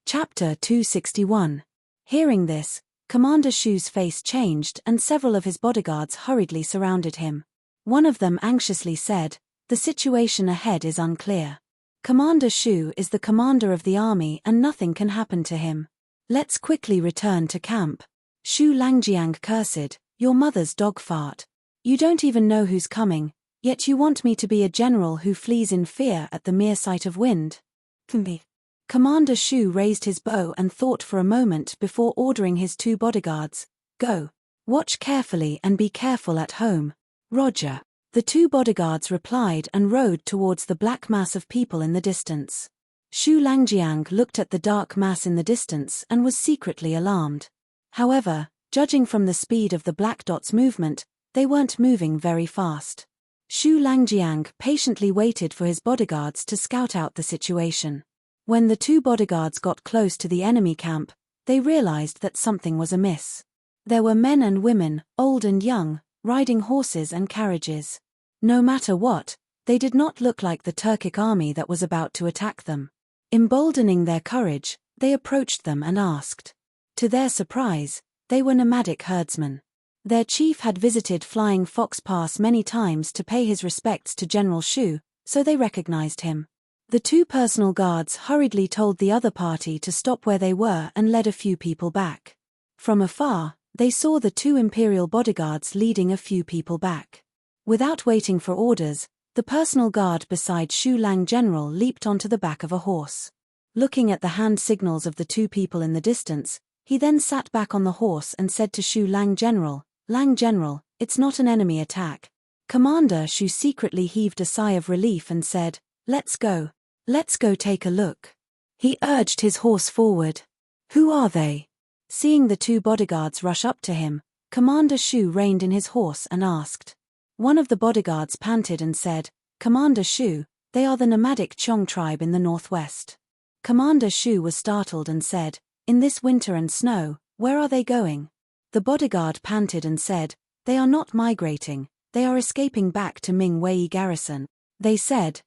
Chapter 261. Hearing this, Commander Shu's face changed and several of his bodyguards hurriedly surrounded him. One of them anxiously said, "The situation ahead is unclear. Commander Shu is the commander of the army and nothing can happen to him. Let's quickly return to camp." Shu Langjiang cursed, "Your mother's dog fart. You don't even know who's coming, yet you want me to be a general who flees in fear at the mere sight of wind?" Commander Shu raised his bow and thought for a moment before ordering his two bodyguards, "Go. Watch carefully and be careful at home." "Roger." The two bodyguards replied and rode towards the black mass of people in the distance. Shu Langjiang looked at the dark mass in the distance and was secretly alarmed. However, judging from the speed of the black dots' movement, they weren't moving very fast. Shu Langjiang patiently waited for his bodyguards to scout out the situation. When the two bodyguards got close to the enemy camp, they realized that something was amiss. There were men and women, old and young, riding horses and carriages. No matter what, they did not look like the Turkic army that was about to attack them. Emboldening their courage, they approached them and asked. To their surprise, they were nomadic herdsmen. Their chief had visited Flying Fox Pass many times to pay his respects to General Shu, so they recognized him. The two personal guards hurriedly told the other party to stop where they were and led a few people back. From afar, they saw the two imperial bodyguards leading a few people back. Without waiting for orders, the personal guard beside Shu Lang General leaped onto the back of a horse. Looking at the hand signals of the two people in the distance, he then sat back on the horse and said to Shu Lang General, "It's not an enemy attack." Commander Shu secretly heaved a sigh of relief and said, Let's go take a look." He urged his horse forward. "Who are they?" Seeing the two bodyguards rush up to him, Commander Shu reined in his horse and asked. One of the bodyguards panted and said, "Commander Shu, they are the nomadic Chong tribe in the northwest." Commander Shu was startled and said, "In this winter and snow, where are they going?" The bodyguard panted and said, "They are not migrating, they are escaping back to Ming Wei garrison. They said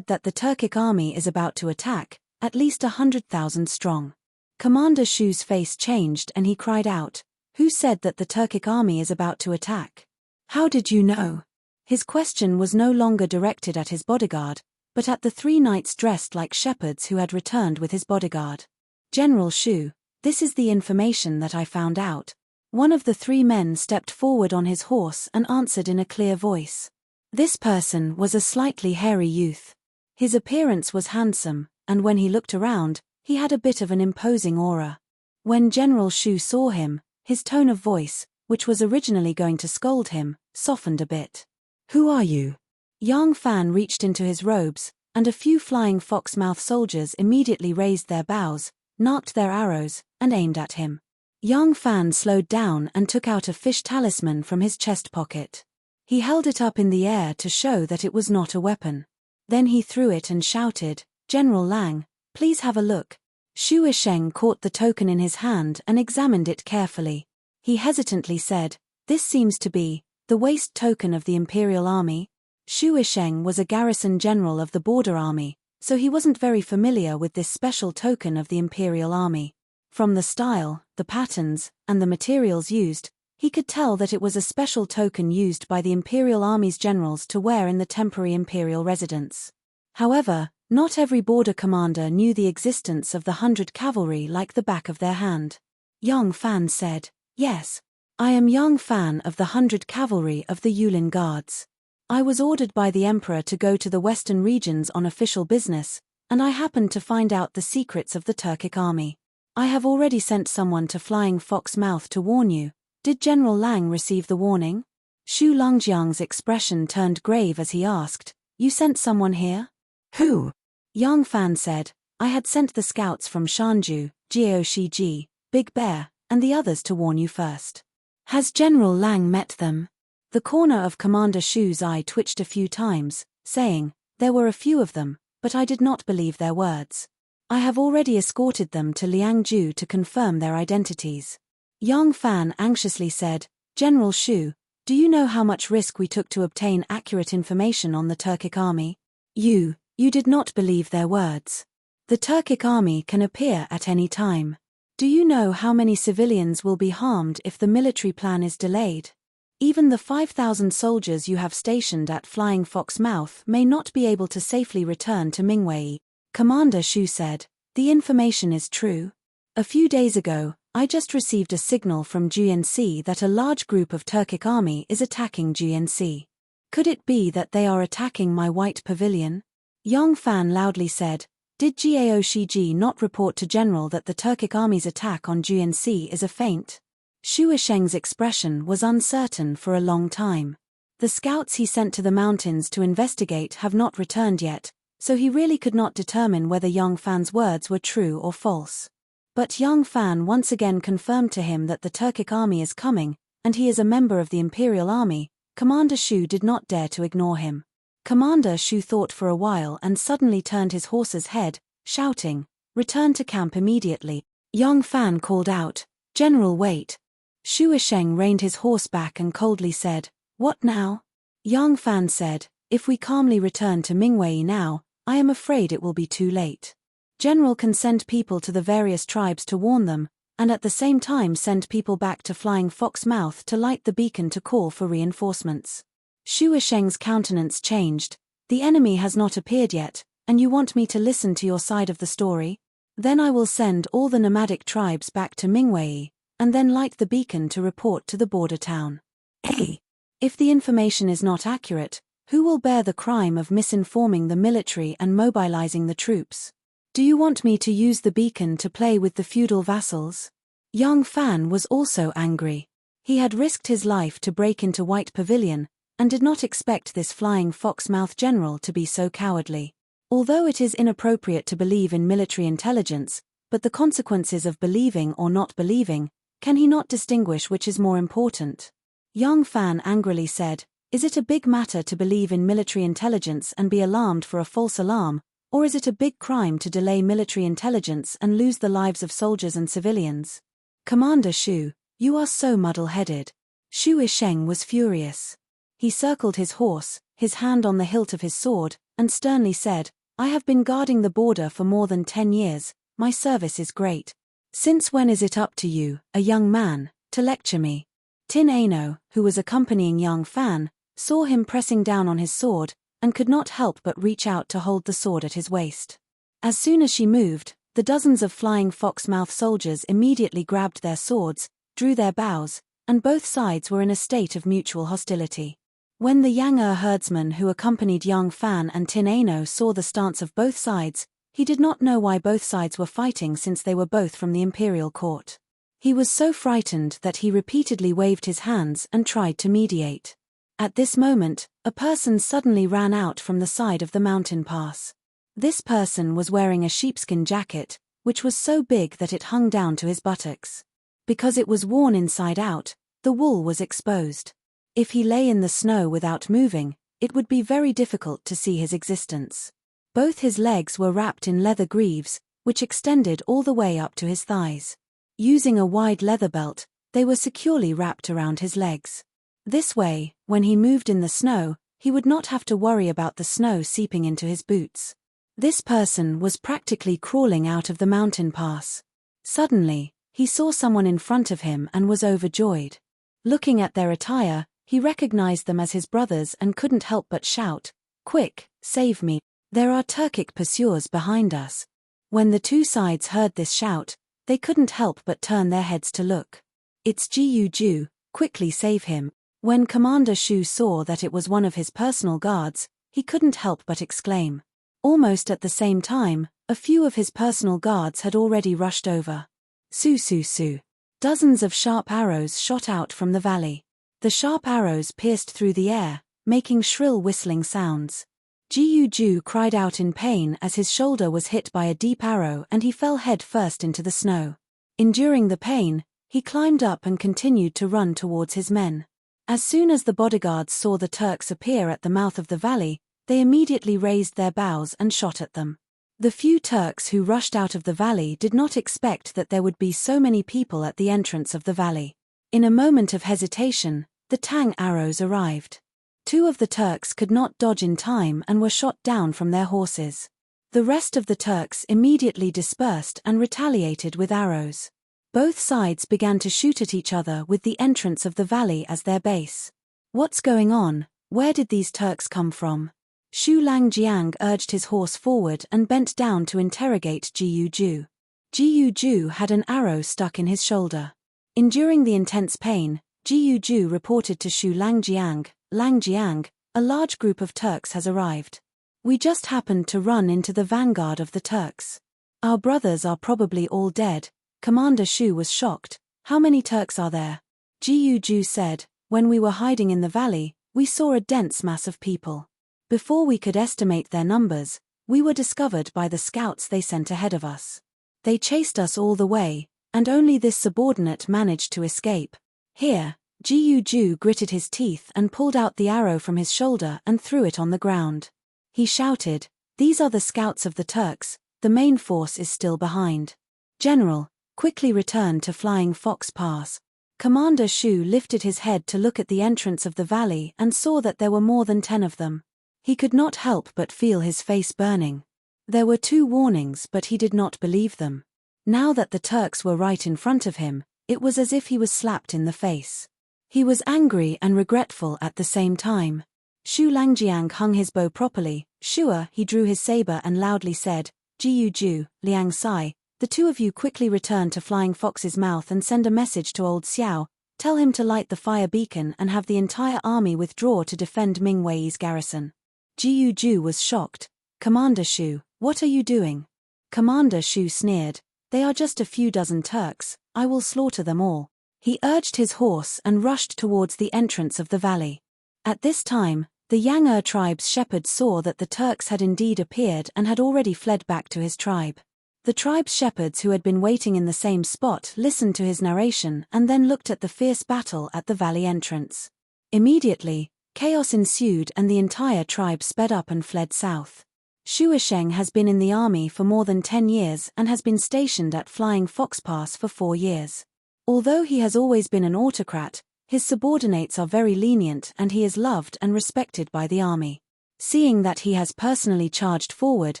that the Turkic army is about to attack, at least 100,000 strong." Commander Shu's face changed and he cried out, "Who said that the Turkic army is about to attack? How did you know?" His question was no longer directed at his bodyguard, but at the three knights dressed like shepherds who had returned with his bodyguard. "General Shu, this is the information that I found out." One of the three men stepped forward on his horse and answered in a clear voice. This person was a slightly hairy youth. His appearance was handsome, and when he looked around, he had a bit of an imposing aura. When General Shu saw him, his tone of voice, which was originally going to scold him, softened a bit. "Who are you?" Yang Fan reached into his robes, and a few Flying Fox Mouth soldiers immediately raised their bows, narked their arrows, and aimed at him. Yang Fan slowed down and took out a fish talisman from his chest pocket. He held it up in the air to show that it was not a weapon. Then he threw it and shouted, "General Lang, please have a look." Shu Isheng caught the token in his hand and examined it carefully. He hesitantly said, "This seems to be the waist token of the Imperial Army." Shu Isheng was a garrison general of the Border Army, so he wasn't very familiar with this special token of the Imperial Army. From the style, the patterns, and the materials used, he could tell that it was a special token used by the Imperial Army's generals to wear in the temporary imperial residence. However, not every border commander knew the existence of the 100 cavalry like the back of their hand. Yang Fan said, "Yes. I am Yang Fan of the 100 cavalry of the Yulin Guards. I was ordered by the Emperor to go to the western regions on official business, and I happened to find out the secrets of the Turkic army. I have already sent someone to Flying Fox Mouth to warn you. Did General Lang receive the warning?" Shu Langjiang's expression turned grave as he asked, "You sent someone here?" "Who?" Yang Fan said, "I had sent the scouts from Shanju, Jiaoshiji, Big Bear, and the others to warn you first." "Has General Lang met them?" The corner of Commander Shu's eye twitched a few times, saying, "There were a few of them, but I did not believe their words. I have already escorted them to Liangju to confirm their identities." Yang Fan anxiously said, "General Shu, do you know how much risk we took to obtain accurate information on the Turkic army? You did not believe their words." The Turkic army can appear at any time. Do you know how many civilians will be harmed if the military plan is delayed? Even the 5,000 soldiers you have stationed at Flying Fox Mouth may not be able to safely return to Mingwei. Commander Shu said, "The information is true. A few days ago, I just received a signal from GNC that a large group of Turkic army is attacking GNC. Could it be that they are attacking my white pavilion?" Yang Fan loudly said, "Did Gao Shiji not report to General that the Turkic army's attack on GNC is a feint?" Shu Isheng's expression was uncertain for a long time. The scouts he sent to the mountains to investigate have not returned yet, so he really could not determine whether Yang Fan's words were true or false. But Yang Fan once again confirmed to him that the Turkic army is coming, and he is a member of the Imperial Army. Commander Shu did not dare to ignore him. Commander Shu thought for a while and suddenly turned his horse's head, shouting, "Return to camp immediately." Yang Fan called out, "General, wait." Shu Isheng reined his horse back and coldly said, "What now?" Yang Fan said, "If we calmly return to Mingwei now, I am afraid it will be too late. General can send people to the various tribes to warn them, and at the same time send people back to Flying Fox Mouth to light the beacon to call for reinforcements." Shu Isheng's countenance changed. "The enemy has not appeared yet, and you want me to listen to your side of the story? Then I will send all the nomadic tribes back to Mingwei, and then light the beacon to report to the border town. Hey! If the information is not accurate, who will bear the crime of misinforming the military and mobilizing the troops? Do you want me to use the beacon to play with the feudal vassals?" Yang Fan was also angry. He had risked his life to break into White Pavilion, and did not expect this Flying Fox Mouth general to be so cowardly. Although it is inappropriate to believe in military intelligence, but the consequences of believing or not believing, can he not distinguish which is more important? Yang Fan angrily said, "Is it a big matter to believe in military intelligence and be alarmed for a false alarm, or is it a big crime to delay military intelligence and lose the lives of soldiers and civilians?" "Commander Shu, you are so muddle-headed." Shu Isheng was furious. He circled his horse, his hand on the hilt of his sword, and sternly said, "I have been guarding the border for more than 10 years, my service is great. Since when is it up to you, a young man, to lecture me?" Tin Ano, who was accompanying Yang Fan, saw him pressing down on his sword, and could not help but reach out to hold the sword at his waist. As soon as she moved, the dozens of Flying Fox Mouth soldiers immediately grabbed their swords, drew their bows, and both sides were in a state of mutual hostility. When the Yang herdsman who accompanied Yang Fan and Tin Ano saw the stance of both sides, he did not know why both sides were fighting since they were both from the imperial court. He was so frightened that he repeatedly waved his hands and tried to mediate. At this moment, a person suddenly ran out from the side of the mountain pass. This person was wearing a sheepskin jacket, which was so big that it hung down to his buttocks. Because it was worn inside out, the wool was exposed. If he lay in the snow without moving, it would be very difficult to see his existence. Both his legs were wrapped in leather greaves, which extended all the way up to his thighs. Using a wide leather belt, they were securely wrapped around his legs. This way, when he moved in the snow, he would not have to worry about the snow seeping into his boots. This person was practically crawling out of the mountain pass. Suddenly, he saw someone in front of him and was overjoyed. Looking at their attire, he recognized them as his brothers and couldn't help but shout, "Quick, save me. There are Turkic pursuers behind us." When the two sides heard this shout, they couldn't help but turn their heads to look. "It's Jiu Ju, quickly save him." When Commander Shu saw that it was one of his personal guards, he couldn't help but exclaim. Almost at the same time, a few of his personal guards had already rushed over. Su su su. Dozens of sharp arrows shot out from the valley. The sharp arrows pierced through the air, making shrill whistling sounds. Jiu Ju cried out in pain as his shoulder was hit by a deep arrow and he fell head first into the snow. Enduring the pain, he climbed up and continued to run towards his men. As soon as the bodyguards saw the Turks appear at the mouth of the valley, they immediately raised their bows and shot at them. The few Turks who rushed out of the valley did not expect that there would be so many people at the entrance of the valley. In a moment of hesitation, the Tang arrows arrived. Two of the Turks could not dodge in time and were shot down from their horses. The rest of the Turks immediately dispersed and retaliated with arrows. Both sides began to shoot at each other with the entrance of the valley as their base. What's going on? Where did these Turks come from? Shu Langjiang urged his horse forward and bent down to interrogate Jiu. Jiu had an arrow stuck in his shoulder. Enduring the intense pain, Jiu reported to Shu Langjiang, a large group of Turks has arrived. We just happened to run into the vanguard of the Turks. Our brothers are probably all dead. Commander Shu was shocked. How many Turks are there? Jiu said, when we were hiding in the valley, we saw a dense mass of people. Before we could estimate their numbers, we were discovered by the scouts they sent ahead of us. They chased us all the way, and only this subordinate managed to escape. Here, Jiu gritted his teeth and pulled out the arrow from his shoulder and threw it on the ground. He shouted, "These are the scouts of the Turks, the main force is still behind. General, quickly return to Flying Fox Pass." Commander Shu lifted his head to look at the entrance of the valley and saw that there were more than 10 of them. He could not help but feel his face burning. There were 2 warnings, but he did not believe them. Now that the Turks were right in front of him, it was as if he was slapped in the face. He was angry and regretful at the same time. Shu Langjiang hung his bow properly. Sure, he drew his saber and loudly said, "Jiu, Liang Sai, the 2 of you quickly return to Flying Fox's mouth and send a message to old Xiao. Tell him to light the fire beacon and have the entire army withdraw to defend Mingwei's garrison." Jiu was shocked. "Commander Shu, what are you doing?" Commander Shu sneered, "They are just a few dozen Turks, I will slaughter them all." He urged his horse and rushed towards the entrance of the valley. At this time, the Yang tribe's shepherd saw that the Turks had indeed appeared and had already fled back to his tribe. The tribe's shepherds who had been waiting in the same spot listened to his narration and then looked at the fierce battle at the valley entrance. Immediately, chaos ensued and the entire tribe sped up and fled south. Shuisheng has been in the army for more than 10 years and has been stationed at Flying Fox Pass for 4 years. Although he has always been an autocrat, his subordinates are very lenient and he is loved and respected by the army. Seeing that he has personally charged forward,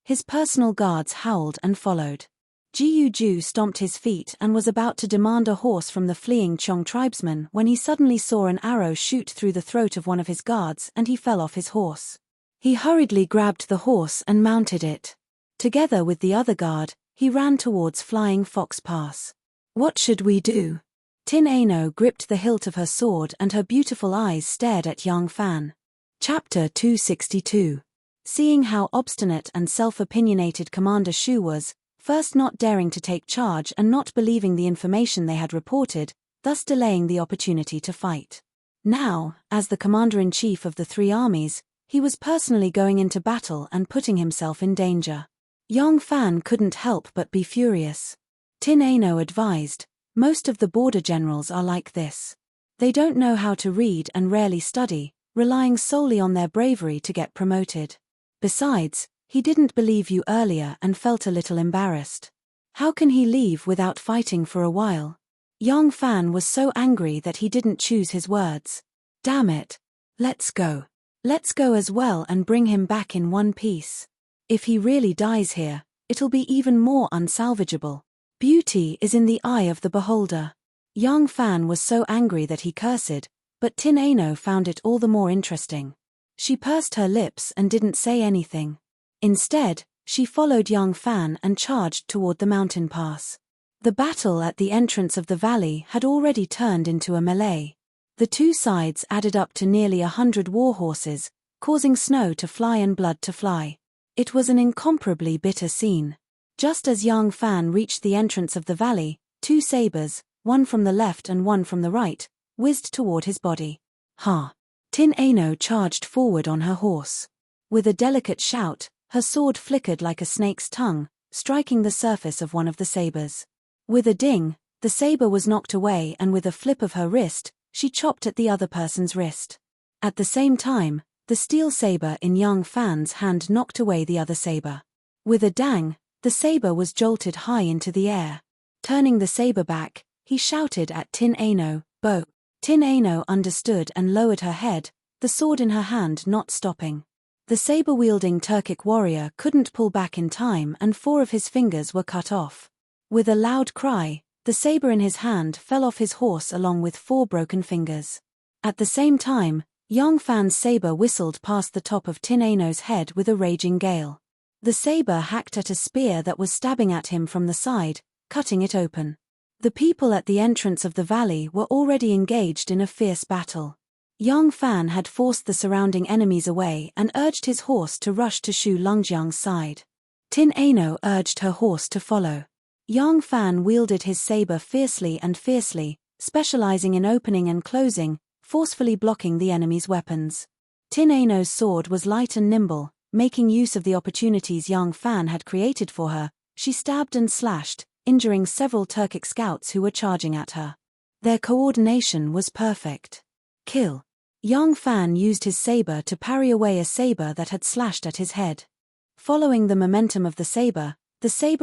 his personal guards howled and followed. Jiu stomped his feet and was about to demand a horse from the fleeing Chong tribesman when he suddenly saw an arrow shoot through the throat of one of his guards and he fell off his horse. He hurriedly grabbed the horse and mounted it. Together with the other guard, he ran towards Flying Fox Pass. What should we do? Tin Ano gripped the hilt of her sword and her beautiful eyes stared at Yang Fan. Chapter 262. Seeing how obstinate and self-opinionated Commander Shu was, first not daring to take charge and not believing the information they had reported, thus delaying the opportunity to fight. Now, as the commander-in-chief of the 3 armies, he was personally going into battle and putting himself in danger. Yang Fan couldn't help but be furious. Tin Ano advised, "Most of the border generals are like this. They don't know how to read and rarely study, relying solely on their bravery to get promoted. Besides, he didn't believe you earlier and felt a little embarrassed. How can he leave without fighting for a while?" Yang Fan was so angry that he didn't choose his words. "Damn it. Let's go. Let's go as well and bring him back in one piece. If he really dies here, it'll be even more unsalvageable. Beauty is in the eye of the beholder." Yang Fan was so angry that he cursed, but Tin Ano found it all the more interesting. She pursed her lips and didn't say anything. Instead, she followed Yang Fan and charged toward the mountain pass. The battle at the entrance of the valley had already turned into a melee. The 2 sides added up to nearly 100 war horses, causing snow to fly and blood to fly. It was an incomparably bitter scene. Just as Yang Fan reached the entrance of the valley, 2 sabers, one from the left and one from the right, whizzed toward his body. "Ha!" Tin Ano charged forward on her horse. With a delicate shout, her sword flickered like a snake's tongue, striking the surface of one of the sabers. With a ding, the saber was knocked away and with a flip of her wrist, she chopped at the other person's wrist. At the same time, the steel saber in Yang Fan's hand knocked away the other saber. With a dang, the saber was jolted high into the air. Turning the saber back, he shouted at Tin Ano, "Bo." Tin Ano understood and lowered her head, the sword in her hand not stopping. The saber-wielding Turkic warrior couldn't pull back in time and 4 of his fingers were cut off. With a loud cry, the saber in his hand fell off his horse along with 4 broken fingers. At the same time, Yang Fan's saber whistled past the top of Tin Aino's head with a raging gale. The saber hacked at a spear that was stabbing at him from the side, cutting it open. The people at the entrance of the valley were already engaged in a fierce battle. Yang Fan had forced the surrounding enemies away and urged his horse to rush to Shu Longjiang's side. Tin Aino urged her horse to follow. Yang Fan wielded his saber fiercely, specializing in opening and closing, forcefully blocking the enemy's weapons. Tin Aino's sword was light and nimble, making use of the opportunities Yang Fan had created for her. She stabbed and slashed, injuring several Turkic scouts who were charging at her. Their coordination was perfect. Kill. Yang Fan used his saber to parry away a saber that had slashed at his head. Following the momentum of the saber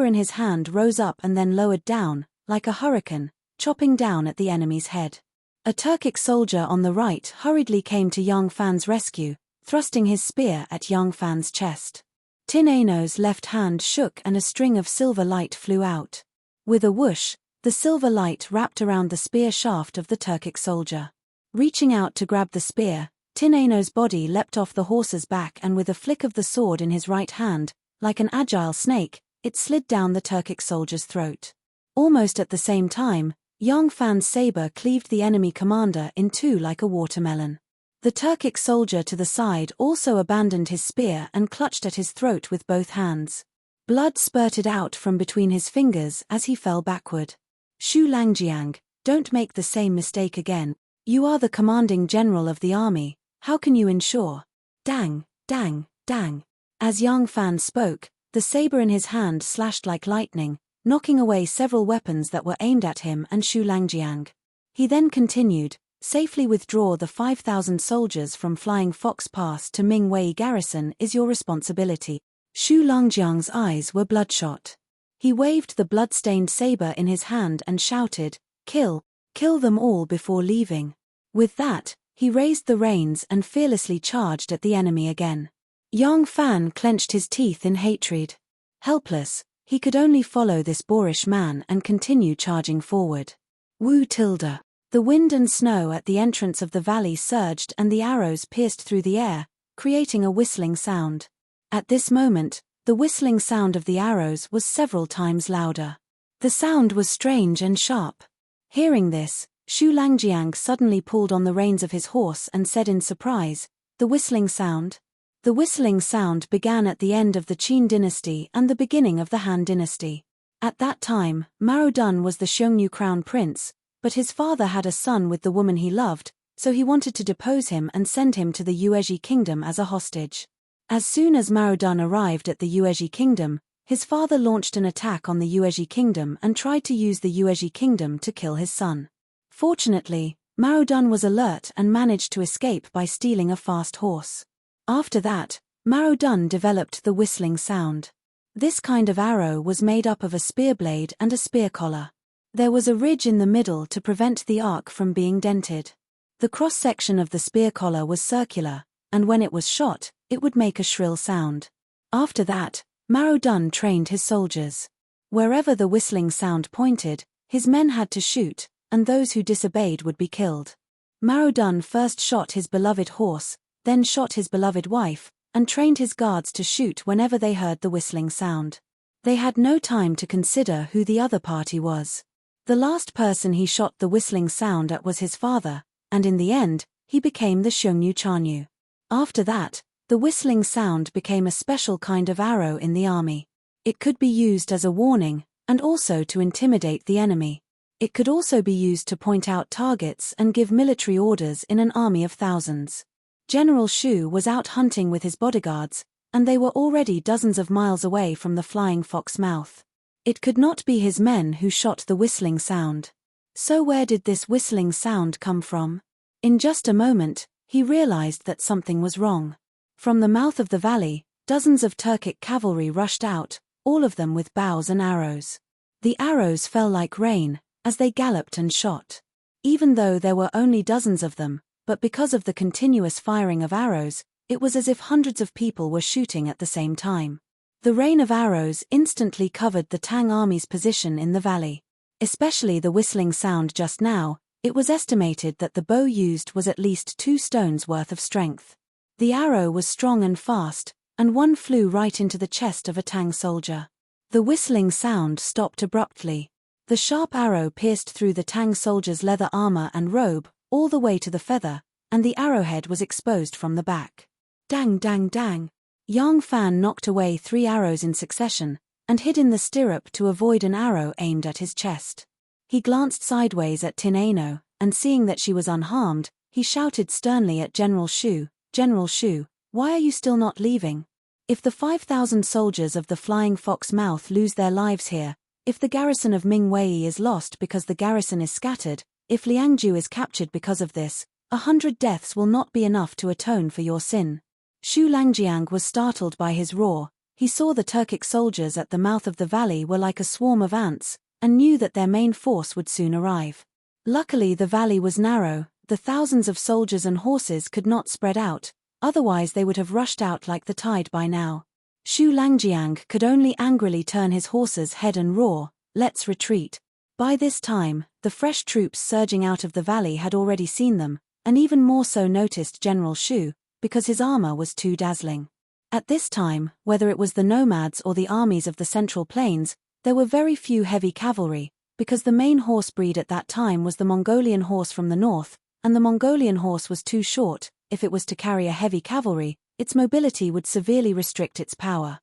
in his hand rose up and then lowered down, like a hurricane, chopping down at the enemy's head. A Turkic soldier on the right hurriedly came to Yang Fan's rescue, thrusting his spear at Yang Fan's chest. Tin Aino's left hand shook and a string of silver light flew out. With a whoosh, the silver light wrapped around the spear shaft of the Turkic soldier. Reaching out to grab the spear, Tin Aino's body leapt off the horse's back and with a flick of the sword in his right hand, like an agile snake, it slid down the Turkic soldier's throat. Almost at the same time, Yang Fan's saber cleaved the enemy commander in 2 like a watermelon. The Turkic soldier to the side also abandoned his spear and clutched at his throat with both hands. Blood spurted out from between his fingers as he fell backward. Shu Longjiang, don't make the same mistake again. You are the commanding general of the army, how can you ensure? Dang, dang, dang. As Yang Fan spoke, the saber in his hand slashed like lightning, knocking away several weapons that were aimed at him and Shu Longjiang. He then continued, safely withdraw the 5,000 soldiers from Flying Fox Pass to Mingwei Garrison is your responsibility. Shu Longjiang's eyes were bloodshot. He waved the blood-stained saber in his hand and shouted, kill them all before leaving. With that, he raised the reins and fearlessly charged at the enemy again. Yang Fan clenched his teeth in hatred. Helpless, he could only follow this boorish man and continue charging forward. Wu tilde. The wind and snow at the entrance of the valley surged and the arrows pierced through the air, creating a whistling sound. At this moment, the whistling sound of the arrows was several times louder. The sound was strange and sharp. Hearing this, Shu Longjiang suddenly pulled on the reins of his horse and said in surprise, the whistling sound? The whistling sound began at the end of the Qin dynasty and the beginning of the Han dynasty. At that time, Mao Dun was the Xiongnu crown prince, but his father had a son with the woman he loved, so he wanted to depose him and send him to the Yuezhi kingdom as a hostage. As soon as Mao Dun arrived at the Yuezhi kingdom, his father launched an attack on the Yuezhi kingdom and tried to use the Yuezhi kingdom to kill his son. Fortunately, Mao Dun was alert and managed to escape by stealing a fast horse. After that, Mao Dun developed the whistling sound. This kind of arrow was made up of a spear blade and a spear collar. There was a ridge in the middle to prevent the arc from being dented. The cross-section of the spear collar was circular, and when it was shot, it would make a shrill sound. After that, Mao Dun trained his soldiers. Wherever the whistling sound pointed, his men had to shoot, and those who disobeyed would be killed. Mao Dun first shot his beloved horse, then shot his beloved wife, and trained his guards to shoot whenever they heard the whistling sound. They had no time to consider who the other party was. The last person he shot the whistling sound at was his father, and in the end, he became the Xiongnu Chanyu. After that, the whistling sound became a special kind of arrow in the army. It could be used as a warning, and also to intimidate the enemy. It could also be used to point out targets and give military orders in an army of thousands. General Shu was out hunting with his bodyguards, and they were already dozens of miles away from the Flying Fox mouth. It could not be his men who shot the whistling sound. So where did this whistling sound come from? In just a moment, he realized that something was wrong. From the mouth of the valley, dozens of Turkic cavalry rushed out, all of them with bows and arrows. The arrows fell like rain, as they galloped and shot. Even though there were only dozens of them, but because of the continuous firing of arrows, It was as if hundreds of people were shooting at the same time. The rain of arrows instantly covered the Tang army's position in the valley. Especially the whistling sound just now, it was estimated that the bow used was at least 2 stones worth of strength. The arrow was strong and fast, and one flew right into the chest of a Tang soldier. The whistling sound stopped abruptly. The sharp arrow pierced through the Tang soldier's leather armor and robe, all the way to the feather, and the arrowhead was exposed from the back. Dang dang dang. Yang Fan knocked away 3 arrows in succession, and hid in the stirrup to avoid an arrow aimed at his chest. He glanced sideways at Tin Ano, and seeing that she was unharmed, he shouted sternly at General Shu, "General Shu, why are you still not leaving? If the 5,000 soldiers of the Flying Fox Mouth lose their lives here, if the garrison of Mingwei is lost because the garrison is scattered, if Liangju is captured because of this, 100 deaths will not be enough to atone for your sin." Shu Langjiang was startled by his roar. He saw the Turkic soldiers at the mouth of the valley were like a swarm of ants, and knew that their main force would soon arrive. Luckily the valley was narrow, the thousands of soldiers and horses could not spread out, otherwise they would have rushed out like the tide by now. Shu Langjiang could only angrily turn his horse's head and roar, "Let's retreat." By this time, the fresh troops surging out of the valley had already seen them, and even more so noticed General Shu, because his armor was too dazzling. At this time, whether it was the nomads or the armies of the Central Plains, there were very few heavy cavalry, because the main horse breed at that time was the Mongolian horse from the north, and the Mongolian horse was too short. If it was to carry a heavy cavalry, its mobility would severely restrict its power.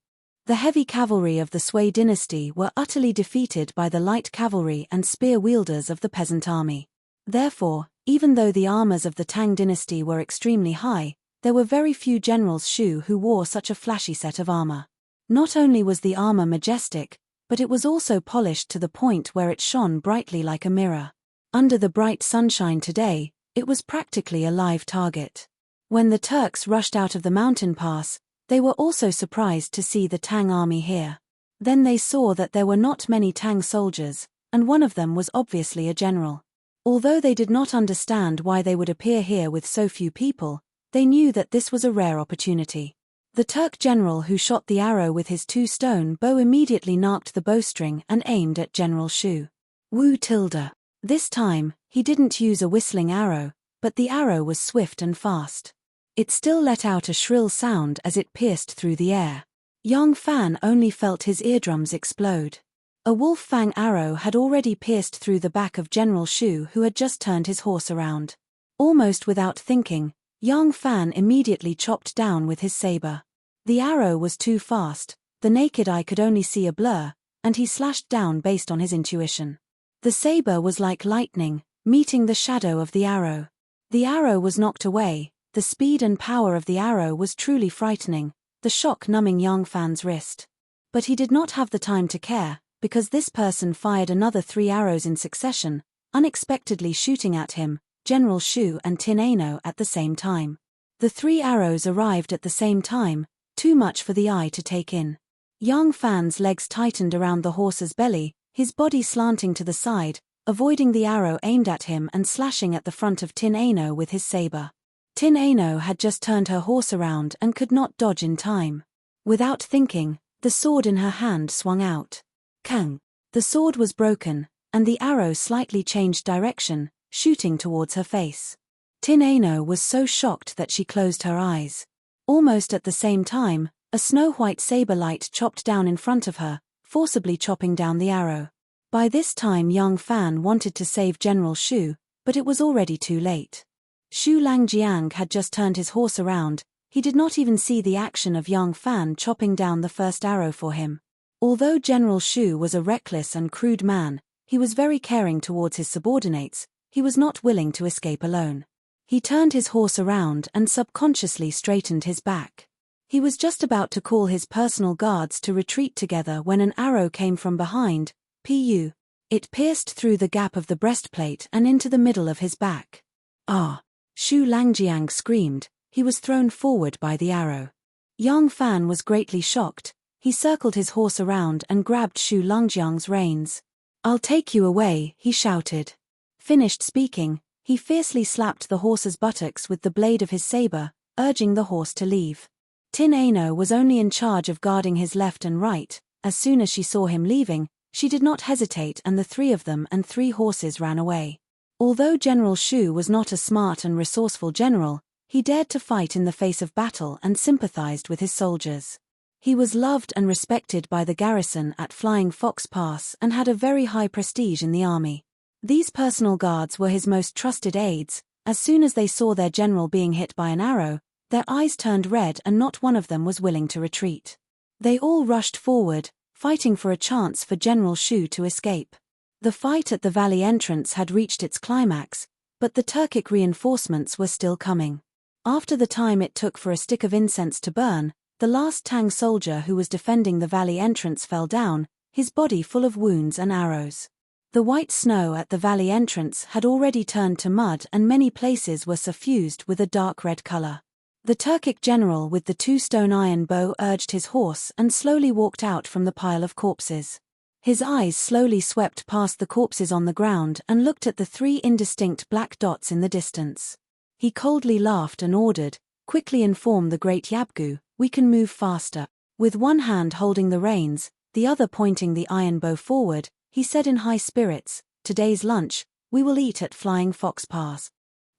The heavy cavalry of the Sui dynasty were utterly defeated by the light cavalry and spear wielders of the peasant army. Therefore, even though the armors of the Tang dynasty were extremely high, there were very few generals Shu who wore such a flashy set of armor. Not only was the armor majestic, but it was also polished to the point where it shone brightly like a mirror. Under the bright sunshine today, it was practically a live target. When the Turks rushed out of the mountain pass, they were also surprised to see the Tang army here. Then they saw that there were not many Tang soldiers, and one of them was obviously a general. Although they did not understand why they would appear here with so few people, they knew that this was a rare opportunity. The Turk general who shot the arrow with his 2-stone bow immediately narked the bowstring and aimed at General Shu. Wu tilde. This time, he didn't use a whistling arrow, but the arrow was swift and fast. It still let out a shrill sound as it pierced through the air. Yang Fan only felt his eardrums explode. A wolf fang arrow had already pierced through the back of General Shu, who had just turned his horse around. Almost without thinking, Yang Fan immediately chopped down with his saber. The arrow was too fast, the naked eye could only see a blur, and he slashed down based on his intuition. The saber was like lightning, meeting the shadow of the arrow. The arrow was knocked away. The speed and power of the arrow was truly frightening, the shock numbing Yang Fan's wrist. But he did not have the time to care, because this person fired another 3 arrows in succession, unexpectedly shooting at him, General Shu and Tin Ano at the same time. The 3 arrows arrived at the same time, too much for the eye to take in. Yang Fan's legs tightened around the horse's belly, his body slanting to the side, avoiding the arrow aimed at him and slashing at the front of Tin Ano with his saber. Tin Ano had just turned her horse around and could not dodge in time. Without thinking, the sword in her hand swung out. Kang! The sword was broken, and the arrow slightly changed direction, shooting towards her face. Tin Ano was so shocked that she closed her eyes. Almost at the same time, a snow-white saber light chopped down in front of her, forcibly chopping down the arrow. By this time Yang Fan wanted to save General Shu, but it was already too late. Shu Langjiang had just turned his horse around. He did not even see the action of Yang Fan chopping down the first arrow for him. Although General Shu was a reckless and crude man, he was very caring towards his subordinates. He was not willing to escape alone. He turned his horse around and subconsciously straightened his back. He was just about to call his personal guards to retreat together when an arrow came from behind. Pu. It pierced through the gap of the breastplate and into the middle of his back. Ah! Shu Langjiang screamed. He was thrown forward by the arrow. Yang Fan was greatly shocked. He circled his horse around and grabbed Shu Langjiang's reins. "I'll take you away," he shouted. Finished speaking, he fiercely slapped the horse's buttocks with the blade of his saber, urging the horse to leave. Tin Ano was only in charge of guarding his left and right. As soon as she saw him leaving, she did not hesitate, and the three of them and 3 horses ran away. Although General Shu was not a smart and resourceful general, he dared to fight in the face of battle and sympathized with his soldiers. He was loved and respected by the garrison at Flying Fox Pass and had a very high prestige in the army. These personal guards were his most trusted aides. As soon as they saw their general being hit by an arrow, their eyes turned red and not one of them was willing to retreat. They all rushed forward, fighting for a chance for General Shu to escape. The fight at the valley entrance had reached its climax, but the Turkic reinforcements were still coming. After the time it took for a stick of incense to burn, the last Tang soldier who was defending the valley entrance fell down, his body full of wounds and arrows. The white snow at the valley entrance had already turned to mud and many places were suffused with a dark red color. The Turkic general with the 2-stone iron bow urged his horse and slowly walked out from the pile of corpses. His eyes slowly swept past the corpses on the ground and looked at the 3 indistinct black dots in the distance. He coldly laughed and ordered, "Quickly inform the great Yabgu, we can move faster." With one hand holding the reins, the other pointing the iron bow forward, he said in high spirits, "Today's lunch, we will eat at Flying Fox Pass."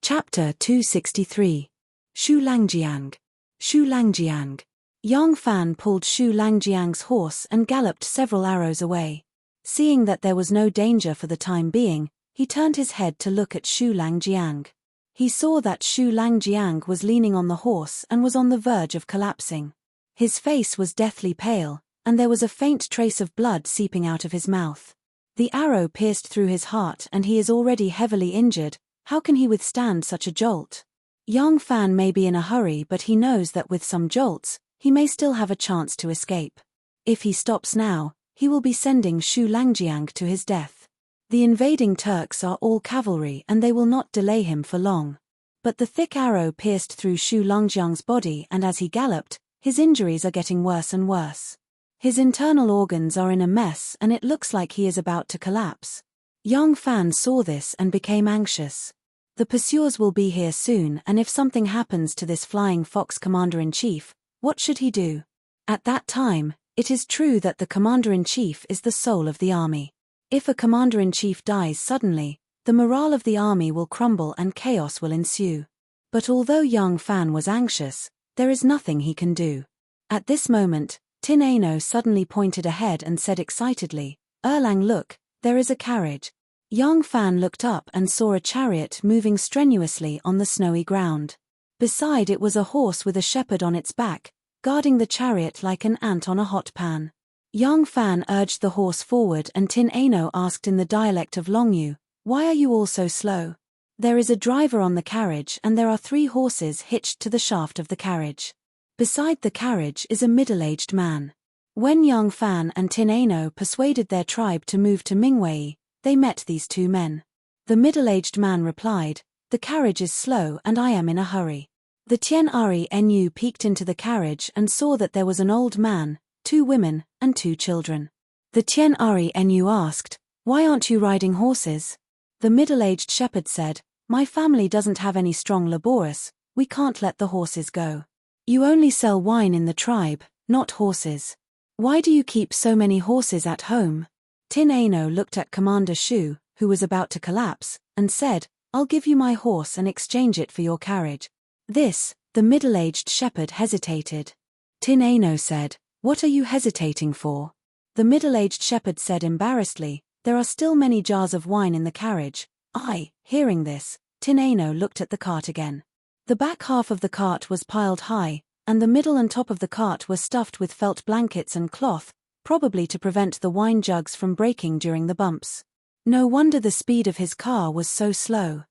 Chapter 263. Shu Langjiang. Shu Langjiang. Yang Fan pulled Shu Langjiang's horse and galloped several arrows away. Seeing that there was no danger for the time being, he turned his head to look at Shu Langjiang. He saw that Shu Langjiang was leaning on the horse and was on the verge of collapsing. His face was deathly pale, and there was a faint trace of blood seeping out of his mouth. The arrow pierced through his heart and he is already heavily injured. How can he withstand such a jolt? Yang Fan may be in a hurry, but he knows that with some jolts, he may still have a chance to escape. If he stops now, he will be sending Shu Langjiang to his death. The invading Turks are all cavalry and they will not delay him for long. But the thick arrow pierced through Shu Langjiang's body and as he galloped, his injuries are getting worse and worse. His internal organs are in a mess and it looks like he is about to collapse. Yang Fan saw this and became anxious. The pursuers will be here soon, and if something happens to this Flying Fox commander-in-chief, what should he do? At that time, it is true that the commander-in-chief is the soul of the army. If a commander-in-chief dies suddenly, the morale of the army will crumble and chaos will ensue. But although Yang Fan was anxious, there is nothing he can do. At this moment, Tin Ano suddenly pointed ahead and said excitedly, "Erlang, look, there is a carriage." Yang Fan looked up and saw a chariot moving strenuously on the snowy ground. Beside it was a horse with a shepherd on its back, guarding the chariot like an ant on a hot pan. Yang Fan urged the horse forward and Tin Ano asked in the dialect of Longyu, "Why are you all so slow?" There is a driver on the carriage and there are 3 horses hitched to the shaft of the carriage. Beside the carriage is a middle-aged man. When Yang Fan and Tin Ano persuaded their tribe to move to Mingwei, they met these 2 men. The middle-aged man replied, "The carriage is slow and I am in a hurry." The Tien Ari Nu peeked into the carriage and saw that there was an old man, 2 women, and 2 children. The Tien Ari Nu asked, "Why aren't you riding horses?" The middle-aged shepherd said, "My family doesn't have any strong laborers, we can't let the horses go. You only sell wine in the tribe, not horses. Why do you keep so many horses at home?" Tin Ano looked at Commander Shu, who was about to collapse, and said, "I'll give you my horse and exchange it for your carriage." The middle-aged shepherd hesitated. Tin Ano said, "What are you hesitating for?" The middle-aged shepherd said embarrassedly, "There are still many jars of wine in the carriage." Hearing this, Tin Ano looked at the cart again. The back half of the cart was piled high, and the middle and top of the cart were stuffed with felt blankets and cloth, probably to prevent the wine jugs from breaking during the bumps. No wonder the speed of his car was so slow.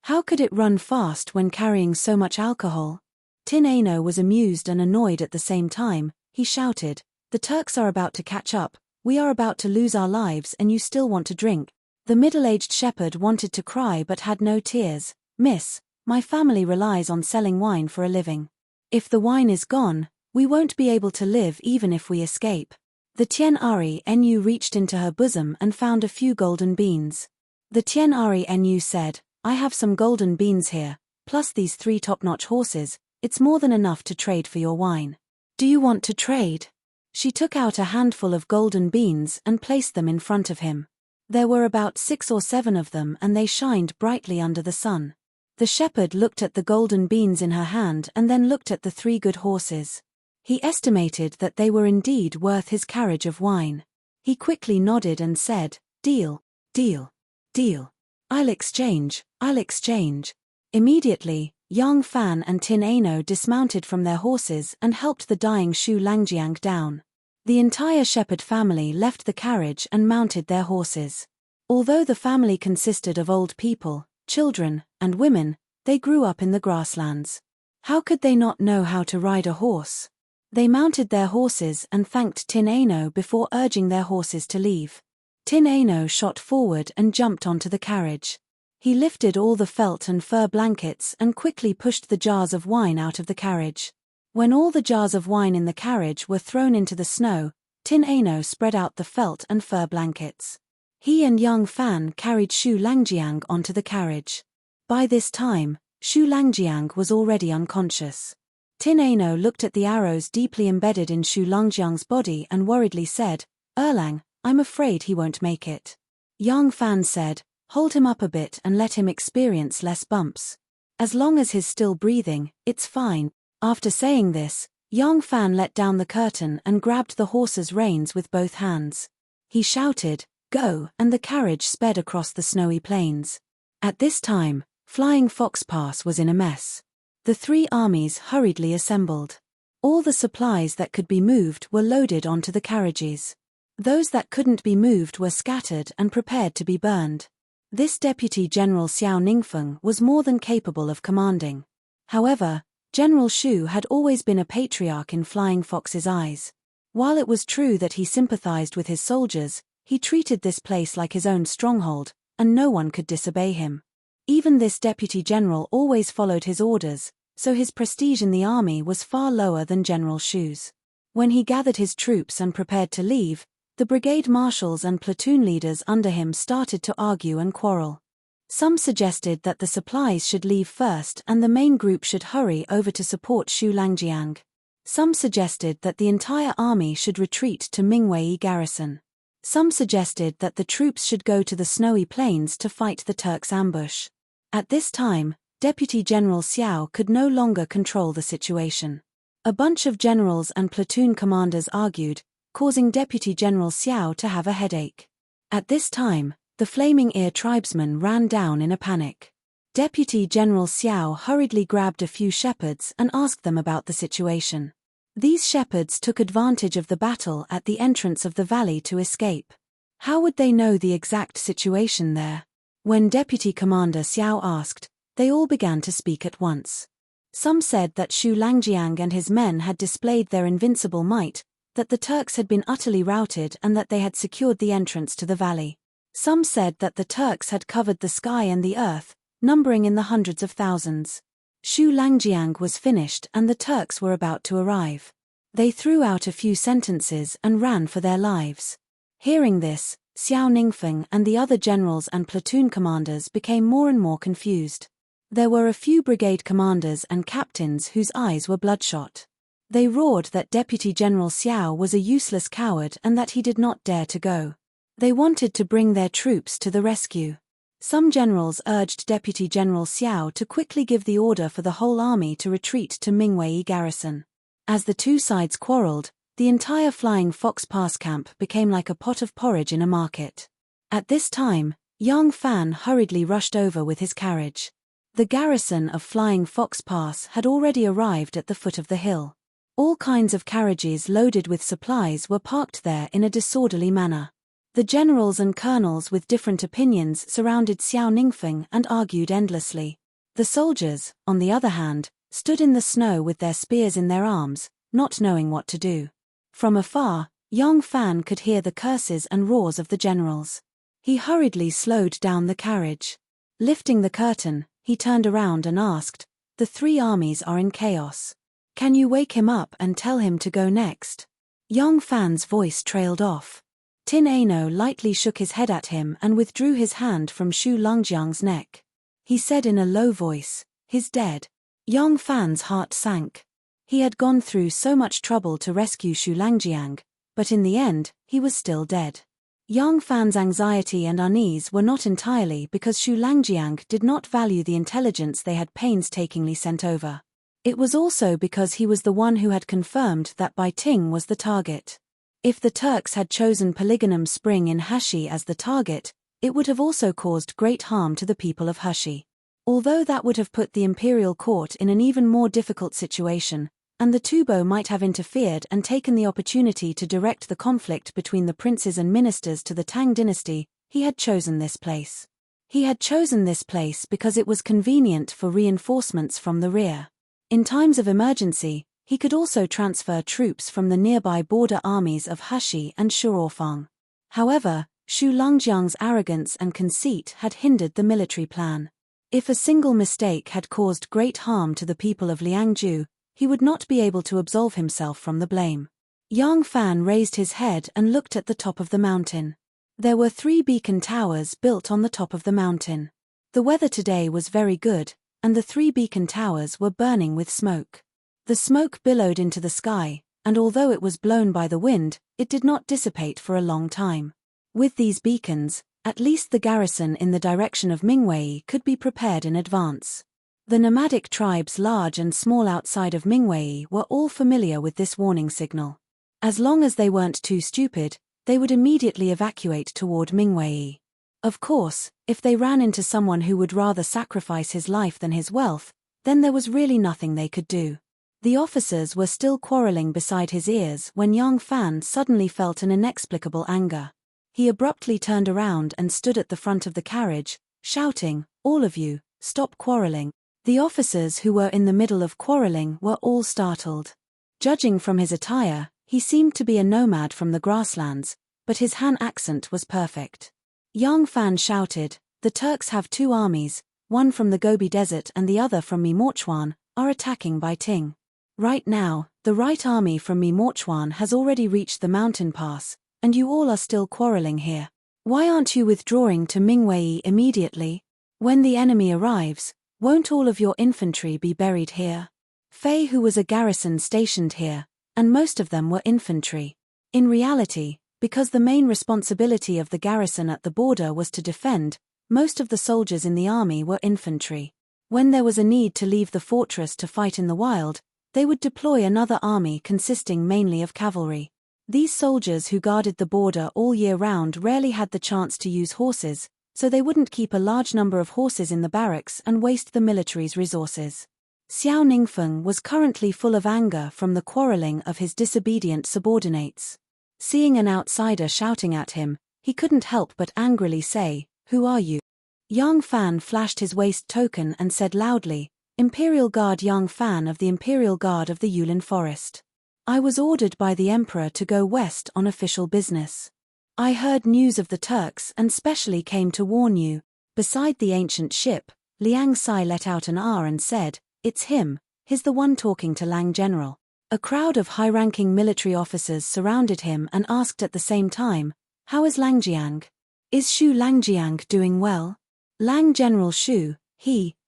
How could it run fast when carrying so much alcohol? Tin Ano was amused and annoyed at the same time. He shouted, "The Turks are about to catch up, we are about to lose our lives and you still want to drink." The middle-aged shepherd wanted to cry but had no tears. "Miss, my family relies on selling wine for a living. If the wine is gone, we won't be able to live even if we escape." The Tien Ari Nu reached into her bosom and found a few golden beans. The Tien Ari Nu said, "I have some golden beans here, plus these 3 top-notch horses, It's more than enough to trade for your wine. Do you want to trade? She took out a handful of golden beans and placed them in front of him. There were about 6 or 7 of them and they shined brightly under the sun. The shepherd looked at the golden beans in her hand and then looked at the 3 good horses. He estimated that they were indeed worth his carriage of wine. He quickly nodded and said, "Deal, deal, deal. I'll exchange, I'll exchange." Immediately, Yang Fan and Tin Ano dismounted from their horses and helped the dying Shu Langjiang down. The entire shepherd family left the carriage and mounted their horses. Although the family consisted of old people, children, and women, they grew up in the grasslands. How could they not know how to ride a horse? They mounted their horses and thanked Tin Ano before urging their horses to leave. Tin Ano shot forward and jumped onto the carriage. He lifted all the felt and fur blankets and quickly pushed the jars of wine out of the carriage. When all the jars of wine in the carriage were thrown into the snow, Tin Ano spread out the felt and fur blankets. He and Yang Fan carried Shu Langjiang onto the carriage. By this time, Shu Langjiang was already unconscious. Tin Ano looked at the arrows deeply embedded in Shu Langjiang's body and worriedly said, "Erlang, I'm afraid he won't make it." Yang Fan said, "Hold him up a bit and let him experience less bumps. As long as he's still breathing, it's fine." After saying this, Yang Fan let down the curtain and grabbed the horse's reins with both hands. He shouted, "Go," and the carriage sped across the snowy plains. At this time, Flying Fox Pass was in a mess. The 3 armies hurriedly assembled. All the supplies that could be moved were loaded onto the carriages. Those that couldn't be moved were scattered and prepared to be burned. This Deputy General Xiao Ningfeng was more than capable of commanding. However, General Shu had always been a patriarch in Flying Fox's eyes. While it was true that he sympathized with his soldiers, he treated this place like his own stronghold, and no one could disobey him. Even this deputy general always followed his orders, so his prestige in the army was far lower than General Shu's. When he gathered his troops and prepared to leave, the brigade marshals and platoon leaders under him started to argue and quarrel. Some suggested that the supplies should leave first and the main group should hurry over to support Shu Langjiang. Some suggested that the entire army should retreat to Mingwei garrison. Some suggested that the troops should go to the snowy plains to fight the Turks' ambush. At this time, Deputy General Xiao could no longer control the situation. A bunch of generals and platoon commanders argued, causing Deputy General Xiao to have a headache. At this time, the Flaming Ear tribesmen ran down in a panic. Deputy General Xiao hurriedly grabbed a few shepherds and asked them about the situation. These shepherds took advantage of the battle at the entrance of the valley to escape. How would they know the exact situation there? When Deputy Commander Xiao asked, they all began to speak at once. Some said that Shu Langjiang and his men had displayed their invincible might, that the Turks had been utterly routed and that they had secured the entrance to the valley. Some said that the Turks had covered the sky and the earth, numbering in the hundreds of thousands. Shu Langjiang was finished and the Turks were about to arrive. They threw out a few sentences and ran for their lives. Hearing this, Xiao Ningfeng and the other generals and platoon commanders became more and more confused. There were a few brigade commanders and captains whose eyes were bloodshot. They roared that Deputy General Xiao was a useless coward and that he did not dare to go. They wanted to bring their troops to the rescue. Some generals urged Deputy General Xiao to quickly give the order for the whole army to retreat to Mingwei garrison. As the two sides quarreled, the entire Flying Fox Pass camp became like a pot of porridge in a market. At this time, Yang Fan hurriedly rushed over with his carriage. The garrison of Flying Fox Pass had already arrived at the foot of the hill. All kinds of carriages loaded with supplies were parked there in a disorderly manner. The generals and colonels with different opinions surrounded Xiao Ningfeng and argued endlessly. The soldiers, on the other hand, stood in the snow with their spears in their arms, not knowing what to do. From afar, Yang Fan could hear the curses and roars of the generals. He hurriedly slowed down the carriage. Lifting the curtain, he turned around and asked, "The 3 armies are in chaos. Can you wake him up and tell him to go next?" Yang Fan's voice trailed off. Tin Ano lightly shook his head at him and withdrew his hand from Shu Langjiang's neck. He said in a low voice, "He's dead." Yang Fan's heart sank. He had gone through so much trouble to rescue Xu Langjiang, but in the end, he was still dead. Yang Fan's anxiety and unease were not entirely because Xu Langjiang did not value the intelligence they had painstakingly sent over. It was also because he was the one who had confirmed that Bai Ting was the target. If the Turks had chosen Polygonum Spring in Hashi as the target, it would have also caused great harm to the people of Hashi. Although that would have put the imperial court in an even more difficult situation, and the Tubo might have interfered and taken the opportunity to direct the conflict between the princes and ministers to the Tang dynasty, he had chosen this place. He had chosen this place because it was convenient for reinforcements from the rear. In times of emergency, he could also transfer troops from the nearby border armies of Hashi and Shuorfang. However, Xu Langjiang's arrogance and conceit had hindered the military plan. If a single mistake had caused great harm to the people of Liangzhu, he would not be able to absolve himself from the blame. Yang Fan raised his head and looked at the top of the mountain. There were 3 beacon towers built on the top of the mountain. The weather today was very good, and the 3 beacon towers were burning with smoke. The smoke billowed into the sky, and although it was blown by the wind, it did not dissipate for a long time. With these beacons, at least the garrison in the direction of Mingwei could be prepared in advance. The nomadic tribes large and small outside of Mingwei were all familiar with this warning signal. As long as they weren't too stupid, they would immediately evacuate toward Mingwei. Of course, if they ran into someone who would rather sacrifice his life than his wealth, then there was really nothing they could do. The officers were still quarreling beside his ears when Yang Fan suddenly felt an inexplicable anger. He abruptly turned around and stood at the front of the carriage, shouting, "All of you, stop quarreling." The officers who were in the middle of quarreling were all startled. Judging from his attire, he seemed to be a nomad from the grasslands, but his Han accent was perfect. Yang Fan shouted, "The Turks have 2 armies, one from the Gobi Desert and the other from Mimochuan, are attacking Bai Ting. Right now, the right army from Mimochuan has already reached the mountain pass, and you all are still quarreling here. Why aren't you withdrawing to Mingwei immediately? When the enemy arrives, won't all of your infantry be buried here?" Fei, who was a garrison stationed here, and most of them were infantry. In reality, because the main responsibility of the garrison at the border was to defend, most of the soldiers in the army were infantry. When there was a need to leave the fortress to fight in the wild, they would deploy another army consisting mainly of cavalry. These soldiers who guarded the border all year round rarely had the chance to use horses, so they wouldn't keep a large number of horses in the barracks and waste the military's resources. Xiao Ningfeng was currently full of anger from the quarreling of his disobedient subordinates. Seeing an outsider shouting at him, he couldn't help but angrily say, "Who are you?" Yang Fan flashed his waist token and said loudly, "Imperial Guard Yang Fan of the Imperial Guard of the Yulin Forest. I was ordered by the Emperor to go west on official business. I heard news of the Turks and specially came to warn you." Beside the ancient ship, Liang Sai let out an R and said, "It's him, he's the one talking to Lang General." A crowd of high-ranking military officers surrounded him and asked at the same time, "How is Langjiang? Is Xu Langjiang doing well?" Lang General Xu,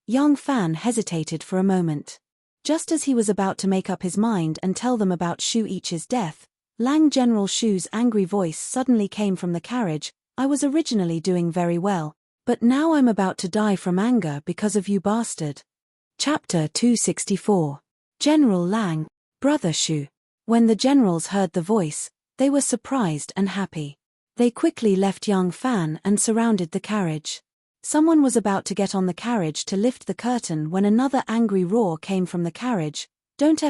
Yang Fan hesitated for a moment. Just as he was about to make up his mind and tell them about Xu Ichi's death, Lang General Shu's angry voice suddenly came from the carriage, "I was originally doing very well, but now I'm about to die from anger because of you bastard." Chapter 264. General Lang, Brother Shu. When the generals heard the voice, they were surprised and happy. They quickly left Yang Fan and surrounded the carriage. Someone was about to get on the carriage to lift the curtain when another angry roar came from the carriage, "Don't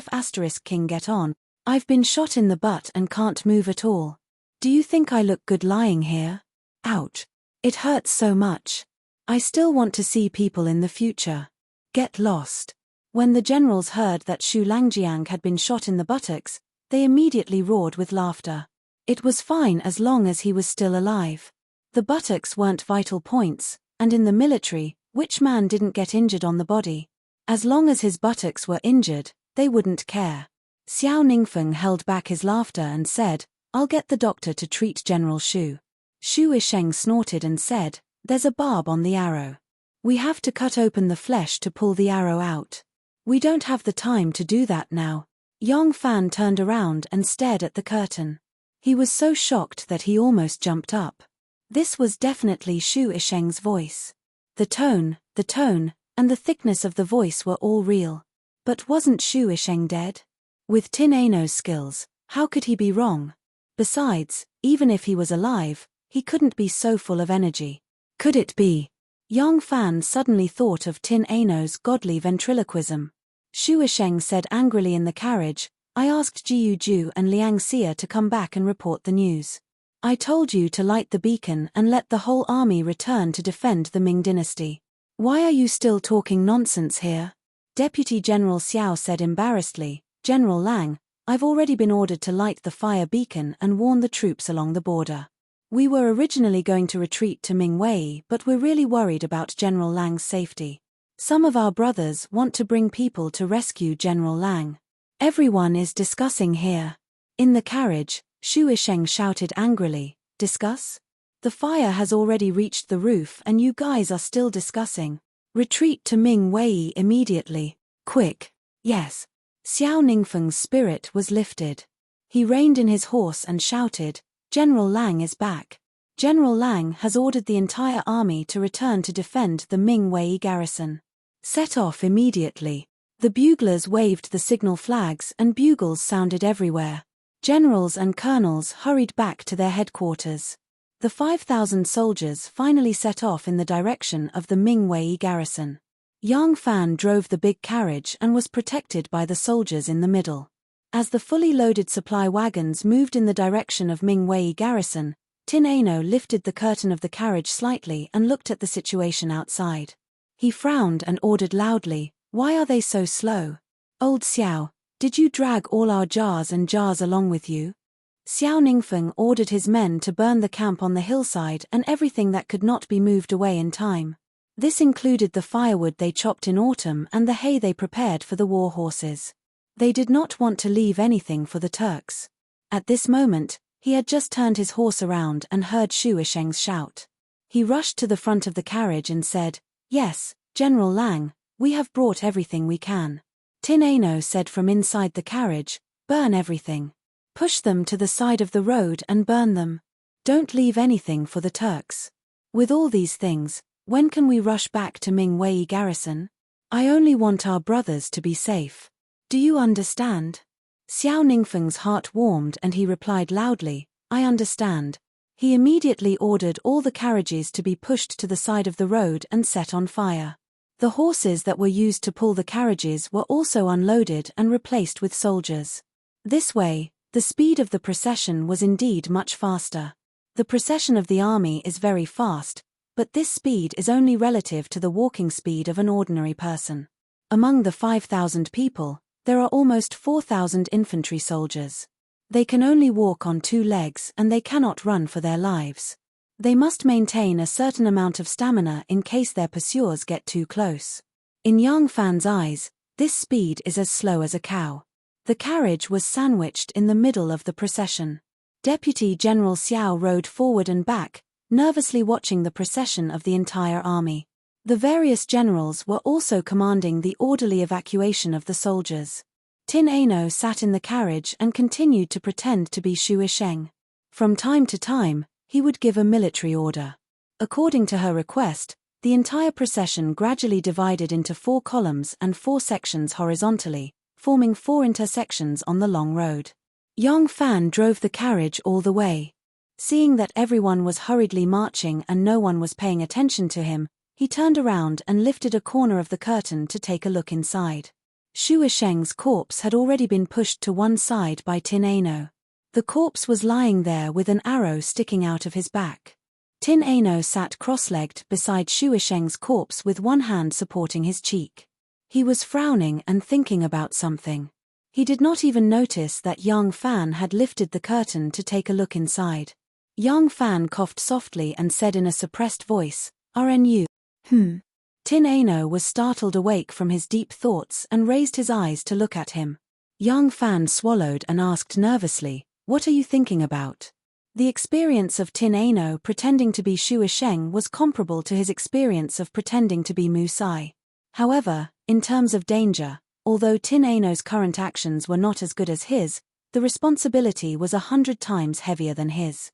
King get on. I've been shot in the butt and can't move at all. Do you think I look good lying here? Ouch. It hurts so much. I still want to see people in the future. Get lost." When the generals heard that Xu Langjiang had been shot in the buttocks, they immediately roared with laughter. It was fine as long as he was still alive. The buttocks weren't vital points, and in the military, which man didn't get injured on the body? As long as his buttocks were injured, they wouldn't care. Xiao Ningfeng held back his laughter and said, "I'll get the doctor to treat General Xu." Xu Isheng snorted and said, "There's a barb on the arrow. We have to cut open the flesh to pull the arrow out." We don't have the time to do that now. Yang Fan turned around and stared at the curtain. He was so shocked that he almost jumped up. This was definitely Shu Isheng's voice. The tone, and the thickness of the voice were all real. But wasn't Shu Isheng dead? With Tin Ano's skills, how could he be wrong? Besides, even if he was alive, he couldn't be so full of energy. Could it be? Yang Fan suddenly thought of Tin Ano's godly ventriloquism. Shu Isheng said angrily in the carriage, I asked Jiu Ju and Liang Xia to come back and report the news. I told you to light the beacon and let the whole army return to defend the Ming dynasty. Why are you still talking nonsense here? Deputy General Xiao said embarrassedly, General Lang, I've already been ordered to light the fire beacon and warn the troops along the border. We were originally going to retreat to Mingwei, but we're really worried about General Lang's safety. Some of our brothers want to bring people to rescue General Lang. Everyone is discussing here. In the carriage, Shu Isheng shouted angrily, discuss? The fire has already reached the roof and you guys are still discussing. Retreat to Mingwei immediately. Quick. Yes. Xiao Ningfeng's spirit was lifted. He reined in his horse and shouted, General Lang is back. General Lang has ordered the entire army to return to defend the Mingwei garrison. Set off immediately. The buglers waved the signal flags and bugles sounded everywhere. Generals and colonels hurried back to their headquarters. The 5,000 soldiers finally set off in the direction of the Mingwei garrison. Yang Fan drove the big carriage and was protected by the soldiers in the middle. As the fully loaded supply wagons moved in the direction of Mingwei garrison, Tin Ano lifted the curtain of the carriage slightly and looked at the situation outside. He frowned and ordered loudly, why are they so slow? Old Xiao, did you drag all our jars and jars along with you? Xiao Ningfeng ordered his men to burn the camp on the hillside and everything that could not be moved away in time. This included the firewood they chopped in autumn and the hay they prepared for the war horses. They did not want to leave anything for the Turks. At this moment, he had just turned his horse around and heard Shu Isheng's shout. He rushed to the front of the carriage and said, Yes, General Lang, we have brought everything we can. Tin Ano said from inside the carriage, burn everything. Push them to the side of the road and burn them. Don't leave anything for the Turks. With all these things, when can we rush back to Mingwei garrison? I only want our brothers to be safe. Do you understand? Xiao Ningfeng's heart warmed and he replied loudly, I understand. He immediately ordered all the carriages to be pushed to the side of the road and set on fire. The horses that were used to pull the carriages were also unloaded and replaced with soldiers. This way, the speed of the procession was indeed much faster. The procession of the army is very fast, but this speed is only relative to the walking speed of an ordinary person. Among the 5,000 people, there are almost 4,000 infantry soldiers. They can only walk on 2 legs and they cannot run for their lives. They must maintain a certain amount of stamina in case their pursuers get too close. In Yang Fan's eyes, this speed is as slow as a cow. The carriage was sandwiched in the middle of the procession. Deputy General Xiao rode forward and back, nervously watching the procession of the entire army. The various generals were also commanding the orderly evacuation of the soldiers. Tin Ano sat in the carriage and continued to pretend to be Shu Isheng. From time to time, he would give a military order. According to her request, the entire procession gradually divided into 4 columns and 4 sections horizontally, forming 4 intersections on the long road. Yang Fan drove the carriage all the way. Seeing that everyone was hurriedly marching and no one was paying attention to him, he turned around and lifted a corner of the curtain to take a look inside. Shu Isheng's corpse had already been pushed to one side by Tin Ano. The corpse was lying there with an arrow sticking out of his back. Tin Ano sat cross-legged beside Shu Isheng's corpse with one hand supporting his cheek. He was frowning and thinking about something. He did not even notice that Yang Fan had lifted the curtain to take a look inside. Yang Fan coughed softly and said in a suppressed voice, RNU. Tin Ano was startled awake from his deep thoughts and raised his eyes to look at him. Yang Fan swallowed and asked nervously, What are you thinking about? The experience of Tin Ano pretending to be Shu Isheng was comparable to his experience of pretending to be Mu Sai. However, in terms of danger, Although Tin Ano's current actions were not as good as his, the responsibility was 100 times heavier than his.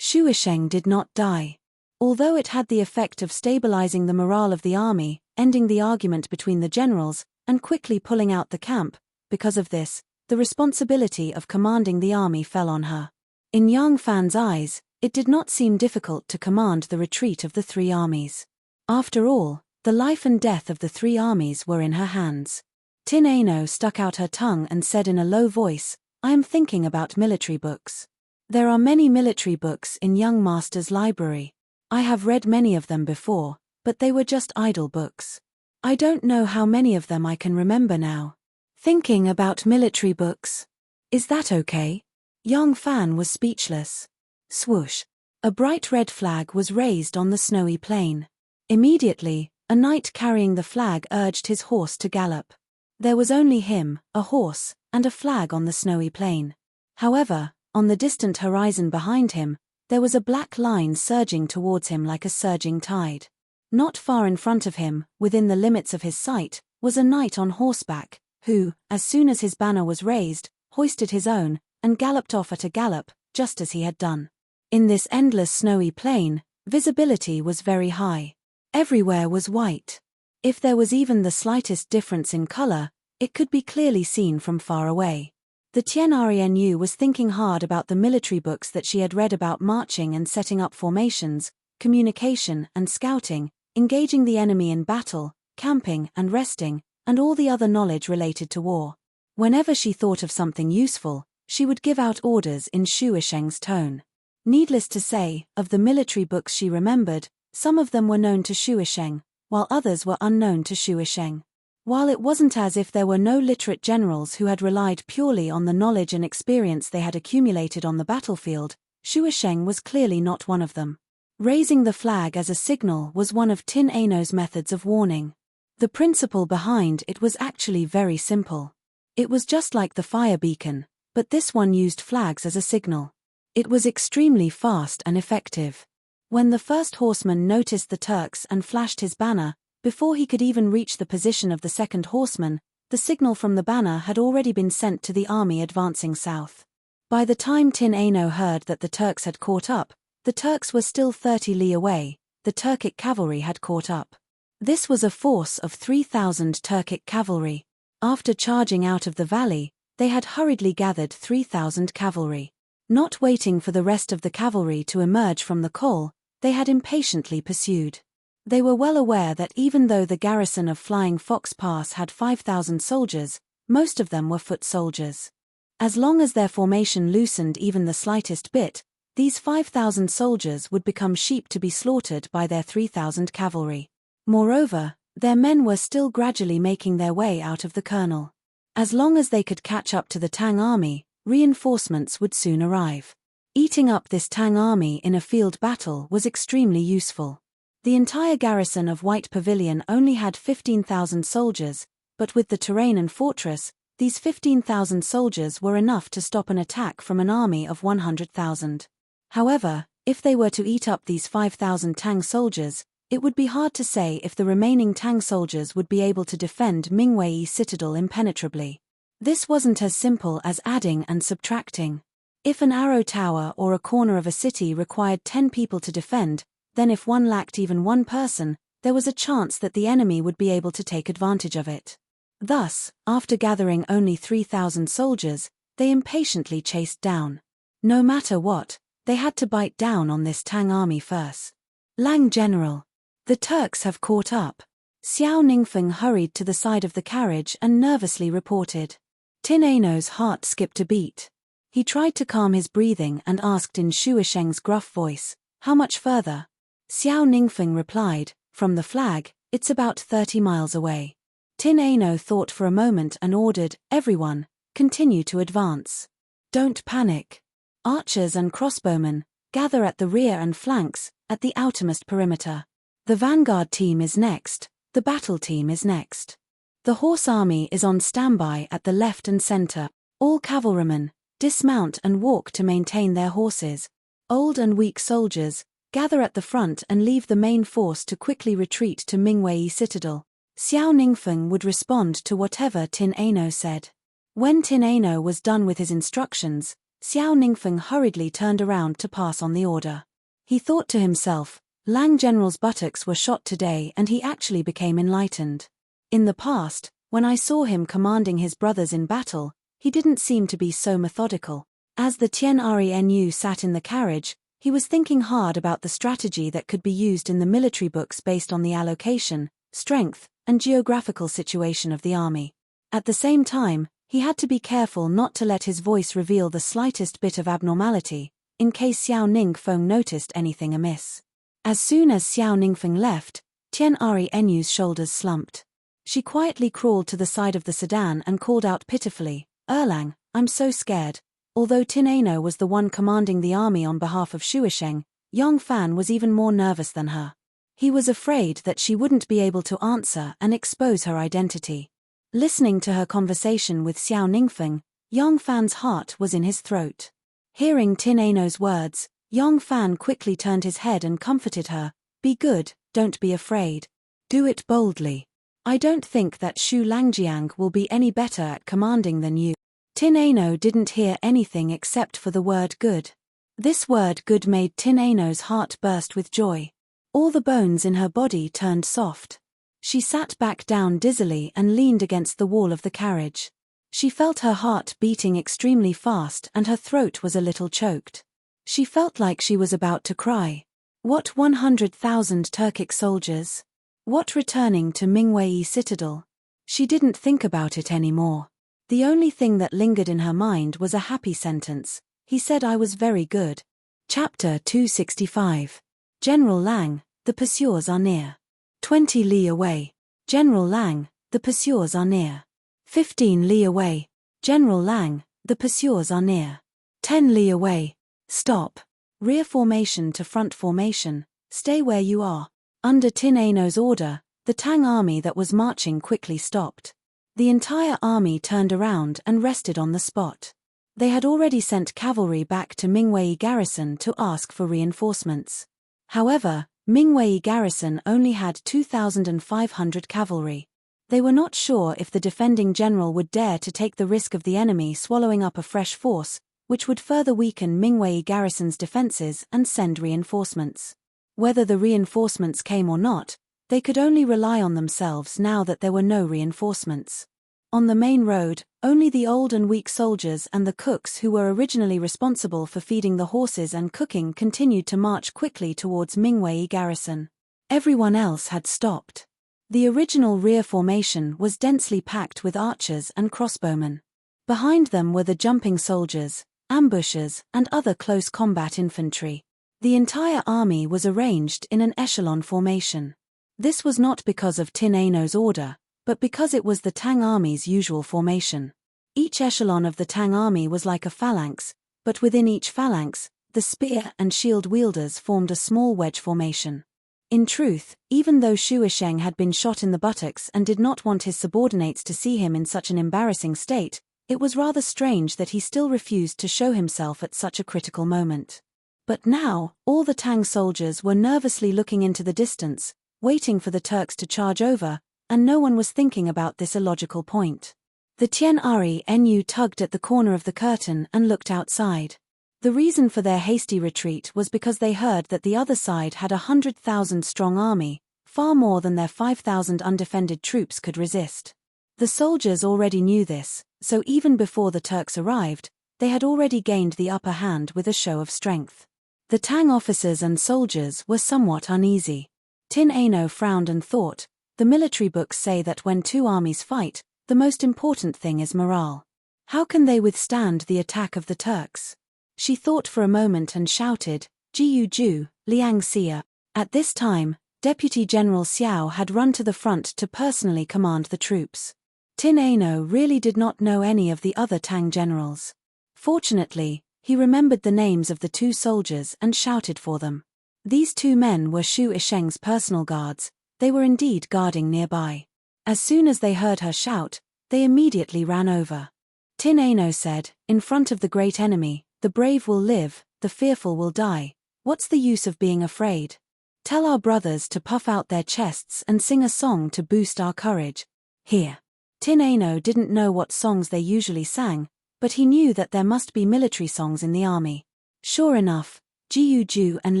Shuisheng did not die. Although it had the effect of stabilizing the morale of the army, ending the argument between the generals, and quickly pulling out the camp, because of this, the responsibility of commanding the army fell on her. In Yang Fan's eyes, it did not seem difficult to command the retreat of the three armies. After all, the life and death of the three armies were in her hands. Tin Ano stuck out her tongue and said in a low voice, "I am thinking about military books. There are many military books in young master's library. I have read many of them before, but they were just idle books. I don't know how many of them I can remember now. Thinking about military books. Is that okay?" Yang Fan was speechless. Swoosh. A bright red flag was raised on the snowy plain. Immediately, a knight carrying the flag urged his horse to gallop. There was only him, a horse, and a flag on the snowy plain. However, on the distant horizon behind him, there was a black line surging towards him like a surging tide. Not far in front of him, within the limits of his sight, was a knight on horseback, who, as soon as his banner was raised, hoisted his own, and galloped off at a gallop, just as he had done. In this endless snowy plain, visibility was very high. Everywhere was white. If there was even the slightest difference in color, it could be clearly seen from far away. The Tianrienu was thinking hard about the military books that she had read about marching and setting up formations, communication and scouting, engaging the enemy in battle, camping and resting, and all the other knowledge related to war. Whenever she thought of something useful, she would give out orders in Shuisheng's tone. Needless to say, of the military books she remembered, some of them were known to Shuisheng, while others were unknown to Shuisheng. While it wasn't as if there were no literate generals who had relied purely on the knowledge and experience they had accumulated on the battlefield, Shuisheng was clearly not one of them. Raising the flag as a signal was one of Tin Ano's methods of warning. The principle behind it was actually very simple. It was just like the fire beacon, but this one used flags as a signal. It was extremely fast and effective. When the first horseman noticed the Turks and flashed his banner, before he could even reach the position of the second horseman, the signal from the banner had already been sent to the army advancing south. By the time Tin Ano heard that the Turks had caught up, the Turks were still 30 li away, the Turkic cavalry had caught up. This was a force of 3,000 Turkic cavalry. After charging out of the valley, they had hurriedly gathered 3,000 cavalry. Not waiting for the rest of the cavalry to emerge from the col, they had impatiently pursued. They were well aware that even though the garrison of Flying Fox Pass had 5,000 soldiers, most of them were foot soldiers. As long as their formation loosened even the slightest bit, these 5,000 soldiers would become sheep to be slaughtered by their 3,000 cavalry. Moreover, their men were still gradually making their way out of the kernel. As long as they could catch up to the Tang army, reinforcements would soon arrive. Eating up this Tang army in a field battle was extremely useful. The entire garrison of White Pavilion only had 15,000 soldiers, but with the terrain and fortress, these 15,000 soldiers were enough to stop an attack from an army of 100,000. However, if they were to eat up these 5,000 Tang soldiers, it would be hard to say if the remaining Tang soldiers would be able to defend Mingwei citadel impenetrably. This wasn't as simple as adding and subtracting. If an arrow tower or a corner of a city required 10 people to defend, then if one lacked even one person, there was a chance that the enemy would be able to take advantage of it. Thus, after gathering only 3,000 soldiers, they impatiently chased down. No matter what, they had to bite down on this Tang army first. Lang General. The Turks have caught up. Xiao Ningfeng hurried to the side of the carriage and nervously reported. Tin Ano's heart skipped a beat. He tried to calm his breathing and asked in Shuisheng's gruff voice, "How much further?" Xiao Ningfeng replied, "From the flag, it's about 30 miles away." Tin Ano thought for a moment and ordered, "Everyone, continue to advance. Don't panic. Archers and crossbowmen, gather at the rear and flanks, at the outermost perimeter. The vanguard team is next, the battle team is next. The horse army is on standby at the left and center. All cavalrymen, dismount and walk to maintain their horses. Old and weak soldiers, gather at the front and leave the main force to quickly retreat to Mingwei citadel. Xiao Ningfeng would respond to whatever Tin Ano said. When Tin Ano was done with his instructions, Xiao Ningfeng hurriedly turned around to pass on the order. He thought to himself, Lang General's buttocks were shot today and he actually became enlightened. In the past, when I saw him commanding his brothers in battle, he didn't seem to be so methodical. As the Tianru sat in the carriage, he was thinking hard about the strategy that could be used in the military books based on the allocation, strength, and geographical situation of the army. At the same time, he had to be careful not to let his voice reveal the slightest bit of abnormality, in case Xiao Ningfeng noticed anything amiss. As soon as Xiao Ningfeng left, Tianru's shoulders slumped. She quietly crawled to the side of the sedan and called out pitifully, Erlang, I'm so scared. Although Tin Ano was the one commanding the army on behalf of Shuisheng, Yong Fan was even more nervous than her. He was afraid that she wouldn't be able to answer and expose her identity. Listening to her conversation with Xiao Ningfeng, Yong Fan's heart was in his throat. Hearing Tin Ano's words, Yong Fan quickly turned his head and comforted her, Be good, don't be afraid. Do it boldly. I don't think that Shu Langjiang will be any better at commanding than you. Tin Ano didn't hear anything except for the word good. This word good made Tin Ano's heart burst with joy. All the bones in her body turned soft. She sat back down dizzily and leaned against the wall of the carriage. She felt her heart beating extremely fast and her throat was a little choked. She felt like she was about to cry. What 100,000 Turkic soldiers? What returning to Mingwei Citadel? She didn't think about it anymore. The only thing that lingered in her mind was a happy sentence. He said I was very good. Chapter 265. General Lang, the pursuers are near. 20 li away. General Lang, the pursuers are near. 15 li away. General Lang, the pursuers are near. 10 li away. Stop. Rear formation to front formation. Stay where you are. Under Tin Ano's order, the Tang army that was marching quickly stopped. The entire army turned around and rested on the spot. They had already sent cavalry back to Mingwei garrison to ask for reinforcements. However, Mingwei garrison only had 2,500 cavalry. They were not sure if the defending general would dare to take the risk of the enemy swallowing up a fresh force, which would further weaken Mingwei garrison's defenses and send reinforcements. Whether the reinforcements came or not, they could only rely on themselves now that there were no reinforcements. On the main road, only the old and weak soldiers and the cooks who were originally responsible for feeding the horses and cooking continued to march quickly towards Mingwei garrison. Everyone else had stopped. The original rear formation was densely packed with archers and crossbowmen. Behind them were the jumping soldiers, ambushers, and other close combat infantry. The entire army was arranged in an echelon formation. This was not because of Tin Ano's order, but because it was the Tang army's usual formation. Each echelon of the Tang army was like a phalanx, but within each phalanx, the spear and shield wielders formed a small wedge formation. In truth, even though Shuisheng had been shot in the buttocks and did not want his subordinates to see him in such an embarrassing state, it was rather strange that he still refused to show himself at such a critical moment. But now, all the Tang soldiers were nervously looking into the distance, waiting for the Turks to charge over, and no one was thinking about this illogical point. The Tianru tugged at the corner of the curtain and looked outside. The reason for their hasty retreat was because they heard that the other side had 100,000 strong army, far more than their 5,000 undefended troops could resist. The soldiers already knew this, so even before the Turks arrived, they had already gained the upper hand with a show of strength. The Tang officers and soldiers were somewhat uneasy. Tin Ano frowned and thought, the military books say that when two armies fight, the most important thing is morale. How can they withstand the attack of the Turks? She thought for a moment and shouted, Jiu Ju, Liang Xia. At this time, Deputy General Xiao had run to the front to personally command the troops. Tin Ano really did not know any of the other Tang generals. Fortunately, he remembered the names of the two soldiers and shouted for them. These two men were Shu Isheng's personal guards. They were indeed guarding nearby. As soon as they heard her shout, they immediately ran over. Tin Ano said, in front of the great enemy, the brave will live, the fearful will die. What's the use of being afraid? Tell our brothers to puff out their chests and sing a song to boost our courage. Here. Tin Ano didn't know what songs they usually sang, but he knew that there must be military songs in the army. Sure enough, Jiu Ju and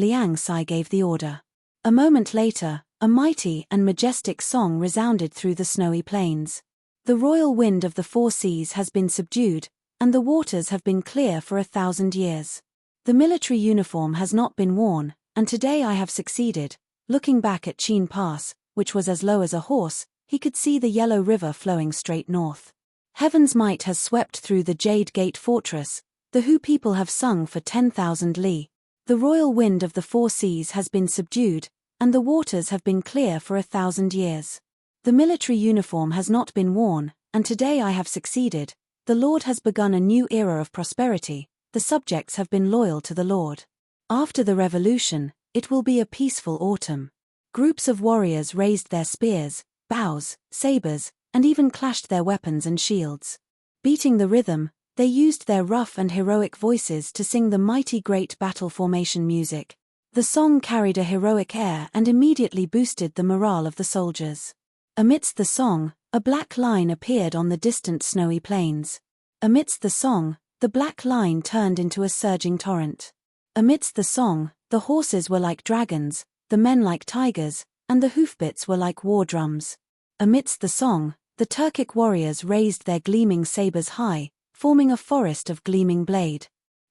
Liang Sai gave the order. A moment later, a mighty and majestic song resounded through the snowy plains. The royal wind of the four seas has been subdued, and the waters have been clear for 1,000 years. The military uniform has not been worn, and today I have succeeded. Looking back at Chin Pass, which was as low as a horse, he could see the yellow river flowing straight north. Heaven's might has swept through the Jade Gate Fortress, the Hu people have sung for 10,000 li. The royal wind of the four seas has been subdued, and the waters have been clear for 1,000 years. The military uniform has not been worn, and today I have succeeded. The Lord has begun a new era of prosperity, the subjects have been loyal to the Lord. After the revolution, it will be a peaceful autumn. Groups of warriors raised their spears, bows, sabers, and even clashed their weapons and shields. Beating the rhythm, they used their rough and heroic voices to sing the mighty great battle formation music. The song carried a heroic air and immediately boosted the morale of the soldiers. Amidst the song, a black line appeared on the distant snowy plains. Amidst the song, the black line turned into a surging torrent. Amidst the song, the horses were like dragons, the men like tigers, and the hoofbeats were like war drums. Amidst the song, the Turkic warriors raised their gleaming sabers high, forming a forest of gleaming blade.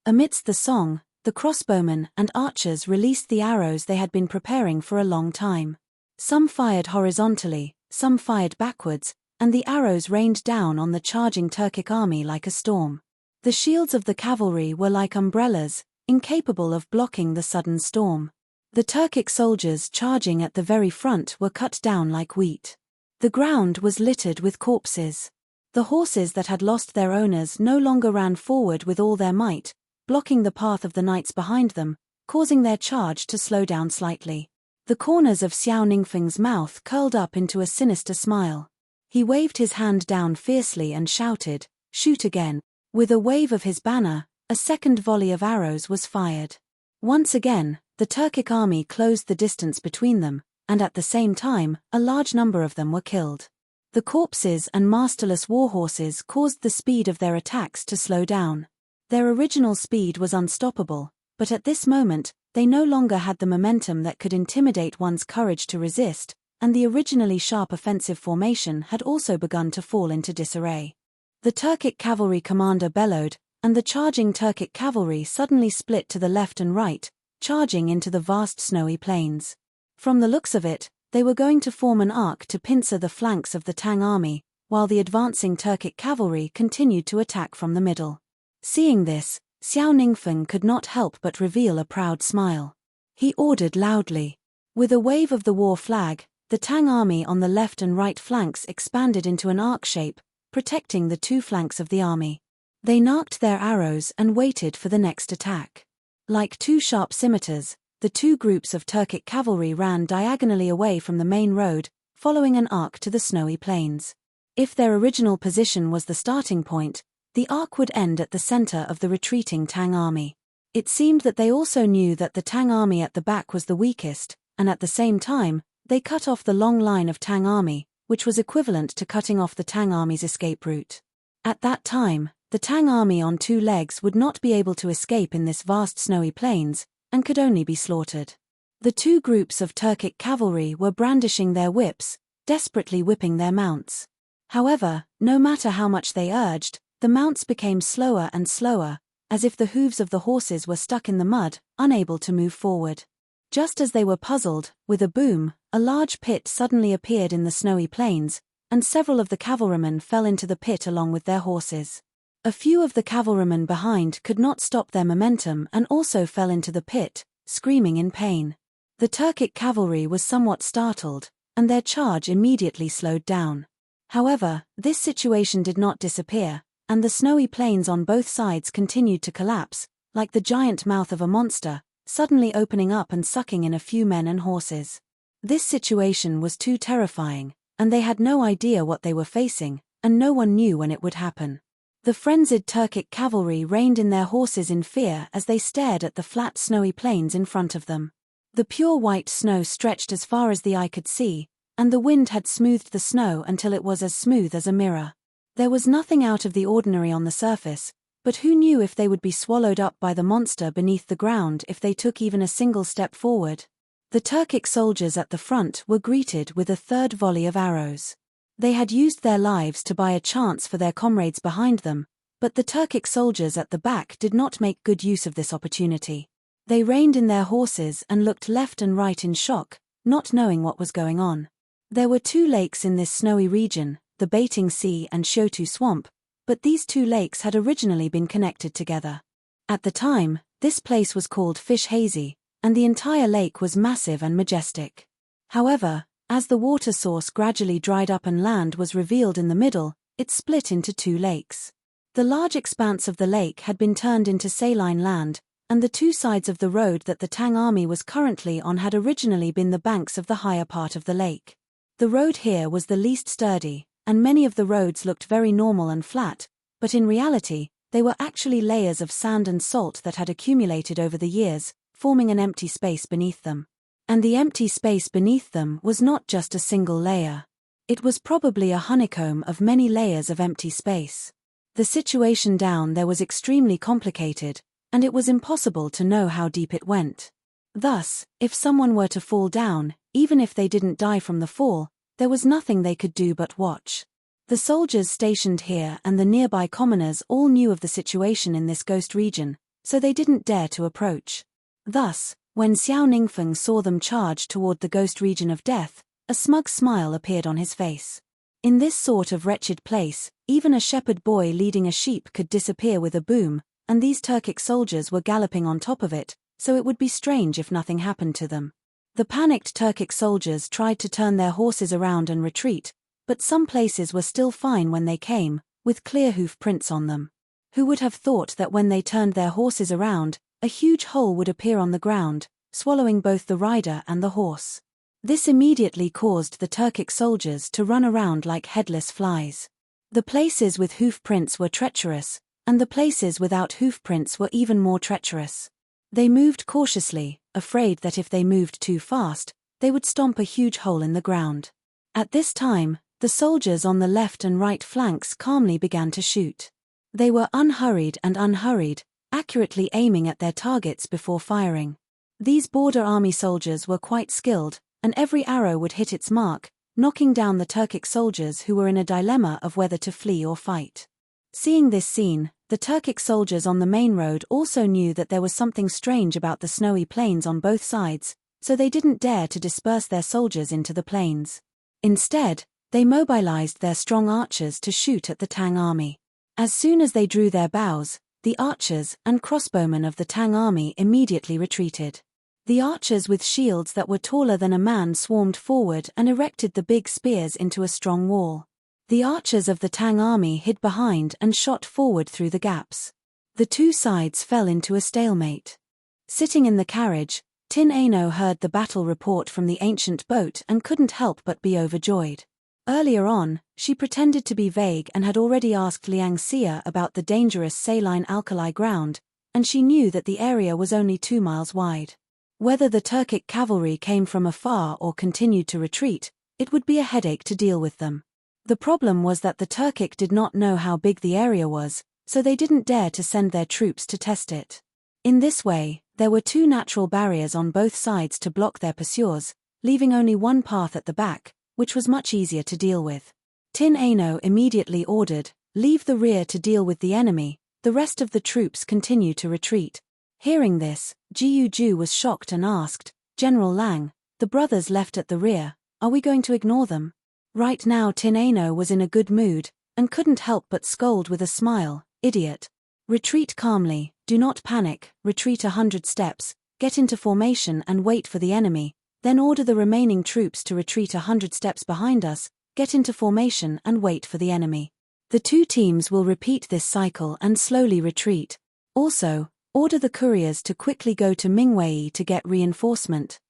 Amidst the song, the crossbowmen and archers released the arrows they had been preparing for a long time. Some fired horizontally, some fired backwards, and the arrows rained down on the charging Turkic army like a storm. The shields of the cavalry were like umbrellas, incapable of blocking the sudden storm. The Turkic soldiers charging at the very front were cut down like wheat. The ground was littered with corpses. The horses that had lost their owners no longer ran forward with all their might, blocking the path of the knights behind them, causing their charge to slow down slightly. The corners of Xiao Ningfeng's mouth curled up into a sinister smile. He waved his hand down fiercely and shouted, "Shoot again." With a wave of his banner, a second volley of arrows was fired. Once again, the Turkic army closed the distance between them, and at the same time, a large number of them were killed. The corpses and masterless warhorses caused the speed of their attacks to slow down. Their original speed was unstoppable, but at this moment, they no longer had the momentum that could intimidate one's courage to resist, and the originally sharp offensive formation had also begun to fall into disarray. The Turkic cavalry commander bellowed, and the charging Turkic cavalry suddenly split to the left and right, charging into the vast snowy plains. From the looks of it, they were going to form an arc to pincer the flanks of the Tang army, while the advancing Turkic cavalry continued to attack from the middle. Seeing this, Xiao Ningfeng could not help but reveal a proud smile. He ordered loudly. With a wave of the war flag, the Tang army on the left and right flanks expanded into an arc shape, protecting the two flanks of the army. They narked their arrows and waited for the next attack. Like two sharp scimitars, the two groups of Turkic cavalry ran diagonally away from the main road, following an arc to the snowy plains. If their original position was the starting point, the arc would end at the center of the retreating Tang army. It seemed that they also knew that the Tang army at the back was the weakest, and at the same time, they cut off the long line of Tang army, which was equivalent to cutting off the Tang army's escape route. At that time, the Tang army on two legs would not be able to escape in this vast snowy plains, and could only be slaughtered. The two groups of Turkic cavalry were brandishing their whips, desperately whipping their mounts. However, no matter how much they urged, the mounts became slower and slower, as if the hooves of the horses were stuck in the mud, unable to move forward. Just as they were puzzled, with a boom, a large pit suddenly appeared in the snowy plains, and several of the cavalrymen fell into the pit along with their horses. A few of the cavalrymen behind could not stop their momentum and also fell into the pit, screaming in pain. The Turkic cavalry was somewhat startled, and their charge immediately slowed down. However, this situation did not disappear, and the snowy plains on both sides continued to collapse, like the giant mouth of a monster, suddenly opening up and sucking in a few men and horses. This situation was too terrifying, and they had no idea what they were facing, and no one knew when it would happen. The frenzied Turkic cavalry reined in their horses in fear as they stared at the flat snowy plains in front of them. The pure white snow stretched as far as the eye could see, and the wind had smoothed the snow until it was as smooth as a mirror. There was nothing out of the ordinary on the surface, but who knew if they would be swallowed up by the monster beneath the ground if they took even a single step forward? The Turkic soldiers at the front were greeted with a third volley of arrows. They had used their lives to buy a chance for their comrades behind them, but the Turkic soldiers at the back did not make good use of this opportunity. They reined in their horses and looked left and right in shock, not knowing what was going on. There were 2 lakes in this snowy region, the Baiting Sea and Shotu Swamp, but these 2 lakes had originally been connected together. At the time, this place was called Fish Hazy, and the entire lake was massive and majestic. However, as the water source gradually dried up and land was revealed in the middle, it split into 2 lakes. The large expanse of the lake had been turned into saline land, and the 2 sides of the road that the Tang army was currently on had originally been the banks of the higher part of the lake. The road here was the least sturdy, and many of the roads looked very normal and flat, but in reality, they were actually layers of sand and salt that had accumulated over the years, forming an empty space beneath them. And the empty space beneath them was not just a single layer. It was probably a honeycomb of many layers of empty space. The situation down there was extremely complicated, and it was impossible to know how deep it went. Thus, if someone were to fall down, even if they didn't die from the fall, there was nothing they could do but watch. The soldiers stationed here and the nearby commoners all knew of the situation in this ghost region, so they didn't dare to approach. Thus, when Xiao Ningfeng saw them charge toward the ghost region of death, a smug smile appeared on his face. In this sort of wretched place, even a shepherd boy leading a sheep could disappear with a boom, and these Turkic soldiers were galloping on top of it, so it would be strange if nothing happened to them. The panicked Turkic soldiers tried to turn their horses around and retreat, but some places were still fine when they came, with clear hoof prints on them. Who would have thought that when they turned their horses around, a huge hole would appear on the ground, swallowing both the rider and the horse? This immediately caused the Turkic soldiers to run around like headless flies. The places with hoof prints were treacherous, and the places without hoof prints were even more treacherous. They moved cautiously, afraid that if they moved too fast, they would stomp a huge hole in the ground. At this time, the soldiers on the left and right flanks calmly began to shoot. They were unhurried, accurately aiming at their targets before firing. These border army soldiers were quite skilled, and every arrow would hit its mark, knocking down the Turkic soldiers who were in a dilemma of whether to flee or fight. Seeing this scene, the Turkic soldiers on the main road also knew that there was something strange about the snowy plains on both sides, so they didn't dare to disperse their soldiers into the plains. Instead, they mobilized their strong archers to shoot at the Tang army. As soon as they drew their bows, the archers and crossbowmen of the Tang army immediately retreated. The archers with shields that were taller than a man swarmed forward and erected the big spears into a strong wall. The archers of the Tang army hid behind and shot forward through the gaps. The 2 sides fell into a stalemate. Sitting in the carriage, Tin Ano heard the battle report from the ancient boat and couldn't help but be overjoyed. Earlier on, she pretended to be vague and had already asked Liang Xia about the dangerous saline alkali ground, and she knew that the area was only 2 miles wide. Whether the Turkic cavalry came from afar or continued to retreat, it would be a headache to deal with them. The problem was that the Turkic did not know how big the area was, so they didn't dare to send their troops to test it. In this way, there were 2 natural barriers on both sides to block their pursuers, leaving only one path at the back, which was much easier to deal with. Tin Ano immediately ordered, "Leave the rear to deal with the enemy, the rest of the troops continue to retreat." Hearing this, Jiu Ju was shocked and asked, "General Lang, the brothers left at the rear, are we going to ignore them?" Right now Tin Ano was in a good mood, and couldn't help but scold with a smile, "Idiot. Retreat calmly, do not panic, retreat 100 steps, get into formation and wait for the enemy, then order the remaining troops to retreat 100 steps behind us, get into formation and wait for the enemy. The 2 teams will repeat this cycle and slowly retreat. Also, order the couriers to quickly go to Mingwei to get reinforcement."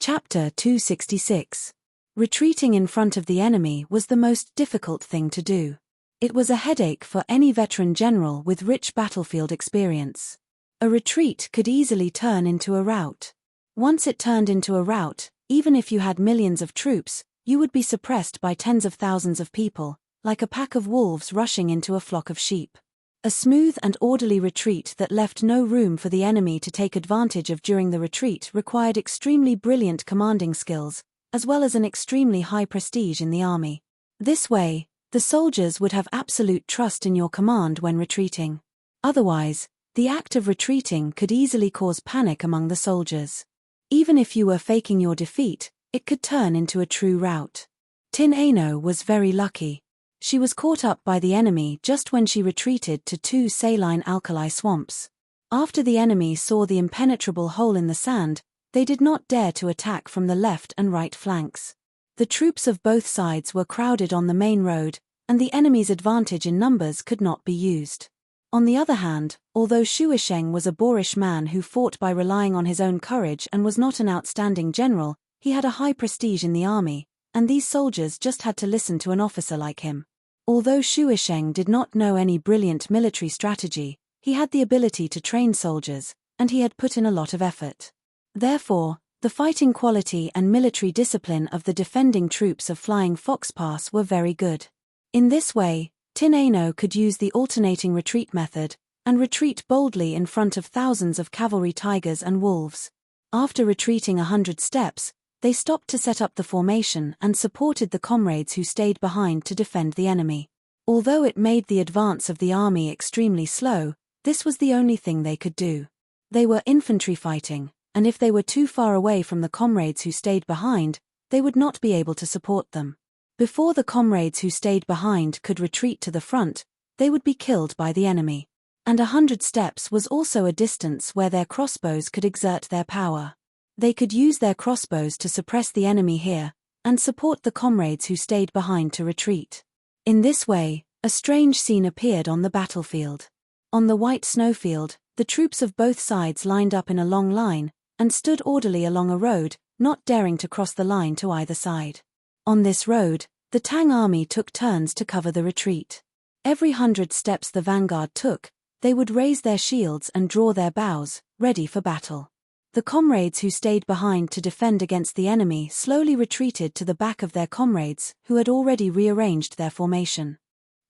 Chapter 266. Retreating in front of the enemy was the most difficult thing to do. It was a headache for any veteran general with rich battlefield experience. A retreat could easily turn into a rout. Once it turned into a rout, even if you had millions of troops, you would be suppressed by tens of thousands of people, like a pack of wolves rushing into a flock of sheep. A smooth and orderly retreat that left no room for the enemy to take advantage of during the retreat required extremely brilliant commanding skills, as well as an extremely high prestige in the army. This way, the soldiers would have absolute trust in your command when retreating. Otherwise, the act of retreating could easily cause panic among the soldiers. Even if you were faking your defeat, it could turn into a true rout. Tin Ano was very lucky. She was caught up by the enemy just when she retreated to 2 saline alkali swamps. After the enemy saw the impenetrable hole in the sand, they did not dare to attack from the left and right flanks. The troops of both sides were crowded on the main road, and the enemy's advantage in numbers could not be used. On the other hand, although Shuisheng was a boorish man who fought by relying on his own courage and was not an outstanding general, he had a high prestige in the army, and these soldiers just had to listen to an officer like him. Although Shuisheng did not know any brilliant military strategy, he had the ability to train soldiers, and he had put in a lot of effort. Therefore, the fighting quality and military discipline of the defending troops of Flying Fox Pass were very good. In this way, Tin Ano could use the alternating retreat method, and retreat boldly in front of thousands of cavalry tigers and wolves. After retreating 100 steps, they stopped to set up the formation and supported the comrades who stayed behind to defend the enemy. Although it made the advance of the army extremely slow, this was the only thing they could do. They were infantry fighting, and if they were too far away from the comrades who stayed behind, they would not be able to support them. Before the comrades who stayed behind could retreat to the front, they would be killed by the enemy. And 100 steps was also a distance where their crossbows could exert their power. They could use their crossbows to suppress the enemy here, and support the comrades who stayed behind to retreat. In this way, a strange scene appeared on the battlefield. On the white snowfield, the troops of both sides lined up in a long line, and stood orderly along a road, not daring to cross the line to either side. On this road, the Tang army took turns to cover the retreat. Every 100 steps the vanguard took, they would raise their shields and draw their bows, ready for battle. The comrades who stayed behind to defend against the enemy slowly retreated to the back of their comrades who had already rearranged their formation.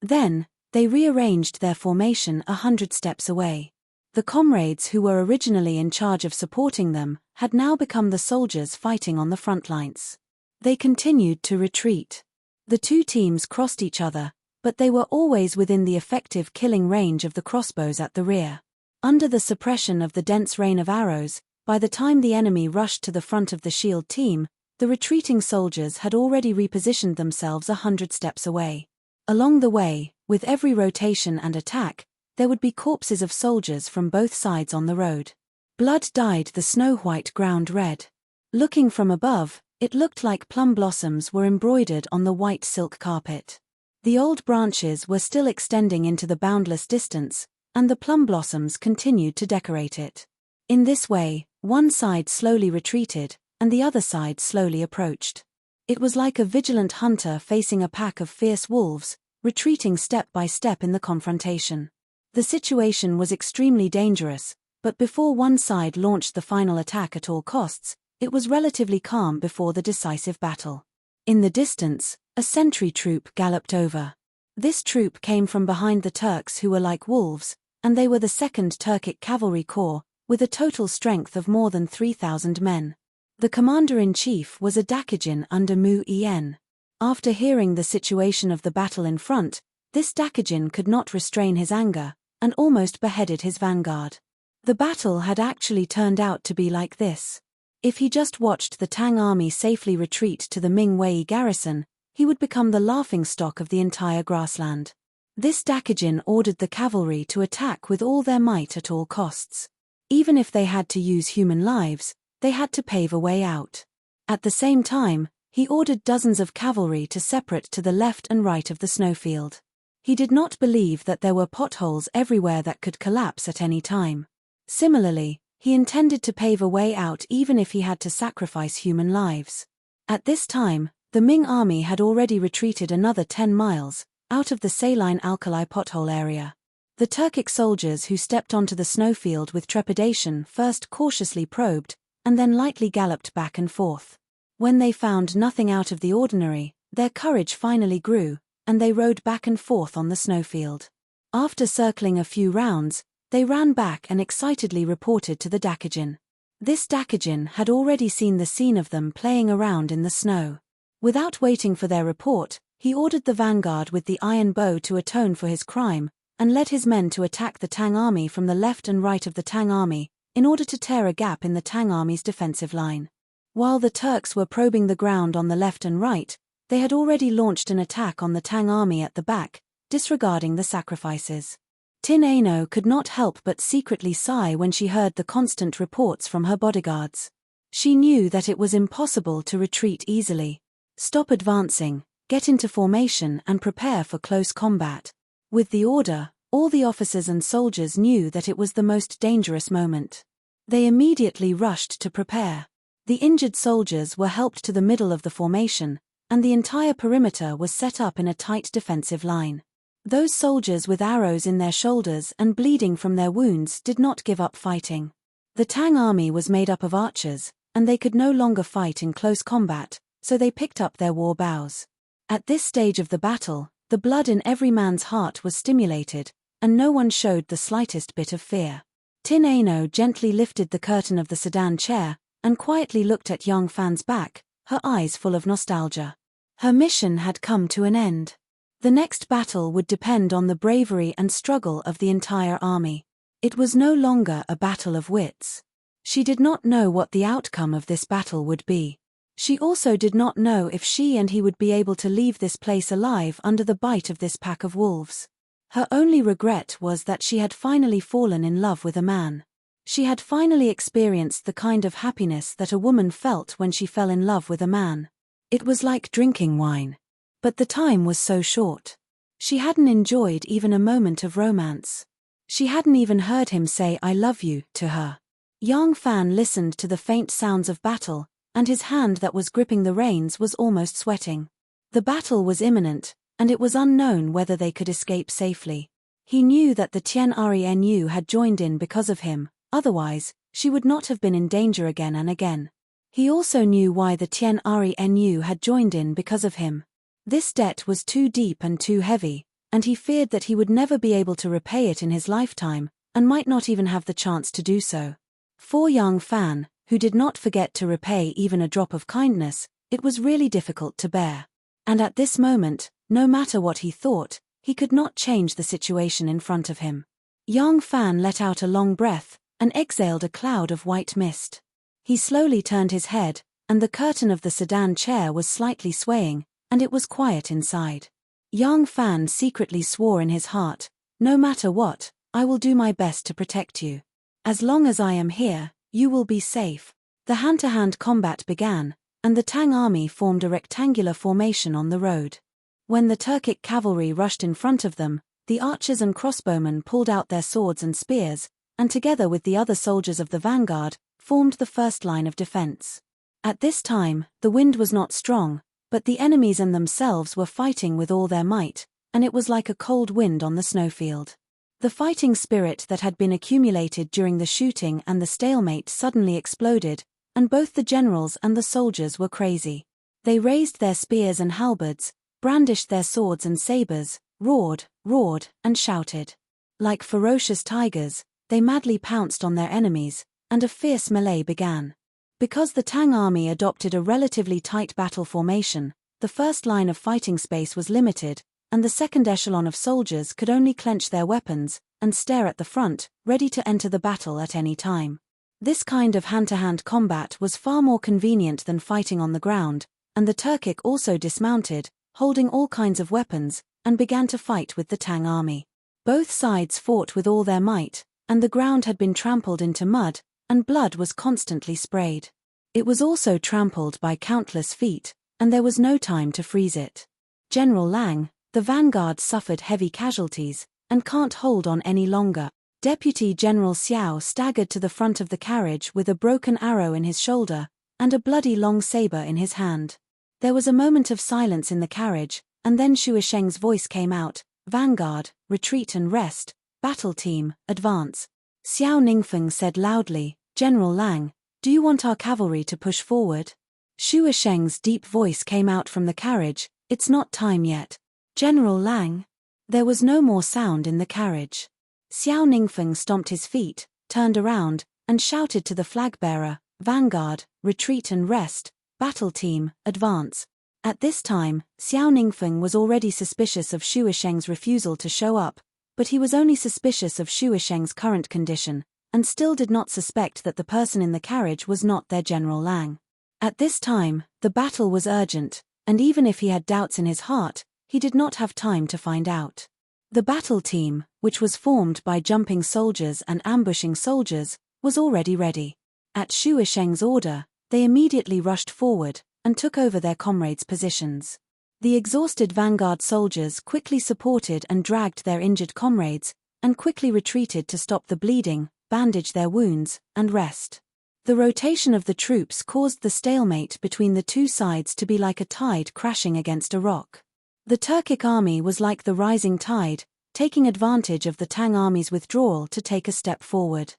Then, they rearranged their formation 100 steps away. The comrades who were originally in charge of supporting them had now become the soldiers fighting on the front lines. They continued to retreat. The two teams crossed each other, but they were always within the effective killing range of the crossbows at the rear. Under the suppression of the dense rain of arrows, by the time the enemy rushed to the front of the shield team, the retreating soldiers had already repositioned themselves 100 steps away. Along the way, with every rotation and attack, there would be corpses of soldiers from both sides on the road. Blood dyed the snow-white ground red. Looking from above, it looked like plum blossoms were embroidered on the white silk carpet. The old branches were still extending into the boundless distance, and the plum blossoms continued to decorate it. In this way, one side slowly retreated, and the other side slowly approached. It was like a vigilant hunter facing a pack of fierce wolves, retreating step by step in the confrontation. The situation was extremely dangerous, but before one side launched the final attack at all costs, it was relatively calm before the decisive battle. In the distance, a sentry troop galloped over. This troop came from behind the Turks who were like wolves, and they were the 2nd Turkic Cavalry Corps, with a total strength of more than 3,000 men. The commander-in-chief was a Dakijin under Mu En. After hearing the situation of the battle in front, this Dakijin could not restrain his anger, and almost beheaded his vanguard. The battle had actually turned out to be like this. If he just watched the Tang army safely retreat to the Ming Wei garrison, he would become the laughingstock of the entire grassland. This Dakijin ordered the cavalry to attack with all their might at all costs. Even if they had to use human lives, they had to pave a way out. At the same time, he ordered dozens of cavalry to separate to the left and right of the snowfield. He did not believe that there were potholes everywhere that could collapse at any time. Similarly, he intended to pave a way out even if he had to sacrifice human lives. At this time, the Ming army had already retreated another 10 miles, out of the saline alkali pothole area. The Turkic soldiers who stepped onto the snowfield with trepidation first cautiously probed, and then lightly galloped back and forth. When they found nothing out of the ordinary, their courage finally grew, and they rode back and forth on the snowfield. After circling a few rounds, they ran back and excitedly reported to the Dakijin. This Dakijin had already seen the scene of them playing around in the snow. Without waiting for their report, he ordered the vanguard with the iron bow to atone for his crime, and led his men to attack the Tang army from the left and right of the Tang army, in order to tear a gap in the Tang army's defensive line. While the Turks were probing the ground on the left and right, they had already launched an attack on the Tang army at the back, disregarding the sacrifices. Tin Aino could not help but secretly sigh when she heard the constant reports from her bodyguards. She knew that it was impossible to retreat easily. Stop advancing, get into formation and prepare for close combat. With the order, all the officers and soldiers knew that it was the most dangerous moment. They immediately rushed to prepare. The injured soldiers were helped to the middle of the formation, and the entire perimeter was set up in a tight defensive line. Those soldiers with arrows in their shoulders and bleeding from their wounds did not give up fighting. The Tang army was made up of archers, and they could no longer fight in close combat, so they picked up their war bows. At this stage of the battle, the blood in every man's heart was stimulated, and no one showed the slightest bit of fear. Tin Aino gently lifted the curtain of the sedan chair, and quietly looked at Yang Fan's back, her eyes full of nostalgia. Her mission had come to an end. The next battle would depend on the bravery and struggle of the entire army. It was no longer a battle of wits. She did not know what the outcome of this battle would be. She also did not know if she and he would be able to leave this place alive under the bite of this pack of wolves. Her only regret was that she had finally fallen in love with a man. She had finally experienced the kind of happiness that a woman felt when she fell in love with a man. It was like drinking wine. But the time was so short. She hadn't enjoyed even a moment of romance. She hadn't even heard him say "I love you" to her. Yang Fan listened to the faint sounds of battle, and his hand that was gripping the reins was almost sweating. The battle was imminent, and it was unknown whether they could escape safely. He knew that the Tien Renu had joined in because of him, otherwise, she would not have been in danger again and again. He also knew why the Tien Renu had joined in because of him. This debt was too deep and too heavy, and he feared that he would never be able to repay it in his lifetime, and might not even have the chance to do so. For Yang Fan, who did not forget to repay even a drop of kindness, it was really difficult to bear. And at this moment, no matter what he thought, he could not change the situation in front of him. Yang Fan let out a long breath, and exhaled a cloud of white mist. He slowly turned his head, and the curtain of the sedan chair was slightly swaying, and it was quiet inside. Yang Fan secretly swore in his heart, "No matter what, I will do my best to protect you. As long as I am here, you will be safe." The hand-to-hand combat began, and the Tang army formed a rectangular formation on the road. When the Turkic cavalry rushed in front of them, the archers and crossbowmen pulled out their swords and spears, and together with the other soldiers of the vanguard, formed the first line of defense. At this time, the wind was not strong, but the enemies and themselves were fighting with all their might, and it was like a cold wind on the snowfield. The fighting spirit that had been accumulated during the shooting and the stalemate suddenly exploded, and both the generals and the soldiers were crazy. They raised their spears and halberds, brandished their swords and sabers, roared, and shouted. Like ferocious tigers, they madly pounced on their enemies, and a fierce melee began. Because the Tang army adopted a relatively tight battle formation, the first line of fighting space was limited, and the second echelon of soldiers could only clench their weapons and stare at the front, ready to enter the battle at any time. This kind of hand-to-hand combat was far more convenient than fighting on the ground, and the Turkic also dismounted, holding all kinds of weapons, and began to fight with the Tang army. Both sides fought with all their might, and the ground had been trampled into mud, and blood was constantly sprayed. It was also trampled by countless feet, and there was no time to freeze it. General Lang, the vanguard, suffered heavy casualties, and can't hold on any longer. Deputy General Xiao staggered to the front of the carriage with a broken arrow in his shoulder, and a bloody long saber in his hand. There was a moment of silence in the carriage, and then Xu Sheng's voice came out, "Vanguard, retreat and rest, battle team, advance." Xiao Ningfeng said loudly, "General Lang, Do you want our cavalry to push forward? Xu Sheng's deep voice came out from the carriage. It's not time yet. General Lang? There was no more sound in the carriage. Xiao Ningfeng stomped his feet, turned around, and shouted to the flag-bearer, Vanguard, retreat and rest, battle team, advance. At this time, Xiao Ningfeng was already suspicious of Xu Sheng's refusal to show up, but he was only suspicious of Xu Sheng's current condition, and still did not suspect that the person in the carriage was not their General Lang. At this time, the battle was urgent, and even if he had doubts in his heart, he did not have time to find out. The battle team, which was formed by jumping soldiers and ambushing soldiers, was already ready. At Xu Sheng's order, they immediately rushed forward and took over their comrades' positions. The exhausted vanguard soldiers quickly supported and dragged their injured comrades, and quickly retreated to stop the bleeding, bandage their wounds, and rest. The rotation of the troops caused the stalemate between the two sides to be like a tide crashing against a rock. The Turkic army was like the rising tide, taking advantage of the Tang army's withdrawal to take a step forward.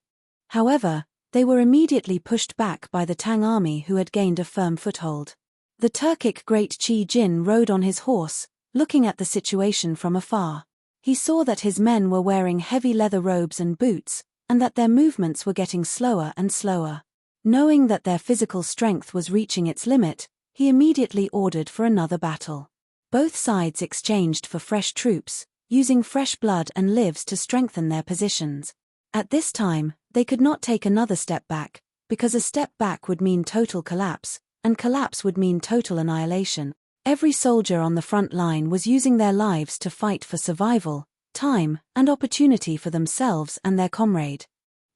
However, they were immediately pushed back by the Tang army who had gained a firm foothold. The Turkic great Qi Jin rode on his horse, looking at the situation from afar. He saw that his men were wearing heavy leather robes and boots, and that their movements were getting slower and slower. Knowing that their physical strength was reaching its limit, he immediately ordered for another battle. Both sides exchanged for fresh troops, using fresh blood and lives to strengthen their positions. At this time, they could not take another step back, because a step back would mean total collapse, and collapse would mean total annihilation. Every soldier on the front line was using their lives to fight for survival, time, and opportunity for themselves and their comrade.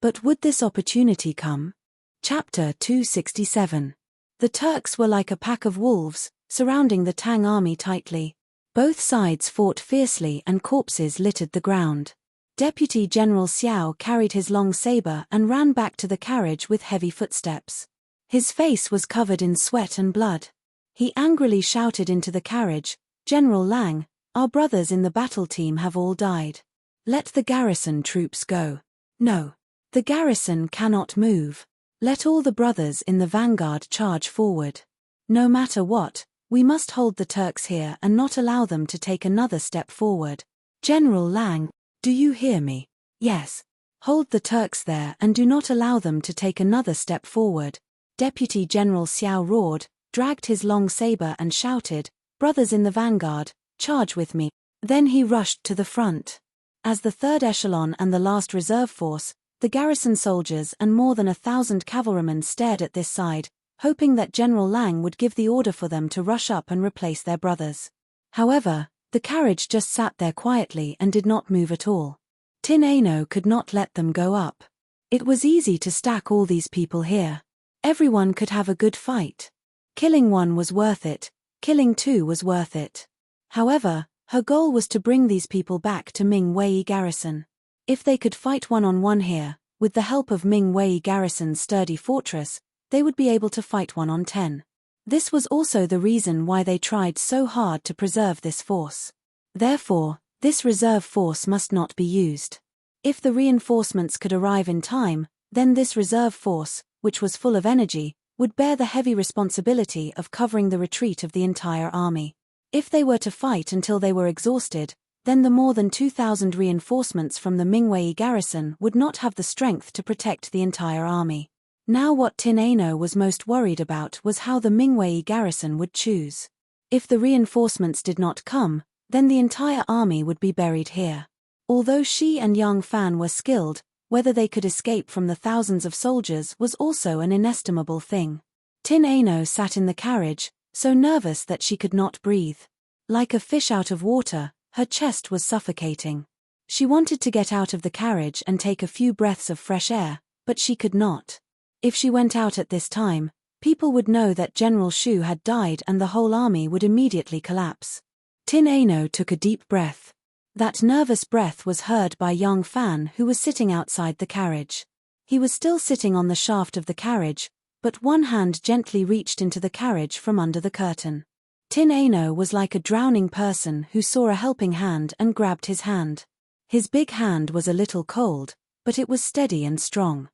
But would this opportunity come? Chapter 267. The Turks were like a pack of wolves, surrounding the Tang army tightly. Both sides fought fiercely and corpses littered the ground. Deputy General Xiao carried his long saber and ran back to the carriage with heavy footsteps. His face was covered in sweat and blood. He angrily shouted into the carriage, General Lang, our brothers in the battle team have all died. Let the garrison troops go. No. The garrison cannot move. Let all the brothers in the vanguard charge forward. No matter what, we must hold the Turks here and not allow them to take another step forward. General Lang, do you hear me? Yes. Hold the Turks there and do not allow them to take another step forward. Deputy General Xiao roared, dragged his long saber and shouted, Brothers in the vanguard, charge with me. Then he rushed to the front. As the third echelon and the last reserve force, the garrison soldiers and more than 1,000 cavalrymen stared at this side, hoping that General Lang would give the order for them to rush up and replace their brothers. However, the carriage just sat there quietly and did not move at all. Tin Ano could not let them go up. It was easy to stack all these people here. Everyone could have a good fight. Killing one was worth it, killing two was worth it. However, her goal was to bring these people back to Ming Wei garrison. If they could fight one-on-one here, with the help of Ming Wei garrison's sturdy fortress, they would be able to fight 1-on-10. This was also the reason why they tried so hard to preserve this force. Therefore, this reserve force must not be used. If the reinforcements could arrive in time, then this reserve force, which was full of energy, would bear the heavy responsibility of covering the retreat of the entire army. If they were to fight until they were exhausted, then the more than 2,000 reinforcements from the Mingwei garrison would not have the strength to protect the entire army. Now what Tin Ano was most worried about was how the Mingwei garrison would choose. If the reinforcements did not come, then the entire army would be buried here. Although she and Yang Fan were skilled, whether they could escape from the thousands of soldiers was also an inestimable thing. Tin Ano sat in the carriage, so nervous that she could not breathe. Like a fish out of water, her chest was suffocating. She wanted to get out of the carriage and take a few breaths of fresh air, but she could not. If she went out at this time, people would know that General Xu had died and the whole army would immediately collapse. Tin Ano took a deep breath. That nervous breath was heard by Yang Fan, who was sitting outside the carriage. He was still sitting on the shaft of the carriage, but one hand gently reached into the carriage from under the curtain. Tin Ano was like a drowning person who saw a helping hand and grabbed his hand. His big hand was a little cold, but it was steady and strong.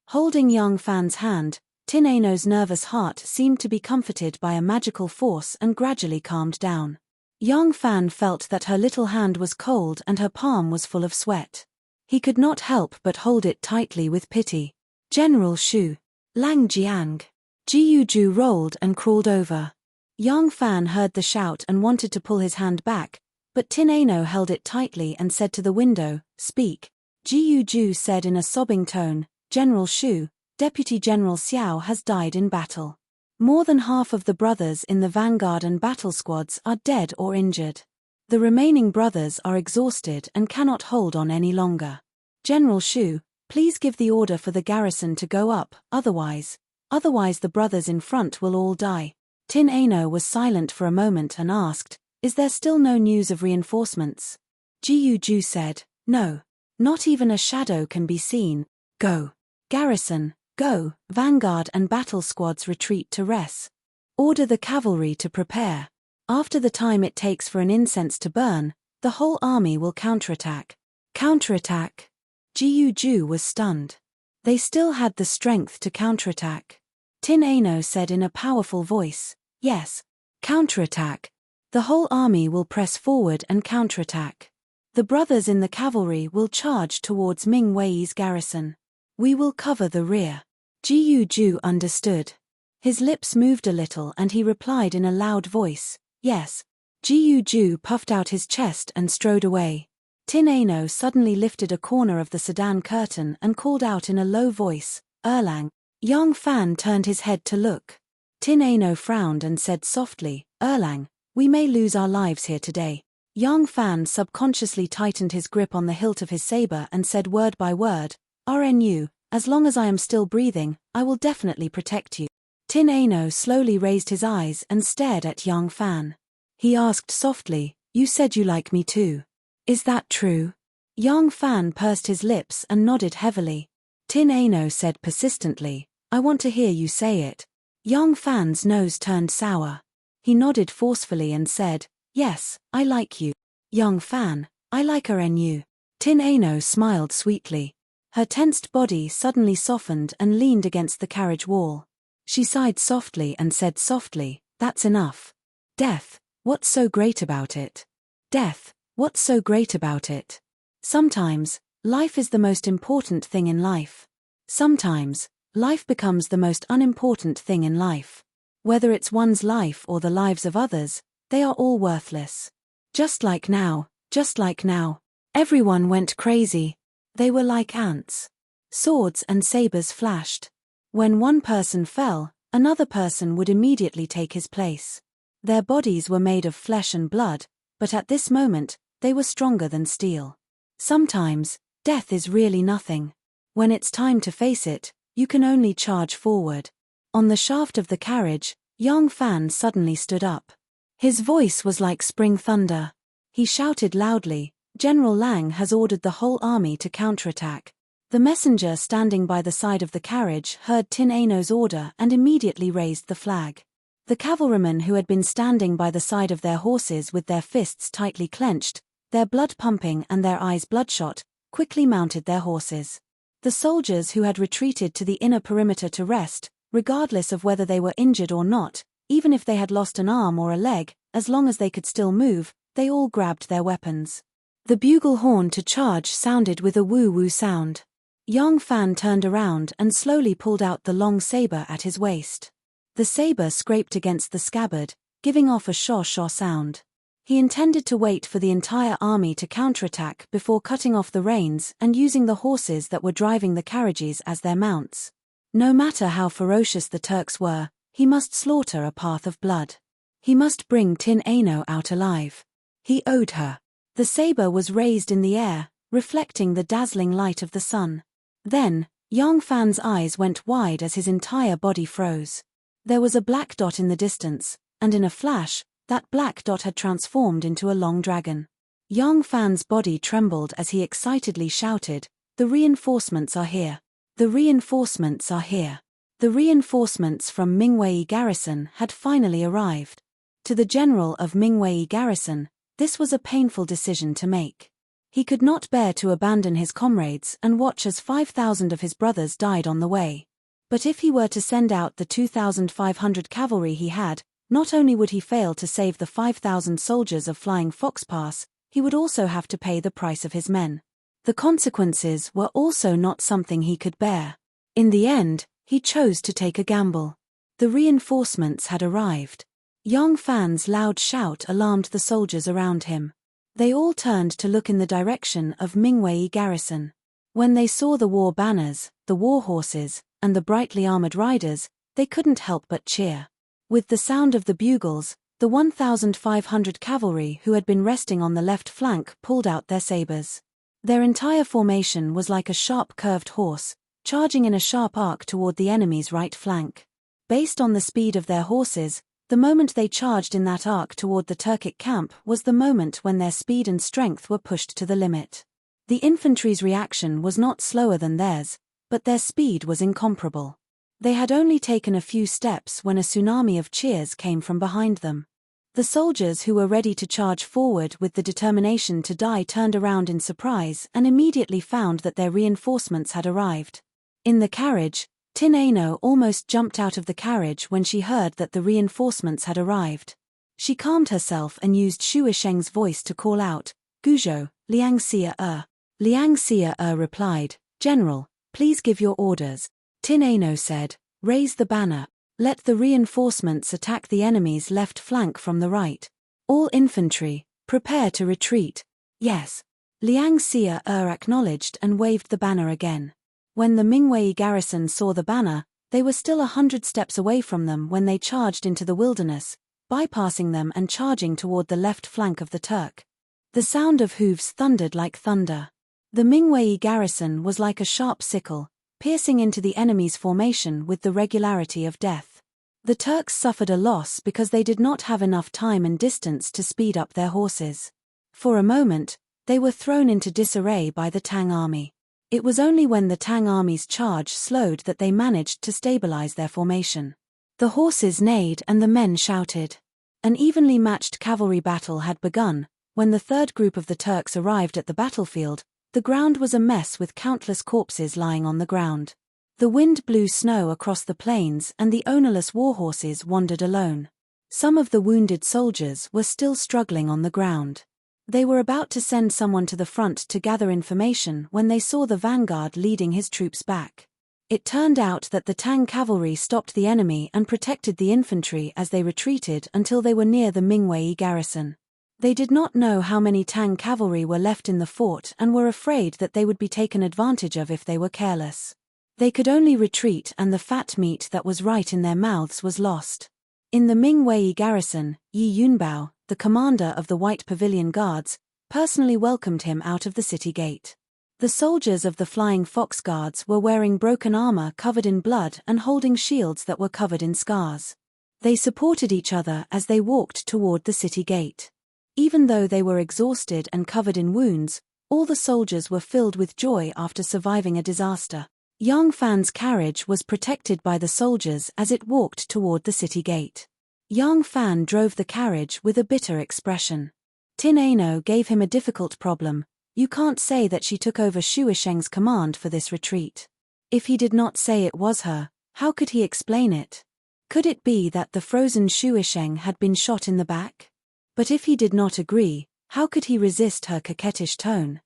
Holding Yang Fan's hand, Tin Ano's nervous heart seemed to be comforted by a magical force and gradually calmed down. Yang Fan felt that her little hand was cold and her palm was full of sweat. He could not help but hold it tightly with pity. General Shu. Lang Jiang. Ji Yuju rolled and crawled over. Yang Fan heard the shout and wanted to pull his hand back, but Tin Ano held it tightly and said to the window, "Speak." Ji Yuju said in a sobbing tone, "General Shu, Deputy General Xiao has died in battle. More than half of the brothers in the vanguard and battle squads are dead or injured. The remaining brothers are exhausted and cannot hold on any longer. General Shu, please give the order for the garrison to go up, otherwise the brothers in front will all die." Tin Ano was silent for a moment and asked, "Is there still no news of reinforcements?" Ji Yuju said, "No. Not even a shadow can be seen. Go. Garrison, go. Vanguard and battle squads retreat to rest. Order the cavalry to prepare. After the time it takes for an incense to burn, the whole army will counterattack." Counterattack? Ji Yuju was stunned. They still had the strength to counterattack. Tin Ano said in a powerful voice, "Yes. Counterattack. The whole army will press forward and counterattack. The brothers in the cavalry will charge towards Ming Wei's garrison. We will cover the rear." Ji Yuju understood. His lips moved a little and he replied in a loud voice, "Yes." Ji Yuju puffed out his chest and strode away. Tin Ano suddenly lifted a corner of the sedan curtain and called out in a low voice, "Erlang." Yang Fan turned his head to look. Tin Ano frowned and said softly, "Erlang, we may lose our lives here today." Yang Fan subconsciously tightened his grip on the hilt of his saber and said word by word, "RNU, as long as I am still breathing, I will definitely protect you." Tin Ano slowly raised his eyes and stared at Yang Fan. He asked softly, "You said you like me too. Is that true?" Yang Fan pursed his lips and nodded heavily. Tin Ano said persistently, "I want to hear you say it." Yang Fan's nose turned sour. He nodded forcefully and said, "Yes, I like you. Yang Fan, I like RNU." Tin Ano smiled sweetly. Her tensed body suddenly softened and leaned against the carriage wall. She sighed softly and said softly, "That's enough. Death, what's so great about it? Death, what's so great about it? Sometimes, life is the most important thing in life. Sometimes, life becomes the most unimportant thing in life. Whether it's one's life or the lives of others, they are all worthless. Just like now. Everyone went crazy. They were like ants. Swords and sabers flashed. When one person fell, another person would immediately take his place. Their bodies were made of flesh and blood, but at this moment, they were stronger than steel. Sometimes, death is really nothing. When it's time to face it, you can only charge forward." On the shaft of the carriage, Yang Fan suddenly stood up. His voice was like spring thunder. He shouted loudly, "General Lang has ordered the whole army to counterattack." The messenger standing by the side of the carriage heard Tin Ano's order and immediately raised the flag. The cavalrymen who had been standing by the side of their horses with their fists tightly clenched, their blood pumping and their eyes bloodshot, quickly mounted their horses. The soldiers who had retreated to the inner perimeter to rest, regardless of whether they were injured or not, even if they had lost an arm or a leg, as long as they could still move, they all grabbed their weapons. The bugle horn to charge sounded with a woo-woo sound. Yang Fan turned around and slowly pulled out the long saber at his waist. The saber scraped against the scabbard, giving off a shaw-shaw sound. He intended to wait for the entire army to counterattack before cutting off the reins and using the horses that were driving the carriages as their mounts. No matter how ferocious the Turks were, he must slaughter a path of blood. He must bring Tin Ano out alive. He owed her. The saber was raised in the air, reflecting the dazzling light of the sun. Then, Yang Fan's eyes went wide as his entire body froze. There was a black dot in the distance, and in a flash, that black dot had transformed into a long dragon. Yang Fan's body trembled as he excitedly shouted, "The reinforcements are here. The reinforcements are here." The reinforcements from Mingwei garrison had finally arrived. To the general of Mingwei garrison, this was a painful decision to make. He could not bear to abandon his comrades and watch as 5,000 of his brothers died on the way. But if he were to send out the 2,500 cavalry he had, not only would he fail to save the 5,000 soldiers of Flying Fox Pass, he would also have to pay the price of his men. The consequences were also not something he could bear. In the end, he chose to take a gamble. The reinforcements had arrived. Yang Fan's loud shout alarmed the soldiers around him. They all turned to look in the direction of Mingwei garrison. When they saw the war banners, the war horses, and the brightly armored riders, they couldn't help but cheer. With the sound of the bugles, the 1,500 cavalry who had been resting on the left flank pulled out their sabers. Their entire formation was like a sharp curved horse, charging in a sharp arc toward the enemy's right flank. Based on the speed of their horses, the moment they charged in that arc toward the Turkic camp was the moment when their speed and strength were pushed to the limit. The infantry's reaction was not slower than theirs, but their speed was incomparable. They had only taken a few steps when a tsunami of cheers came from behind them. The soldiers who were ready to charge forward with the determination to die turned around in surprise and immediately found that their reinforcements had arrived. In the carriage, Tin Ano almost jumped out of the carriage when she heard that the reinforcements had arrived. She calmed herself and used Shu Isheng's voice to call out, "Guzhou, Liang Xia." Liang Xia replied, "General, please give your orders." Tin Ano said, "Raise the banner. Let the reinforcements attack the enemy's left flank from the right. All infantry, prepare to retreat." "Yes." Liang Xia acknowledged and waved the banner again. When the Mingwei garrison saw the banner, they were still 100 steps away from them when they charged into the wilderness, bypassing them and charging toward the left flank of the Turk. The sound of hooves thundered like thunder. The Mingwei garrison was like a sharp sickle, piercing into the enemy's formation with the regularity of death. The Turks suffered a loss because they did not have enough time and distance to speed up their horses. For a moment, they were thrown into disarray by the Tang army. It was only when the Tang army's charge slowed that they managed to stabilize their formation. The horses neighed and the men shouted. An evenly matched cavalry battle had begun. When the third group of the Turks arrived at the battlefield, the ground was a mess with countless corpses lying on the ground. The wind blew snow across the plains and the ownerless warhorses wandered alone. Some of the wounded soldiers were still struggling on the ground. They were about to send someone to the front to gather information when they saw the vanguard leading his troops back. It turned out that the Tang cavalry stopped the enemy and protected the infantry as they retreated until they were near the Mingwei garrison. They did not know how many Tang cavalry were left in the fort and were afraid that they would be taken advantage of if they were careless. They could only retreat and the fat meat that was right in their mouths was lost. In the Mingwei garrison, Yi Yunbao, the commander of the White Pavilion Guards, personally welcomed him out of the city gate. The soldiers of the Flying Fox Guards were wearing broken armor covered in blood and holding shields that were covered in scars. They supported each other as they walked toward the city gate. Even though they were exhausted and covered in wounds, all the soldiers were filled with joy after surviving a disaster. Yang Fan's carriage was protected by the soldiers as it walked toward the city gate. Yang Fan drove the carriage with a bitter expression. Tin Ano gave him a difficult problem. You can't say that she took over Shu Isheng's command for this retreat. If he did not say it was her, how could he explain it? Could it be that the frozen Shu Isheng had been shot in the back? But if he did not agree, how could he resist her coquettish tone?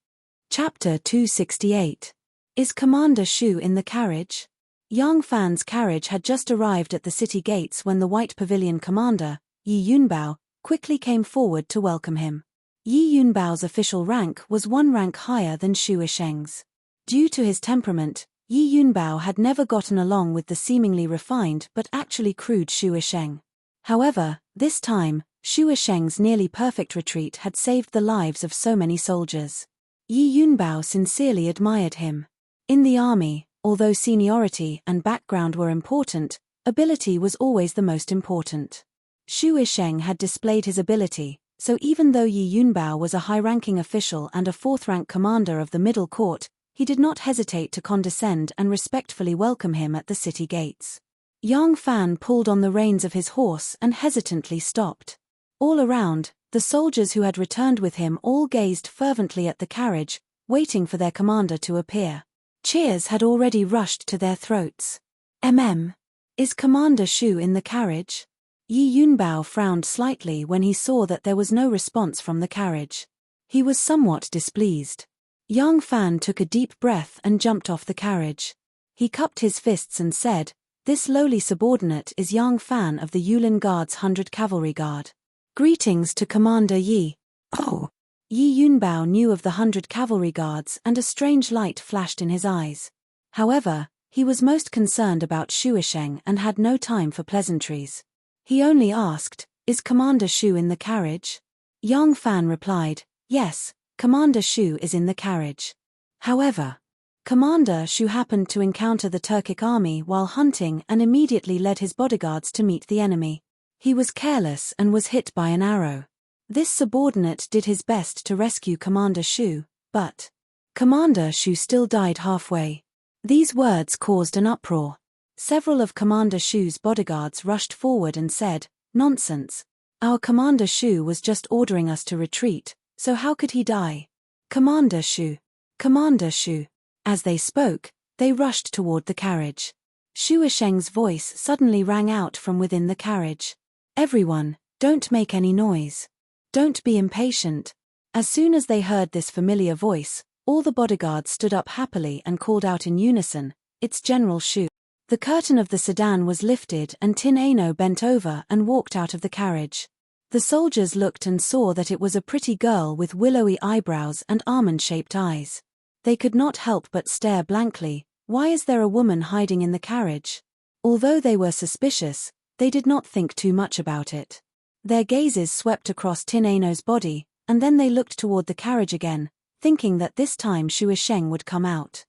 Chapter 268. Is Commander Shu in the carriage? Yang Fan's carriage had just arrived at the city gates when the White Pavilion commander, Yi Yunbao, quickly came forward to welcome him. Yi Yunbao's official rank was one rank higher than Shu Isheng's. Due to his temperament, Yi Yunbao had never gotten along with the seemingly refined but actually crude Shu Isheng. However, this time, Shu Isheng's nearly perfect retreat had saved the lives of so many soldiers. Yi Yunbao sincerely admired him. In the army, although seniority and background were important, ability was always the most important. Shu Isheng had displayed his ability, so even though Yi Yunbao was a high-ranking official and a fourth-rank commander of the middle court, he did not hesitate to condescend and respectfully welcome him at the city gates. Yang Fan pulled on the reins of his horse and hesitantly stopped. All around, the soldiers who had returned with him all gazed fervently at the carriage, waiting for their commander to appear. Cheers had already rushed to their throats. Is Commander Shu in the carriage? Yi Yunbao frowned slightly when he saw that there was no response from the carriage. He was somewhat displeased. Yang Fan took a deep breath and jumped off the carriage. He cupped his fists and said, "This lowly subordinate is Yang Fan of the Yulin Guard's 100 Cavalry Guard. Greetings to Commander Yi." Oh. Yi Yunbao knew of the 100 Cavalry Guards and a strange light flashed in his eyes. However, he was most concerned about Shuisheng and had no time for pleasantries. He only asked, "Is Commander Shu in the carriage?" Yang Fan replied, "Yes, Commander Shu is in the carriage." However, Commander Shu happened to encounter the Turkic army while hunting and immediately led his bodyguards to meet the enemy. He was careless and was hit by an arrow. This subordinate did his best to rescue Commander Shu, but Commander Shu still died halfway. These words caused an uproar. Several of Commander Shu's bodyguards rushed forward and said, "Nonsense. Our Commander Shu was just ordering us to retreat, so how could he die? Commander Shu! Commander Shu!" As they spoke, they rushed toward the carriage. Shuisheng's voice suddenly rang out from within the carriage. "Everyone, don't make any noise. Don't be impatient." As soon as they heard this familiar voice, all the bodyguards stood up happily and called out in unison, "It's General Shu." The curtain of the sedan was lifted and Tin Ano bent over and walked out of the carriage. The soldiers looked and saw that it was a pretty girl with willowy eyebrows and almond-shaped eyes. They could not help but stare blankly. Why is there a woman hiding in the carriage? Although they were suspicious, they did not think too much about it. Their gazes swept across Tin Ano's body, and then they looked toward the carriage again, thinking that this time Shuisheng would come out.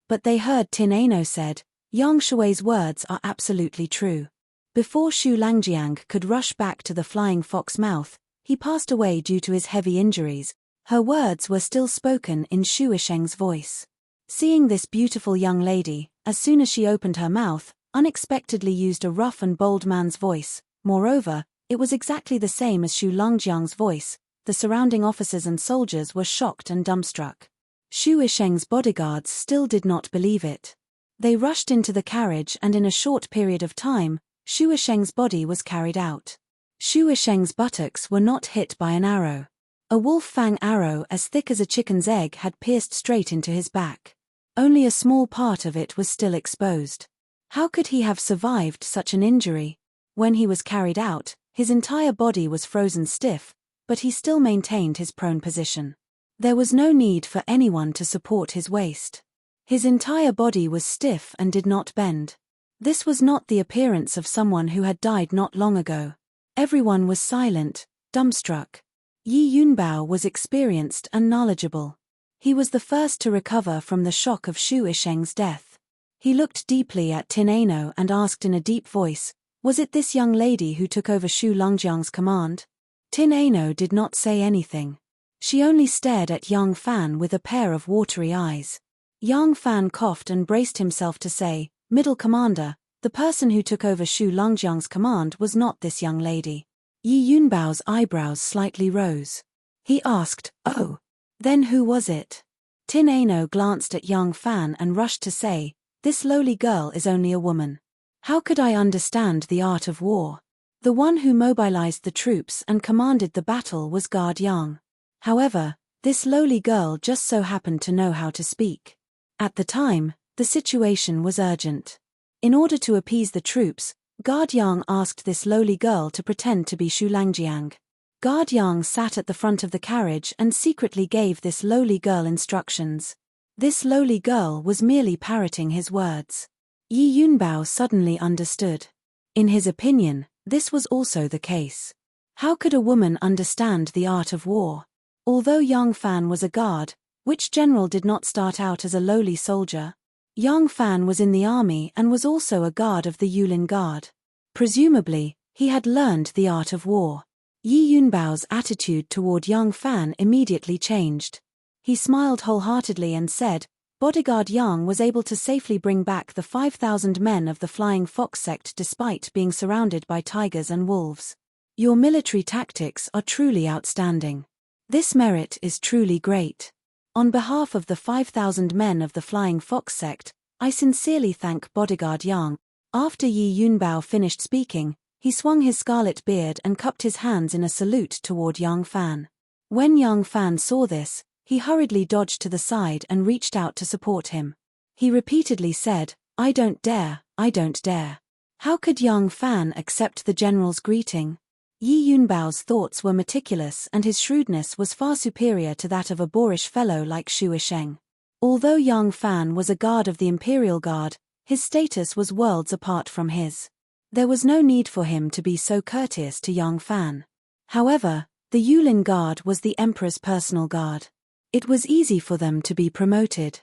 But they heard Tin Ano said, "Yang Shui's words are absolutely true." Before Shu Langjiang could rush back to the Flying Fox mouth, he passed away due to his heavy injuries. Her words were still spoken in Shuisheng's voice. Seeing this beautiful young lady, as soon as she opened her mouth, unexpectedly used a rough and bold man's voice. Moreover, it was exactly the same as Shu Langjiang's voice. The surrounding officers and soldiers were shocked and dumbstruck. Shuisheng's bodyguards still did not believe it. They rushed into the carriage and in a short period of time, Shuisheng's body was carried out. Shuisheng's buttocks were not hit by an arrow. A wolf-fang arrow as thick as a chicken's egg had pierced straight into his back. Only a small part of it was still exposed. How could he have survived such an injury? When he was carried out, his entire body was frozen stiff, but he still maintained his prone position. There was no need for anyone to support his waist. His entire body was stiff and did not bend. This was not the appearance of someone who had died not long ago. Everyone was silent, dumbstruck. Yi Yunbao was experienced and knowledgeable. He was the first to recover from the shock of Shuisheng's death. He looked deeply at Tin Ano and asked in a deep voice, "Was it this young lady who took over Shu Langjiang's command?" Tin Ano did not say anything. She only stared at Yang Fan with a pair of watery eyes. Yang Fan coughed and braced himself to say, "Middle Commander, the person who took over Shu Langjiang's command was not this young lady." Yi Yunbao's eyebrows slightly rose. He asked, "Oh, then who was it?" Tin Ano glanced at Yang Fan and rushed to say, "This lowly girl is only a woman. How could I understand the art of war? The one who mobilized the troops and commanded the battle was Guard Yang. However, this lowly girl just so happened to know how to speak. At the time, the situation was urgent. In order to appease the troops, Guard Yang asked this lowly girl to pretend to be Shu Langjiang. Guard Yang sat at the front of the carriage and secretly gave this lowly girl instructions. This lowly girl was merely parroting his words. Yi Yunbao suddenly understood. In his opinion, this was also the case. How could a woman understand the art of war? Although Yang Fan was a guard, which general did not start out as a lowly soldier? Yang Fan was in the army and was also a guard of the Yulin Guard. Presumably, he had learned the art of war. Yi Yunbao's attitude toward Yang Fan immediately changed. He smiled wholeheartedly and said, "Bodyguard Yang was able to safely bring back the 5,000 men of the Flying Fox sect despite being surrounded by tigers and wolves. Your military tactics are truly outstanding. This merit is truly great. On behalf of the 5,000 men of the Flying Fox sect, I sincerely thank Bodyguard Yang." After Yi Yunbao finished speaking, he swung his scarlet beard and cupped his hands in a salute toward Yang Fan. When Yang Fan saw this, he hurriedly dodged to the side and reached out to support him. He repeatedly said, "I don't dare, I don't dare." How could Yang Fan accept the general's greeting? Yi Yunbao's thoughts were meticulous and his shrewdness was far superior to that of a boorish fellow like Shu Isheng. Although Yang Fan was a guard of the Imperial Guard, his status was worlds apart from his. There was no need for him to be so courteous to Yang Fan. However, the Yulin Guard was the Emperor's personal guard. It was easy for them to be promoted.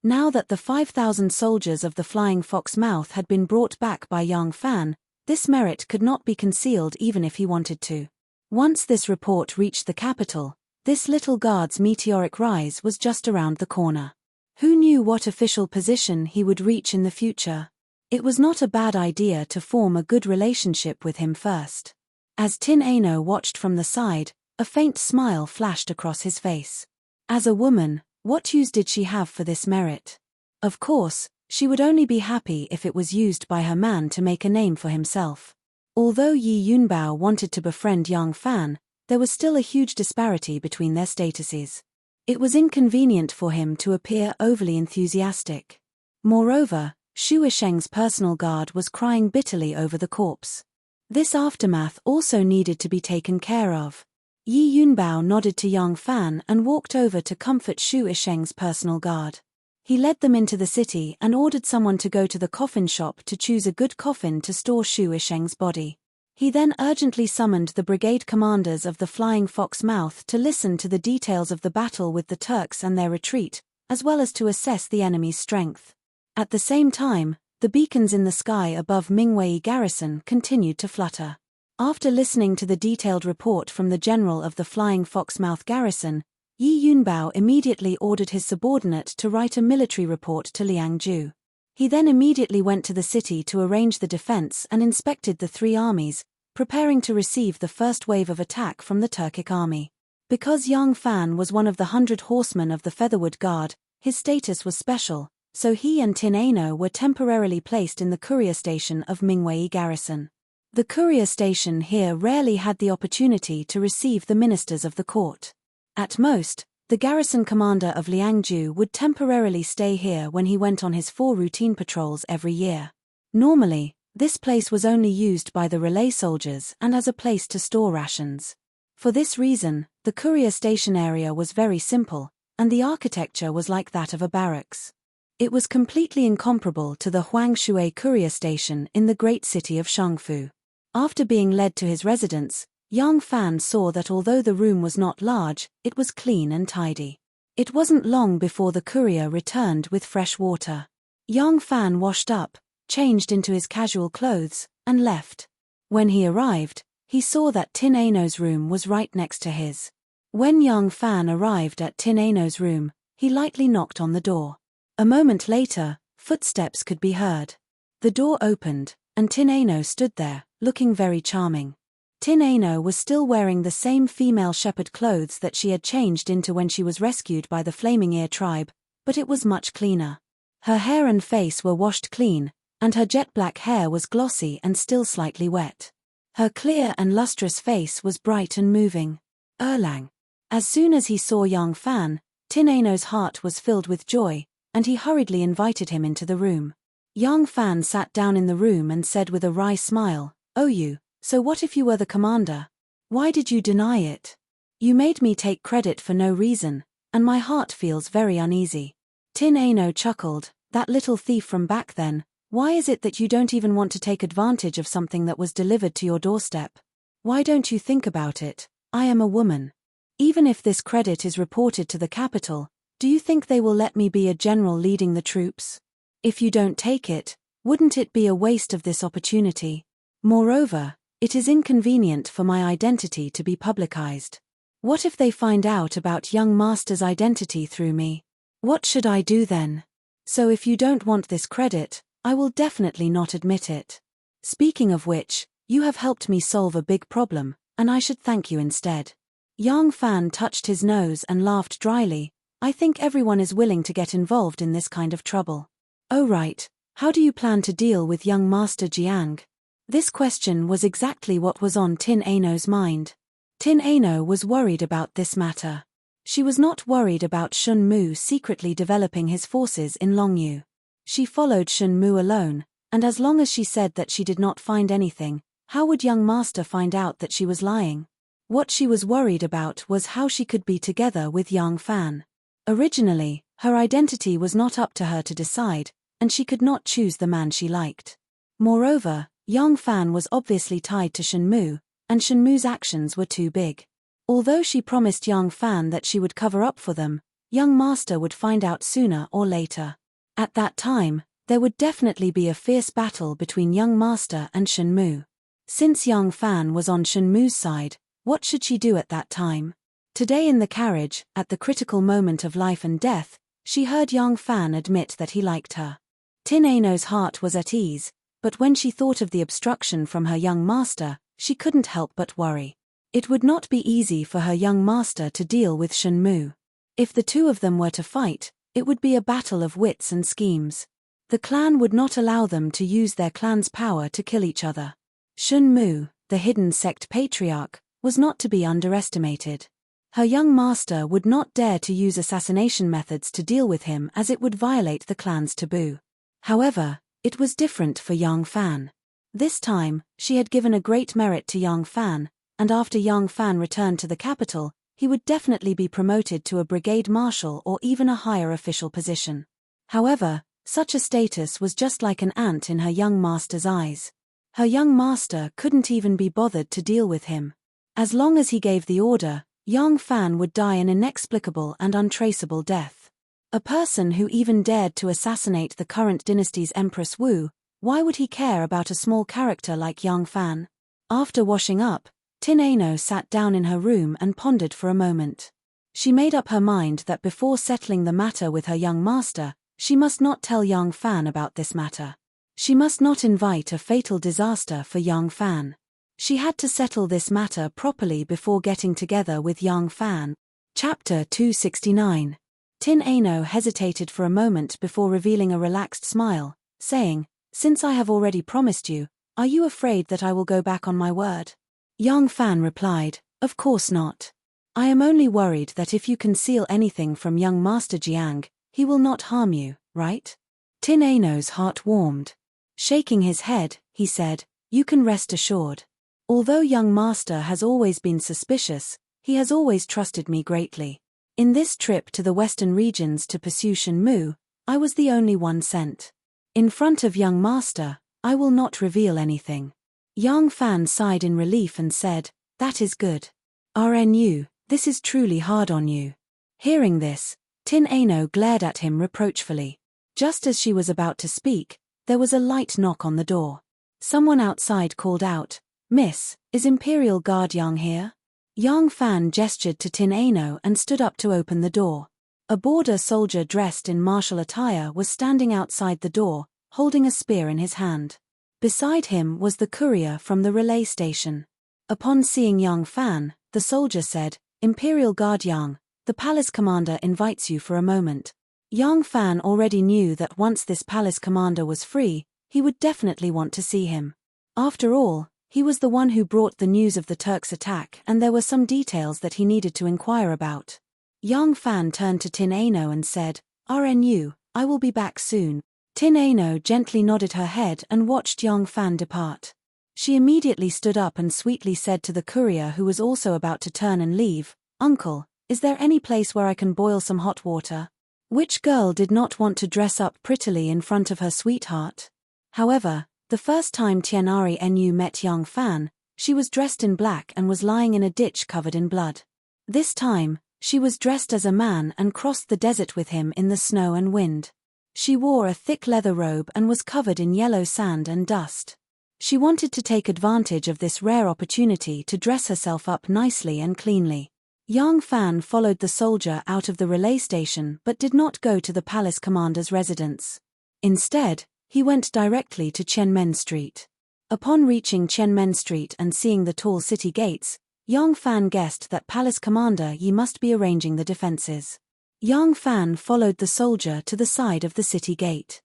Now that the 5,000 soldiers of the Flying Fox Mouth had been brought back by Yang Fan, this merit could not be concealed even if he wanted to. Once this report reached the capital, this little guard's meteoric rise was just around the corner. Who knew what official position he would reach in the future? It was not a bad idea to form a good relationship with him first. As Tin Ano watched from the side, a faint smile flashed across his face. As a woman, what use did she have for this merit? Of course, she would only be happy if it was used by her man to make a name for himself. Although Yi Yunbao wanted to befriend Yang Fan, there was still a huge disparity between their statuses. It was inconvenient for him to appear overly enthusiastic. Moreover, Shu Isheng's personal guard was crying bitterly over the corpse. This aftermath also needed to be taken care of. Yi Yunbao nodded to Yang Fan and walked over to comfort Shu Isheng's personal guard. He led them into the city and ordered someone to go to the coffin shop to choose a good coffin to store Shu Isheng's body. He then urgently summoned the brigade commanders of the Flying Fox Mouth to listen to the details of the battle with the Turks and their retreat, as well as to assess the enemy's strength. At the same time, the beacons in the sky above Mingwei garrison continued to flutter. After listening to the detailed report from the general of the Flying Fox Mouth garrison, Yi Yunbao immediately ordered his subordinate to write a military report to Liangju. He then immediately went to the city to arrange the defense and inspected the three armies, preparing to receive the first wave of attack from the Turkic army. Because Yang Fan was one of the 100 horsemen of the Featherwood Guard, his status was special, so he and Tin Ano were temporarily placed in the courier station of Mingwei garrison. The courier station here rarely had the opportunity to receive the ministers of the court. At most, the garrison commander of Liangju would temporarily stay here when he went on his 4 routine patrols every year. Normally, this place was only used by the relay soldiers and as a place to store rations. For this reason, the courier station area was very simple, and the architecture was like that of a barracks. It was completely incomparable to the Huangshui courier station in the great city of Shangfu. After being led to his residence, Yang Fan saw that although the room was not large, it was clean and tidy. It wasn't long before the courier returned with fresh water. Yang Fan washed up, changed into his casual clothes, and left. When he arrived, he saw that Tin Ano's room was right next to his. When Yang Fan arrived at Tin Ano's room, he lightly knocked on the door. A moment later, footsteps could be heard. The door opened, and Tin Ano stood there, looking very charming. Tin Ano was still wearing the same female shepherd clothes that she had changed into when she was rescued by the Flaming Ear tribe, but it was much cleaner. Her hair and face were washed clean, and her jet black hair was glossy and still slightly wet. Her clear and lustrous face was bright and moving. Erlang. As soon as he saw Yang Fan, Tin Ano's heart was filled with joy, and he hurriedly invited him into the room. Yang Fan sat down in the room and said with a wry smile, "Oh you, so what if you were the commander? Why did you deny it? You made me take credit for no reason, and my heart feels very uneasy." Tin Ano chuckled, "That little thief from back then, why is it that you don't even want to take advantage of something that was delivered to your doorstep? Why don't you think about it? I am a woman. Even if this credit is reported to the capital, do you think they will let me be a general leading the troops? If you don't take it, wouldn't it be a waste of this opportunity? Moreover, it is inconvenient for my identity to be publicized. What if they find out about young master's identity through me? What should I do then? So if you don't want this credit, I will definitely not admit it. Speaking of which, you have helped me solve a big problem, and I should thank you instead." Yang Fan touched his nose and laughed dryly. "I think everyone is willing to get involved in this kind of trouble." "Oh right, How do you plan to deal with young Master Jiang? This question was exactly what was on Tin Ano's mind. Tin Ano was worried about this matter. She was not worried about Shun Mu secretly developing his forces in Longyu. She followed Shun Mu alone, and as long as she said that she did not find anything, how would young master find out that she was lying? What she was worried about was how she could be together with Yang Fan. Originally, her identity was not up to her to decide, and she could not choose the man she liked. Moreover, Yang Fan was obviously tied to Shun Mu, and Shun Mu's actions were too big. Although she promised Yang Fan that she would cover up for them, young master would find out sooner or later. At that time, there would definitely be a fierce battle between young master and Shun Mu. Since Yang Fan was on Shun Mu's side, what should she do at that time? Today in the carriage, at the critical moment of life and death, she heard Yang Fan admit that he liked her. Tin Ano's heart was at ease, but when she thought of the obstruction from her young master, she couldn't help but worry. It would not be easy for her young master to deal with Shun Mu. If the two of them were to fight, it would be a battle of wits and schemes. The clan would not allow them to use their clan's power to kill each other. Shun Mu, the hidden sect patriarch, was not to be underestimated. Her young master would not dare to use assassination methods to deal with him as it would violate the clan's taboo. However, it was different for Yang Fan. This time, she had given a great merit to Yang Fan, and after Yang Fan returned to the capital, he would definitely be promoted to a brigade marshal or even a higher official position. However, such a status was just like an ant in her young master's eyes. Her young master couldn't even be bothered to deal with him. As long as he gave the order, Yang Fan would die an inexplicable and untraceable death. A person who even dared to assassinate the current dynasty's Empress Wu, why would he care about a small character like Yang Fan? After washing up, Tin Ano sat down in her room and pondered for a moment. She made up her mind that before settling the matter with her young master, she must not tell Yang Fan about this matter. She must not invite a fatal disaster for Yang Fan. She had to settle this matter properly before getting together with Yang Fan. Chapter 269. Tin Ano hesitated for a moment before revealing a relaxed smile, saying, "Since I have already promised you, are you afraid that I will go back on my word?" Yang Fan replied, "Of course not. I am only worried that if you conceal anything from young Master Jiang, he will not harm you, right?" Tin Ano's heart warmed. Shaking his head, he said, "You can rest assured. Although young master has always been suspicious, he has always trusted me greatly. In this trip to the western regions to pursue Shun Mu, I was the only one sent. In front of young master, I will not reveal anything." Yang Fan sighed in relief and said, "That is good. RNU, this is truly hard on you." Hearing this, Tin Ano glared at him reproachfully. Just as she was about to speak, there was a light knock on the door. Someone outside called out, "Miss, is Imperial Guard Yang here?" Yang Fan gestured to Tin Ano and stood up to open the door. A border soldier dressed in martial attire was standing outside the door, holding a spear in his hand. Beside him was the courier from the relay station. Upon seeing Yang Fan, the soldier said, "Imperial Guard Yang, the palace commander invites you for a moment." Yang Fan already knew that once this palace commander was free, he would definitely want to see him. After all, he was the one who brought the news of the Turks' attack and there were some details that he needed to inquire about. Yang Fan turned to Tin Ano and said, "RNU, I will be back soon." Tin Ano gently nodded her head and watched Yang Fan depart. She immediately stood up and sweetly said to the courier who was also about to turn and leave, "Uncle, is there any place where I can boil some hot water?" Which girl did not want to dress up prettily in front of her sweetheart? However, the first time Tianari Nu met Yang Fan, she was dressed in black and was lying in a ditch covered in blood. This time, she was dressed as a man and crossed the desert with him in the snow and wind. She wore a thick leather robe and was covered in yellow sand and dust. She wanted to take advantage of this rare opportunity to dress herself up nicely and cleanly. Yang Fan followed the soldier out of the relay station but did not go to the palace commander's residence. Instead, he went directly to Qianmen Street. Upon reaching Qianmen Street and seeing the tall city gates, Yang Fan guessed that palace commander Yi must be arranging the defenses. Yang Fan followed the soldier to the side of the city gate.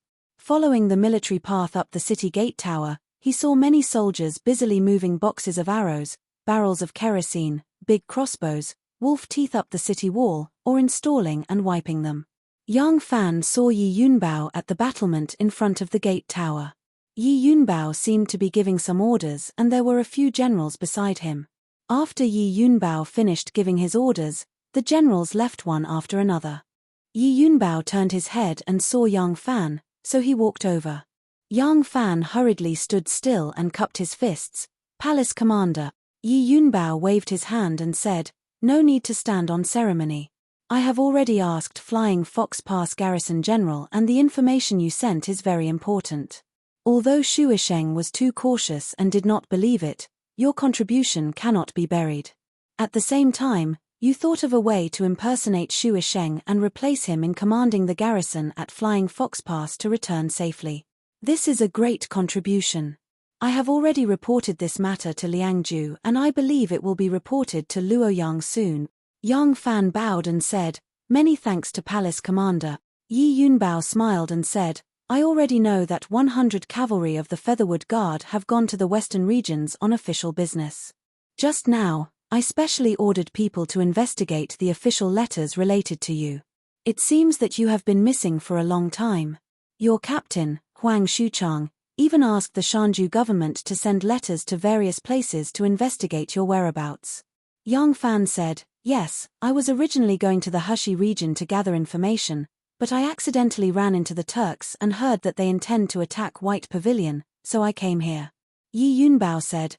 Following the military path up the city gate tower, he saw many soldiers busily moving boxes of arrows, barrels of kerosene, big crossbows, wolf teeth up the city wall, or installing and wiping them. Yang Fan saw Yi Yunbao at the battlement in front of the gate tower. Yi Yunbao seemed to be giving some orders, and there were a few generals beside him. After Yi Yunbao finished giving his orders, the generals left one after another. Yi Yunbao turned his head and saw Yang Fan, so he walked over. Yang Fan hurriedly stood still and cupped his fists. "Palace Commander." Yi Yunbao waved his hand and said, "No need to stand on ceremony. I have already asked Flying Fox Pass Garrison General, and the information you sent is very important. Although Shu Isheng was too cautious and did not believe it, your contribution cannot be buried. At the same time, you thought of a way to impersonate Shu Isheng and replace him in commanding the garrison at Flying Fox Pass to return safely. This is a great contribution. I have already reported this matter to Liangju, and I believe it will be reported to Luoyang soon." Yang Fan bowed and said, "Many thanks to Palace Commander." Yi Yunbao smiled and said, "I already know that 100 cavalry of the Featherwood Guard have gone to the western regions on official business. Just now, I specially ordered people to investigate the official letters related to you. It seems that you have been missing for a long time. Your captain, Huang Shuchang, even asked the Shanju government to send letters to various places to investigate your whereabouts." Yang Fan said, "Yes, I was originally going to the Hushi region to gather information, but I accidentally ran into the Turks and heard that they intend to attack White Pavilion, so I came here." Yi Yunbao said,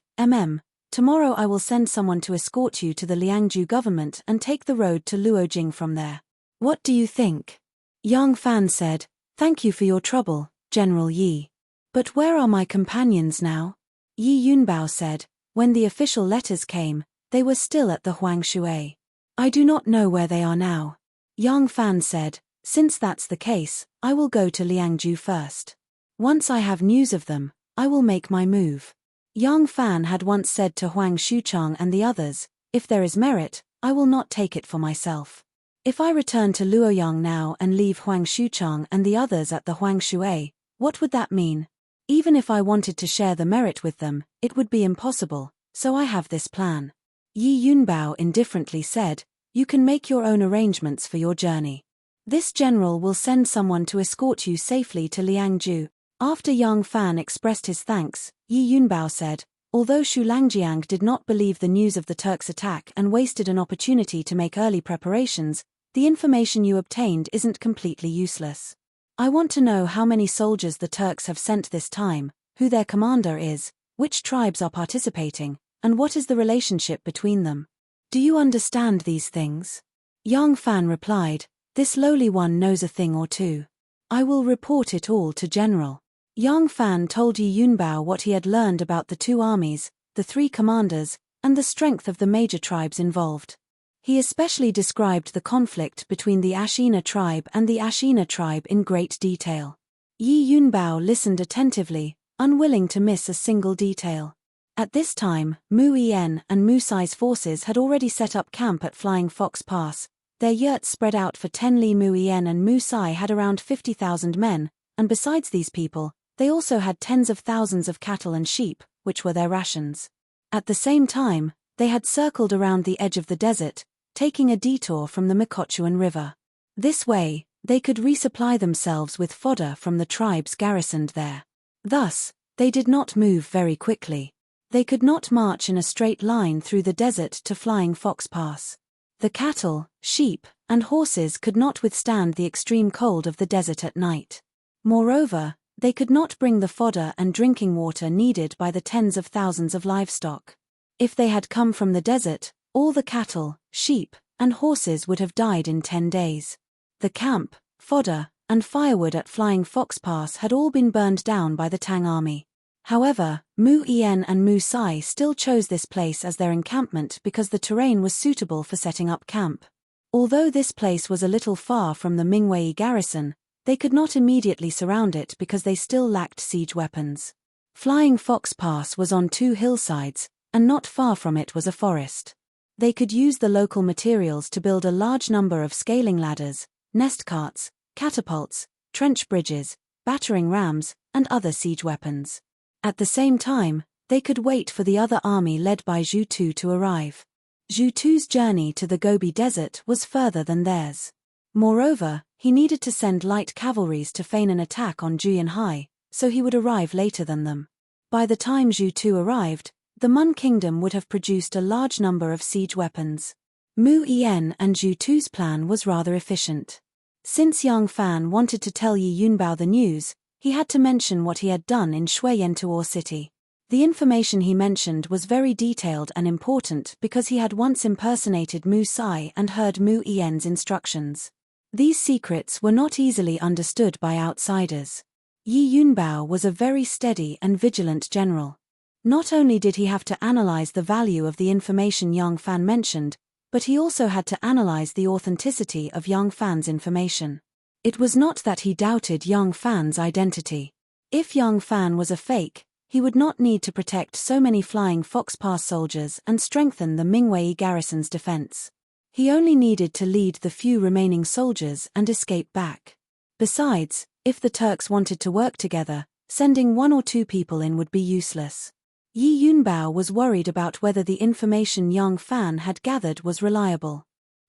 Tomorrow I will send someone to escort you to the Liangju government and take the road to Luojing from there. What do you think?" Yang Fan said, "Thank you for your trouble, General Yi. But where are my companions now?" Yi Yunbao said, "When the official letters came, they were still at the Huangshui. I do not know where they are now." Yang Fan said, "Since that's the case, I will go to Liangju first. Once I have news of them, I will make my move." Yang Fan had once said to Huang Shuchang and the others, "If there is merit, I will not take it for myself. If I return to Luoyang now and leave Huang Shuchang and the others at the Huangshui, what would that mean? Even if I wanted to share the merit with them, it would be impossible, so I have this plan." Yi Yunbao indifferently said, "You can make your own arrangements for your journey. This general will send someone to escort you safely to Liangju." After Yang Fan expressed his thanks, Yi Yunbao said, "Although Shu Langjiang did not believe the news of the Turks' attack and wasted an opportunity to make early preparations, the information you obtained isn't completely useless. I want to know how many soldiers the Turks have sent this time, who their commander is, which tribes are participating, and what is the relationship between them. Do you understand these things?" Yang Fan replied, "This lowly one knows a thing or two. I will report it all to General." Yang Fan told Yi Yunbao what he had learned about the two armies, the three commanders, and the strength of the major tribes involved. He especially described the conflict between the Ashina tribe and the Ashina tribe in great detail. Yi Yunbao listened attentively, unwilling to miss a single detail. At this time, Mu Yen and Mu Sai's forces had already set up camp at Flying Fox Pass. Their yurts spread out for 10 li. Mu Yen and Mu Sai had around 50,000 men, and besides these people, they also had tens of thousands of cattle and sheep, which were their rations. At the same time, they had circled around the edge of the desert, taking a detour from the Mikochuan River. This way, they could resupply themselves with fodder from the tribes garrisoned there. Thus, they did not move very quickly. They could not march in a straight line through the desert to Flying Fox Pass. The cattle, sheep, and horses could not withstand the extreme cold of the desert at night. Moreover, they could not bring the fodder and drinking water needed by the tens of thousands of livestock. If they had come from the desert, all the cattle, sheep, and horses would have died in 10 days. The camp, fodder, and firewood at Flying Fox Pass had all been burned down by the Tang army. However, Mu Yen and Mu Sai still chose this place as their encampment because the terrain was suitable for setting up camp. Although this place was a little far from the Mingwei garrison, they could not immediately surround it because they still lacked siege weapons. Flying Fox Pass was on 2 hillsides, and not far from it was a forest. They could use the local materials to build a large number of scaling ladders, nest carts, catapults, trench bridges, battering rams, and other siege weapons. At the same time, they could wait for the other army led by Zhu Tu to arrive. Zhu Tu's journey to the Gobi Desert was further than theirs. Moreover, he needed to send light cavalries to feign an attack on Juyanhai, so he would arrive later than them. By the time Zhu Tu arrived, the Mun kingdom would have produced a large number of siege weapons. Mu Yan and Zhu Tu's plan was rather efficient. Since Yang Fan wanted to tell Yi Yunbao the news, he had to mention what he had done in Shuiyantuo city. The information he mentioned was very detailed and important because he had once impersonated Mu Sai and heard Mu Yan's instructions. These secrets were not easily understood by outsiders. Yi Yunbao was a very steady and vigilant general. Not only did he have to analyze the value of the information Yang Fan mentioned, but he also had to analyze the authenticity of Yang Fan's information. It was not that he doubted Yang Fan's identity. If Yang Fan was a fake, he would not need to protect so many flying Fox Pass soldiers and strengthen the Mingwei garrison's defense. He only needed to lead the few remaining soldiers and escape back. Besides, if the Turks wanted to work together, sending 1 or 2 people in would be useless. Yi Yunbao was worried about whether the information Yang Fan had gathered was reliable.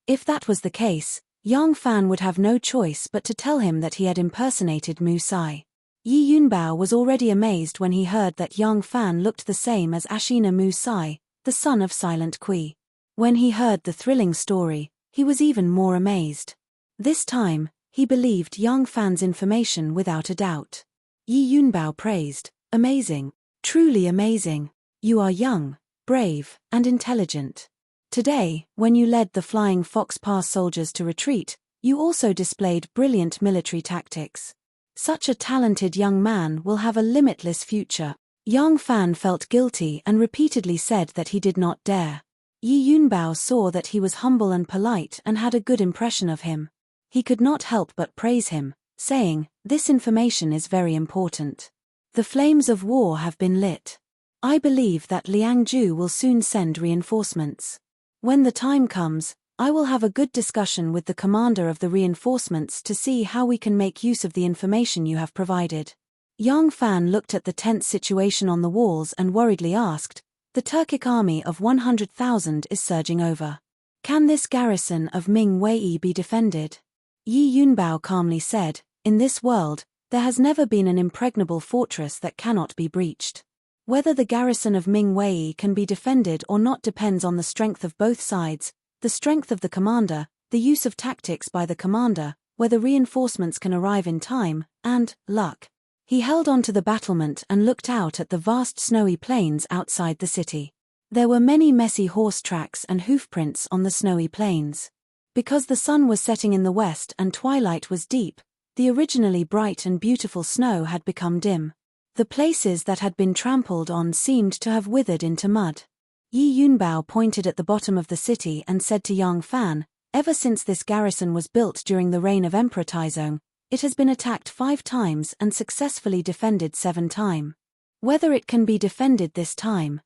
If that was the case, Yang Fan would have no choice but to tell him that he had impersonated Mu Sai. Yi Yunbao was already amazed when he heard that Yang Fan looked the same as Ashina Mu Sai, the son of Silent Kui. When he heard the thrilling story, he was even more amazed. This time, he believed Yang Fan's information without a doubt. Yi Yunbao praised, "Amazing, truly amazing. You are young, brave, and intelligent. Today, when you led the Flying Fox Pass soldiers to retreat, you also displayed brilliant military tactics. Such a talented young man will have a limitless future." Yang Fan felt guilty and repeatedly said that he did not dare. Yi Yunbao saw that he was humble and polite and had a good impression of him. He could not help but praise him, saying, "This information is very important. The flames of war have been lit. I believe that Liang Ju will soon send reinforcements. When the time comes, I will have a good discussion with the commander of the reinforcements to see how we can make use of the information you have provided." Yang Fan looked at the tense situation on the walls and worriedly asked, "The Turkic army of 100,000 is surging over. Can this garrison of Ming Wei be defended?" Yi Yunbao calmly said, "In this world, there has never been an impregnable fortress that cannot be breached. Whether the garrison of Ming Wei can be defended or not depends on the strength of both sides, the strength of the commander, the use of tactics by the commander, whether reinforcements can arrive in time, and luck." He held on to the battlement and looked out at the vast snowy plains outside the city. There were many messy horse tracks and hoofprints on the snowy plains. Because the sun was setting in the west and twilight was deep, the originally bright and beautiful snow had become dim. The places that had been trampled on seemed to have withered into mud. Yi Yunbao pointed at the bottom of the city and said to Yang Fan, "Ever since this garrison was built during the reign of Emperor Taizong, it has been attacked 5 times and successfully defended 7 times. Whether it can be defended this time,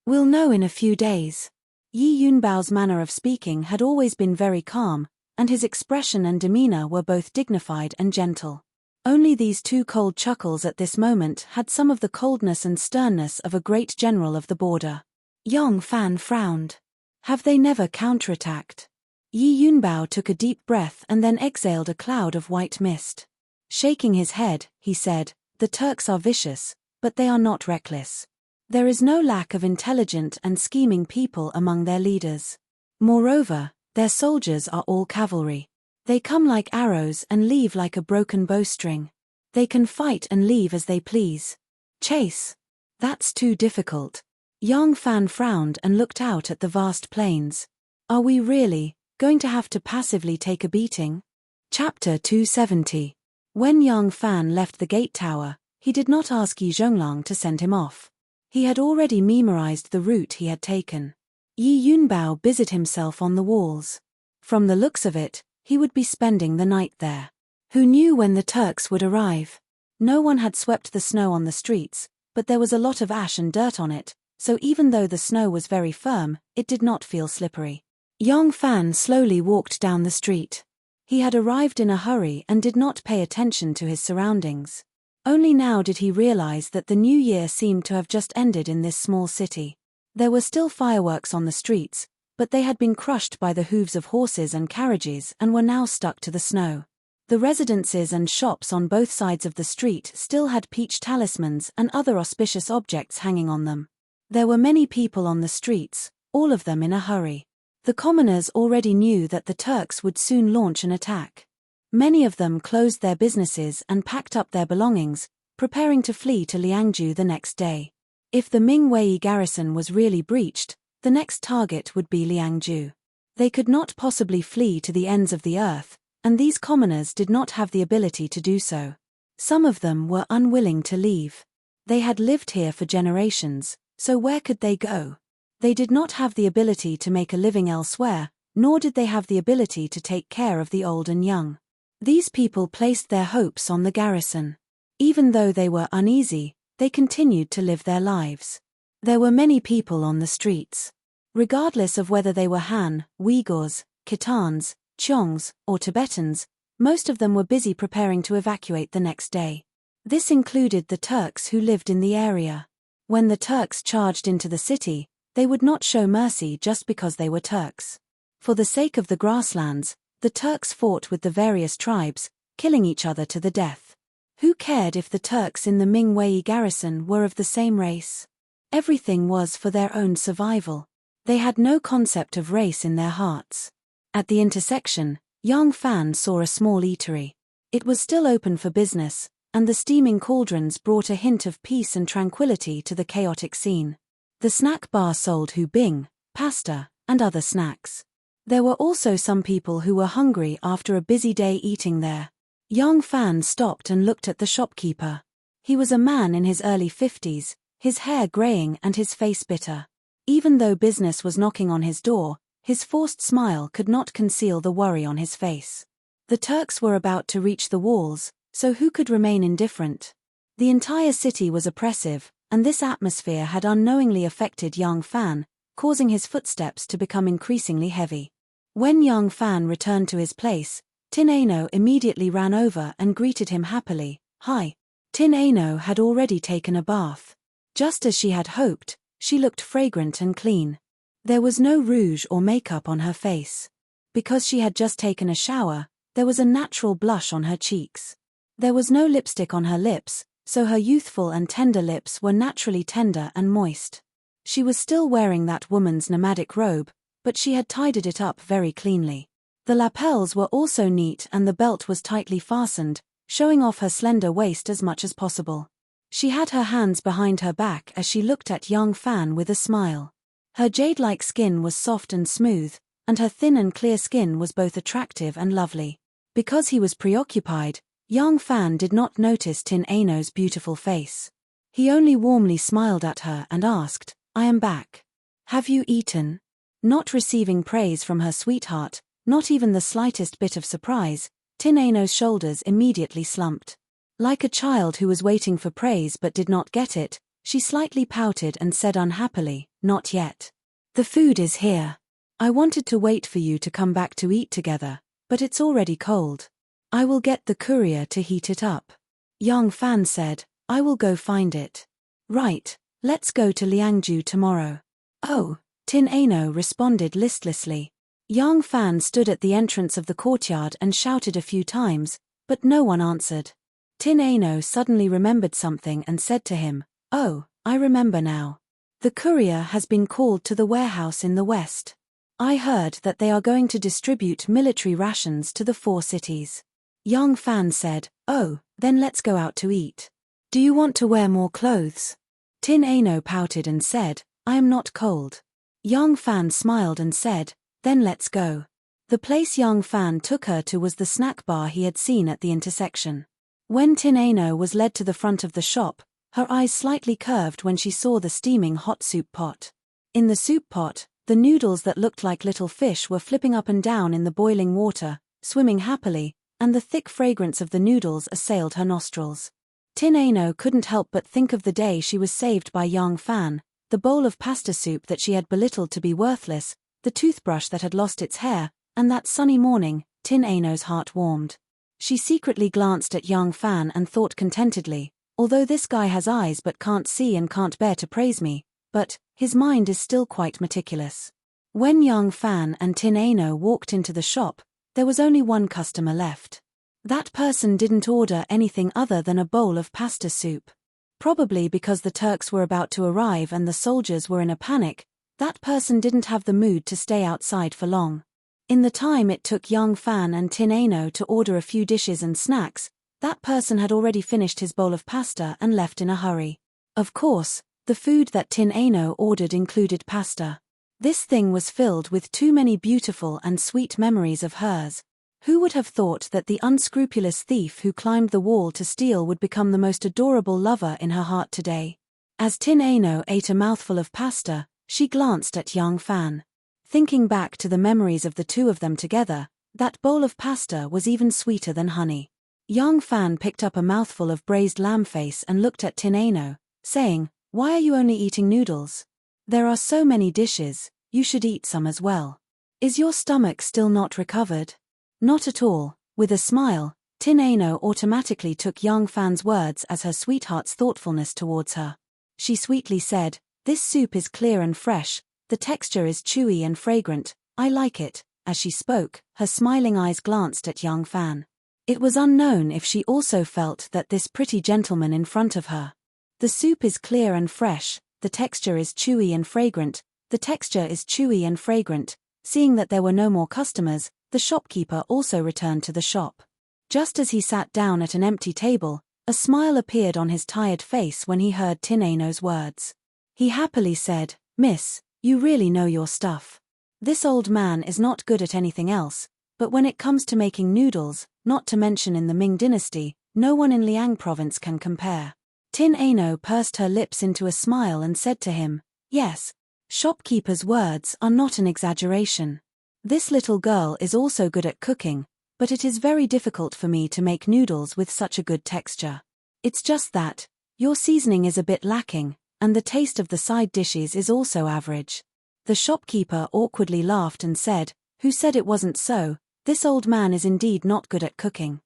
we'll know in a few days." Yi Yunbao's manner of speaking had always been very calm, and his expression and demeanor were both dignified and gentle. Only these 2 cold chuckles at this moment had some of the coldness and sternness of a great general of the border. Yang Fan frowned. Have they never counterattacked? Yi Yunbao took a deep breath and then exhaled a cloud of white mist. Shaking his head, he said, "The Turks are vicious, but they are not reckless. There is no lack of intelligent and scheming people among their leaders. Moreover, their soldiers are all cavalry. They come like arrows and leave like a broken bowstring. They can fight and leave as they please. Chase? That's too difficult." Yang Fan frowned and looked out at the vast plains. "Are we really going to have to passively take a beating?" Chapter 270. When Yang Fan left the gate tower, he did not ask Yi Zhonglang to send him off. He had already memorized the route he had taken. Yi Yunbao busied himself on the walls. From the looks of it, he would be spending the night there. Who knew when the Turks would arrive? No one had swept the snow on the streets, but there was a lot of ash and dirt on it, so even though the snow was very firm, it did not feel slippery. Yang Fan slowly walked down the street. He had arrived in a hurry and did not pay attention to his surroundings. Only now did he realize that the new year seemed to have just ended in this small city. There were still fireworks on the streets, but they had been crushed by the hooves of horses and carriages and were now stuck to the snow. The residences and shops on both sides of the street still had peach talismans and other auspicious objects hanging on them. There were many people on the streets, all of them in a hurry. The commoners already knew that the Turks would soon launch an attack. Many of them closed their businesses and packed up their belongings, preparing to flee to Liangju the next day. If the Ming-Wei garrison was really breached, the next target would be Liangju. They could not possibly flee to the ends of the earth, and these commoners did not have the ability to do so. Some of them were unwilling to leave. They had lived here for generations, so where could they go? They did not have the ability to make a living elsewhere, nor did they have the ability to take care of the old and young. These people placed their hopes on the garrison. Even though they were uneasy, they continued to live their lives. There were many people on the streets. Regardless of whether they were Han, Uyghurs, Khitans, Chongs, or Tibetans, most of them were busy preparing to evacuate the next day. This included the Turks who lived in the area. When the Turks charged into the city, they would not show mercy just because they were Turks. For the sake of the grasslands, the Turks fought with the various tribes, killing each other to the death. Who cared if the Turks in the Ming-Wei garrison were of the same race? Everything was for their own survival. They had no concept of race in their hearts. At the intersection, Yang Fan saw a small eatery. It was still open for business, and the steaming cauldrons brought a hint of peace and tranquility to the chaotic scene. The snack bar sold hu bing, pasta, and other snacks. There were also some people who were hungry after a busy day eating there. Yang Fan stopped and looked at the shopkeeper. He was a man in his early 50s, his hair graying and his face bitter. Even though business was knocking on his door, his forced smile could not conceal the worry on his face. The Turks were about to reach the walls, so who could remain indifferent? The entire city was oppressive, and this atmosphere had unknowingly affected Yang Fan, causing his footsteps to become increasingly heavy. When Yang Fan returned to his place, Tin Ano immediately ran over and greeted him happily. Hi. Tin Ano had already taken a bath. Just as she had hoped, she looked fragrant and clean. There was no rouge or makeup on her face. Because she had just taken a shower, there was a natural blush on her cheeks. There was no lipstick on her lips, so her youthful and tender lips were naturally tender and moist. She was still wearing that woman's nomadic robe, but she had tidied it up very cleanly. The lapels were also neat and the belt was tightly fastened, showing off her slender waist as much as possible. She had her hands behind her back as she looked at Yang Fan with a smile. Her jade-like skin was soft and smooth, and her thin and clear skin was both attractive and lovely. Because he was preoccupied, Yang Fan did not notice Tin Ano's beautiful face. He only warmly smiled at her and asked, I am back. Have you eaten? Not receiving praise from her sweetheart, not even the slightest bit of surprise, Tin Ano's shoulders immediately slumped. Like a child who was waiting for praise but did not get it, she slightly pouted and said unhappily, not yet. The food is here. I wanted to wait for you to come back to eat together, but it's already cold. I will get the courier to heat it up. Yang Fan said, I will go find it. Right, let's go to Liangju tomorrow. Oh, Tin Ano responded listlessly. Yang Fan stood at the entrance of the courtyard and shouted a few times, but no one answered. Tin Ano suddenly remembered something and said to him, Oh, I remember now. The courier has been called to the warehouse in the west. I heard that they are going to distribute military rations to the 4 cities. Yang Fan said, Oh, then let's go out to eat. Do you want to wear more clothes? Tin Ano pouted and said, I am not cold. Yang Fan smiled and said, Then let's go. The place Yang Fan took her to was the snack bar he had seen at the intersection. When Tin Ano was led to the front of the shop, her eyes slightly curved when she saw the steaming hot soup pot. In the soup pot, the noodles that looked like little fish were flipping up and down in the boiling water, swimming happily, and the thick fragrance of the noodles assailed her nostrils. Tin Ano couldn't help but think of the day she was saved by Yang Fan, the bowl of pasta soup that she had belittled to be worthless, the toothbrush that had lost its hair, and that sunny morning. Tin Ano's heart warmed. She secretly glanced at Yang Fan and thought contentedly, although this guy has eyes but can't see and can't bear to praise me, but his mind is still quite meticulous. When Yang Fan and Tin Ano walked into the shop, there was only one customer left. That person didn't order anything other than a bowl of pasta soup. Probably because the Turks were about to arrive and the soldiers were in a panic, that person didn't have the mood to stay outside for long. In the time it took Yang Fan and Tin Ano to order a few dishes and snacks, that person had already finished his bowl of pasta and left in a hurry. Of course, the food that Tin Ano ordered included pasta. This thing was filled with too many beautiful and sweet memories of hers. Who would have thought that the unscrupulous thief who climbed the wall to steal would become the most adorable lover in her heart today? As Tin Ano ate a mouthful of pasta, she glanced at Yang Fan. Thinking back to the memories of the two of them together, that bowl of pasta was even sweeter than honey. Yang Fan picked up a mouthful of braised lamb face and looked at Tin Ano, saying, "Why are you only eating noodles? There are so many dishes, you should eat some as well. Is your stomach still not recovered?" Not at all. With a smile, Tin Ano automatically took Yang Fan's words as her sweetheart's thoughtfulness towards her. She sweetly said, "This soup is clear and fresh, the texture is chewy and fragrant, I like it." As she spoke, her smiling eyes glanced at Yang Fan. It was unknown if she also felt that this pretty gentleman in front of her. The soup is clear and fresh, the texture is chewy and fragrant, the texture is chewy and fragrant. Seeing that there were no more customers, the shopkeeper also returned to the shop. Just as he sat down at an empty table, a smile appeared on his tired face when he heard Tin Ano's words. He happily said, "Miss, you really know your stuff. This old man is not good at anything else, but when it comes to making noodles, not to mention in the Ming dynasty, no one in Liang province can compare." Tin Ano pursed her lips into a smile and said to him, "Yes, shopkeeper's words are not an exaggeration. This little girl is also good at cooking, but it is very difficult for me to make noodles with such a good texture. It's just that your seasoning is a bit lacking, and the taste of the side dishes is also average." The shopkeeper awkwardly laughed and said, "Who said it wasn't so? This old man is indeed not good at cooking.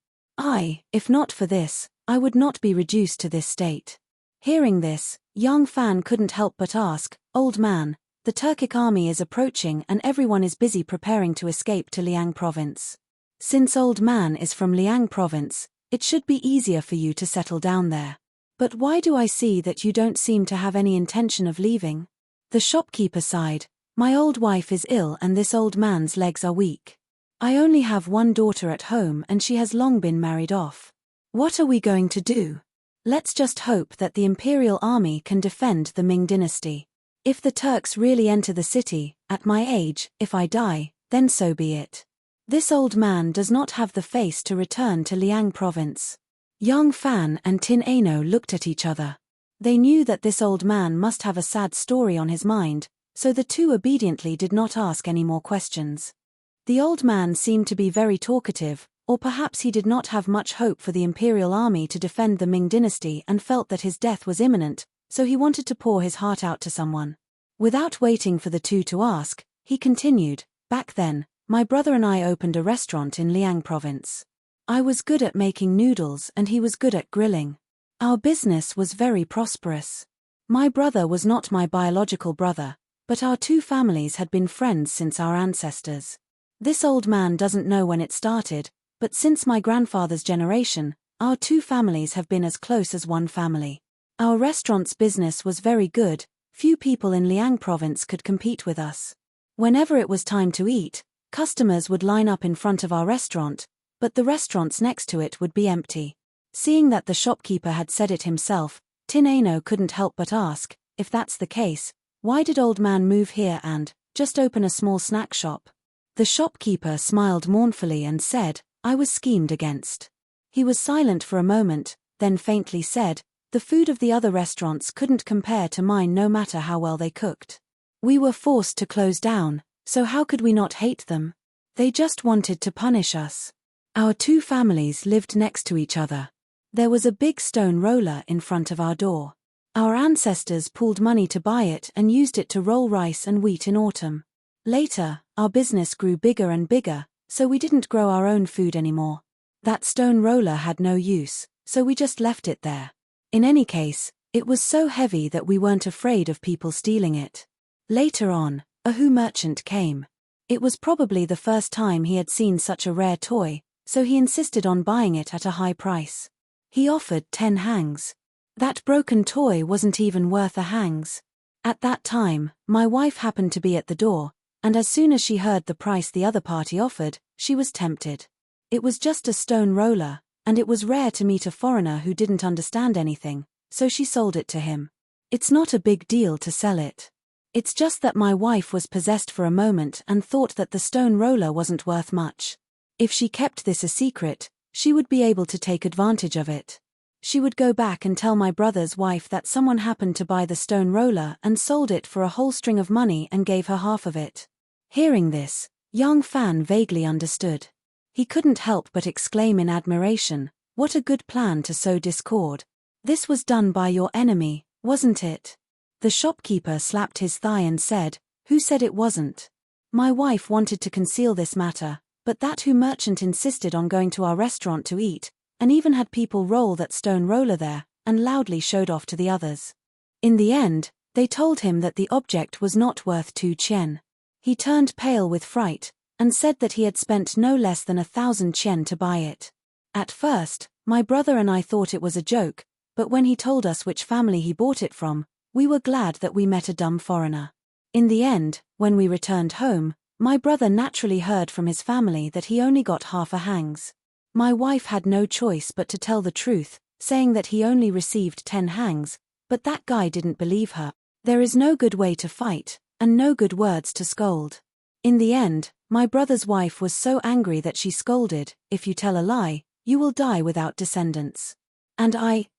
If not for this, I would not be reduced to this state." Hearing this, Yang Fan couldn't help but ask, "Old man, the Turkic army is approaching and everyone is busy preparing to escape to Liang province. Since old man is from Liang province, it should be easier for you to settle down there. But why do I see that you don't seem to have any intention of leaving?" The shopkeeper sighed, "My old wife is ill and this old man's legs are weak. I only have one daughter at home and she has long been married off. What are we going to do? Let's just hope that the imperial army can defend the Ming dynasty. If the Turks really enter the city, at my age, if I die, then so be it. This old man does not have the face to return to Liang province." Yang Fan and Tin Ano looked at each other. They knew that this old man must have a sad story on his mind, so the two obediently did not ask any more questions. The old man seemed to be very talkative, or perhaps he did not have much hope for the imperial army to defend the Ming dynasty and felt that his death was imminent, so he wanted to pour his heart out to someone. Without waiting for the two to ask, he continued, "Back then, my brother and I opened a restaurant in Liang province. I was good at making noodles and he was good at grilling. Our business was very prosperous. My brother was not my biological brother, but our two families had been friends since our ancestors. This old man doesn't know when it started, but since my grandfather's generation, our two families have been as close as one family. Our restaurant's business was very good, few people in Liang province could compete with us. Whenever it was time to eat, customers would line up in front of our restaurant, but the restaurants next to it would be empty." Seeing that the shopkeeper had said it himself, Tin Ano couldn't help but ask, "If that's the case, why did old man move here and just open a small snack shop?" The shopkeeper smiled mournfully and said, "I was schemed against." He was silent for a moment, then faintly said, "The food of the other restaurants couldn't compare to mine no matter how well they cooked. We were forced to close down, so how could we not hate them? They just wanted to punish us. Our two families lived next to each other. There was a big stone roller in front of our door. Our ancestors pooled money to buy it and used it to roll rice and wheat in autumn. Later, our business grew bigger and bigger, so we didn't grow our own food anymore. That stone roller had no use, so we just left it there. In any case, it was so heavy that we weren't afraid of people stealing it. Later on, a Hu merchant came. It was probably the first time he had seen such a rare toy, so he insisted on buying it at a high price. He offered 10 hangs. That broken toy wasn't even worth a hangs. At that time, my wife happened to be at the door, and as soon as she heard the price the other party offered, she was tempted. It was just a stone roller, and it was rare to meet a foreigner who didn't understand anything, so she sold it to him. It's not a big deal to sell it. It's just that my wife was possessed for a moment and thought that the stone roller wasn't worth much. If she kept this a secret, she would be able to take advantage of it. She would go back and tell my brother's wife that someone happened to buy the stone roller and sold it for a whole string of money and gave her half of it. Hearing this, young Fan vaguely understood. He couldn't help but exclaim in admiration, "What a good plan to sow discord. This was done by your enemy, wasn't it?" The shopkeeper slapped his thigh and said, "Who said it wasn't?" My wife wanted to conceal this matter, but that Hu merchant insisted on going to our restaurant to eat, and even had people roll that stone roller there, and loudly showed off to the others. In the end, they told him that the object was not worth 2 chien. He turned pale with fright, and said that he had spent no less than 1,000 chien to buy it. At first, my brother and I thought it was a joke, but when he told us which family he bought it from, we were glad that we met a dumb foreigner. In the end, when we returned home, my brother naturally heard from his family that he only got half a hangs. My wife had no choice but to tell the truth, saying that he only received 10 hangs, but that guy didn't believe her. There is no good way to fight, and no good words to scold. In the end, my brother's wife was so angry that she scolded, "If you tell a lie, you will die without descendants." And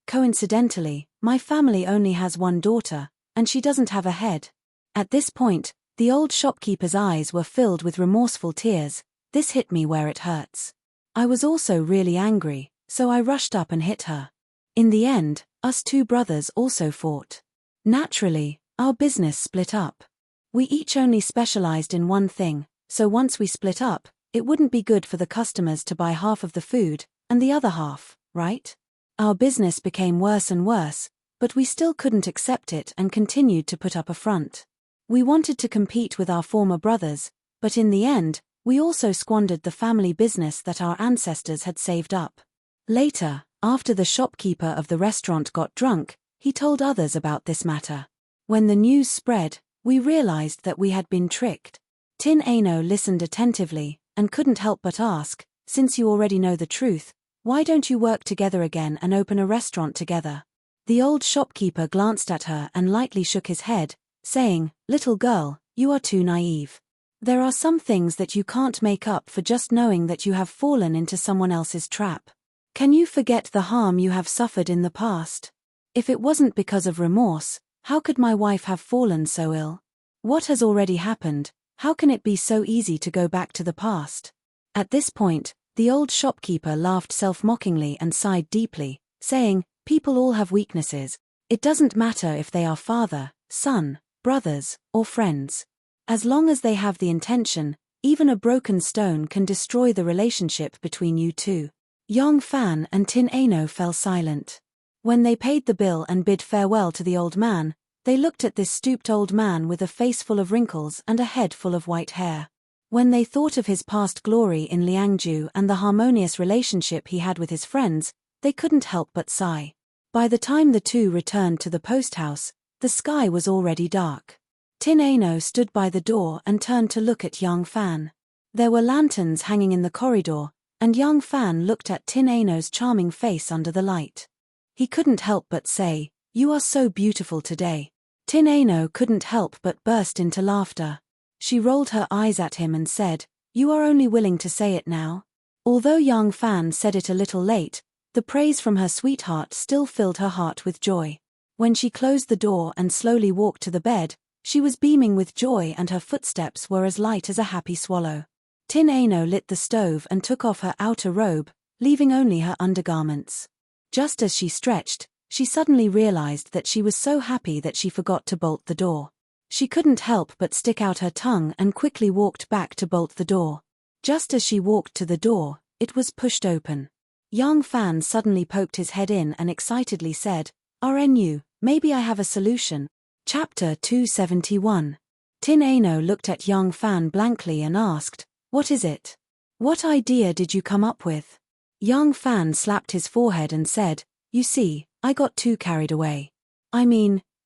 coincidentally, my family only has one daughter, and she doesn't have a head. At this point, the old shopkeeper's eyes were filled with remorseful tears. This hit me where it hurts. I was also really angry, so I rushed up and hit her. In the end, us 2 brothers also fought. Naturally, our business split up. We each only specialized in one thing, so once we split up, it wouldn't be good for the customers to buy half of the food, and the other half, right? Our business became worse and worse, but we still couldn't accept it and continued to put up a front. We wanted to compete with our former brothers, but in the end, we also squandered the family business that our ancestors had saved up. Later, after the shopkeeper of the restaurant got drunk, he told others about this matter. When the news spread, we realized that we had been tricked. Tin Ano listened attentively, and couldn't help but ask, "Since you already know the truth, why don't you work together again and open a restaurant together?" The old shopkeeper glanced at her and lightly shook his head, saying, "Little girl, you are too naive. There are some things that you can't make up for just knowing that you have fallen into someone else's trap. Can you forget the harm you have suffered in the past? If it wasn't because of remorse, how could my wife have fallen so ill? What has already happened, how can it be so easy to go back to the past?" At this point, the old shopkeeper laughed self-mockingly and sighed deeply, saying, "People all have weaknesses. It doesn't matter if they are father, son, brothers, or friends. As long as they have the intention, even a broken stone can destroy the relationship between you two." Yong Fan and Tin Ano fell silent. When they paid the bill and bid farewell to the old man, they looked at this stooped old man with a face full of wrinkles and a head full of white hair. When they thought of his past glory in Liangju and the harmonious relationship he had with his friends, they couldn't help but sigh. By the time the two returned to the post house, the sky was already dark. Tin Ano stood by the door and turned to look at Young Fan. There were lanterns hanging in the corridor, and Young Fan looked at Tin Ano's charming face under the light. He couldn't help but say, "You are so beautiful today." Tin Ano couldn't help but burst into laughter. She rolled her eyes at him and said, "You are only willing to say it now?" Although Young Fan said it a little late, the praise from her sweetheart still filled her heart with joy. When she closed the door and slowly walked to the bed, she was beaming with joy and her footsteps were as light as a happy swallow. Tin Ano lit the stove and took off her outer robe, leaving only her undergarments. Just as she stretched, she suddenly realized that she was so happy that she forgot to bolt the door. She couldn't help but stick out her tongue and quickly walked back to bolt the door. Just as she walked to the door, it was pushed open. Yang Fan suddenly poked his head in and excitedly said, "RNU, maybe I have a solution." Chapter 271. Tin Ano looked at Yang Fan blankly and asked, "What is it? What idea did you come up with?" Yang Fan slapped his forehead and said, "You see, I got too carried away."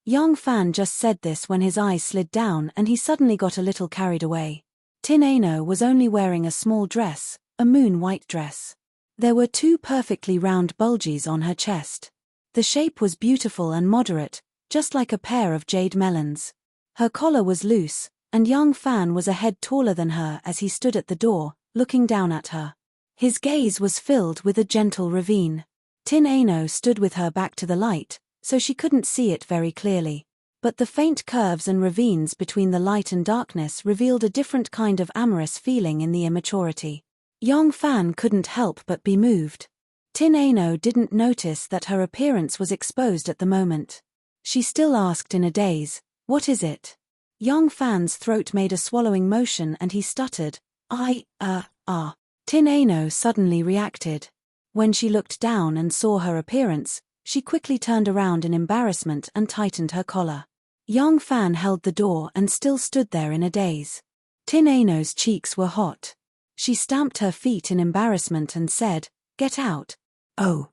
Yang Fan just said this when his eyes slid down and he suddenly got a little carried away. Tin Ano was only wearing a small dress, a moon-white dress. There were 2 perfectly round bulges on her chest. The shape was beautiful and moderate, just like a pair of jade melons. Her collar was loose, and Yang Fan was a head taller than her as he stood at the door, looking down at her. His gaze was filled with a gentle ravine. Tin Ano stood with her back to the light, so she couldn't see it very clearly. But the faint curves and ravines between the light and darkness revealed a different kind of amorous feeling in the immaturity. Yang Fan couldn't help but be moved. Tin Ano didn't notice that her appearance was exposed at the moment. She still asked in a daze, "What is it?" Yang Fan's throat made a swallowing motion and he stuttered, Tin Ano suddenly reacted. When she looked down and saw her appearance, she quickly turned around in embarrassment and tightened her collar. Yang Fan held the door and still stood there in a daze. Tin Ano's cheeks were hot. She stamped her feet in embarrassment and said, "Get out." Oh.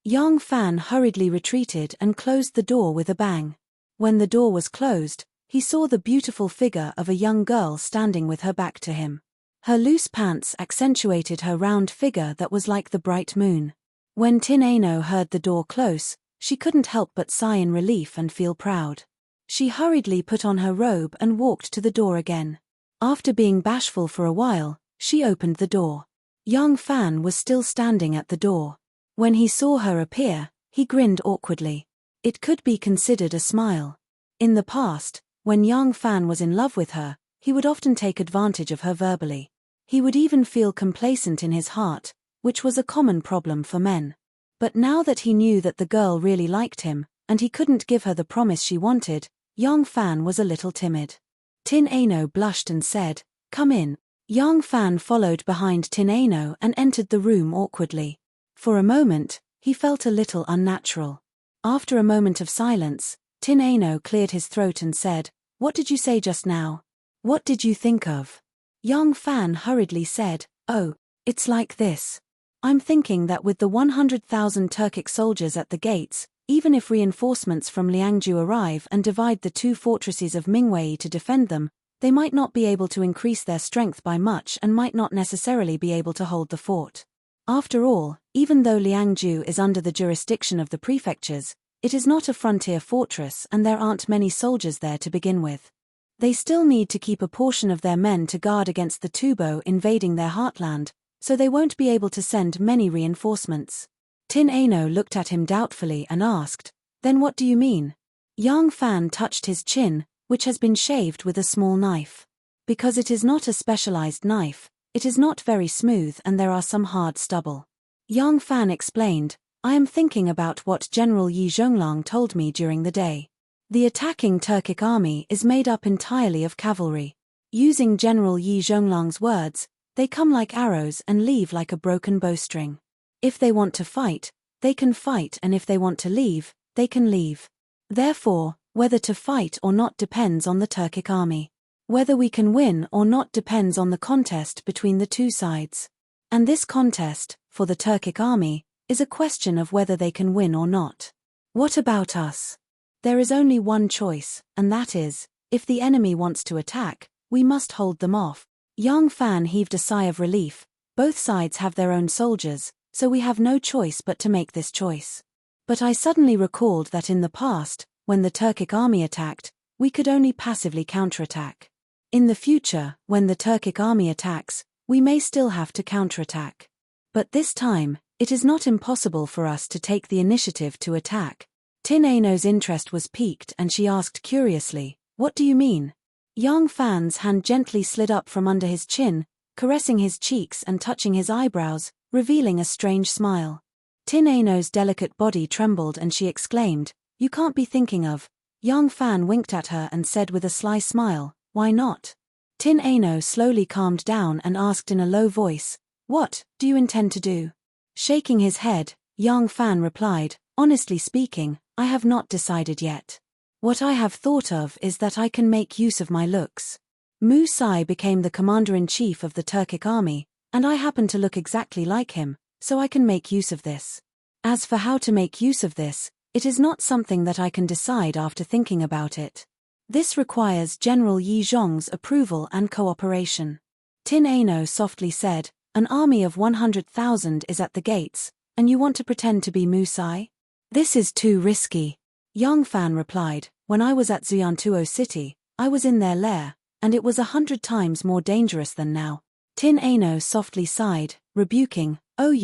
Yang Fan hurriedly retreated and closed the door with a bang. When the door was closed, he saw the beautiful figure of a young girl standing with her back to him. Her loose pants accentuated her round figure that was like the bright moon. When Tin Ano heard the door close, she couldn't help but sigh in relief and feel proud. She hurriedly put on her robe and walked to the door again. After being bashful for a while, she opened the door. Yang Fan was still standing at the door. When he saw her appear, he grinned awkwardly. It could be considered a smile. In the past, when Yang Fan was in love with her, he would often take advantage of her verbally. He would even feel complacent in his heart, which was a common problem for men. But now that he knew that the girl really liked him, and he couldn't give her the promise she wanted, Yang Fan was a little timid. Tin Ano blushed and said, "Come in." Yang Fan followed behind Tin Ano and entered the room awkwardly. For a moment, he felt a little unnatural. After a moment of silence, Tin Ano cleared his throat and said, "What did you say just now? What did you think of?" Yang Fan hurriedly said, "Oh, it's like this. I'm thinking that with the 100,000 Turkic soldiers at the gates, even if reinforcements from Liangju arrive and divide the 2 fortresses of Mingwei to defend them, they might not be able to increase their strength by much and might not necessarily be able to hold the fort. After all, even though Liangju is under the jurisdiction of the prefectures, it is not a frontier fortress and there aren't many soldiers there to begin with. They still need to keep a portion of their men to guard against the Tubo invading their heartland, so they won't be able to send many reinforcements." Tin Ano looked at him doubtfully and asked, "Then what do you mean?" Yang Fan touched his chin, which has been shaved with a small knife. Because it is not a specialized knife, it is not very smooth and there are some hard stubble. Yang Fan explained, "I am thinking about what General Yi Zhonglang told me during the day. The attacking Turkic army is made up entirely of cavalry. Using General Yi Zhonglang's words, they come like arrows and leave like a broken bowstring. If they want to fight, they can fight, and if they want to leave, they can leave. Therefore, whether to fight or not depends on the Turkic army. Whether we can win or not depends on the contest between the 2 sides. And this contest, for the Turkic army, is a question of whether they can win or not. What about us? There is only one choice, and that is, if the enemy wants to attack, we must hold them off." Yang Fan heaved a sigh of relief. Both sides have their own soldiers, so we have no choice but to make this choice. But I suddenly recalled that in the past, when the Turkic army attacked, we could only passively counterattack. In the future, when the Turkic army attacks, we may still have to counterattack. But this time, it is not impossible for us to take the initiative to attack. Tin Ano's interest was piqued and she asked curiously, "What do you mean?" Yang Fan's hand gently slid up from under his chin, caressing his cheeks and touching his eyebrows, revealing a strange smile. Tin Ano's delicate body trembled and she exclaimed, "You can't be thinking of..." Yang Fan winked at her and said with a sly smile, "Why not? Tin Ano slowly calmed down and asked in a low voice, "What do you intend to do?" Shaking his head, Yang Fan replied, "Honestly speaking, I have not decided yet. What I have thought of is that I can make use of my looks. Mu Sai became the commander-in-chief of the Turkic army, and I happen to look exactly like him, so I can make use of this. As for how to make use of this, it is not something that I can decide after thinking about it. This requires General Yi Zhong's approval and cooperation." Tin Ano softly said, "An army of 100,000 is at the gates, and you want to pretend to be Mu Sai? This is too risky." Yang Fan replied, "When I was at Xuyantuo City, I was in their lair, and it was 100 times more dangerous than now." Tin Ano softly sighed, rebuking, "Oh,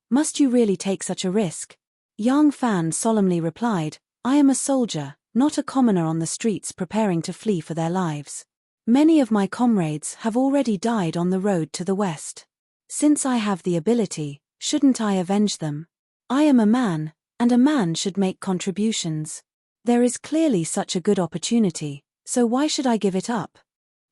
must you really take such a risk?" Yang Fan solemnly replied, "I am a soldier, not a commoner on the streets preparing to flee for their lives. Many of my comrades have already died on the road to the west. Since I have the ability, shouldn't I avenge them? I am a man, and a man should make contributions. There is clearly such a good opportunity, so why should I give it up?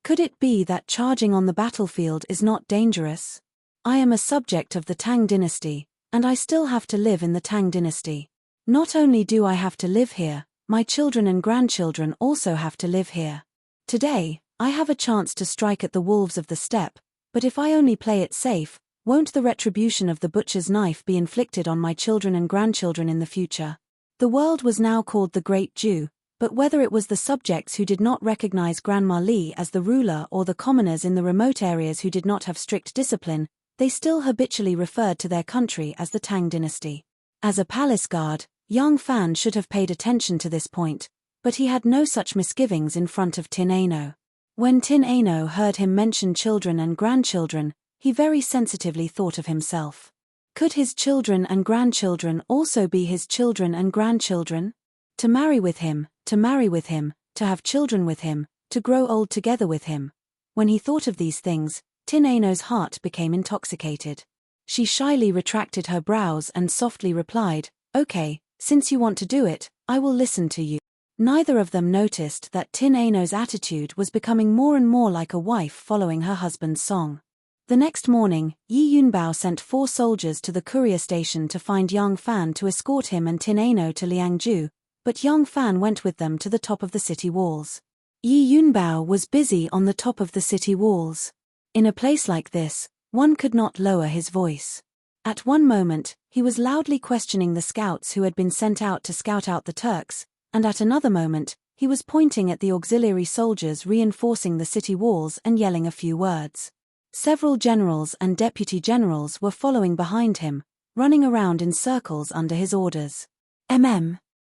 Could it be that charging on the battlefield is not dangerous? I am a subject of the Tang dynasty, and I still have to live in the Tang dynasty. Not only do I have to live here, my children and grandchildren also have to live here. Today, I have a chance to strike at the wolves of the steppe, but if I only play it safe, won't the retribution of the butcher's knife be inflicted on my children and grandchildren in the future?" The world was now called the Great Jew, but whether it was the subjects who did not recognize Grandma Li as the ruler or the commoners in the remote areas who did not have strict discipline, they still habitually referred to their country as the Tang dynasty. As a palace guard, Yang Fan should have paid attention to this point, but he had no such misgivings in front of Tin Ano. When Tin Ano heard him mention children and grandchildren, he very sensitively thought of himself. Could his children and grandchildren also be his children and grandchildren? To marry with him, to have children with him, to grow old together with him. When he thought of these things, Tin Ano's heart became intoxicated. She shyly retracted her brows and softly replied, "Okay, since you want to do it, I will listen to you." Neither of them noticed that Tin Ano's attitude was becoming more and more like a wife following her husband's song. The next morning, Yi Yunbao sent 4 soldiers to the courier station to find Yang Fan to escort him and Tin Ano to Liangju, but Yang Fan went with them to the top of the city walls. Yi Yunbao was busy on the top of the city walls. In a place like this, one could not lower his voice. At one moment, he was loudly questioning the scouts who had been sent out to scout out the Turks, and at another moment, he was pointing at the auxiliary soldiers reinforcing the city walls and yelling a few words. Several generals and deputy generals were following behind him, running around in circles under his orders.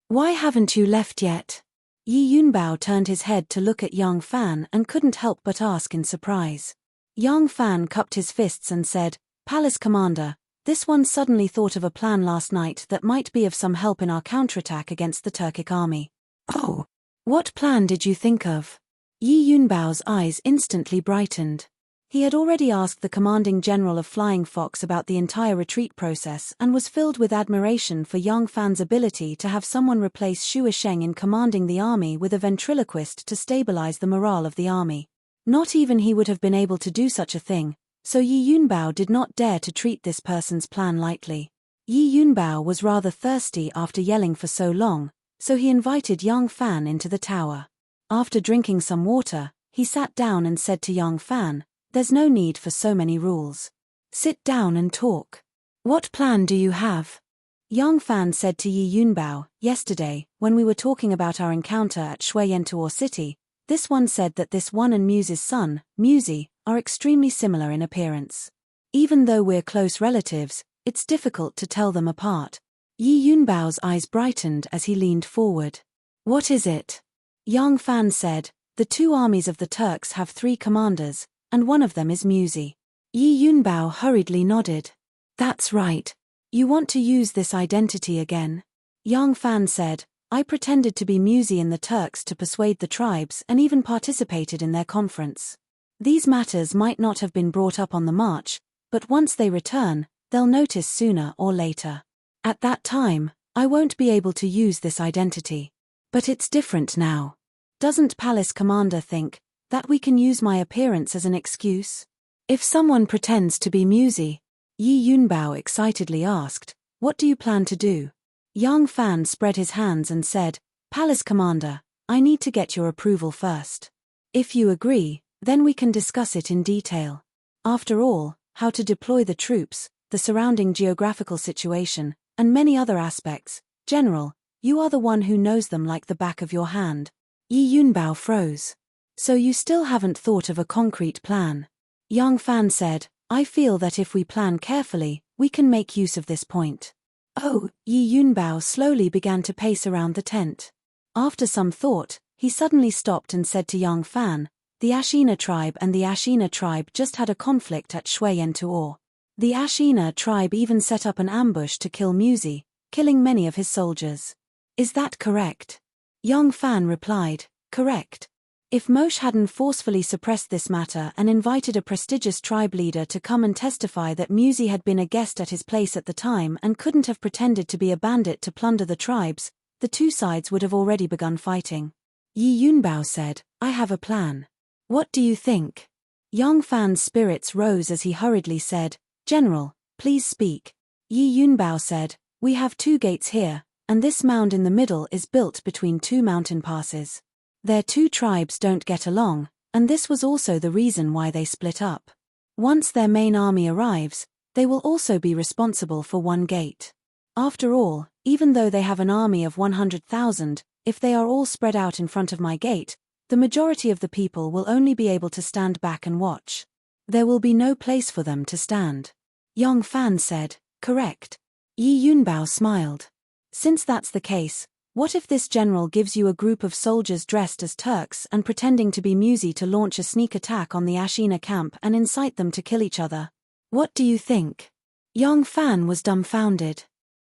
Why haven't you left yet?" Yi Yunbao turned his head to look at Yang Fan and couldn't help but ask in surprise. Yang Fan cupped his fists and said, "Palace Commander, this one suddenly thought of a plan last night that might be of some help in our counterattack against the Turkic army." "Oh, what plan did you think of?" Yi Yunbao's eyes instantly brightened. He had already asked the commanding general of Flying Fox about the entire retreat process and was filled with admiration for Yang Fan's ability to have someone replace Xu Sheng in commanding the army with a ventriloquist to stabilize the morale of the army. Not even he would have been able to do such a thing, so Yi Yunbao did not dare to treat this person's plan lightly. Yi Yunbao was rather thirsty after yelling for so long, so he invited Yang Fan into the tower. After drinking some water, he sat down and said to Yang Fan, "There's no need for so many rules. Sit down and talk. What plan do you have?" Yang Fan said to Yi Yunbao, "Yesterday, when we were talking about our encounter at Shuiyantuo City, this one said that this one and Muse's son, Muse, are extremely similar in appearance. Even though we're close relatives, it's difficult to tell them apart." Yi Yunbao's eyes brightened as he leaned forward. "What is it?" Yang Fan said, "The 2 armies of the Turks have 3 commanders, and one of them is Muse." Yi Yunbao hurriedly nodded. "That's right. You want to use this identity again?" Yang Fan said, "I pretended to be Muse in the Turks to persuade the tribes and even participated in their conference. These matters might not have been brought up on the march, but once they return, they'll notice sooner or later. At that time, I won't be able to use this identity. But it's different now. Doesn't Palace Commander think That we can use my appearance as an excuse? If someone pretends to be Musy, Yi Yunbao excitedly asked, what do you plan to do? Yang Fan spread his hands and said, Palace Commander, I need to get your approval first. If you agree, then we can discuss it in detail. After all, how to deploy the troops, the surrounding geographical situation, and many other aspects, General, you are the one who knows them like the back of your hand. Yi Yunbao froze. So you still haven't thought of a concrete plan? Yang Fan said, I feel that if we plan carefully, we can make use of this point. Oh, Yi Yunbao slowly began to pace around the tent. After some thought, he suddenly stopped and said to Yang Fan, the Ashina tribe and the Ashina tribe just had a conflict at Shuiyentuor. The Ashina tribe even set up an ambush to kill Musy, killing many of his soldiers. Is that correct? Yang Fan replied, correct. If Moshe hadn't forcefully suppressed this matter and invited a prestigious tribe leader to come and testify that Musy had been a guest at his place at the time and couldn't have pretended to be a bandit to plunder the tribes, the two sides would have already begun fighting. Yi Yunbao said, I have a plan. What do you think? Yang Fan's spirits rose as he hurriedly said, General, please speak. Yi Yunbao said, we have 2 gates here, and this mound in the middle is built between 2 mountain passes. Their 2 tribes don't get along, and this was also the reason why they split up. Once their main army arrives, they will also be responsible for 1 gate. After all, even though they have an army of 100,000, if they are all spread out in front of my gate, the majority of the people will only be able to stand back and watch. There will be no place for them to stand. Yang Fan said, correct. Yi Yunbao smiled. Since that's the case, what if this general gives you a group of soldiers dressed as Turks and pretending to be Musy to launch a sneak attack on the Ashina camp and incite them to kill each other? What do you think? Yang Fan was dumbfounded.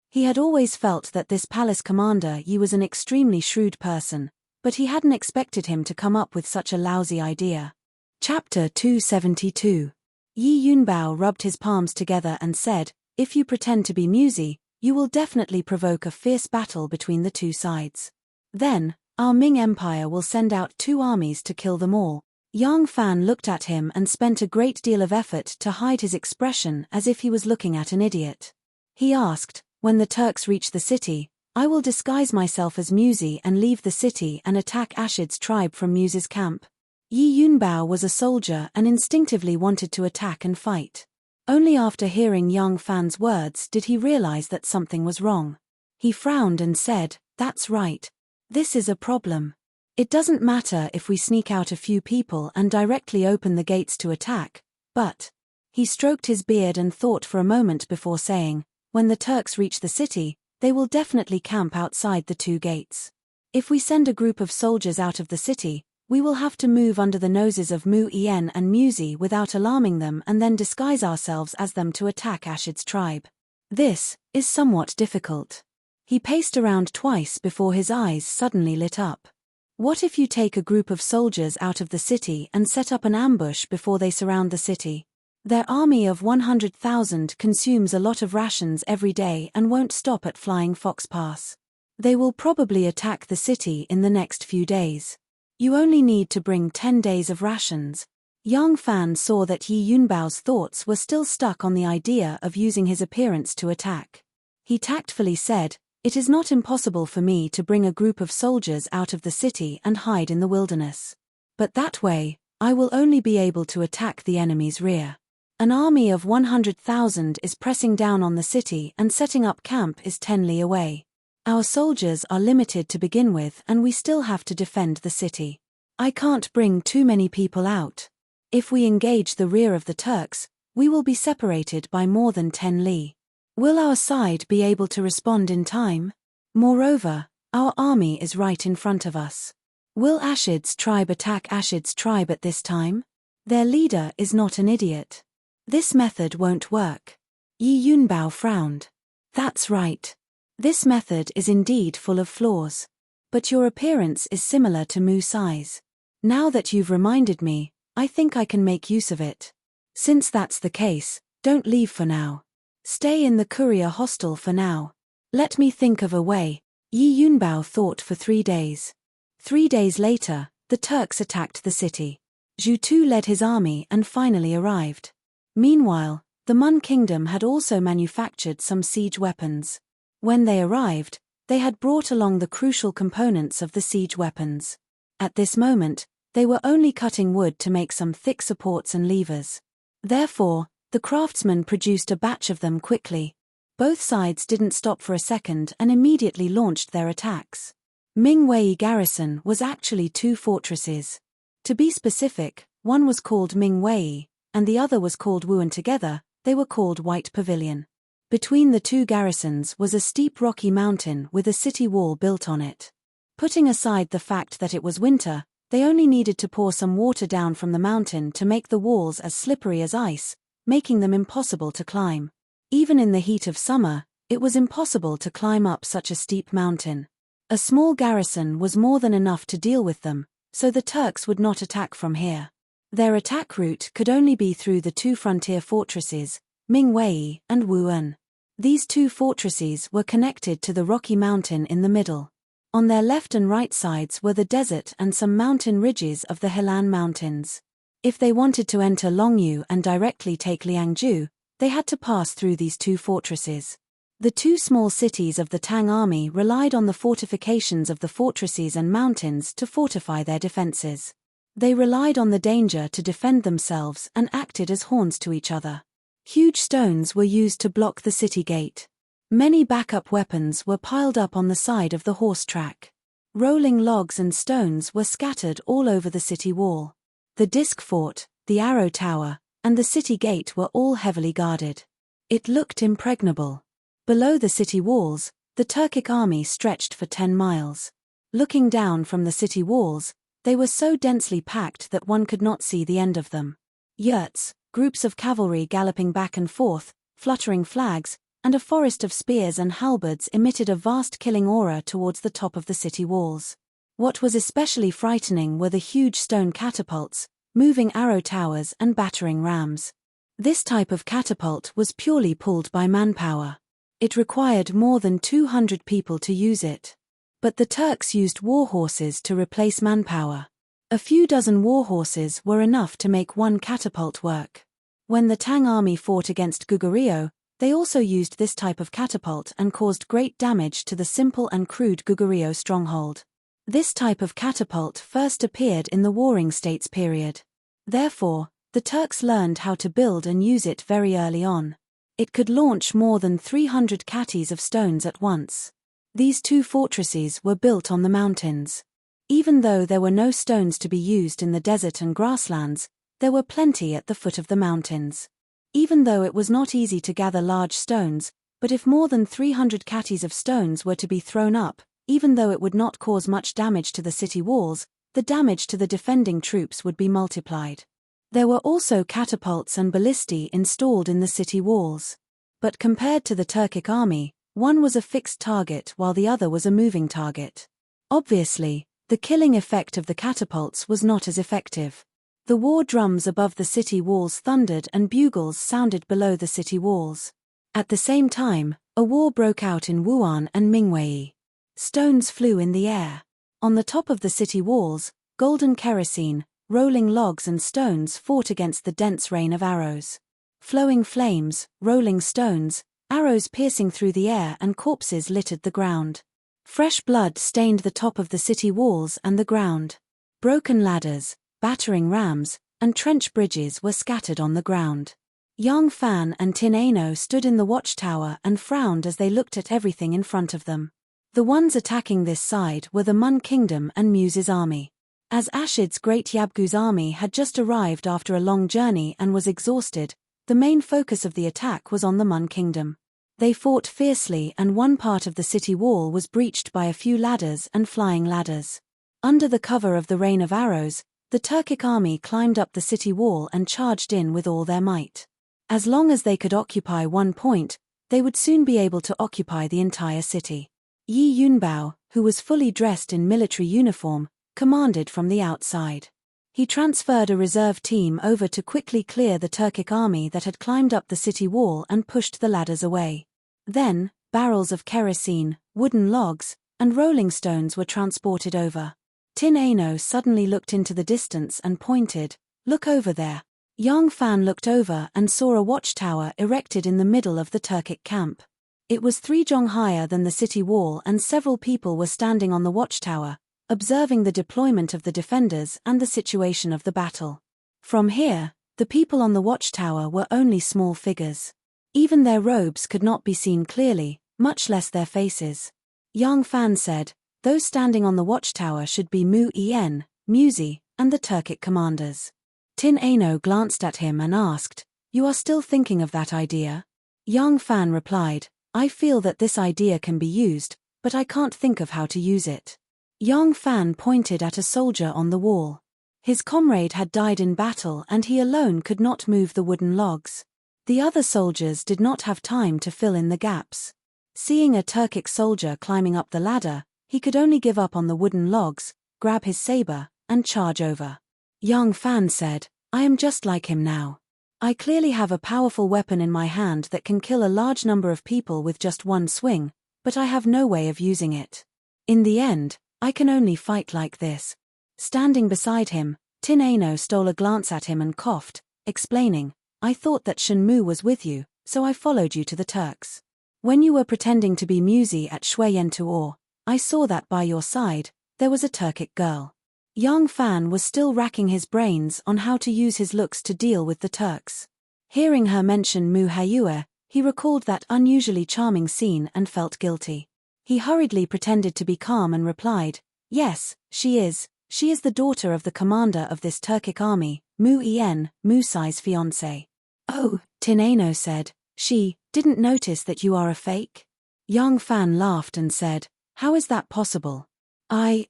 He had always felt that this palace commander Yi was an extremely shrewd person, but he hadn't expected him to come up with such a lousy idea. Chapter 272. Yi Yunbao rubbed his palms together and said, if you pretend to be Musy, you will definitely provoke a fierce battle between the 2 sides. Then, our Ming Empire will send out 2 armies to kill them all. Yang Fan looked at him and spent a great deal of effort to hide his expression as if he was looking at an idiot. He asked, when the Turks reach the city, I will disguise myself as Musy and leave the city and attack Ashid's tribe from Musy's camp. Yi Yunbao was a soldier and instinctively wanted to attack and fight. Only after hearing Yang Fan's words did he realize that something was wrong. He frowned and said, that's right. This is a problem. It doesn't matter if we sneak out a few people and directly open the gates to attack, but... He stroked his beard and thought for a moment before saying, when the Turks reach the city, they will definitely camp outside the 2 gates. If we send a group of soldiers out of the city, we will have to move under the noses of Mu Yen and Musy without alarming them and then disguise ourselves as them to attack Ashid's tribe. This is somewhat difficult. He paced around twice before his eyes suddenly lit up. What if you take a group of soldiers out of the city and set up an ambush before they surround the city? Their army of 100,000 consumes a lot of rations every day and won't stop at Flying Fox Pass. They will probably attack the city in the next few days. You only need to bring 10 days of rations. Yang Fan saw that Yi Yunbao's thoughts were still stuck on the idea of using his appearance to attack. He tactfully said, it is not impossible for me to bring a group of soldiers out of the city and hide in the wilderness. But that way, I will only be able to attack the enemy's rear. An army of 100,000 is pressing down on the city and setting up camp is 10 li away. Our soldiers are limited to begin with and we still have to defend the city. I can't bring too many people out. If we engage the rear of the Turks, we will be separated by more than 10 li. Will our side be able to respond in time? Moreover, our army is right in front of us. Will Ashid's tribe attack Ashid's tribe at this time? Their leader is not an idiot. This method won't work. Yi Yunbao frowned. That's right. This method is indeed full of flaws. But your appearance is similar to Mu Sai's. Now that you've reminded me, I think I can make use of it. Since that's the case, don't leave for now. Stay in the courier hostel for now. Let me think of a way. Yi Yunbao thought for 3 days. 3 days later, the Turks attacked the city. Zhu Tu led his army and finally arrived. Meanwhile, the Mun Kingdom had also manufactured some siege weapons. When they arrived, they had brought along the crucial components of the siege weapons. At this moment, they were only cutting wood to make some thick supports and levers. Therefore, the craftsmen produced a batch of them quickly. Both sides didn't stop for a second and immediately launched their attacks. Ming Wei garrison was actually two fortresses. To be specific, one was called Ming Wei, and the other was called Wuan. Together, they were called White Pavilion. Between the two garrisons was a steep rocky mountain with a city wall built on it. Putting aside the fact that it was winter, they only needed to pour some water down from the mountain to make the walls as slippery as ice, making them impossible to climb. Even in the heat of summer, it was impossible to climb up such a steep mountain. A small garrison was more than enough to deal with them, so the Turks would not attack from here. Their attack route could only be through the two frontier fortresses, Ming Wei and Wuan. These two fortresses were connected to the rocky mountain in the middle. On their left and right sides were the desert and some mountain ridges of the Helan Mountains. If they wanted to enter Longyu and directly take Liangzhu, they had to pass through these two fortresses. The two small cities of the Tang army relied on the fortifications of the fortresses and mountains to fortify their defenses. They relied on the danger to defend themselves and acted as horns to each other. Huge stones were used to block the city gate. Many backup weapons were piled up on the side of the horse track. Rolling logs and stones were scattered all over the city wall. The disc fort, the arrow tower, and the city gate were all heavily guarded. It looked impregnable. Below the city walls, the Turkic army stretched for 10 miles. Looking down from the city walls, they were so densely packed that one could not see the end of them. Yurts, groups of cavalry galloping back and forth, fluttering flags, and a forest of spears and halberds emitted a vast killing aura towards the top of the city walls. What was especially frightening were the huge stone catapults, moving arrow towers and battering rams. This type of catapult was purely pulled by manpower. It required more than 200 people to use it. But the Turks used war horses to replace manpower. A few dozen war horses were enough to make one catapult work. When the Tang army fought against Goguryeo, they also used this type of catapult and caused great damage to the simple and crude Goguryeo stronghold. This type of catapult first appeared in the Warring States period. Therefore, the Turks learned how to build and use it very early on. It could launch more than 300 catties of stones at once. These two fortresses were built on the mountains. Even though there were no stones to be used in the desert and grasslands, there were plenty at the foot of the mountains. Even though it was not easy to gather large stones, but if more than 300 catties of stones were to be thrown up, even though it would not cause much damage to the city walls, the damage to the defending troops would be multiplied. There were also catapults and ballistae installed in the city walls. But compared to the Turkic army, one was a fixed target while the other was a moving target. Obviously, the killing effect of the catapults was not as effective. The war drums above the city walls thundered and bugles sounded below the city walls. At the same time, a war broke out in Wuhan and Mingwei. Stones flew in the air. On the top of the city walls, golden kerosene, rolling logs and stones fought against the dense rain of arrows. Flowing flames, rolling stones, arrows piercing through the air and corpses littered the ground. Fresh blood stained the top of the city walls and the ground. Broken ladders, battering rams, and trench bridges were scattered on the ground. Yang Fan and Tin Ano stood in the watchtower and frowned as they looked at everything in front of them. The ones attacking this side were the Mun Kingdom and Muse's army. As Ashid's great Yabgu's army had just arrived after a long journey and was exhausted, the main focus of the attack was on the Mun Kingdom. They fought fiercely and one part of the city wall was breached by a few ladders and flying ladders. Under the cover of the rain of arrows, the Turkic army climbed up the city wall and charged in with all their might. As long as they could occupy one point, they would soon be able to occupy the entire city. Yi Yunbao, who was fully dressed in military uniform, commanded from the outside. He transferred a reserve team over to quickly clear the Turkic army that had climbed up the city wall and pushed the ladders away. Then, barrels of kerosene, wooden logs, and rolling stones were transported over. Tin Ano suddenly looked into the distance and pointed, Look over there. Yang Fan looked over and saw a watchtower erected in the middle of the Turkic camp. It was 3 jong higher than the city wall, and several people were standing on the watchtower, observing the deployment of the defenders and the situation of the battle. From here, the people on the watchtower were only small figures. Even their robes could not be seen clearly, much less their faces. Yang Fan said, those standing on the watchtower should be Mu En, Musi, and the Turkic commanders. Tin Ano glanced at him and asked, you are still thinking of that idea? Yang Fan replied, I feel that this idea can be used, but I can't think of how to use it. Yang Fan pointed at a soldier on the wall. His comrade had died in battle and he alone could not move the wooden logs. The other soldiers did not have time to fill in the gaps. Seeing a Turkic soldier climbing up the ladder, he could only give up on the wooden logs, grab his saber, and charge over. Yang Fan said, I am just like him now. I clearly have a powerful weapon in my hand that can kill a large number of people with just one swing, but I have no way of using it. In the end, I can only fight like this. Standing beside him, Tin Ano stole a glance at him and coughed, explaining, I thought that Shen Mu was with you, so I followed you to the Turks. When you were pretending to be Musi at Shuiyen Tuor, I saw that by your side, there was a Turkic girl. Yang Fan was still racking his brains on how to use his looks to deal with the Turks. Hearing her mention Mu Hayue, he recalled that unusually charming scene and felt guilty. He hurriedly pretended to be calm and replied, yes, she is the daughter of the commander of this Turkic army, Mu En, Musai's fiancé. Oh, Tin Ano said, she didn't notice that you are a fake? Yang Fan laughed and said, how is that possible? I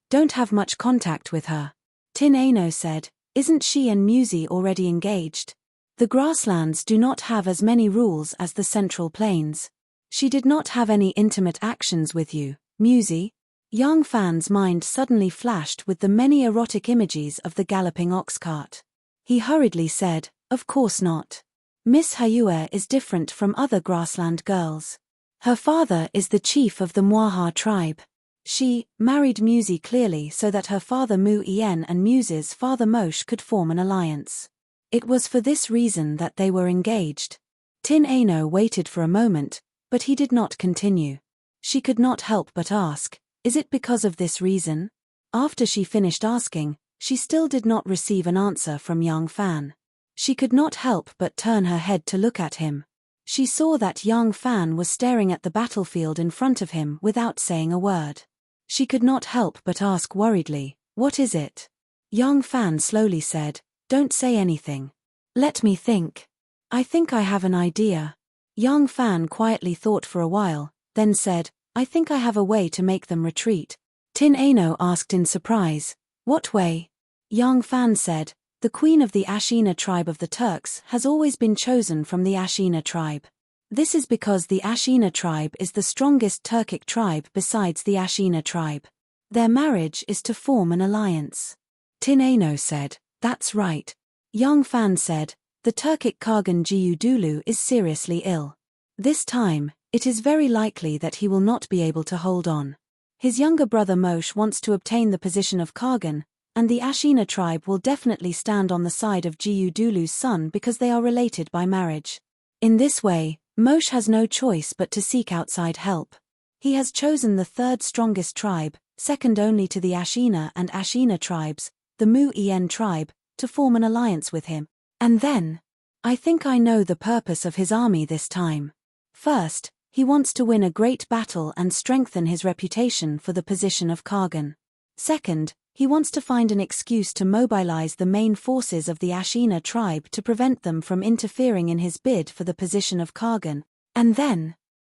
don't have much contact with her. Tin Ano said, isn't she and Musi already engaged? The grasslands do not have as many rules as the Central Plains. She did not have any intimate actions with you, Musi? Yang Fan's mind suddenly flashed with the many erotic images of the galloping ox cart. He hurriedly said, of course not. Miss Hayue is different from other grassland girls. Her father is the chief of the Mwaha tribe. She married Musi clearly so that her father Mu En and Musi's father Moshe could form an alliance. It was for this reason that they were engaged. Tin Ano waited for a moment, but he did not continue. She could not help but ask, is it because of this reason? After she finished asking, she still did not receive an answer from Yang Fan. She could not help but turn her head to look at him. She saw that Yang Fan was staring at the battlefield in front of him without saying a word. She could not help but ask worriedly, what is it? Yang Fan slowly said, don't say anything. Let me think. I think I have an idea. Yang Fan quietly thought for a while, then said, I think I have a way to make them retreat. Tin Ano asked in surprise, what way? Yang Fan said, the queen of the Ashina tribe of the Turks has always been chosen from the Ashina tribe. This is because the Ashina tribe is the strongest Turkic tribe besides the Ashina tribe. Their marriage is to form an alliance. Tin Ano said, that's right. Yang Fan said, the Turkic Kargan Gyudulu is seriously ill. This time, it is very likely that he will not be able to hold on. His younger brother Moshe wants to obtain the position of Kargan, and the Ashina tribe will definitely stand on the side of Gyudulu's son because they are related by marriage. In this way, Moshe has no choice but to seek outside help. He has chosen the third strongest tribe, second only to the Ashina and Ashina tribes, the Mu En tribe, to form an alliance with him. And then, I think I know the purpose of his army this time. First, he wants to win a great battle and strengthen his reputation for the position of Kargan. Second, he wants to find an excuse to mobilize the main forces of the Ashina tribe to prevent them from interfering in his bid for the position of Kargan. And then,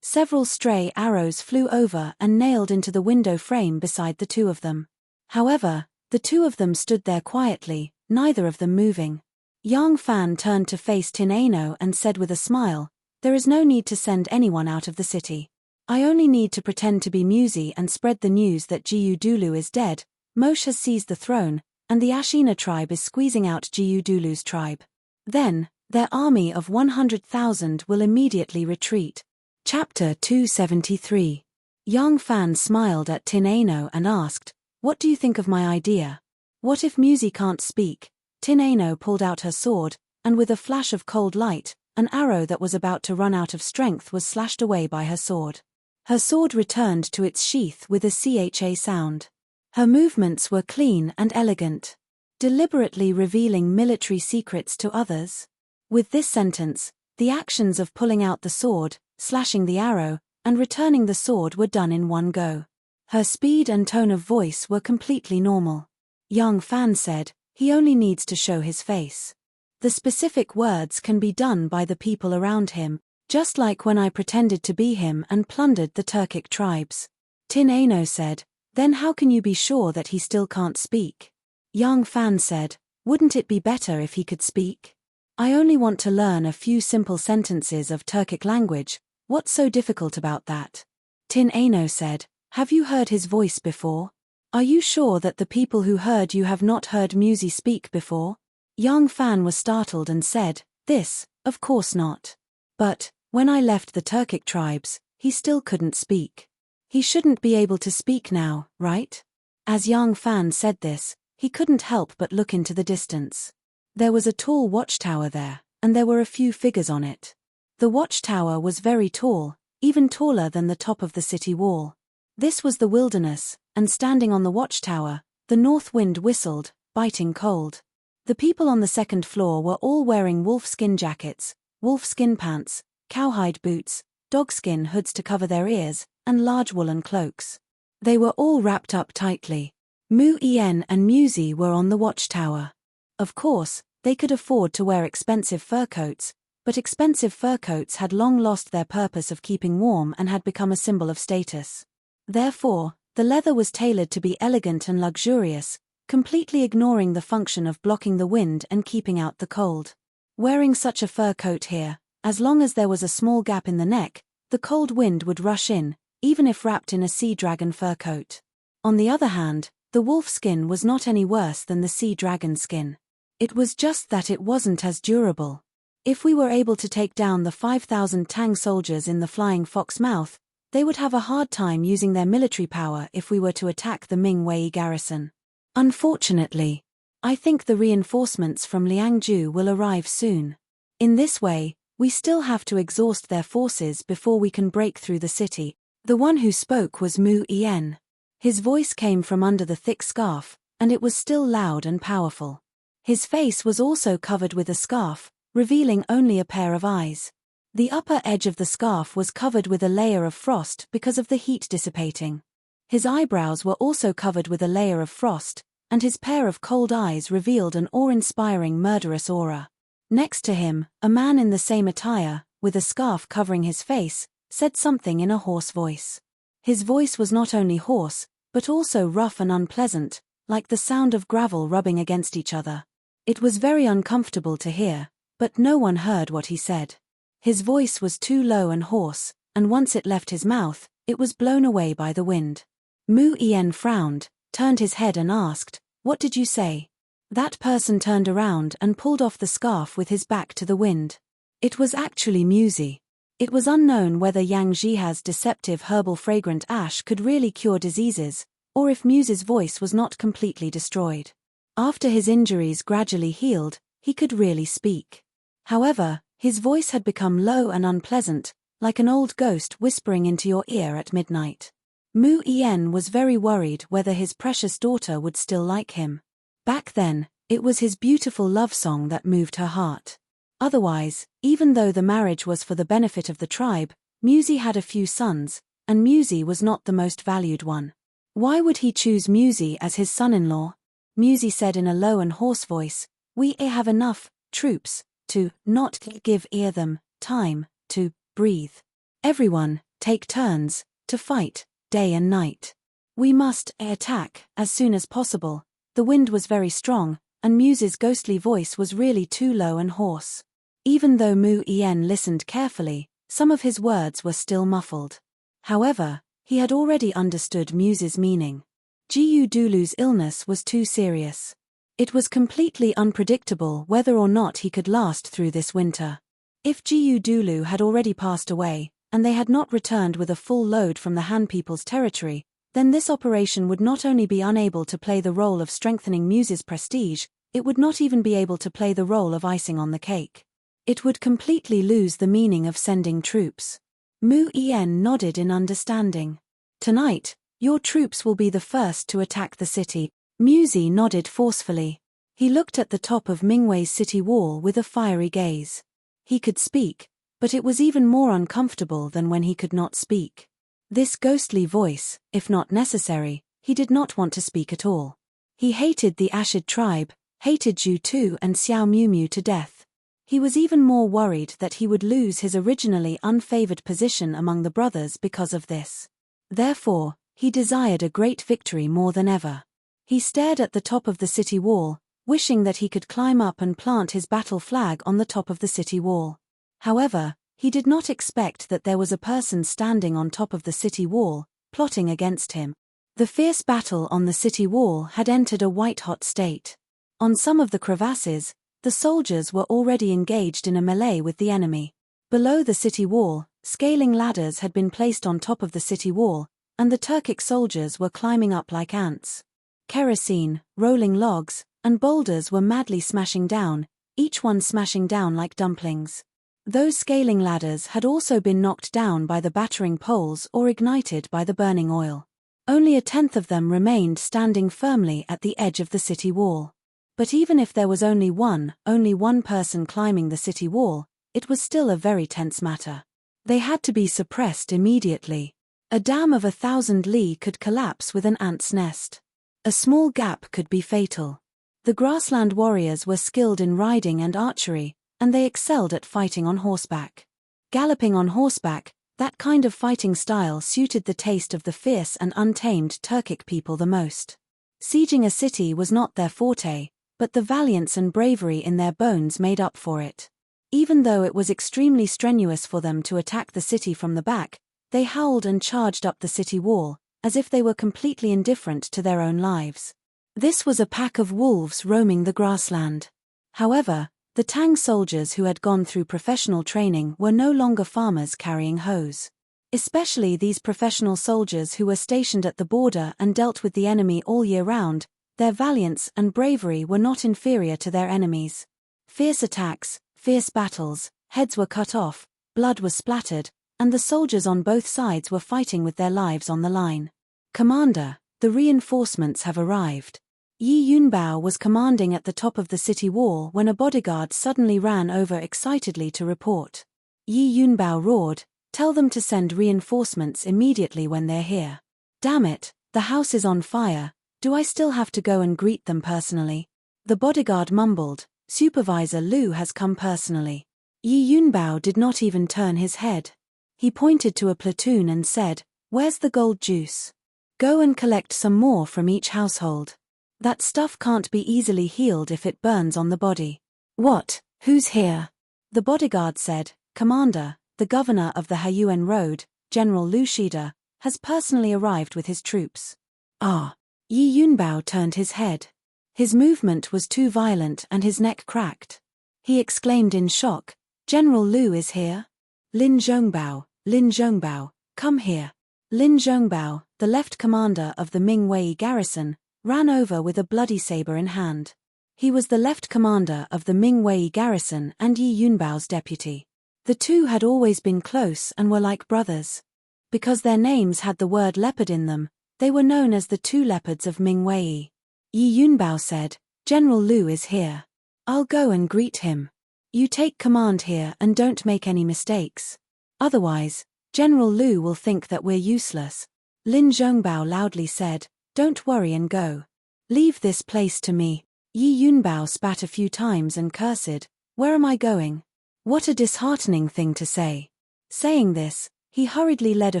several stray arrows flew over and nailed into the window frame beside the two of them. However, the two of them stood there quietly, neither of them moving. Yang Fan turned to face Tin Ano and said with a smile, there is no need to send anyone out of the city. I only need to pretend to be Musi and spread the news that Gyudulu is dead. Moshe has seized the throne, and the Ashina tribe is squeezing out Gyudulu's tribe. Then, their army of 100,000 will immediately retreat. Chapter 273. Yang Fan smiled at Tin Ano and asked, what do you think of my idea? What if Musi can't speak? Tin Ano pulled out her sword, and with a flash of cold light, an arrow that was about to run out of strength was slashed away by her sword. Her sword returned to its sheath with a cha sound. Her movements were clean and elegant, deliberately revealing military secrets to others. With this sentence, the actions of pulling out the sword, slashing the arrow, and returning the sword were done in one go. Her speed and tone of voice were completely normal. Young Fan said, "He only needs to show his face. The specific words can be done by the people around him, just like when I pretended to be him and plundered the Turkic tribes." Tin Ano said, "Then how can you be sure that he still can't speak?" Young Fan said, "Wouldn't it be better if he could speak? I only want to learn a few simple sentences of Turkic language. What's so difficult about that?" Tin Ano said, "Have you heard his voice before? Are you sure that the people who heard you have not heard Musi speak before?" Young Fan was startled and said, "This, of course not. But, when I left the Turkic tribes, he still couldn't speak. He shouldn't be able to speak now, right?" As Young Fan said this, he couldn't help but look into the distance. There was a tall watchtower there, and there were a few figures on it. The watchtower was very tall, even taller than the top of the city wall. This was the wilderness, and standing on the watchtower, the north wind whistled, biting cold. The people on the second floor were all wearing wolfskin jackets, wolfskin pants, cowhide boots, dogskin hoods to cover their ears, and large woolen cloaks. They were all wrapped up tightly. Mu Ien and Musi were on the watchtower. Of course, they could afford to wear expensive fur coats, but expensive fur coats had long lost their purpose of keeping warm and had become a symbol of status. Therefore, the leather was tailored to be elegant and luxurious, completely ignoring the function of blocking the wind and keeping out the cold. Wearing such a fur coat here, as long as there was a small gap in the neck, the cold wind would rush in, even if wrapped in a sea dragon fur coat. On the other hand, the wolf skin was not any worse than the sea dragon skin. It was just that it wasn't as durable. If we were able to take down the 5,000 Tang soldiers in the Flying Fox Mouth, they would have a hard time using their military power if we were to attack the Ming Wei garrison. Unfortunately, I think the reinforcements from Liangju will arrive soon. In this way, we still have to exhaust their forces before we can break through the city. The one who spoke was Mu Ien. His voice came from under the thick scarf, and it was still loud and powerful. His face was also covered with a scarf, revealing only a pair of eyes. The upper edge of the scarf was covered with a layer of frost because of the heat dissipating. His eyebrows were also covered with a layer of frost, and his pair of cold eyes revealed an awe-inspiring murderous aura. Next to him, a man in the same attire, with a scarf covering his face, said something in a hoarse voice. His voice was not only hoarse, but also rough and unpleasant, like the sound of gravel rubbing against each other. It was very uncomfortable to hear, but no one heard what he said. His voice was too low and hoarse, and once it left his mouth, it was blown away by the wind. Mu Ien frowned, turned his head and asked, "What did you say?" That person turned around and pulled off the scarf with his back to the wind. It was actually Musi. It was unknown whether Yang Jiha's deceptive herbal fragrant ash could really cure diseases, or if Musi's voice was not completely destroyed. After his injuries gradually healed, he could really speak. However, his voice had become low and unpleasant, like an old ghost whispering into your ear at midnight. Mu Ien was very worried whether his precious daughter would still like him. Back then, it was his beautiful love song that moved her heart. Otherwise, even though the marriage was for the benefit of the tribe, Musi had a few sons, and Musi was not the most valued one. Why would he choose Musi as his son-in-law? Musi said in a low and hoarse voice, "We have enough troops to not give them time to breathe. Everyone, take turns to fight, day and night. We must attack as soon as possible." The wind was very strong, and Musi's ghostly voice was really too low and hoarse. Even though Mu Ien listened carefully, some of his words were still muffled. However, he had already understood Musi's meaning. Jiu Dulu's illness was too serious. It was completely unpredictable whether or not he could last through this winter. If Jiu Dulu had already passed away, and they had not returned with a full load from the Han people's territory, then this operation would not only be unable to play the role of strengthening Musi's prestige, it would not even be able to play the role of icing on the cake. It would completely lose the meaning of sending troops. Mu Yen nodded in understanding. Tonight, your troops will be the first to attack the city. Muzi nodded forcefully. He looked at the top of Mingwei's city wall with a fiery gaze. He could speak, but it was even more uncomfortable than when he could not speak. This ghostly voice, if not necessary, he did not want to speak at all. He hated the Ashid tribe, hated Zhu Tu and Xiao Miu to death. He was even more worried that he would lose his originally unfavored position among the brothers because of this. Therefore, he desired a great victory more than ever. He stared at the top of the city wall, wishing that he could climb up and plant his battle flag on the top of the city wall. However, he did not expect that there was a person standing on top of the city wall, plotting against him. The fierce battle on the city wall had entered a white-hot state. On some of the crevasses, the soldiers were already engaged in a melee with the enemy. Below the city wall, scaling ladders had been placed on top of the city wall, and the Turkic soldiers were climbing up like ants. Kerosene, rolling logs, and boulders were madly smashing down, each one smashing down like dumplings. Those scaling ladders had also been knocked down by the battering poles or ignited by the burning oil. Only 1/10 of them remained standing firmly at the edge of the city wall. But even if there was only one person climbing the city wall, it was still a very tense matter. They had to be suppressed immediately. A dam of 1,000 li could collapse with an ant's nest. A small gap could be fatal. The grassland warriors were skilled in riding and archery, and they excelled at fighting on horseback. Galloping on horseback, that kind of fighting style suited the taste of the fierce and untamed Turkic people the most. Sieging a city was not their forte, but the valiance and bravery in their bones made up for it. Even though it was extremely strenuous for them to attack the city from the back, they howled and charged up the city wall, as if they were completely indifferent to their own lives. This was a pack of wolves roaming the grassland. However, the Tang soldiers who had gone through professional training were no longer farmers carrying hoes. Especially these professional soldiers who were stationed at the border and dealt with the enemy all year round, their valiance and bravery were not inferior to their enemies. Fierce attacks, fierce battles, heads were cut off, blood was splattered, and the soldiers on both sides were fighting with their lives on the line. "Commander, the reinforcements have arrived." Yi Yunbao was commanding at the top of the city wall when a bodyguard suddenly ran over excitedly to report. Yi Yunbao roared, "Tell them to send reinforcements immediately when they're here." "Damn it, the house is on fire, do I still have to go and greet them personally?" The bodyguard mumbled, "Supervisor Liu has come personally." Yi Yunbao did not even turn his head. He pointed to a platoon and said, "Where's the gold juice? Go and collect some more from each household. That stuff can't be easily healed if it burns on the body." "What? Who's here?" The bodyguard said, "Commander, the governor of the Haiyuan Road, General Liu Shida, has personally arrived with his troops." "Ah." Yi Yunbao turned his head. His movement was too violent and his neck cracked. He exclaimed in shock, "General Liu is here? Lin Zhongbao, come here." Lin Zhongbao, the left commander of the Mingwei garrison, ran over with a bloody saber in hand. He was the left commander of the Mingwei garrison and Yi Yunbao's deputy. The two had always been close and were like brothers. Because their names had the word leopard in them, they were known as the two leopards of Mingwei. Yi Yunbao said, "General Liu is here. I'll go and greet him. You take command here and don't make any mistakes. Otherwise, General Liu will think that we're useless." Lin Zhongbao loudly said, "Don't worry and go. Leave this place to me." Yi Yunbao spat a few times and cursed, "Where am I going? What a disheartening thing to say." Saying this, he hurriedly led a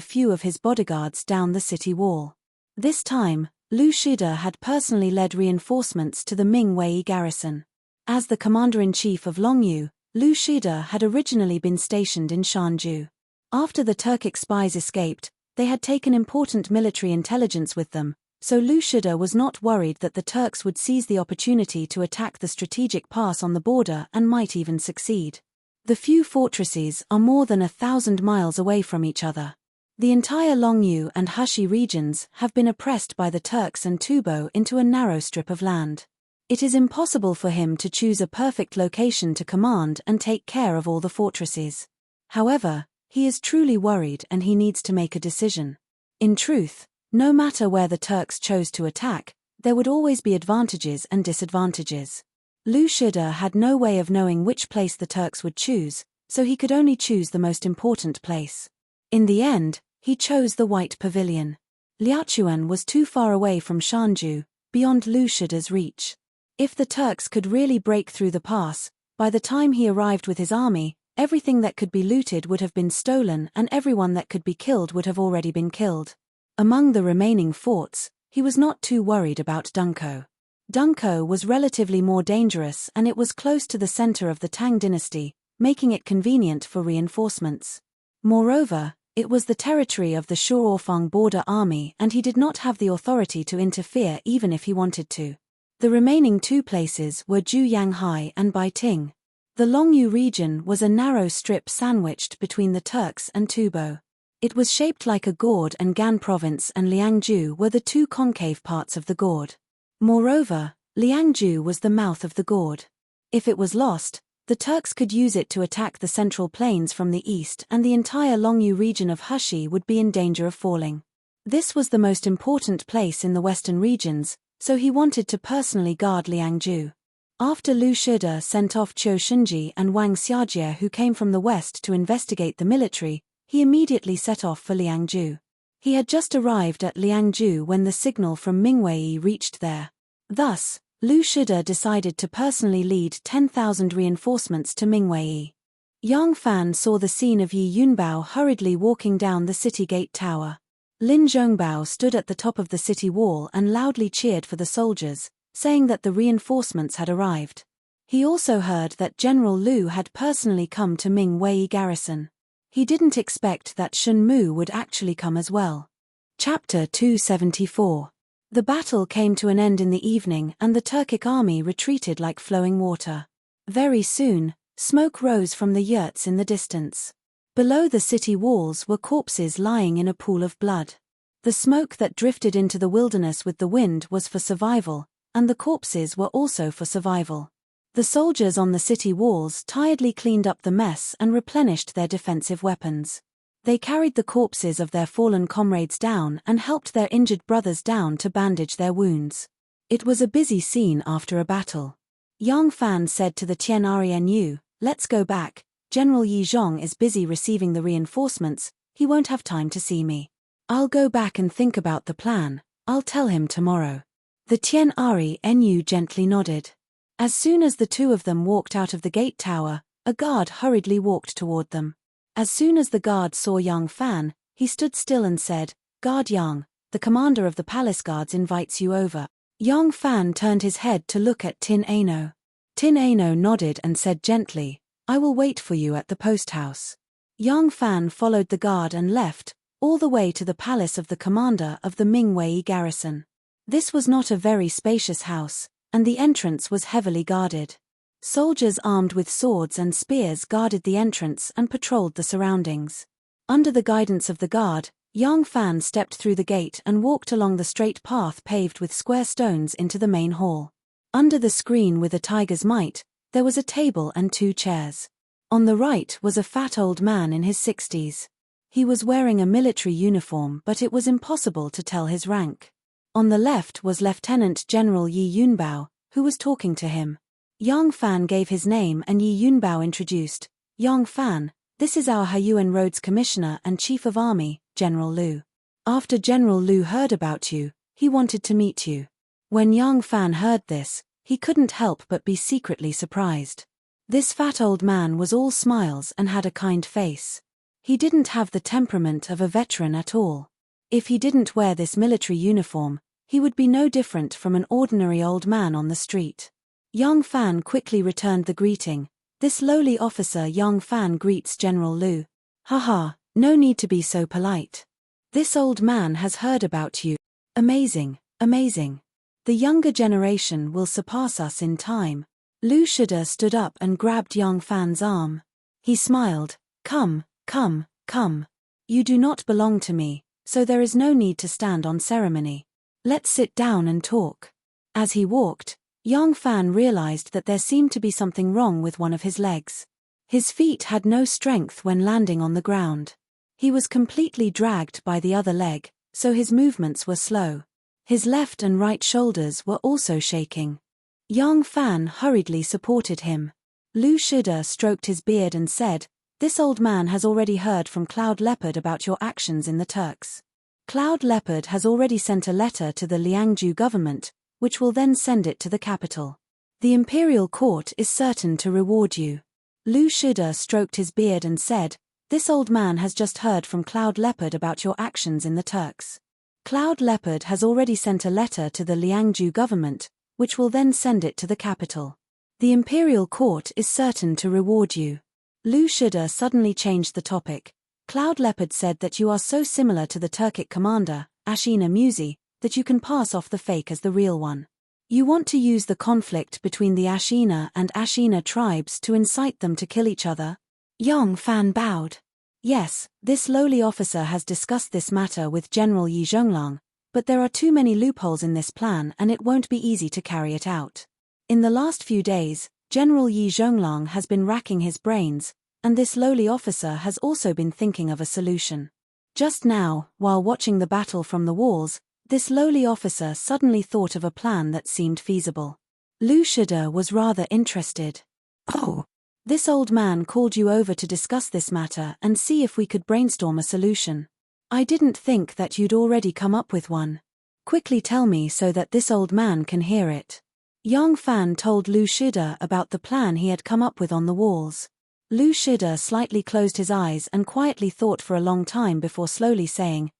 few of his bodyguards down the city wall. This time, Liu Shida had personally led reinforcements to the Mingwei garrison. As the commander-in-chief of Longyu, Liu Shida had originally been stationed in Shanju. After the Turkic spies escaped, they had taken important military intelligence with them, so Liu Shida was not worried that the Turks would seize the opportunity to attack the strategic pass on the border and might even succeed. The few fortresses are more than 1,000 miles away from each other. The entire Longyu and Hushi regions have been oppressed by the Turks and Tubo into a narrow strip of land. It is impossible for him to choose a perfect location to command and take care of all the fortresses. However, he is truly worried and he needs to make a decision. In truth, no matter where the Turks chose to attack, there would always be advantages and disadvantages. Lu Shida had no way of knowing which place the Turks would choose, so he could only choose the most important place. In the end, he chose the White Pavilion. Liachuan was too far away from Shanju, beyond Lu Shida's reach. If the Turks could really break through the pass, by the time he arrived with his army, everything that could be looted would have been stolen and everyone that could be killed would have already been killed. Among the remaining forts, he was not too worried about Dunko. Dunko was relatively more dangerous and it was close to the center of the Tang dynasty, making it convenient for reinforcements. Moreover, it was the territory of the Shuorfang border army and he did not have the authority to interfere even if he wanted to. The remaining two places were Juyanghai and Baiting. The Longyu region was a narrow strip sandwiched between the Turks and Tubo. It was shaped like a gourd and Gan province and Liangju were the two concave parts of the gourd. Moreover, Liangju was the mouth of the gourd. If it was lost, the Turks could use it to attack the central plains from the east and the entire Longyu region of Hushi would be in danger of falling. This was the most important place in the western regions, so he wanted to personally guard Liangju. After Lu Shida sent off Qiu Shunji and Wang Xiajie who came from the west to investigate the military, he immediately set off for Liangju. He had just arrived at Liangju when the signal from Mingwei reached there. Thus, Lu Shida decided to personally lead 10,000 reinforcements to Mingwei. Yang Fan saw the scene of Yi Yunbao hurriedly walking down the city gate tower. Lin Zhongbao stood at the top of the city wall and loudly cheered for the soldiers, saying that the reinforcements had arrived. He also heard that General Lu had personally come to Mingwei garrison. He didn't expect that Shun Mu would actually come as well. Chapter 274. The battle came to an end in the evening and the Turkic army retreated like flowing water. Very soon, smoke rose from the yurts in the distance. Below the city walls were corpses lying in a pool of blood. The smoke that drifted into the wilderness with the wind was for survival, and the corpses were also for survival. The soldiers on the city walls tiredly cleaned up the mess and replenished their defensive weapons. They carried the corpses of their fallen comrades down and helped their injured brothers down to bandage their wounds. It was a busy scene after a battle. Yang Fan said to the Tian'Renu, "Let's go back. General Yi Zhong is busy receiving the reinforcements, he won't have time to see me. I'll go back and think about the plan, I'll tell him tomorrow." The Tian'Renu gently nodded. As soon as the two of them walked out of the gate tower, a guard hurriedly walked toward them. As soon as the guard saw Yang Fan, he stood still and said, "Guard Yang, the commander of the palace guards invites you over." Yang Fan turned his head to look at Tin Ano. Tin Ano nodded and said gently, "I will wait for you at the post house." Yang Fan followed the guard and left, all the way to the palace of the commander of the Mingwei garrison. This was not a very spacious house, and the entrance was heavily guarded. Soldiers armed with swords and spears guarded the entrance and patrolled the surroundings. Under the guidance of the guard, Yang Fan stepped through the gate and walked along the straight path paved with square stones into the main hall. Under the screen with a tiger's might, there was a table and two chairs. On the right was a fat old man in his 60s. He was wearing a military uniform but it was impossible to tell his rank. On the left was Lieutenant General Yi Yunbao, who was talking to him. Yang Fan gave his name and Yi Yunbao introduced, "Yang Fan, this is our Haiyuan Roads Commissioner and Chief of Army, General Lu. After General Lu heard about you, he wanted to meet you." When Yang Fan heard this, he couldn't help but be secretly surprised. This fat old man was all smiles and had a kind face. He didn't have the temperament of a veteran at all. If he didn't wear this military uniform, he would be no different from an ordinary old man on the street. Yang Fan quickly returned the greeting. "This lowly officer Yang Fan greets General Lu. Haha, no need to be so polite. This old man has heard about you. Amazing, amazing. The younger generation will surpass us in time." Lu Shida stood up and grabbed Yang Fan's arm. He smiled, Come. You do not belong to me, so there is no need to stand on ceremony. Let's sit down and talk." As he walked, Yang Fan realized that there seemed to be something wrong with one of his legs. His feet had no strength when landing on the ground. He was completely dragged by the other leg, so his movements were slow. His left and right shoulders were also shaking. Yang Fan hurriedly supported him. Lu Shida stroked his beard and said, "This old man has already heard from Cloud Leopard about your actions in the Turks. Cloud Leopard has already sent a letter to the Liangju government, which will then send it to the capital. The imperial court is certain to reward you." Lu Shida stroked his beard and said, "This old man has just heard from Cloud Leopard about your actions in the Turks. Cloud Leopard has already sent a letter to the Liangju government, which will then send it to the capital. The imperial court is certain to reward you." Lu Shida suddenly changed the topic. "Cloud Leopard said that you are so similar to the Turkic commander, Ashina Musi, that you can pass off the fake as the real one. You want to use the conflict between the Ashina and Ashina tribes to incite them to kill each other?" Yang Fan bowed. "Yes, this lowly officer has discussed this matter with General Yi Zhonglang, but there are too many loopholes in this plan and it won't be easy to carry it out. In the last few days, General Yi Zhonglang has been racking his brains, and this lowly officer has also been thinking of a solution. Just now, while watching the battle from the walls, this lowly officer suddenly thought of a plan that seemed feasible." Lu Shida was rather interested. "Oh, this old man called you over to discuss this matter and see if we could brainstorm a solution. I didn't think that you'd already come up with one. Quickly tell me so that this old man can hear it." Yang Fan told Lu Shida about the plan he had come up with on the walls. Lu Shida slightly closed his eyes and quietly thought for a long time before slowly saying,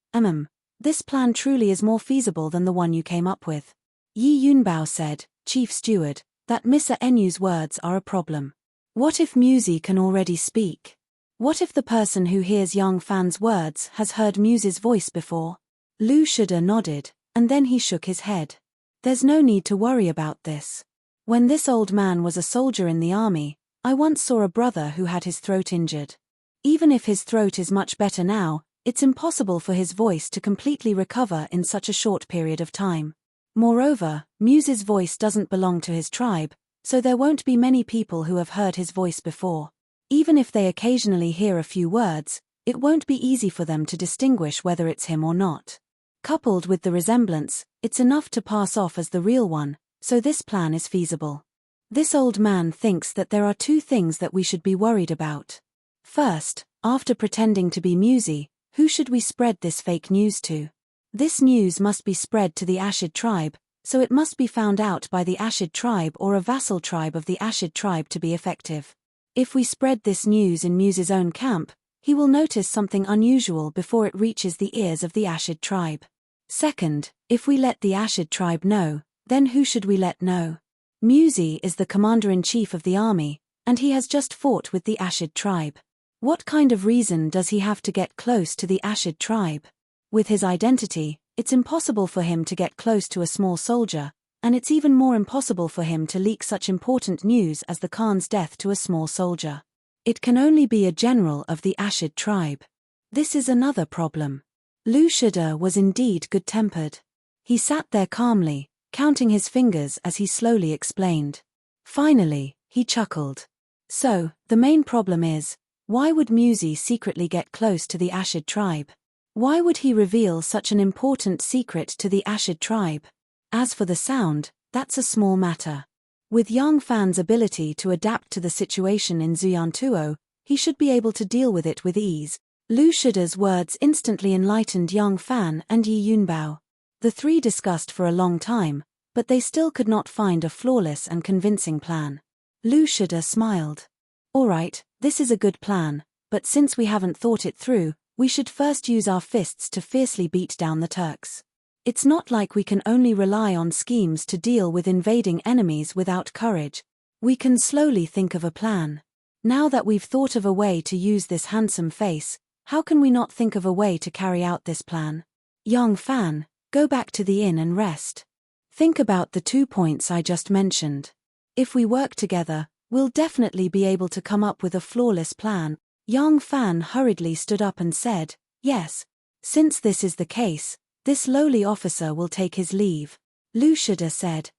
This plan truly is more feasible than the one you came up with." Yi Yunbao said, "Chief Steward, that Mr. Enyu's words are a problem. What if Musi can already speak? What if the person who hears Yang Fan's words has heard Musi's voice before?" Lu Shida nodded, and then he shook his head. "There's no need to worry about this. When this old man was a soldier in the army, I once saw a brother who had his throat injured. Even if his throat is much better now, it's impossible for his voice to completely recover in such a short period of time. Moreover, Muse's voice doesn't belong to his tribe, so there won't be many people who have heard his voice before. Even if they occasionally hear a few words, it won't be easy for them to distinguish whether it's him or not. Coupled with the resemblance, it's enough to pass off as the real one, so this plan is feasible. This old man thinks that there are two things that we should be worried about. First, after pretending to be Musi, who should we spread this fake news to? This news must be spread to the Ashid tribe, so it must be found out by the Ashid tribe or a vassal tribe of the Ashid tribe to be effective. If we spread this news in Muse's own camp, he will notice something unusual before it reaches the ears of the Ashid tribe. Second, if we let the Ashid tribe know, then who should we let know? Musi is the commander-in-chief of the army, and he has just fought with the Ashid tribe. What kind of reason does he have to get close to the Ashid tribe? With his identity, it's impossible for him to get close to a small soldier, and it's even more impossible for him to leak such important news as the Khan's death to a small soldier. It can only be a general of the Ashid tribe. This is another problem. Lu Shida was indeed good-tempered. He sat there calmly, counting his fingers as he slowly explained. Finally, he chuckled. "So, the main problem is, why would Musi secretly get close to the Ashid tribe? Why would he reveal such an important secret to the Ashid tribe? As for the sound, that's a small matter. With Yang Fan's ability to adapt to the situation in Zuyantuo, he should be able to deal with it with ease." Lu Shida's words instantly enlightened Yang Fan and Yi Yunbao. The three discussed for a long time, but they still could not find a flawless and convincing plan. Lu Shida smiled. "All right, this is a good plan, but since we haven't thought it through, we should first use our fists to fiercely beat down the Turks. It's not like we can only rely on schemes to deal with invading enemies without courage. We can slowly think of a plan. Now that we've thought of a way to use this handsome face, how can we not think of a way to carry out this plan? Yang Fan, go back to the inn and rest. Think about the 2 points I just mentioned. If we work together, we'll definitely be able to come up with a flawless plan." Yang Fan hurriedly stood up and said, "Yes. Since this is the case, this lowly officer will take his leave." Lu Shida said,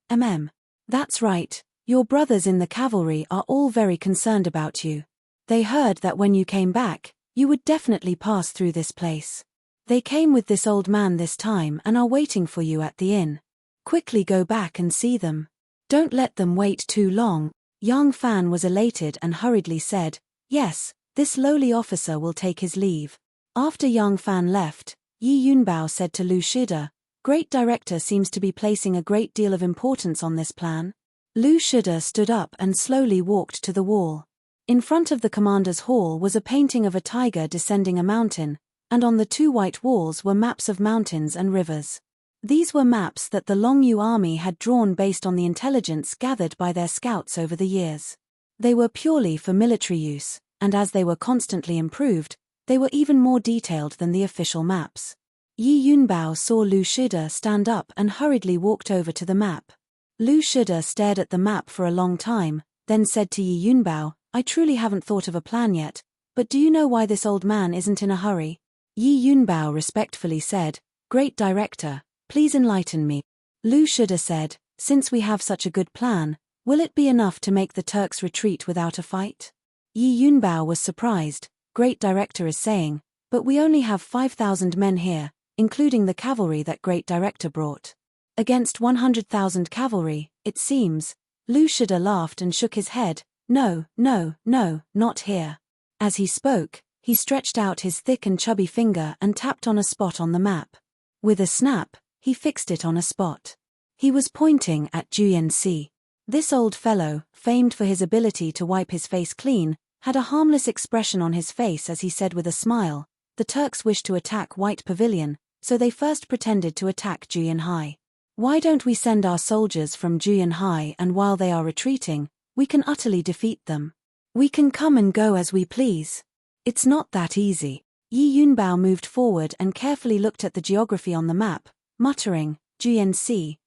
That's right, your brothers in the cavalry are all very concerned about you. They heard that when you came back, you would definitely pass through this place. They came with this old man this time and are waiting for you at the inn. Quickly go back and see them. Don't let them wait too long. Yang Fan was elated and hurriedly said, yes, this lowly officer will take his leave. After Yang Fan left, Yi Yunbao said to Lu Shida, Great Director seems to be placing a great deal of importance on this plan. Lu Shida stood up and slowly walked to the wall. In front of the commander's hall was a painting of a tiger descending a mountain, and on the two white walls were maps of mountains and rivers. These were maps that the Longyu army had drawn based on the intelligence gathered by their scouts over the years. They were purely for military use, and as they were constantly improved, they were even more detailed than the official maps. Yi Yunbao saw Lu Shida stand up and hurriedly walked over to the map. Lu Shida stared at the map for a long time, then said to Yi Yunbao, I truly haven't thought of a plan yet, but do you know why this old man isn't in a hurry? Yi Yunbao respectfully said, Great Director, please enlighten me. Lu Shida said, since we have such a good plan, will it be enough to make the Turks retreat without a fight? Yi Yunbao was surprised. Great Director is saying, but we only have 5,000 men here, including the cavalry that Great Director brought. Against 100,000 cavalry, it seems. Lu Shida laughed and shook his head, no, not here. As he spoke, he stretched out his thick and chubby finger and tapped on a spot on the map. With a snap, he fixed it on a spot. He was pointing at Juyensi. This old fellow, famed for his ability to wipe his face clean, had a harmless expression on his face as he said with a smile, the Turks wish to attack White Pavilion, so they first pretended to attack Juyanhai. Why don't we send our soldiers from Juyanhai, and while they are retreating, we can utterly defeat them. We can come and go as we please. It's not that easy. Yi Yunbao moved forward and carefully looked at the geography on the map, muttering, Juyensi.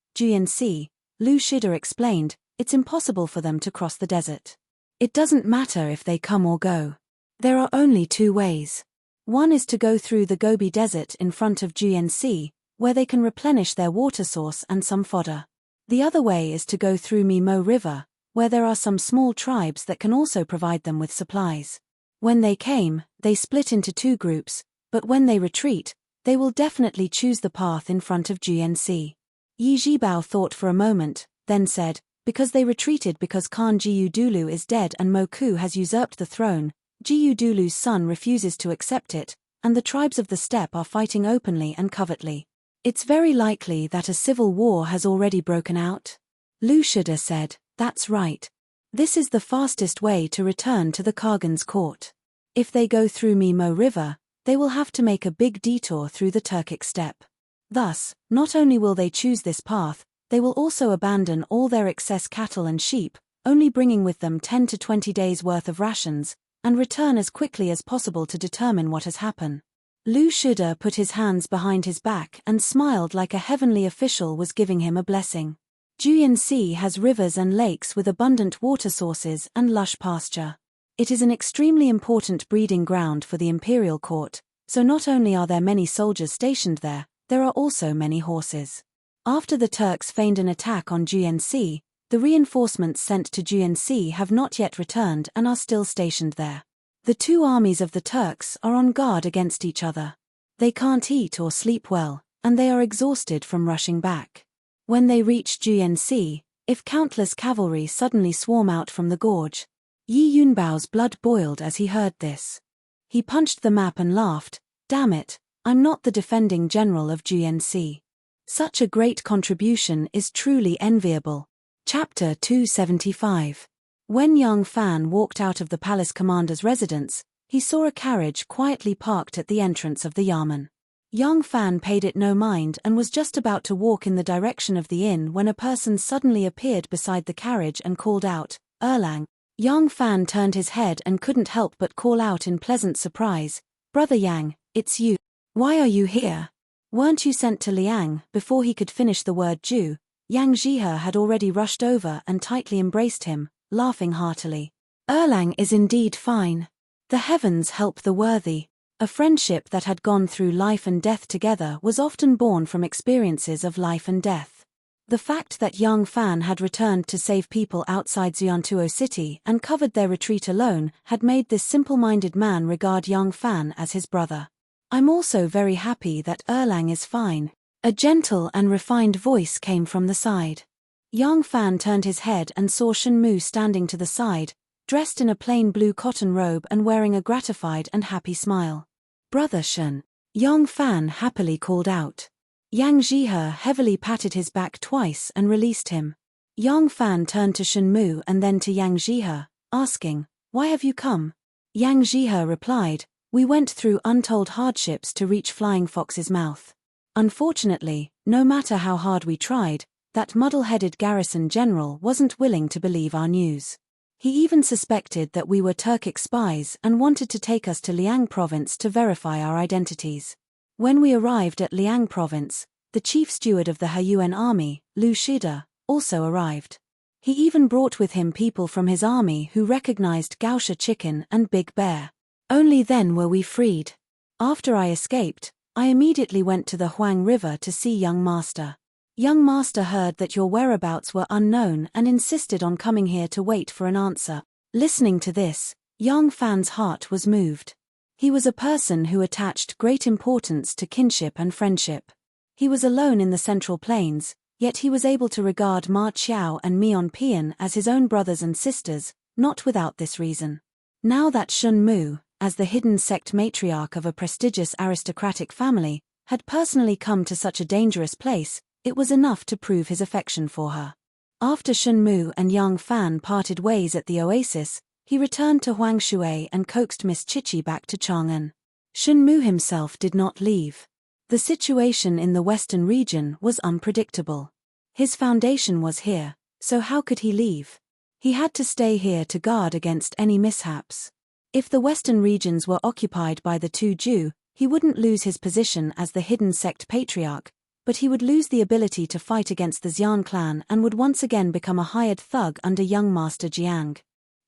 Lu Shida explained, it's impossible for them to cross the desert. It doesn't matter if they come or go. There are only two ways. One is to go through the Gobi Desert in front of Juyensi, where they can replenish their water source and some fodder. The other way is to go through Mimo River, where there are some small tribes that can also provide them with supplies. When they came, they split into two groups, but when they retreat, they will definitely choose the path in front of Juyensi. Yi Jibao thought for a moment, then said, because they retreated because Khan Jiudulu is dead and Moku has usurped the throne, Jiudulu's son refuses to accept it, and the tribes of the steppe are fighting openly and covertly. It's very likely that a civil war has already broken out. Lu Shida said, that's right. This is the fastest way to return to the Khagan's court. If they go through Mimo River, they will have to make a big detour through the Turkic steppe. Thus, not only will they choose this path, they will also abandon all their excess cattle and sheep, only bringing with them 10 to 20 days' worth of rations, and return as quickly as possible to determine what has happened. Lu Shida put his hands behind his back and smiled like a heavenly official was giving him a blessing. Juyensi has rivers and lakes with abundant water sources and lush pasture. It is an extremely important breeding ground for the imperial court, so not only are there many soldiers stationed there are also many horses. After the Turks feigned an attack on Juyensi, the reinforcements sent to Juyensi have not yet returned and are still stationed there. The two armies of the Turks are on guard against each other. They can't eat or sleep well, and they are exhausted from rushing back. When they reach Juyensi, if countless cavalry suddenly swarm out from the gorge, Yi Yunbao's blood boiled as he heard this. He punched the map and laughed, damn it, I'm not the defending general of Juyensi. Such a great contribution is truly enviable. Chapter 275. When Yang Fan walked out of the palace commander's residence, he saw a carriage quietly parked at the entrance of the yamen. Yang Fan paid it no mind and was just about to walk in the direction of the inn when a person suddenly appeared beside the carriage and called out, Erlang. Yang Fan turned his head and couldn't help but call out in pleasant surprise, Brother Yang, it's you. Why are you here? Weren't you sent to Liang? Before he could finish the word Ju, Yang Zhihe had already rushed over and tightly embraced him, laughing heartily. Erlang is indeed fine. The heavens help the worthy. A friendship that had gone through life and death together was often born from experiences of life and death. The fact that Yang Fan had returned to save people outside Xiantuo City and covered their retreat alone had made this simple-minded man regard Yang Fan as his brother. "I'm also very happy that Erlang is fine." A gentle and refined voice came from the side. Yang Fan turned his head and saw Shen Mu standing to the side, dressed in a plain blue cotton robe and wearing a gratified and happy smile. "Brother Shen," Yang Fan happily called out. Yang Zhihe heavily patted his back twice and released him. Yang Fan turned to Shen Mu and then to Yang Zhihe, asking, "Why have you come?" Yang Zhihe replied, "We went through untold hardships to reach Flying Fox's mouth. Unfortunately, no matter how hard we tried, that muddle-headed garrison general wasn't willing to believe our news. He even suspected that we were Turkic spies and wanted to take us to Liang province to verify our identities. When we arrived at Liang province, the chief steward of the Huyuan army, Lu Shida, also arrived. He even brought with him people from his army who recognized Gaosha Chicken and Big Bear. Only then were we freed. After I escaped, I immediately went to the Huang River to see Young Master. Young Master heard that your whereabouts were unknown and insisted on coming here to wait for an answer." Listening to this, Yang Fan's heart was moved. He was a person who attached great importance to kinship and friendship. He was alone in the Central Plains, yet he was able to regard Ma Qiao and Mion Pian as his own brothers and sisters, not without this reason. Now that Shen Mu, as the hidden sect matriarch of a prestigious aristocratic family, had personally come to such a dangerous place, it was enough to prove his affection for her. After Shen Mu and Yang Fan parted ways at the oasis, he returned to Huangshui and coaxed Miss Chichi back to Chang'an. Shen Mu himself did not leave. The situation in the western region was unpredictable. His foundation was here, so how could he leave? He had to stay here to guard against any mishaps. If the western regions were occupied by the Tu Ju, he wouldn't lose his position as the hidden sect patriarch, but he would lose the ability to fight against the Xian clan and would once again become a hired thug under young Master Jiang.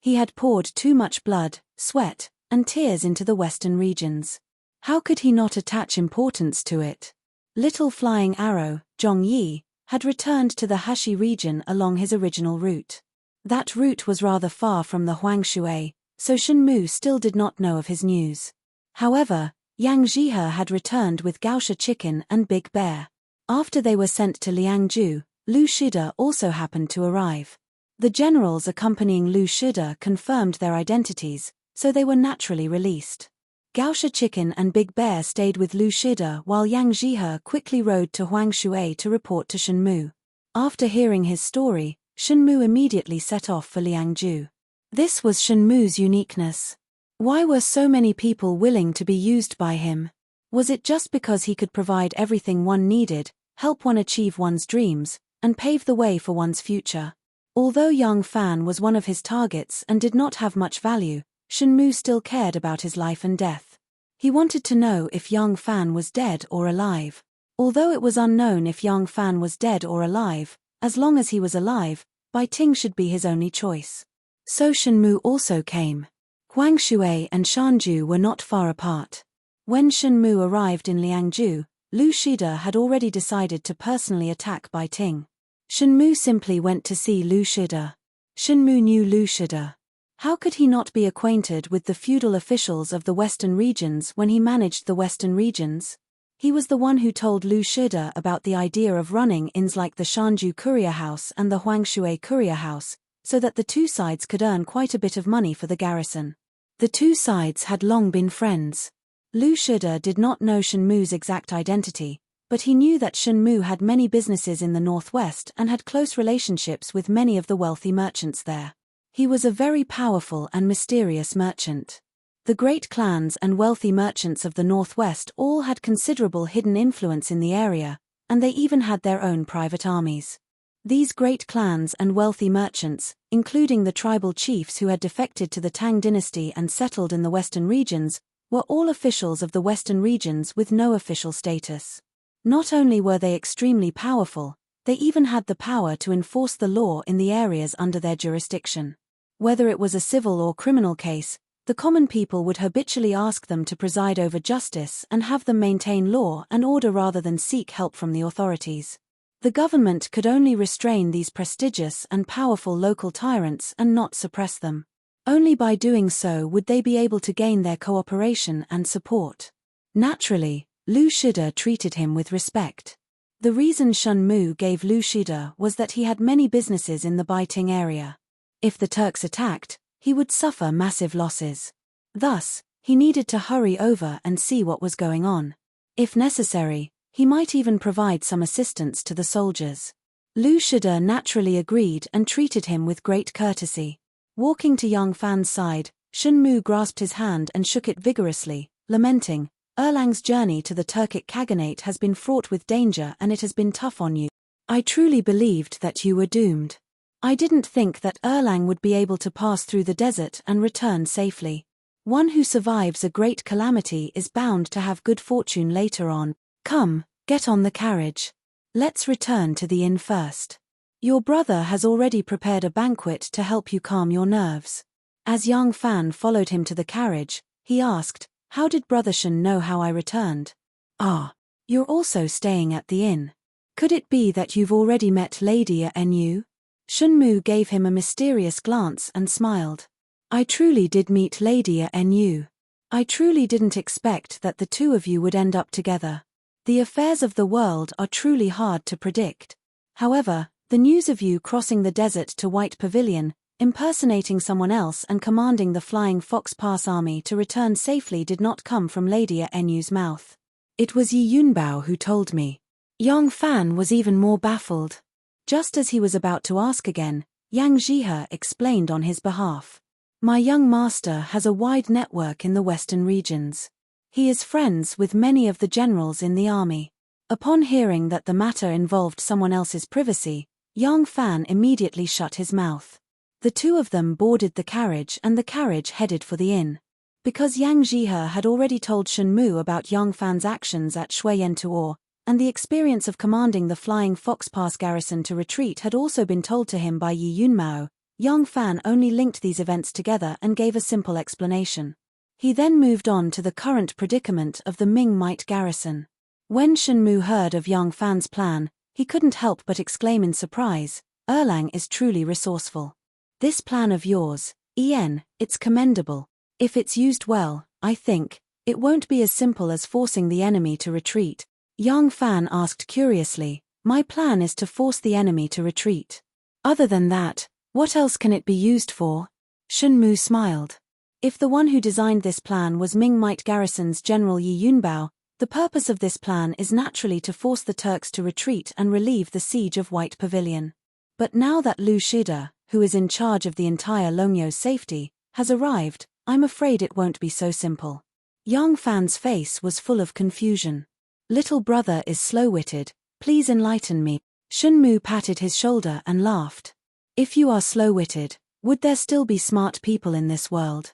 He had poured too much blood, sweat, and tears into the western regions. How could he not attach importance to it? Little Flying Arrow, Zhong Yi, had returned to the Hashi region along his original route. That route was rather far from the Huangshui, so Shen Mu still did not know of his news. However, Yang Zhihe had returned with Gaosha Chicken and Big Bear. After they were sent to Liangju, Lu Shida also happened to arrive. The generals accompanying Lu Shida confirmed their identities, so they were naturally released. Gaosha Chicken and Big Bear stayed with Lu Shida while Yang Zhihe quickly rode to Huangshui to report to Shen Mu. After hearing his story, Shen Mu immediately set off for Liangju. This was Shen Mu's uniqueness. Why were so many people willing to be used by him? Was it just because he could provide everything one needed, help one achieve one's dreams, and pave the way for one's future? Although Yang Fan was one of his targets and did not have much value, Shen Mu still cared about his life and death. He wanted to know if Yang Fan was dead or alive. Although it was unknown if Yang Fan was dead or alive, as long as he was alive, Bai Ting should be his only choice. So Shen Mu also came. Huangshui and Shanju were not far apart. When Shen Mu arrived in Liangju, Lu Shida had already decided to personally attack Bai Ting. Shen Mu simply went to see Lu Shida. Shen Mu knew Lu Shida. How could he not be acquainted with the feudal officials of the western regions when he managed the western regions? He was the one who told Lu Shida about the idea of running inns like the Shanju Courier House and the Huangshui Courier House, so that the two sides could earn quite a bit of money for the garrison. The two sides had long been friends. Lu Shida did not know Shen Mu's exact identity, but he knew that Shen Mu had many businesses in the northwest and had close relationships with many of the wealthy merchants there. He was a very powerful and mysterious merchant. The great clans and wealthy merchants of the northwest all had considerable hidden influence in the area, and they even had their own private armies. These great clans and wealthy merchants, including the tribal chiefs who had defected to the Tang dynasty and settled in the western regions, were all officials of the western regions with no official status. Not only were they extremely powerful, they even had the power to enforce the law in the areas under their jurisdiction. Whether it was a civil or criminal case, the common people would habitually ask them to preside over justice and have them maintain law and order rather than seek help from the authorities. The government could only restrain these prestigious and powerful local tyrants and not suppress them. Only by doing so would they be able to gain their cooperation and support. Naturally, Lu Shida treated him with respect. The reason Shun Mu gave Lu Shida was that he had many businesses in the Baiting area. If the Turks attacked, he would suffer massive losses. Thus, he needed to hurry over and see what was going on. If necessary, he might even provide some assistance to the soldiers. Lu Shida naturally agreed and treated him with great courtesy. Walking to Yang Fan's side, Shun Mu grasped his hand and shook it vigorously, lamenting, "Erlang's journey to the Turkic Khaganate has been fraught with danger and it has been tough on you. I truly believed that you were doomed. I didn't think that Erlang would be able to pass through the desert and return safely. One who survives a great calamity is bound to have good fortune later on. Come, get on the carriage. Let's return to the inn first. Your brother has already prepared a banquet to help you calm your nerves." As Yang Fan followed him to the carriage, he asked, "How did Brother Shun know how I returned?" "Ah, you're also staying at the inn. Could it be that you've already met Lady Nu?" Shun Mu gave him a mysterious glance and smiled. "I truly did meet Lady Nu. I truly didn't expect that the two of you would end up together. The affairs of the world are truly hard to predict. However, the news of you crossing the desert to White Pavilion, impersonating someone else and commanding the Flying Fox Pass army to return safely did not come from Lady Nu's mouth. It was Yi Yunbao who told me." Yang Fan was even more baffled. Just as he was about to ask again, Yang Jihe explained on his behalf. "My young master has a wide network in the western regions. He is friends with many of the generals in the army." Upon hearing that the matter involved someone else's privacy, Yang Fan immediately shut his mouth. The two of them boarded the carriage and the carriage headed for the inn. Because Yang Jihe had already told Shun Mu about Yang Fan's actions at Shuiyantuo, and the experience of commanding the Flying Fox Pass garrison to retreat had also been told to him by Yi Yunmao, Yang Fan only linked these events together and gave a simple explanation. He then moved on to the current predicament of the Ming Might garrison. When Shun Mu heard of Yang Fan's plan, he couldn't help but exclaim in surprise, "Erlang is truly resourceful. This plan of yours, it's commendable. If it's used well, I think, it won't be as simple as forcing the enemy to retreat." Yang Fan asked curiously, "My plan is to force the enemy to retreat. Other than that, what else can it be used for?" Shun Mu smiled. If the one who designed this plan was Ming Might Garrison's General Yi Yunbao, the purpose of this plan is naturally to force the Turks to retreat and relieve the siege of White Pavilion. But now that Lu Shida, who is in charge of the entire Longyo's safety, has arrived, I'm afraid it won't be so simple. Yang Fan's face was full of confusion. "Little brother is slow-witted, please enlighten me." Shun Mu patted his shoulder and laughed. "If you are slow-witted, would there still be smart people in this world?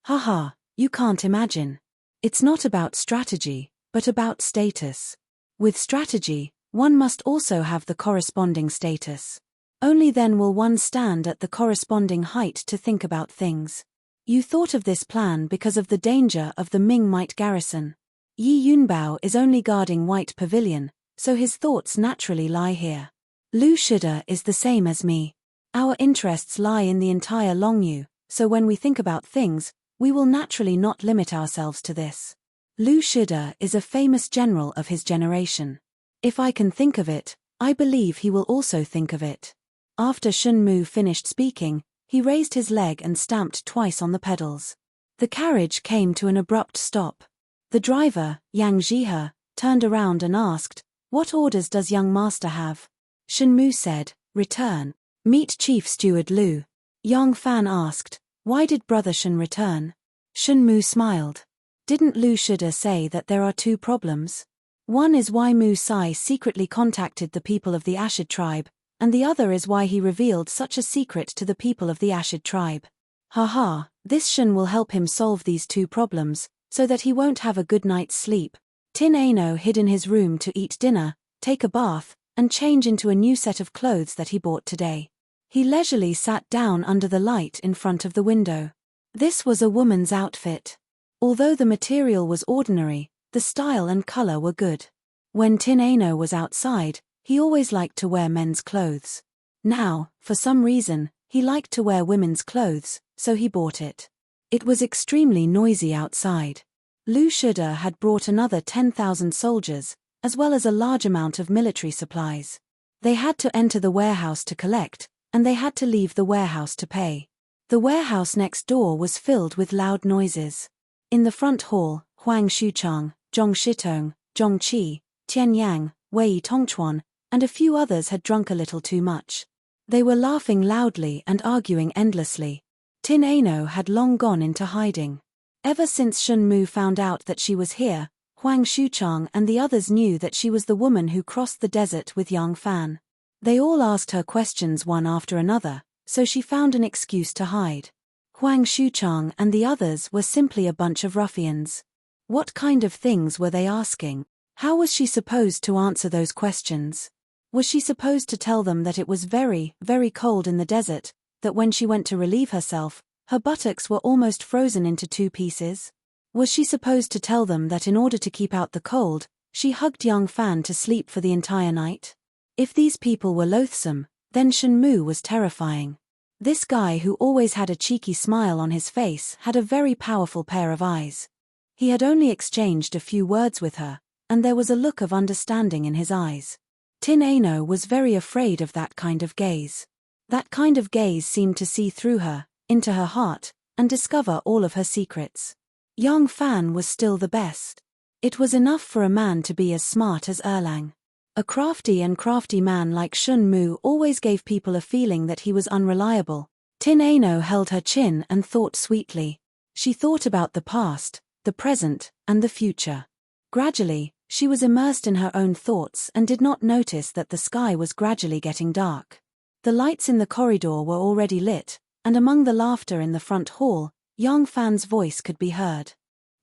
Haha, you can't imagine. It's not about strategy, but about status. With strategy, one must also have the corresponding status. Only then will one stand at the corresponding height to think about things. You thought of this plan because of the danger of the Ming Might garrison. Yi Yunbao is only guarding White Pavilion, so his thoughts naturally lie here. Lu Shida is the same as me. Our interests lie in the entire Longyu, so when we think about things, we will naturally not limit ourselves to this. Lu Shida is a famous general of his generation. If I can think of it, I believe he will also think of it." After Shun Mu finished speaking, he raised his leg and stamped twice on the pedals. The carriage came to an abrupt stop. The driver, Yang Jihe, turned around and asked, "What orders does young master have?" Shun Mu said, "Return. Meet Chief Steward Lu." Yang Fan asked, "Why did Brother Shun return?" Shun Mu smiled. "Didn't Lu Shida say that there are two problems? One is why Mu Sai secretly contacted the people of the Ashid tribe, and the other is why he revealed such a secret to the people of the Ashid tribe. Haha, this Shun will help him solve these two problems, so that he won't have a good night's sleep." Tin Ano hid in his room to eat dinner, take a bath, and change into a new set of clothes that he bought today. He leisurely sat down under the light in front of the window. This was a woman's outfit. Although the material was ordinary, the style and color were good. When Tin Ano was outside, He always liked to wear men's clothes. Now, for some reason, he liked to wear women's clothes, so he bought it. It was extremely noisy outside. Lu Shida had brought another 10,000 soldiers, as well as a large amount of military supplies. They had to enter the warehouse to collect, and they had to leave the warehouse to pay. The warehouse next door was filled with loud noises. In the front hall, Huang Shuchang, Zhong Shitong, Zhong Qi, Tian Yang, Wei Tongchuan, and a few others had drunk a little too much. They were laughing loudly and arguing endlessly. Tin Ano had long gone into hiding. Ever since Shun Mu found out that she was here, Huang Shuchang and the others knew that she was the woman who crossed the desert with Yang Fan. They all asked her questions one after another, so she found an excuse to hide. Huang Shuchang and the others were simply a bunch of ruffians. What kind of things were they asking? How was she supposed to answer those questions? Was she supposed to tell them that it was very, very cold in the desert, that when she went to relieve herself, her buttocks were almost frozen into 2 pieces? Was she supposed to tell them that in order to keep out the cold, she hugged Yang Fan to sleep for the entire night? If these people were loathsome, then Shun Mu was terrifying. This guy who always had a cheeky smile on his face had a very powerful pair of eyes. He had only exchanged a few words with her, and there was a look of understanding in his eyes. Tin Ano was very afraid of that kind of gaze. That kind of gaze seemed to see through her, into her heart, and discover all of her secrets. Yang Fan was still the best. It was enough for a man to be as smart as Erlang. A crafty man like Shun Mu always gave people a feeling that he was unreliable. Tin Ano held her chin and thought sweetly. She thought about the past, the present, and the future. Gradually, she was immersed in her own thoughts and did not notice that the sky was gradually getting dark. The lights in the corridor were already lit, and among the laughter in the front hall, Yang Fan's voice could be heard.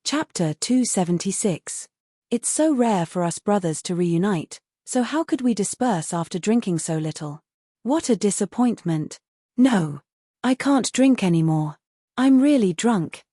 Chapter 276. It's so rare for us brothers to reunite, so how could we disperse after drinking so little? What a disappointment. No. I can't drink anymore. I'm really drunk,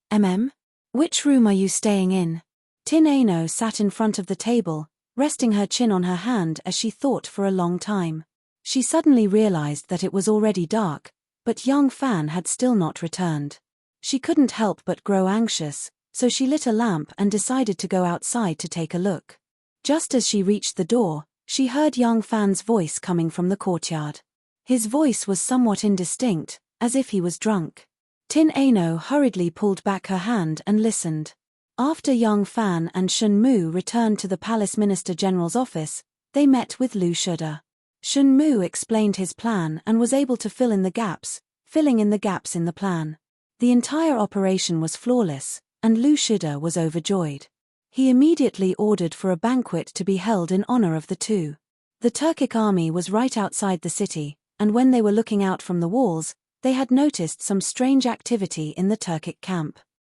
Which room are you staying in? Tin Ano sat in front of the table, resting her chin on her hand as she thought for a long time. She suddenly realized that it was already dark, but Yang Fan had still not returned. She couldn't help but grow anxious, so she lit a lamp and decided to go outside to take a look. Just as she reached the door, she heard Yang Fan's voice coming from the courtyard. His voice was somewhat indistinct, as if he was drunk. Tin Ano hurriedly pulled back her hand and listened. After Yang Fan and Shun Mu returned to the Palace Minister General's office, they met with Lu Shida. Shun Mu explained his plan and was able to filling in the gaps in the plan. The entire operation was flawless, and Lu Shida was overjoyed. He immediately ordered for a banquet to be held in honor of the two. The Turkic army was right outside the city, and when they were looking out from the walls, they had noticed some strange activity in the Turkic camp.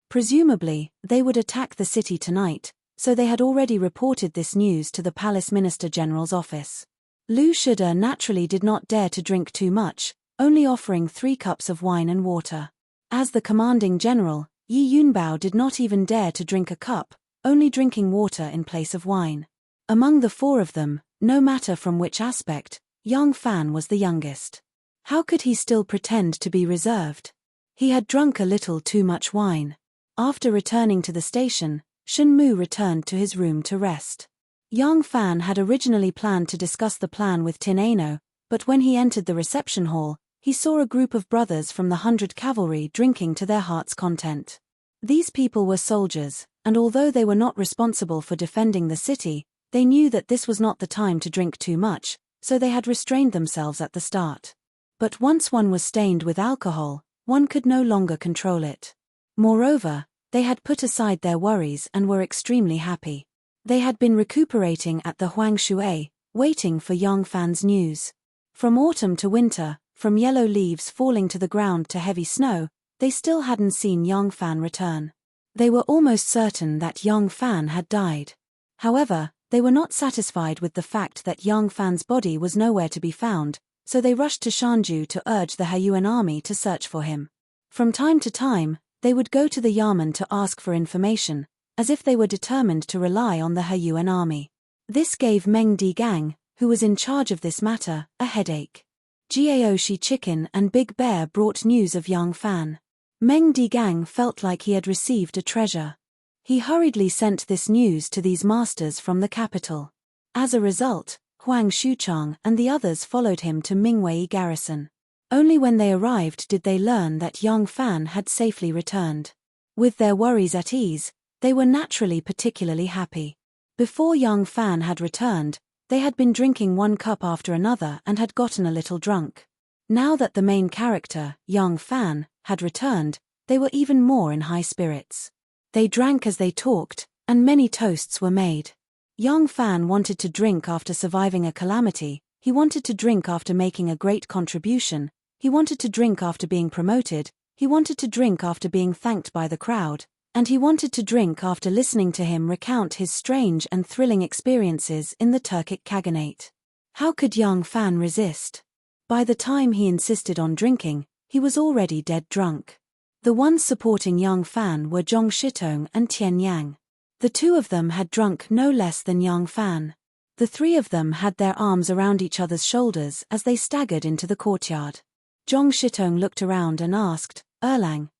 Presumably, they would attack the city tonight, so they had already reported this news to the Palace Minister General's office. Lu Shida naturally did not dare to drink too much, only offering 3 cups of wine and water. As the commanding general, Yi Yunbao did not even dare to drink a cup, only drinking water in place of wine. Among the 4 of them, no matter from which aspect, Yang Fan was the youngest. How could he still pretend to be reserved? He had drunk a little too much wine. After returning to the station, Shun Mu returned to his room to rest. Yang Fan had originally planned to discuss the plan with Tin Ano, but when he entered the reception hall, he saw a group of brothers from the 100 Cavalry drinking to their heart's content. These people were soldiers, and although they were not responsible for defending the city, they knew that this was not the time to drink too much, so they had restrained themselves at the start. But once one was stained with alcohol, one could no longer control it. Moreover, they had put aside their worries and were extremely happy. They had been recuperating at the Huangshui, waiting for Yang Fan's news. From autumn to winter, from yellow leaves falling to the ground to heavy snow, they still hadn't seen Yang Fan return. They were almost certain that Yang Fan had died. However, they were not satisfied with the fact that Yang Fan's body was nowhere to be found, so they rushed to Shanju to urge the Heiyuan army to search for him. From time to time, they would go to the Yamen to ask for information, as if they were determined to rely on the Heiyuan army. This gave Meng Digang, who was in charge of this matter, a headache. Gaoshi Chicken and Big Bear brought news of young Fan. Meng Digang felt like he had received a treasure. He hurriedly sent this news to these masters from the capital. As a result, Huang Shuchang and the others followed him to Mingwei garrison. Only when they arrived did they learn that young Fan had safely returned. With their worries at ease, they were naturally particularly happy. Before young Fan had returned, they had been drinking one cup after another and had gotten a little drunk. Now that the main character, young Fan, had returned, they were even more in high spirits. They drank as they talked, and many toasts were made. Young Fan wanted to drink after surviving a calamity, he wanted to drink after making a great contribution, he wanted to drink after being promoted, he wanted to drink after being thanked by the crowd, and he wanted to drink after listening to him recount his strange and thrilling experiences in the Turkic Khaganate. How could young Fan resist? By the time he insisted on drinking, he was already dead drunk. The ones supporting young Fan were Zhong Shitong and Tian Yang. The two of them had drunk no less than young Fan. The three of them had their arms around each other's shoulders as they staggered into the courtyard. Zhong Shitong looked around and asked, "Erlang,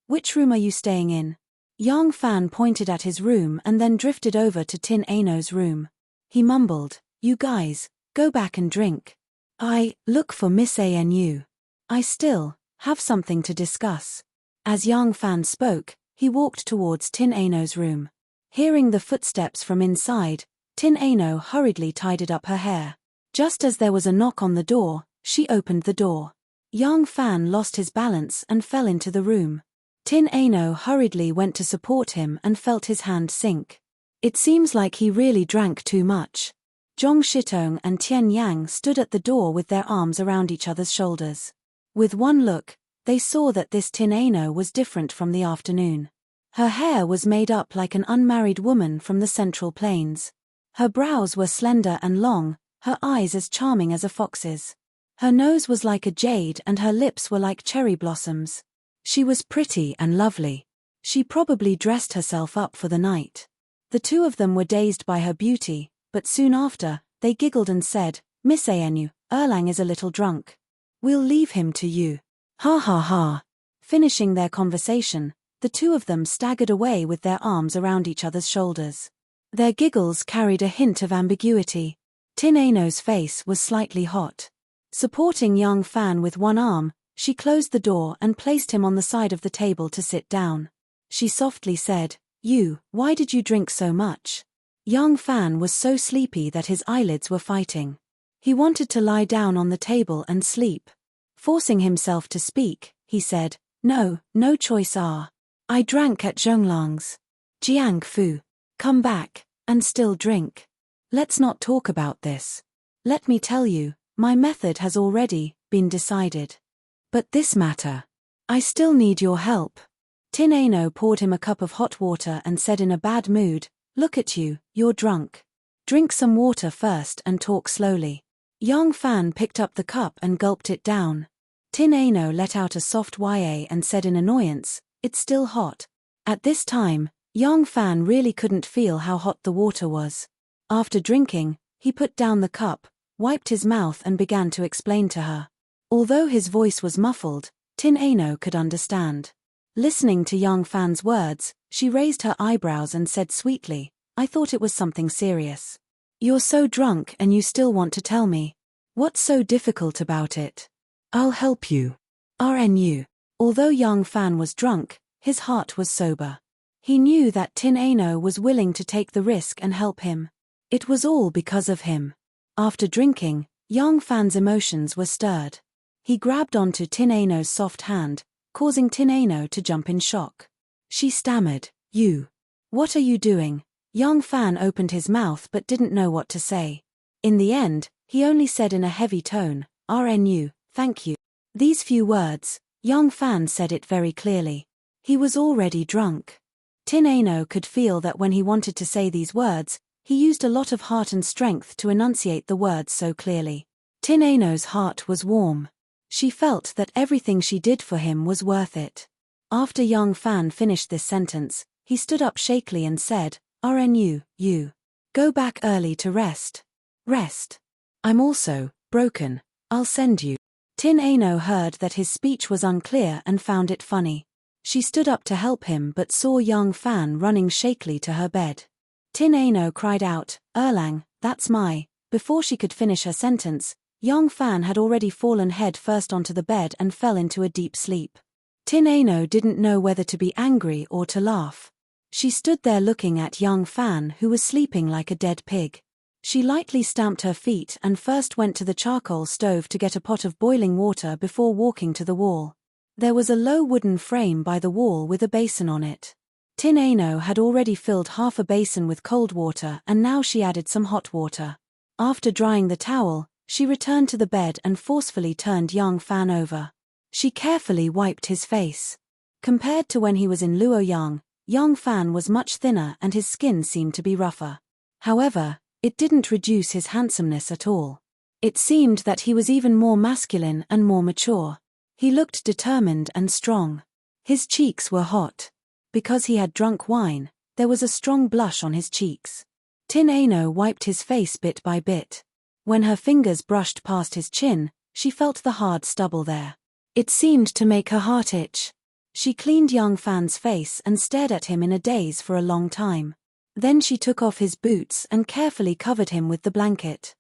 which room are you staying in?" Young Fan pointed at his room and then drifted over to Tin Ano's room. He mumbled, "You guys, go back and drink. I look for Miss Anu. I still have something to discuss." As young Fan spoke, he walked towards Tin Ano's room. Hearing the footsteps from inside, Tin Ano hurriedly tidied up her hair. Just as there was a knock on the door, she opened the door. Young Fan lost his balance and fell into the room. Tin Ano hurriedly went to support him and felt his hand sink. It seems like he really drank too much. Zhong Shitong and Tian Yang stood at the door with their arms around each other's shoulders. With one look, they saw that this Tin Ano was different from the afternoon. Her hair was made up like an unmarried woman from the Central Plains. Her brows were slender and long, her eyes as charming as a fox's. Her nose was like a jade and her lips were like cherry blossoms. She was pretty and lovely. She probably dressed herself up for the night. The two of them were dazed by her beauty, but soon after, they giggled and said, "Miss Anu, Erlang is a little drunk. We'll leave him to you." Ha ha ha. Finishing their conversation, the two of them staggered away with their arms around each other's shoulders. Their giggles carried a hint of ambiguity. Tin Ano's face was slightly hot. Supporting young Fan with one arm, she closed the door and placed him on the side of the table to sit down. She softly said, "Why did you drink so much?" Young Fan was so sleepy that his eyelids were fighting. He wanted to lie down on the table and sleep. Forcing himself to speak, he said, No choice I drank at Zhonglang's. Jiang Fu. Come back, and still drink. Let's not talk about this. Let me tell you, my method has already been decided. But this matter. I still need your help. Tin Ano poured him a cup of hot water and said in a bad mood, "Look at you, you're drunk. Drink some water first and talk slowly." Young Fan picked up the cup and gulped it down. Tin Ano let out a soft "ya" and said in annoyance, "It's still hot." At this time, young Fan really couldn't feel how hot the water was. After drinking, he put down the cup, wiped his mouth and began to explain to her. Although his voice was muffled, Tin Ano could understand. Listening to young Fan's words, she raised her eyebrows and said sweetly, "I thought it was something serious. You're so drunk and you still want to tell me. What's so difficult about it? I'll help you." RNU. Although young Fan was drunk, his heart was sober. He knew that Tin Ano was willing to take the risk and help him. It was all because of him. After drinking, young Fan's emotions were stirred. He grabbed onto Tin Ano's soft hand, causing Tin Ano to jump in shock. She stammered, What are you doing?" Young Fan opened his mouth but didn't know what to say. In the end, he only said in a heavy tone, "RNU, thank you." These few words, young Fan said it very clearly. He was already drunk. Tin Ano could feel that when he wanted to say these words, he used a lot of heart and strength to enunciate the words so clearly. Tin Ano's heart was warm. She felt that everything she did for him was worth it. After young Fan finished this sentence, he stood up shakily and said, "RNU, you. Go back early to rest. Rest. I'm also broken. I'll send you. Tin Ano heard that his speech was unclear and found it funny. She stood up to help him but saw young Fan running shakily to her bed. Tin Ano cried out, "Erlang, that's my..." Before she could finish her sentence, young Fan had already fallen head first onto the bed and fell into a deep sleep. Tin Ano didn't know whether to be angry or to laugh. She stood there looking at young Fan, who was sleeping like a dead pig. She lightly stamped her feet and first went to the charcoal stove to get a pot of boiling water before walking to the wall. There was a low wooden frame by the wall with a basin on it. Tin Ano had already filled half a basin with cold water and now she added some hot water. After drying the towel, she returned to the bed and forcefully turned young Fan over. She carefully wiped his face. Compared to when he was in Luoyang, young Fan was much thinner and his skin seemed to be rougher. However, it didn't reduce his handsomeness at all. It seemed that he was even more masculine and more mature. He looked determined and strong. His cheeks were hot. Because he had drunk wine, there was a strong blush on his cheeks. Tin Ano wiped his face bit by bit. When her fingers brushed past his chin, she felt the hard stubble there. It seemed to make her heart itch. She cleaned young Fan's face and stared at him in a daze for a long time. Then she took off his boots and carefully covered him with the blanket.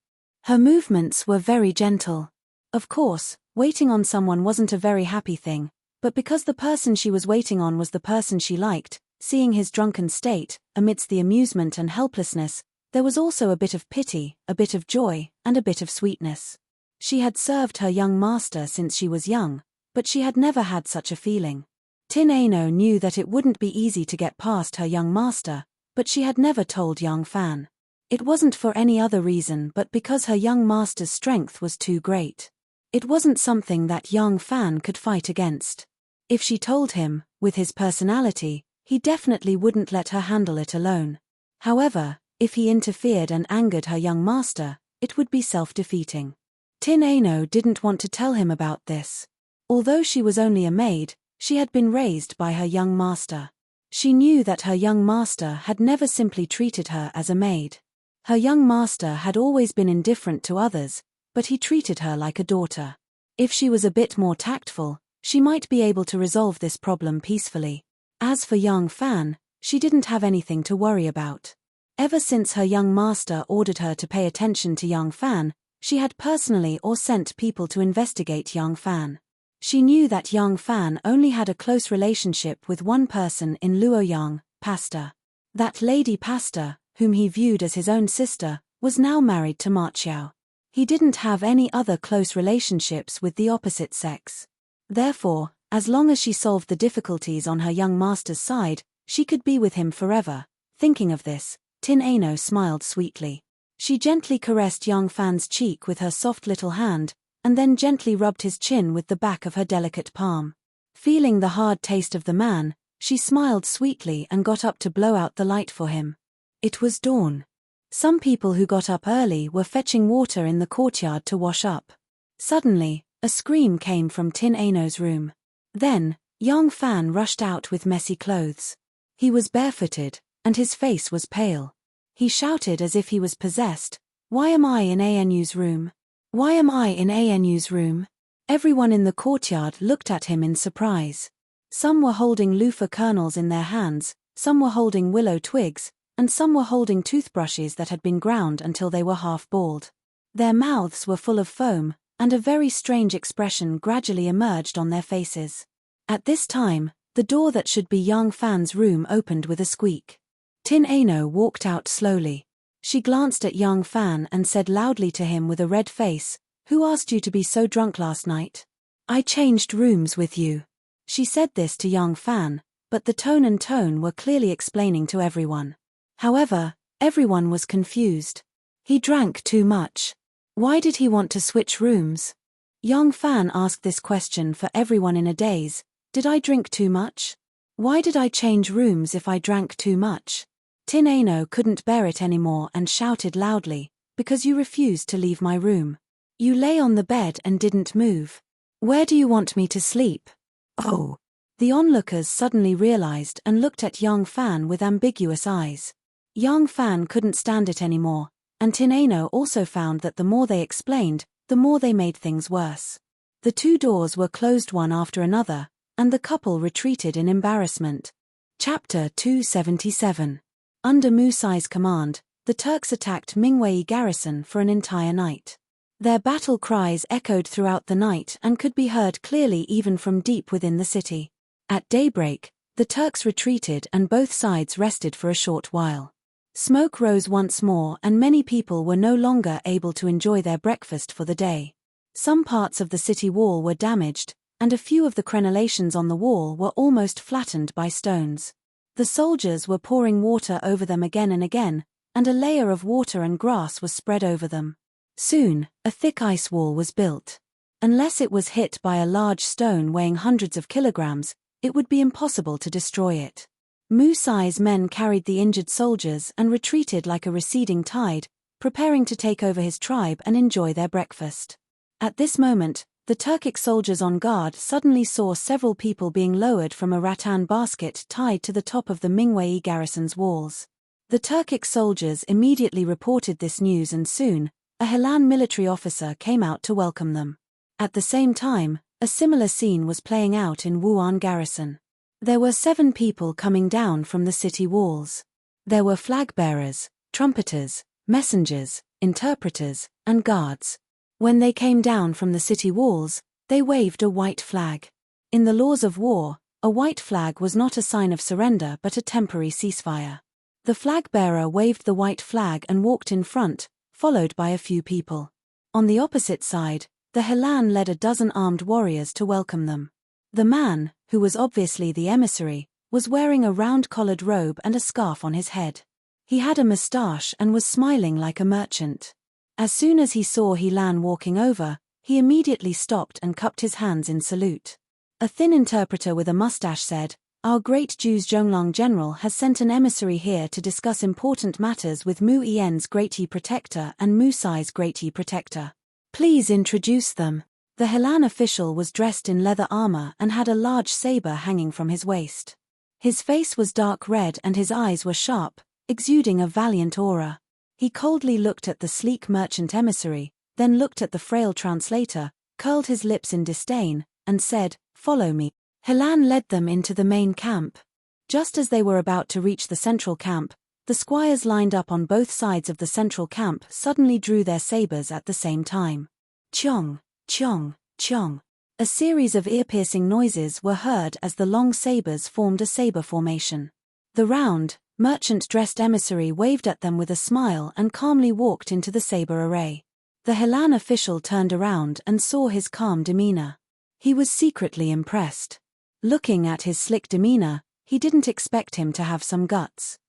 Her movements were very gentle. Of course, waiting on someone wasn't a very happy thing, but because the person she was waiting on was the person she liked, seeing his drunken state, amidst the amusement and helplessness, there was also a bit of pity, a bit of joy, and a bit of sweetness. She had served her young master since she was young, but she had never had such a feeling. Tin Ano knew that it wouldn't be easy to get past her young master, but she had never told young Fan. It wasn't for any other reason but because her young master's strength was too great. It wasn't something that young Fan could fight against. If she told him, with his personality, he definitely wouldn't let her handle it alone. However, if he interfered and angered her young master, it would be self-defeating. Tin Ano didn't want to tell him about this. Although she was only a maid, she had been raised by her young master. She knew that her young master had never simply treated her as a maid. Her young master had always been indifferent to others, but he treated her like a daughter. If she was a bit more tactful, she might be able to resolve this problem peacefully. As for young Fan, she didn't have anything to worry about. Ever since her young master ordered her to pay attention to young Fan, she had personally or sent people to investigate young Fan. She knew that young Fan only had a close relationship with one person in Luoyang, Pastor. That Lady Pastor, whom he viewed as his own sister, was now married to Ma Qiao. He didn't have any other close relationships with the opposite sex. Therefore, as long as she solved the difficulties on her young master's side, she could be with him forever. Thinking of this, Tin Ano smiled sweetly. She gently caressed young Fan's cheek with her soft little hand, and then gently rubbed his chin with the back of her delicate palm. Feeling the hard taste of the man, she smiled sweetly and got up to blow out the light for him. It was dawn. Some people who got up early were fetching water in the courtyard to wash up. Suddenly, a scream came from Tin Ano's room. Then, young Fan rushed out with messy clothes. He was barefooted, and his face was pale. He shouted as if he was possessed, "Why am I in Anu's room? Why am I in Anu's room?" Everyone in the courtyard looked at him in surprise. Some were holding loofah kernels in their hands, some were holding willow twigs, and some were holding toothbrushes that had been ground until they were half bald. Their mouths were full of foam, and a very strange expression gradually emerged on their faces. At this time, the door that should be young Fan's room opened with a squeak. Tin Ano walked out slowly. She glanced at young Fan and said loudly to him with a red face, "Who asked you to be so drunk last night? I changed rooms with you." She said this to young Fan, but the tone and tone were clearly explaining to everyone. However, everyone was confused. He drank too much. Why did he want to switch rooms? Young Fan asked this question for everyone in a daze. Did I drink too much? Why did I change rooms if I drank too much? Tin Ano couldn't bear it anymore and shouted loudly, "Because you refused to leave my room. You lay on the bed and didn't move. Where do you want me to sleep?" Oh! The onlookers suddenly realized and looked at young Fan with ambiguous eyes. Young Fan couldn't stand it anymore. and Tineno also found that the more they explained, the more they made things worse. The two doors were closed one after another, and the couple retreated in embarrassment. Chapter 277. Under Musai's command, the Turks attacked Mingwei garrison for an entire night. Their battle cries echoed throughout the night and could be heard clearly even from deep within the city. At daybreak, the Turks retreated and both sides rested for a short while. Smoke rose once more and many people were no longer able to enjoy their breakfast for the day. Some parts of the city wall were damaged, and a few of the crenellations on the wall were almost flattened by stones. The soldiers were pouring water over them again and again, and a layer of water and grass was spread over them. Soon, a thick ice wall was built. Unless it was hit by a large stone weighing hundreds of kilograms, it would be impossible to destroy it. Musai's men carried the injured soldiers and retreated like a receding tide, preparing to take over his tribe and enjoy their breakfast. At this moment, the Turkic soldiers on guard suddenly saw several people being lowered from a rattan basket tied to the top of the Mingwei garrison's walls. The Turkic soldiers immediately reported this news and soon, a Helan military officer came out to welcome them. At the same time, a similar scene was playing out in Wuhan garrison. There were 7 people coming down from the city walls. There were flag bearers, trumpeters, messengers, interpreters, and guards. When they came down from the city walls, they waved a white flag. In the laws of war, a white flag was not a sign of surrender but a temporary ceasefire. The flag bearer waved the white flag and walked in front, followed by a few people. On the opposite side, the Helan led a dozen armed warriors to welcome them. The man, who was obviously the emissary, was wearing a round-collared robe and a scarf on his head. He had a moustache and was smiling like a merchant. As soon as he saw Helan walking over, he immediately stopped and cupped his hands in salute. A thin interpreter with a mustache said, "Our great Jew's Zhonglong general has sent an emissary here to discuss important matters with Mu Yen's Great Yi Protector and Musai's Great Yi Protector. Please introduce them." The Helan official was dressed in leather armor and had a large saber hanging from his waist. His face was dark red and his eyes were sharp, exuding a valiant aura. He coldly looked at the sleek merchant emissary, then looked at the frail translator, curled his lips in disdain, and said, "Follow me." Helan led them into the main camp. Just as they were about to reach the central camp, the squires lined up on both sides of the central camp suddenly drew their sabers at the same time. Chong, chong, chong. A series of ear-piercing noises were heard as the long sabers formed a saber formation. The round, merchant-dressed emissary waved at them with a smile and calmly walked into the saber array. The Helan official turned around and saw his calm demeanor. He was secretly impressed. Looking at his slick demeanor, he didn't expect him to have some guts.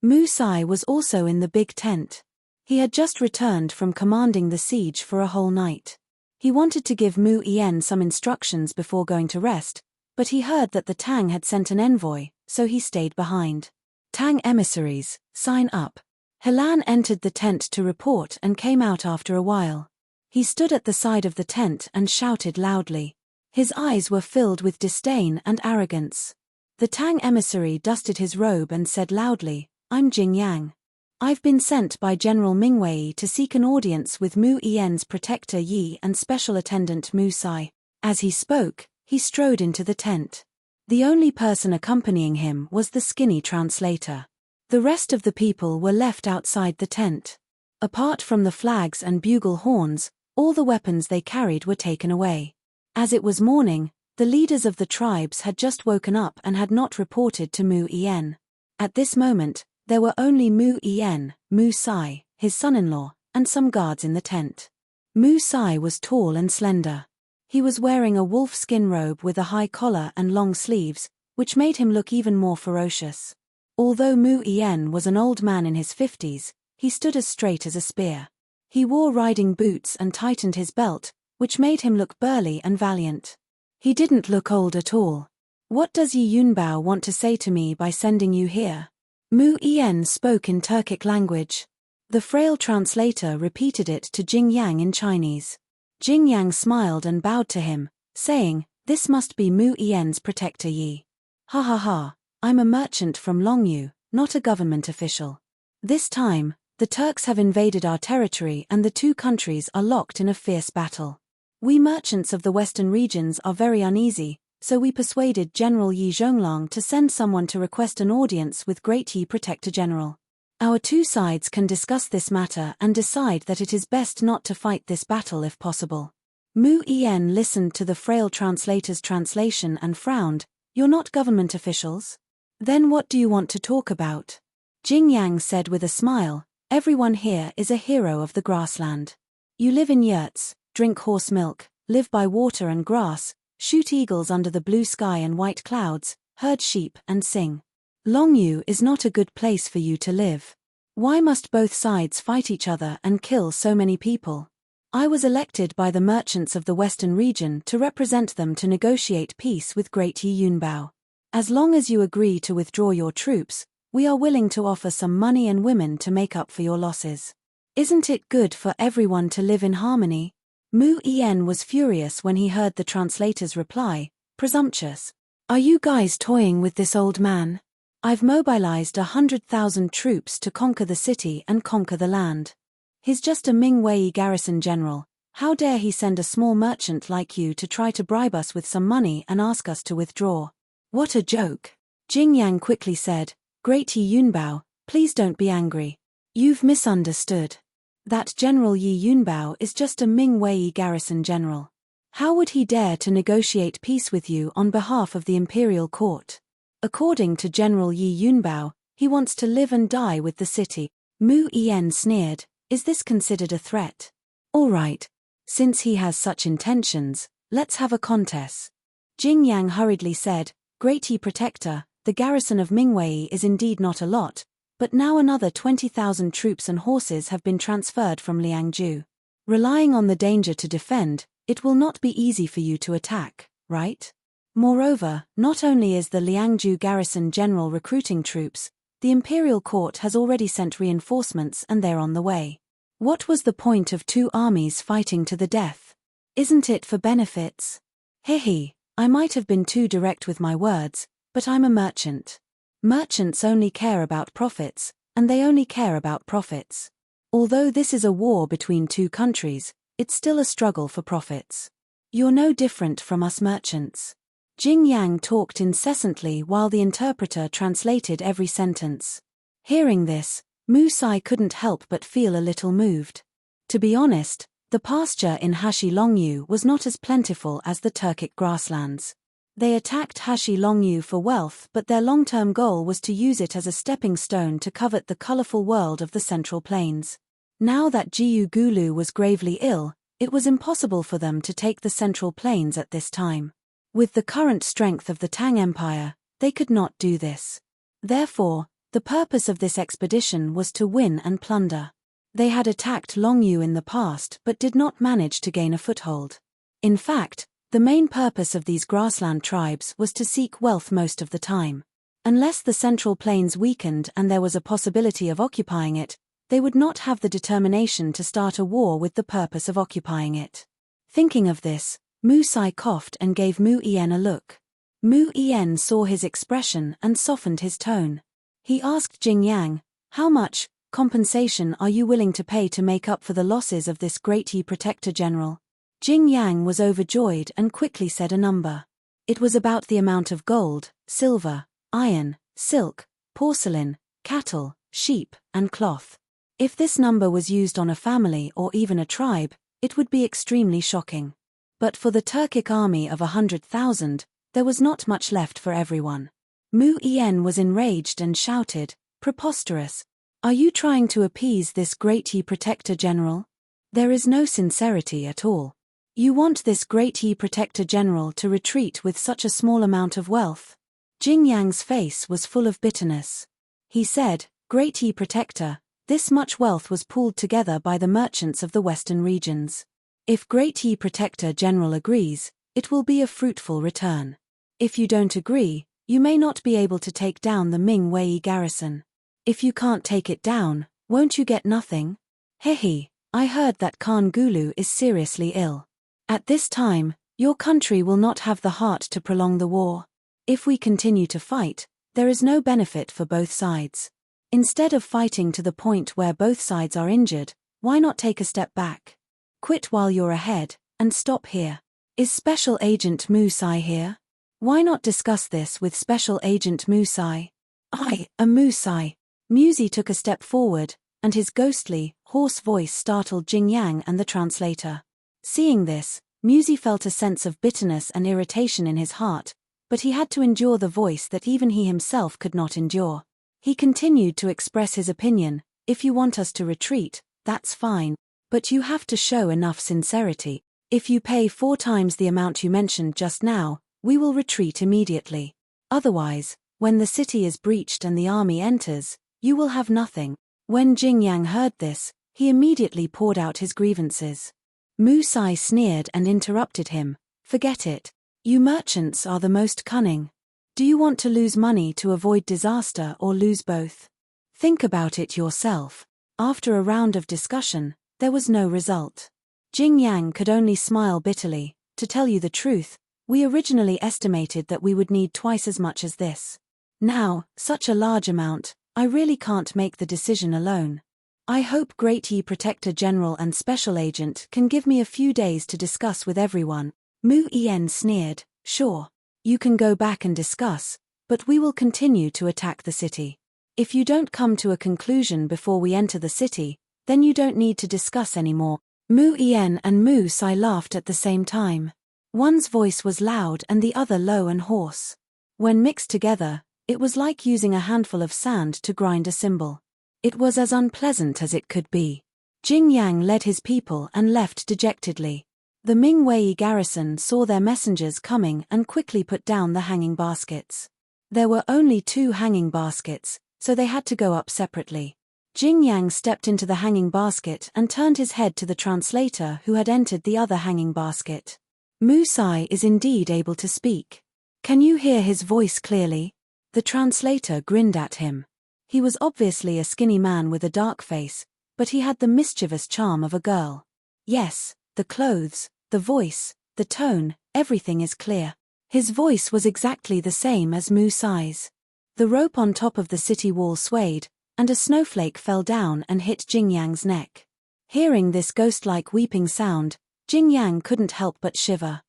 Musai was also in the big tent. He had just returned from commanding the siege for a whole night. He wanted to give Mu Yen some instructions before going to rest, but he heard that the Tang had sent an envoy, so he stayed behind. Tang emissaries, sign up. Helan entered the tent to report and came out after a while. He stood at the side of the tent and shouted loudly. His eyes were filled with disdain and arrogance. The Tang emissary dusted his robe and said loudly, "I'm Jing Yang. I've been sent by General Mingwei to seek an audience with Mu Yen's protector Yi and special attendant Musai." As he spoke, he strode into the tent. The only person accompanying him was the skinny translator. The rest of the people were left outside the tent. Apart from the flags and bugle horns, all the weapons they carried were taken away. As it was morning, the leaders of the tribes had just woken up and had not reported to Mu Yen. At this moment, there were only Mu Yen, Musai, his son-in-law, and some guards in the tent. Musai was tall and slender. He was wearing a wolf-skin robe with a high collar and long sleeves, which made him look even more ferocious. Although Mu Yen was an old man in his 50s, he stood as straight as a spear. He wore riding boots and tightened his belt, which made him look burly and valiant. He didn't look old at all. "What does Yi Yunbao want to say to me by sending you here?" Mu Yen spoke in Turkic language. The frail translator repeated it to Jing Yang in Chinese. Jing Yang smiled and bowed to him, saying, "This must be Mu Yen's protector Yi. Ha ha ha, I'm a merchant from Longyu, not a government official." This time, The Turks have invaded our territory and the two countries are locked in a fierce battle. We merchants of the western regions are very uneasy, so we persuaded General Yi Zhonglang to send someone to request an audience with Great Yi Protector General. Our two sides can discuss this matter and decide that it is best not to fight this battle if possible. Mu Yen listened to the frail translator's translation and frowned. You're not government officials? Then what do you want to talk about? Jing Yang said with a smile, everyone here is a hero of the grassland. You live in yurts, drink horse milk, live by water and grass, shoot eagles under the blue sky and white clouds, herd sheep and sing. Longyu is not a good place for you to live. Why must both sides fight each other and kill so many people? I was elected by the merchants of the western region to represent them to negotiate peace with Great Yi Yunbao. As long as you agree to withdraw your troops, we are willing to offer some money and women to make up for your losses. Isn't it good for everyone to live in harmony? Mu Yen was furious when he heard the translator's reply, presumptuous. Are you guys toying with this old man? I've mobilized 100,000 troops to conquer the city and conquer the land. He's just a Ming Wei garrison general. How dare he send a small merchant like you to try to bribe us with some money and ask us to withdraw? What a joke. Jing Yang quickly said, Great Yi Yunbao, please don't be angry. You've misunderstood. That General Yi Yunbao is just a Ming Wei garrison general. How would he dare to negotiate peace with you on behalf of the imperial court? According to General Yi Yunbao, he wants to live and die with the city. Mu Yen sneered, is this considered a threat? All right. Since he has such intentions, let's have a contest. Jing Yang hurriedly said, Great Yi Protector, the garrison of Mingwei is indeed not a lot, but now another 20,000 troops and horses have been transferred from Liangju. Relying on the danger to defend, it will not be easy for you to attack, right? Moreover, not only is the Liangju garrison general recruiting troops, the imperial court has already sent reinforcements and they're on the way. What was the point of two armies fighting to the death? Isn't it for benefits? Hehe, I might have been too direct with my words, but I'm a merchant. Merchants only care about profits, and they only care about profits. Although this is a war between two countries, it's still a struggle for profits. You're no different from us merchants. Jing Yang talked incessantly while the interpreter translated every sentence. Hearing this, Mu Sai couldn't help but feel a little moved. To be honest, the pasture in Hashi Longyu was not as plentiful as the Turkic grasslands. They attacked Hashi Longyu for wealth, but their long-term goal was to use it as a stepping stone to covet the colorful world of the Central Plains. Now that Jiu Gulu was gravely ill, it was impossible for them to take the Central Plains at this time. With the current strength of the Tang Empire, they could not do this. Therefore, the purpose of this expedition was to win and plunder. They had attacked Longyu in the past but did not manage to gain a foothold. In fact, the main purpose of these grassland tribes was to seek wealth most of the time. Unless the Central Plains weakened and there was a possibility of occupying it, they would not have the determination to start a war with the purpose of occupying it. Thinking of this, Mu Sai coughed and gave Mu Yen a look. Mu Yen saw his expression and softened his tone. He asked Jing Yang, how much compensation are you willing to pay to make up for the losses of this Great Yi Protector General? Jing Yang was overjoyed and quickly said a number. It was about the amount of gold, silver, iron, silk, porcelain, cattle, sheep, and cloth. If this number was used on a family or even a tribe, it would be extremely shocking. But for the Turkic army of 100,000, there was not much left for everyone. Mu Yen was enraged and shouted, preposterous. Are you trying to appease this Great Yi Protector General? There is no sincerity at all. You want this Great Yi Protector General to retreat with such a small amount of wealth? Jing Yang's face was full of bitterness. He said, Great Yi Protector, this much wealth was pooled together by the merchants of the western regions. If Great Yi Protector General agrees, it will be a fruitful return. If you don't agree, you may not be able to take down the Ming Wei garrison. If you can't take it down, won't you get nothing? Hehe, I heard that Khan Gulu is seriously ill. At this time, your country will not have the heart to prolong the war. If we continue to fight, there is no benefit for both sides. Instead of fighting to the point where both sides are injured, why not take a step back? Quit while you're ahead, and stop here. Is Special Agent Musai here? Why not discuss this with Special Agent Musai? A Musai. Musi took a step forward, and his ghostly, hoarse voice startled Jing Yang and the translator. Seeing this, Musi felt a sense of bitterness and irritation in his heart, but he had to endure the voice that even he himself could not endure. He continued to express his opinion. If you want us to retreat, that's fine, but you have to show enough sincerity. If you pay 4 times the amount you mentioned just now, we will retreat immediately. Otherwise, when the city is breached and the army enters, you will have nothing. When Jing Yang heard this, he immediately poured out his grievances. Musai sneered and interrupted him. Forget it. You merchants are the most cunning. Do you want to lose money to avoid disaster or lose both? Think about it yourself. After a round of discussion, there was no result. Jing Yang could only smile bitterly. To tell you the truth, we originally estimated that we would need twice as much as this. Now, such a large amount, I really can't make the decision alone. I hope Great Yi Protector General and Special Agent can give me a few days to discuss with everyone. Mu Yen sneered. Sure. You can go back and discuss, but we will continue to attack the city. If you don't come to a conclusion before we enter the city, then you don't need to discuss anymore. Mu Yen and Mu Sai laughed at the same time. One's voice was loud and the other low and hoarse. When mixed together, it was like using a handful of sand to grind a cymbal. It was as unpleasant as it could be. Jing Yang led his people and left dejectedly. The Ming Wei garrison saw their messengers coming and quickly put down the hanging baskets. There were only 2 hanging baskets, so they had to go up separately. Jing Yang stepped into the hanging basket and turned his head to the translator who had entered the other hanging basket. Musai is indeed able to speak. Can you hear his voice clearly? The translator grinned at him. He was obviously a skinny man with a dark face, but he had the mischievous charm of a girl. Yes, the clothes, the voice, the tone, everything is clear. His voice was exactly the same as Musai's. The rope on top of the city wall swayed, and a snowflake fell down and hit Jing Yang's neck. Hearing this ghost-like weeping sound, Jing Yang couldn't help but shiver.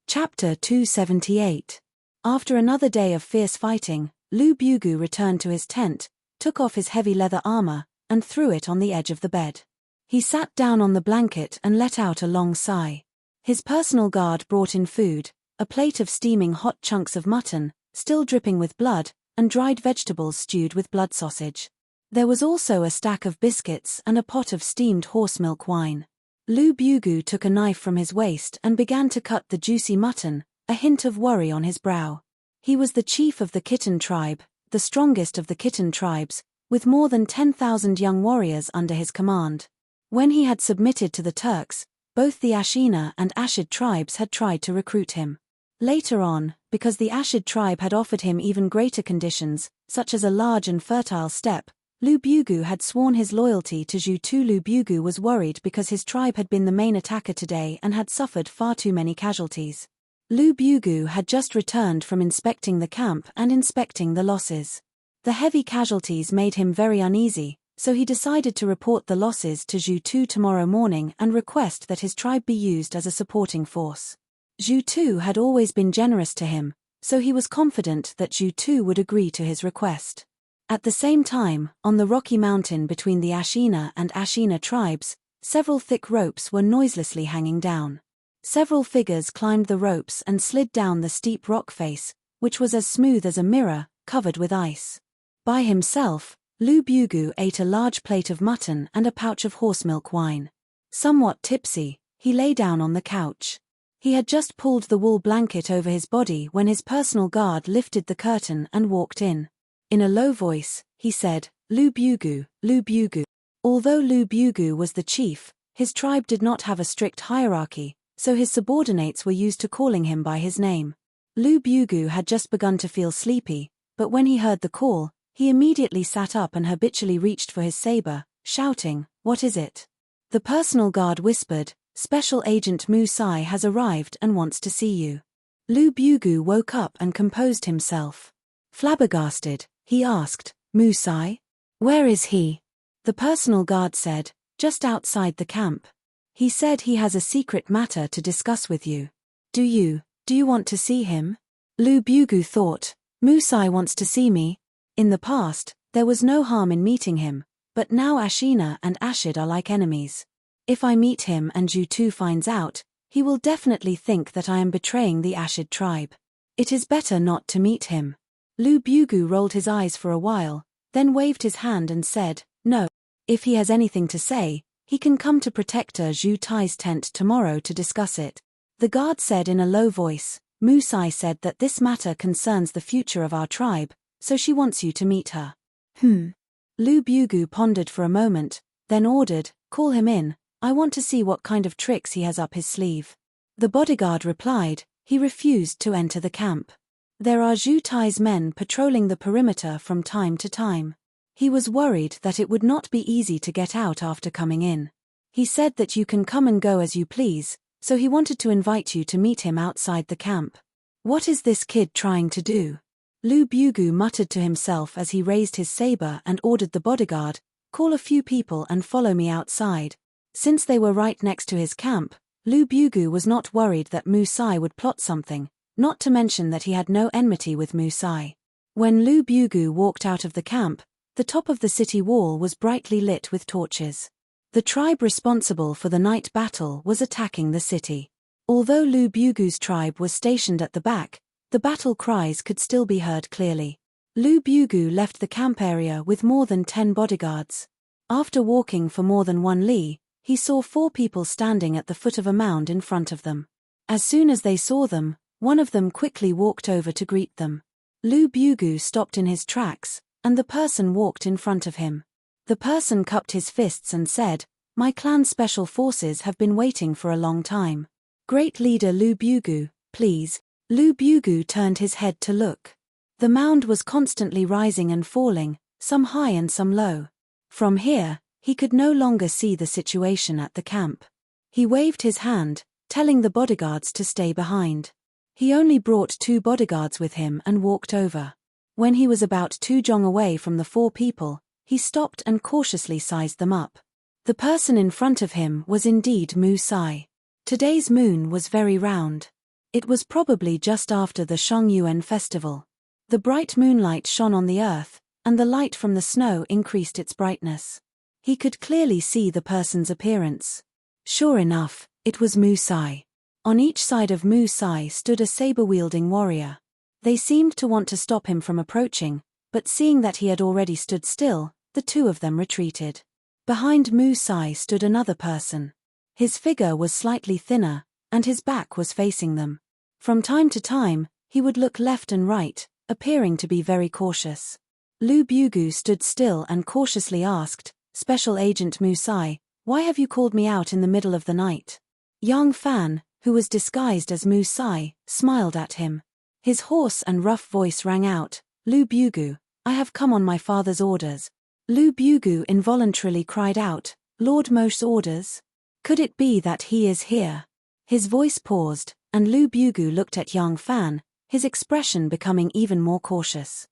Chapter 278. After another day of fierce fighting, Lu Bugu returned to his tent, took off his heavy leather armor, and threw it on the edge of the bed. He sat down on the blanket and let out a long sigh. His personal guard brought in food, a plate of steaming hot chunks of mutton, still dripping with blood, and dried vegetables stewed with blood sausage. There was also a stack of biscuits and a pot of steamed horse milk wine. Lu Bugu took a knife from his waist and began to cut the juicy mutton, a hint of worry on his brow. He was the chief of the Kitten tribe, the strongest of the Kitten tribes, with more than 10,000 young warriors under his command. When he had submitted to the Turks, both the Ashina and Ashid tribes had tried to recruit him. Later on, because the Ashid tribe had offered him even greater conditions, such as a large and fertile steppe, Lu Bugu had sworn his loyalty to Zhu Tu. Lu Bugu was worried because his tribe had been the main attacker today and had suffered far too many casualties. Lu Bugu had just returned from inspecting the camp and inspecting the losses. The heavy casualties made him very uneasy, so he decided to report the losses to Zhu Tu tomorrow morning and request that his tribe be used as a supporting force. Zhu Tu had always been generous to him, so he was confident that Zhu Tu would agree to his request. At the same time, on the rocky mountain between the Ashina and Ashina tribes, several thick ropes were noiselessly hanging down. Several figures climbed the ropes and slid down the steep rock face, which was as smooth as a mirror, covered with ice. By himself, Lu Bugu ate a large plate of mutton and a pouch of horse milk wine. Somewhat tipsy, he lay down on the couch. He had just pulled the wool blanket over his body when his personal guard lifted the curtain and walked in. In a low voice, he said, Lu Bugu, Lu Bugu. Although Lu Bugu was the chief, his tribe did not have a strict hierarchy, so his subordinates were used to calling him by his name. Lu Bugu had just begun to feel sleepy, but when he heard the call, he immediately sat up and habitually reached for his saber, shouting, What is it? The personal guard whispered, Special Agent Musai has arrived and wants to see you. Lu Bugu woke up and composed himself. Flabbergasted, he asked, Musai? Where is he? The personal guard said, just outside the camp. He said he has a secret matter to discuss with you. Do you want to see him? Lu Bugu thought, Musai wants to see me. In the past, there was no harm in meeting him, but now Ashina and Ashid are like enemies. If I meet him and Ju2 finds out, he will definitely think that I am betraying the Ashid tribe. It is better not to meet him. Lu Bugu rolled his eyes for a while, then waved his hand and said, no. If he has anything to say, he can come to Protector Zhu Tai's tent tomorrow to discuss it. The guard said in a low voice, Musai said that this matter concerns the future of our tribe, so she wants you to meet her. Lu Bugu pondered for a moment, then ordered, call him in, I want to see what kind of tricks he has up his sleeve. The bodyguard replied, he refused to enter the camp. There are Zhu Tai's men patrolling the perimeter from time to time. He was worried that it would not be easy to get out after coming in. He said that you can come and go as you please, so he wanted to invite you to meet him outside the camp. What is this kid trying to do? Lu Bugu muttered to himself as he raised his saber and ordered the bodyguard, call a few people and follow me outside. Since they were right next to his camp, Lu Bugu was not worried that Musai would plot something, not to mention that he had no enmity with Musai. When Lu Bugu walked out of the camp, the top of the city wall was brightly lit with torches. The tribe responsible for the night battle was attacking the city. Although Lu Bugu's tribe was stationed at the back, the battle cries could still be heard clearly. Lu Bugu left the camp area with more than 10 bodyguards. After walking for more than 1 li, he saw 4 people standing at the foot of a mound in front of them. As soon as they saw them, one of them quickly walked over to greet them. Lu Bugu stopped in his tracks, and the person walked in front of him. The person cupped his fists and said, my clan special forces have been waiting for a long time. Great leader Lu Bugu, please. Lu Bugu turned his head to look. The mound was constantly rising and falling, some high and some low. From here, he could no longer see the situation at the camp. He waved his hand, telling the bodyguards to stay behind. He only brought 2 bodyguards with him and walked over. When he was about 2 jong away from the 4 people, he stopped and cautiously sized them up. The person in front of him was indeed Musai. Today's moon was very round. It was probably just after the Shongyuan festival. The bright moonlight shone on the earth, and the light from the snow increased its brightness. He could clearly see the person's appearance. Sure enough, it was Musai. On each side of Musai stood a saber-wielding warrior. They seemed to want to stop him from approaching, but seeing that he had already stood still, the 2 of them retreated. Behind Musai stood another person. His figure was slightly thinner, and his back was facing them. From time to time, he would look left and right, appearing to be very cautious. Lu Bugu stood still and cautiously asked, Special Agent Musai, why have you called me out in the middle of the night? Yang Fan, who was disguised as Musai, smiled at him. His hoarse and rough voice rang out, Lu Bugu, I have come on my father's orders. Lu Bugu involuntarily cried out, Lord Moshe's orders? Could it be that he is here? His voice paused, and Lu Bugu looked at Yang Fan, his expression becoming even more cautious.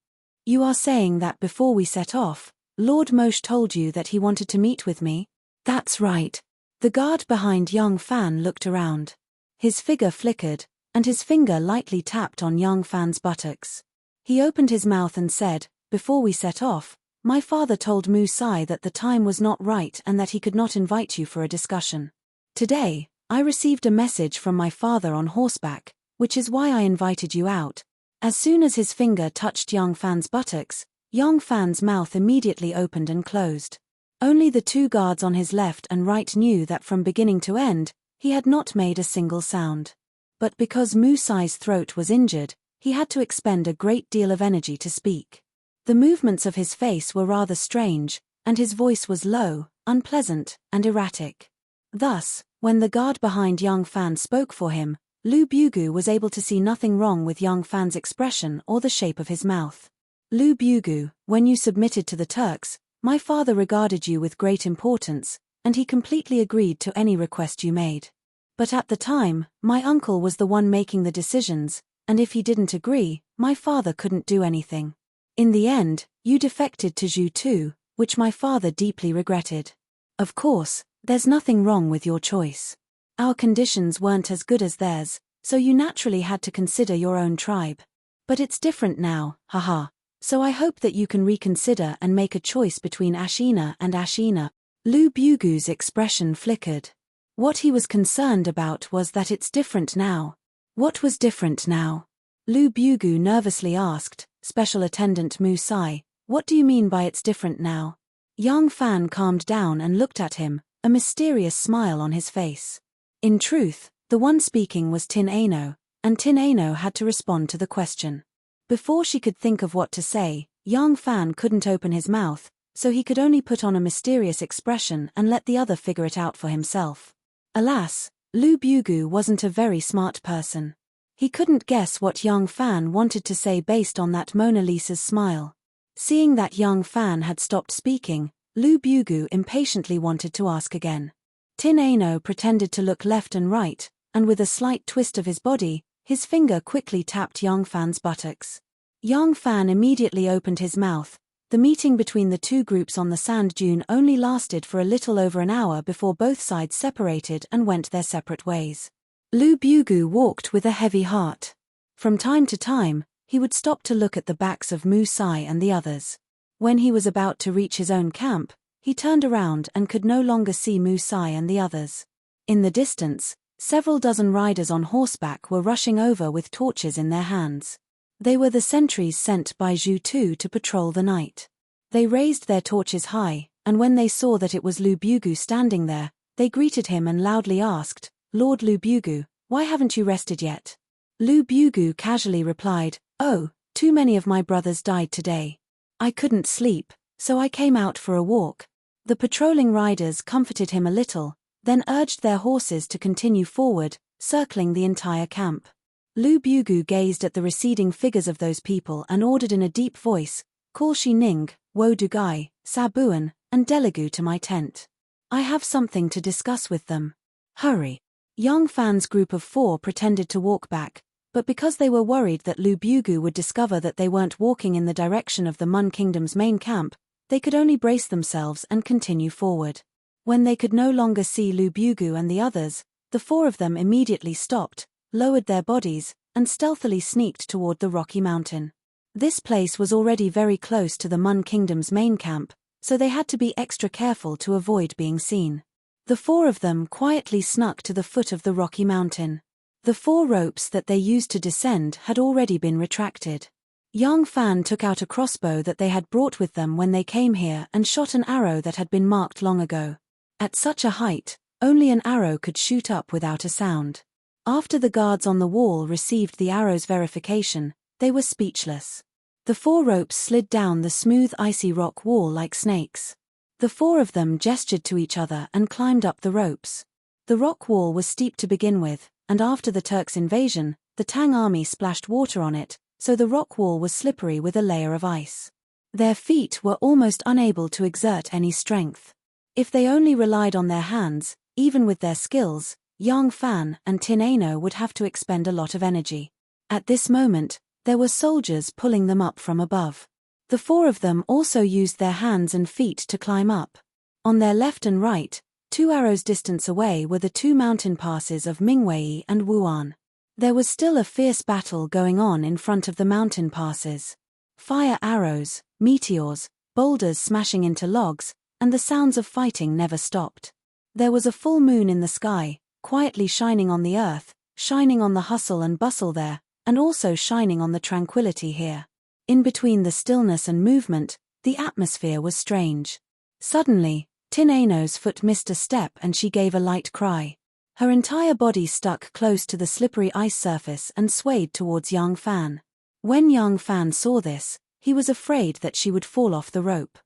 You are saying that before we set off, Lord Moshe told you that he wanted to meet with me? That's right. The guard behind Yang Fan looked around. His figure flickered, and his finger lightly tapped on Yang Fan's buttocks. He opened his mouth and said, Before we set off, my father told Musai that the time was not right and that he could not invite you for a discussion. Today, I received a message from my father on horseback, which is why I invited you out. As soon as his finger touched Yang Fan's buttocks, Yang Fan's mouth immediately opened and closed. Only the 2 guards on his left and right knew that from beginning to end, he had not made a single sound. But because Musai's throat was injured, he had to expend a great deal of energy to speak. The movements of his face were rather strange, and his voice was low, unpleasant, and erratic. Thus, when the guard behind Yang Fan spoke for him, Lu Bugu was able to see nothing wrong with Yang Fan's expression or the shape of his mouth. Lu Bugu, when you submitted to the Turks, my father regarded you with great importance, and he completely agreed to any request you made. But at the time, my uncle was the one making the decisions, and if he didn't agree, my father couldn't do anything. In the end, you defected to Ju2, which my father deeply regretted. Of course, there's nothing wrong with your choice. Our conditions weren't as good as theirs, so you naturally had to consider your own tribe. But it's different now, haha. So I hope that you can reconsider and make a choice between Ashina and Ashina. Lu Bugu's expression flickered. What he was concerned about was that it's different now. What was different now? Lu Bugu nervously asked, Special Attendant Mu Sai, what do you mean by it's different now? Yang Fan calmed down and looked at him, a mysterious smile on his face. In truth, the one speaking was Tin Ano, and Tin Ano had to respond to the question. Before she could think of what to say, Yang Fan couldn't open his mouth, so he could only put on a mysterious expression and let the other figure it out for himself. Alas, Lu Bugu wasn't a very smart person. He couldn't guess what Yang Fan wanted to say based on that Mona Lisa's smile. Seeing that Yang Fan had stopped speaking, Lu Bugu impatiently wanted to ask again. Tin Ano pretended to look left and right, and with a slight twist of his body, his finger quickly tapped Yang Fan's buttocks. Yang Fan immediately opened his mouth. The meeting between the two groups on the sand dune only lasted for a little over an hour before both sides separated and went their separate ways. Lu Bugu walked with a heavy heart. From time to time, he would stop to look at the backs of Mu Sai and the others. When he was about to reach his own camp, he turned around and could no longer see Mu Sai and the others. In the distance, several dozen riders on horseback were rushing over with torches in their hands. They were the sentries sent by Zhu Tu to patrol the night. They raised their torches high, and when they saw that it was Lu Bugu standing there, they greeted him and loudly asked, Lord Lu Bugu, why haven't you rested yet? Lu Bugu casually replied, Oh, too many of my brothers died today. I couldn't sleep, so I came out for a walk. The patrolling riders comforted him a little, then urged their horses to continue forward, circling the entire camp. Lu Bugu gazed at the receding figures of those people and ordered in a deep voice, Call Shi Ning, Wo Dugai, Sabuan, and Delagu to my tent. I have something to discuss with them. Hurry. Yang Fan's group of 4 pretended to walk back, but because they were worried that Lu Bugu would discover that they weren't walking in the direction of the Mun Kingdom's main camp, they could only brace themselves and continue forward. When they could no longer see Lu Bugu and the others, the 4 of them immediately stopped, lowered their bodies, and stealthily sneaked toward the rocky mountain. This place was already very close to the Mun Kingdom's main camp, so they had to be extra careful to avoid being seen. The 4 of them quietly snuck to the foot of the rocky mountain. The 4 ropes that they used to descend had already been retracted. Yang Fan took out a crossbow that they had brought with them when they came here and shot an arrow that had been marked long ago. At such a height, only an arrow could shoot up without a sound. After the guards on the wall received the arrow's verification, they were speechless. The 4 ropes slid down the smooth icy rock wall like snakes. The 4 of them gestured to each other and climbed up the ropes. The rock wall was steep to begin with, and after the Turks' invasion, the Tang army splashed water on it, so the rock wall was slippery with a layer of ice. Their feet were almost unable to exert any strength. If they only relied on their hands, even with their skills, Yang Fan and Tin Ano would have to expend a lot of energy. At this moment, there were soldiers pulling them up from above. The 4 of them also used their hands and feet to climb up. On their left and right, 2 arrows' distance away were the 2 mountain passes of Mingwei and Wuan. There was still a fierce battle going on in front of the mountain passes. Fire arrows, meteors, boulders smashing into logs, and the sounds of fighting never stopped. There was a full moon in the sky, quietly shining on the earth, shining on the hustle and bustle there, and also shining on the tranquility here. In between the stillness and movement, the atmosphere was strange. Suddenly, Tin Ano's foot missed a step and she gave a light cry. Her entire body stuck close to the slippery ice surface and swayed towards Yang Fan. When Yang Fan saw this, he was afraid that she would fall off the rope.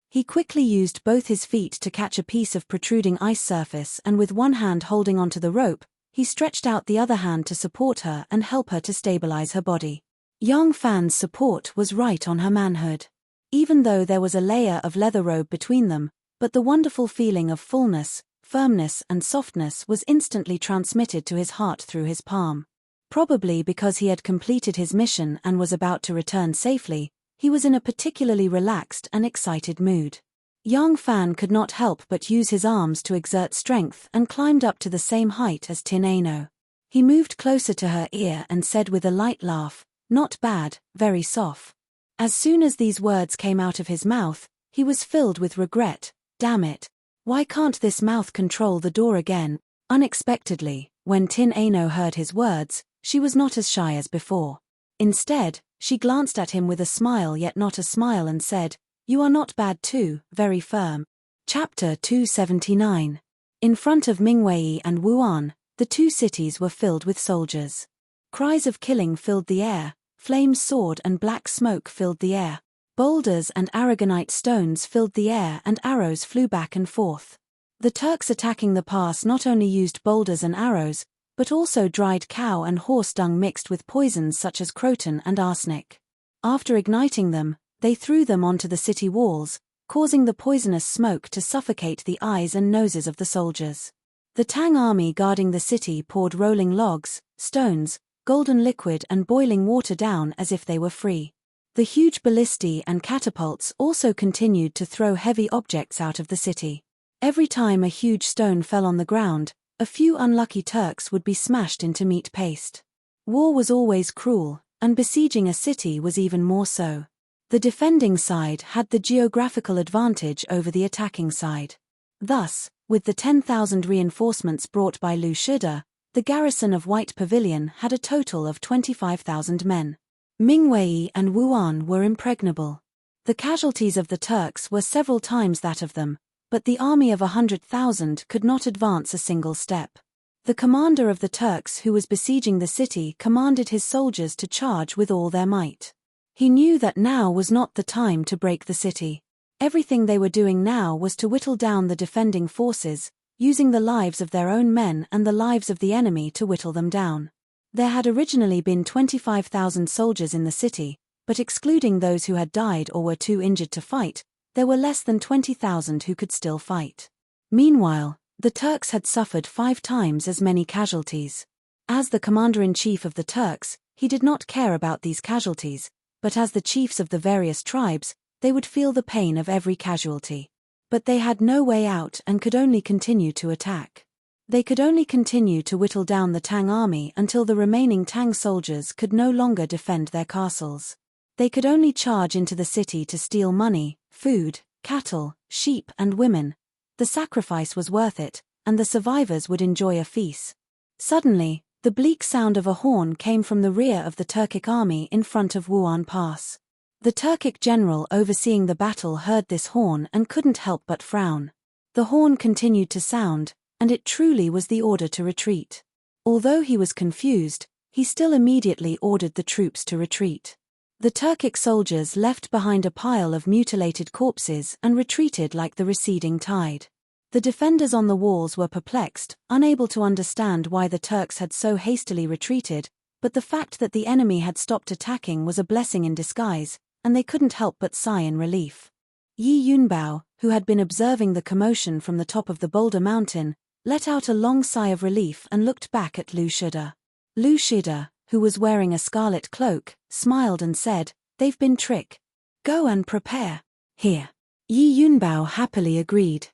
He quickly used both his feet to catch a piece of protruding ice surface and with one hand holding onto the rope, he stretched out the other hand to support her and help her to stabilize her body. Yang Fan's support was right on her manhood. Even though there was a layer of leather robe between them, but the wonderful feeling of fullness, firmness and softness was instantly transmitted to his heart through his palm. Probably because he had completed his mission and was about to return safely, he was in a particularly relaxed and excited mood. Yang Fan could not help but use his arms to exert strength and climbed up to the same height as Tin Ano. He moved closer to her ear and said with a light laugh, "Not bad, very soft." As soon as these words came out of his mouth, he was filled with regret. Damn it. Why can't this mouth control the door again? Unexpectedly, when Tin Ano heard his words, she was not as shy as before. Instead, she glanced at him with a smile yet not a smile and said, "You are not bad too, very firm." Chapter 279. In front of Mingwei and Wuan, the two cities were filled with soldiers. Cries of killing filled the air, flames soared and black smoke filled the air. Boulders and aragonite stones filled the air and arrows flew back and forth. The Turks attacking the pass not only used boulders and arrows, but also dried cow and horse dung mixed with poisons such as croton and arsenic. After igniting them, they threw them onto the city walls, causing the poisonous smoke to suffocate the eyes and noses of the soldiers. The Tang army guarding the city poured rolling logs, stones, golden liquid and boiling water down as if they were free. The huge ballistae and catapults also continued to throw heavy objects out of the city. Every time a huge stone fell on the ground, a few unlucky Turks would be smashed into meat paste. War was always cruel, and besieging a city was even more so. The defending side had the geographical advantage over the attacking side. Thus, with the 10,000 reinforcements brought by Lu Shida, the garrison of White Pavilion had a total of 25,000 men. Mingwei and Wuan were impregnable. The casualties of the Turks were several times that of them, but the army of 100,000 could not advance a single step. The commander of the Turks who was besieging the city commanded his soldiers to charge with all their might. He knew that now was not the time to break the city. Everything they were doing now was to whittle down the defending forces, using the lives of their own men and the lives of the enemy to whittle them down. There had originally been 25,000 soldiers in the city, but excluding those who had died or were too injured to fight, there were less than 20,000 who could still fight. Meanwhile, the Turks had suffered 5 times as many casualties. As the commander-in-chief of the Turks, he did not care about these casualties, but as the chiefs of the various tribes, they would feel the pain of every casualty. But they had no way out and could only continue to attack. They could only continue to whittle down the Tang army until the remaining Tang soldiers could no longer defend their castles. They could only charge into the city to steal money, food, cattle, sheep and women. The sacrifice was worth it, and the survivors would enjoy a feast. Suddenly, the bleak sound of a horn came from the rear of the Turkic army in front of Wuan Pass. The Turkic general overseeing the battle heard this horn and couldn't help but frown. The horn continued to sound, and it truly was the order to retreat. Although he was confused, he still immediately ordered the troops to retreat. The Turkic soldiers left behind a pile of mutilated corpses and retreated like the receding tide. The defenders on the walls were perplexed, unable to understand why the Turks had so hastily retreated, but the fact that the enemy had stopped attacking was a blessing in disguise, and they couldn't help but sigh in relief. Yi Yunbao, who had been observing the commotion from the top of the boulder mountain, let out a long sigh of relief and looked back at Lu Shida. Lu Shida, who was wearing a scarlet cloak, smiled and said, "They've been tricked. Go and prepare." "Here." Yi Yunbao happily agreed.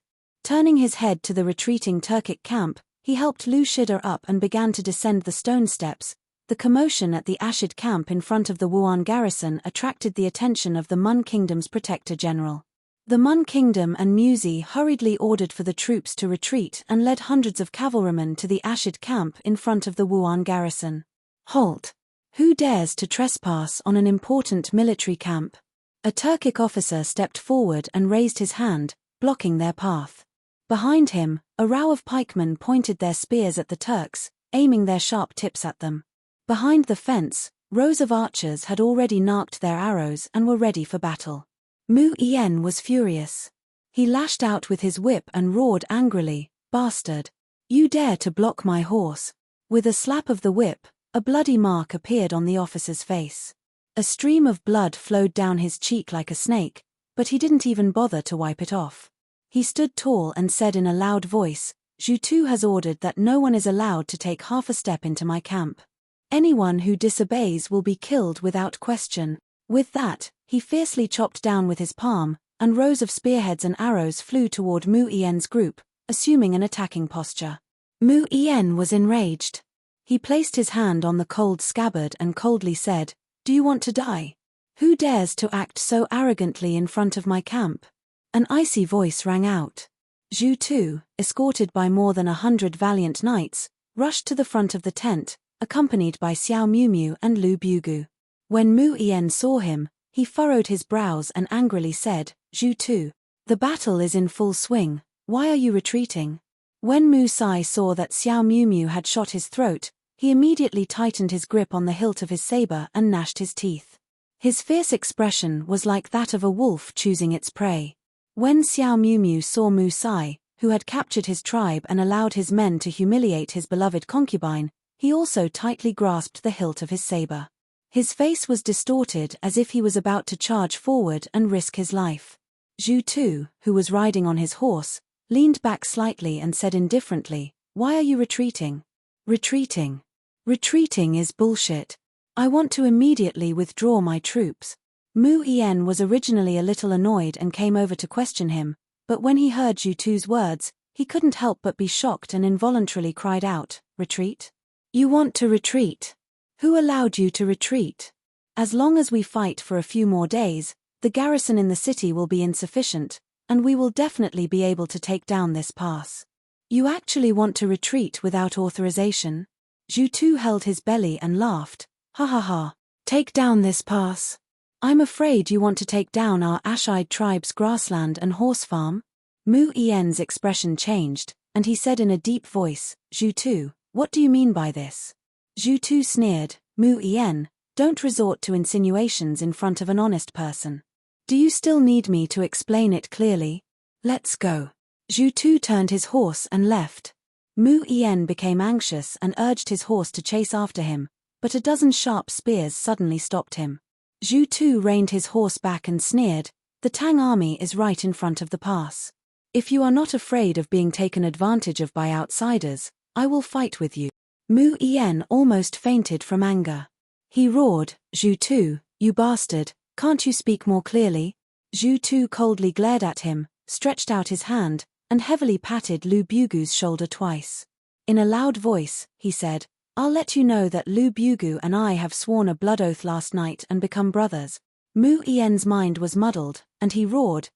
Turning his head to the retreating Turkic camp, he helped Lu Shida up and began to descend the stone steps. The commotion at the Ashid camp in front of the Wuan garrison attracted the attention of the Mun Kingdom's protector general. The Mun Kingdom and Musi hurriedly ordered for the troops to retreat and led hundreds of cavalrymen to the Ashid camp in front of the Wuan garrison. "Halt! Who dares to trespass on an important military camp?" A Turkic officer stepped forward and raised his hand, blocking their path. Behind him, a row of pikemen pointed their spears at the Turks, aiming their sharp tips at them. Behind the fence, rows of archers had already narked their arrows and were ready for battle. Mu Yen was furious. He lashed out with his whip and roared angrily, "Bastard! You dare to block my horse!" With a slap of the whip, a bloody mark appeared on the officer's face. A stream of blood flowed down his cheek like a snake, but he didn't even bother to wipe it off. He stood tall and said in a loud voice, "Zhu Tu has ordered that no one is allowed to take half a step into my camp. Anyone who disobeys will be killed without question." With that, he fiercely chopped down with his palm, and rows of spearheads and arrows flew toward Mu Yen's group, assuming an attacking posture. Mu Yen was enraged. He placed his hand on the cold scabbard and coldly said, "Do you want to die? Who dares to act so arrogantly in front of my camp?" An icy voice rang out. Zhu Tu, escorted by more than 100 valiant knights, rushed to the front of the tent, accompanied by Xiao Miumiu and Lu Bugu. When Mu Yen saw him, he furrowed his brows and angrily said, "Zhu Tu, the battle is in full swing, why are you retreating?" When Mu Sai saw that Xiao Miumiu had shot his throat, he immediately tightened his grip on the hilt of his saber and gnashed his teeth. His fierce expression was like that of a wolf choosing its prey. When Xiao Miumiu saw Mu Sai, who had captured his tribe and allowed his men to humiliate his beloved concubine, he also tightly grasped the hilt of his saber. His face was distorted as if he was about to charge forward and risk his life. Zhu Tu, who was riding on his horse, leaned back slightly and said indifferently, "Why are you retreating?" "Retreating? Retreating is bullshit. I want to immediately withdraw my troops." Mu Yen was originally a little annoyed and came over to question him, but when he heard Zhu Tu's words, he couldn't help but be shocked and involuntarily cried out, "Retreat? You want to retreat? Who allowed you to retreat? As long as we fight for a few more days, the garrison in the city will be insufficient, and we will definitely be able to take down this pass. You actually want to retreat without authorization?" Zhu Tu held his belly and laughed, "Ha ha ha, take down this pass? I'm afraid you want to take down our Ashide tribe's grassland and horse farm?" Mu Yen's expression changed, and he said in a deep voice, "Zhu Tu, what do you mean by this?" Zhu Tu sneered, "Mu Yen, don't resort to insinuations in front of an honest person. Do you still need me to explain it clearly? Let's go." Zhu Tu turned his horse and left. Mu Yen became anxious and urged his horse to chase after him, but a dozen sharp spears suddenly stopped him. Zhu Tu reined his horse back and sneered, "The Tang army is right in front of the pass. If you are not afraid of being taken advantage of by outsiders, I will fight with you." Mu Yen almost fainted from anger. He roared, "Zhu Tu, you bastard, can't you speak more clearly?" Zhu Tu coldly glared at him, stretched out his hand, and heavily patted Lu Bugu's shoulder twice. In a loud voice, he said, "I'll let you know that Lu Bugu and I have sworn a blood oath last night and become brothers." Mu Yen's mind was muddled, and he roared,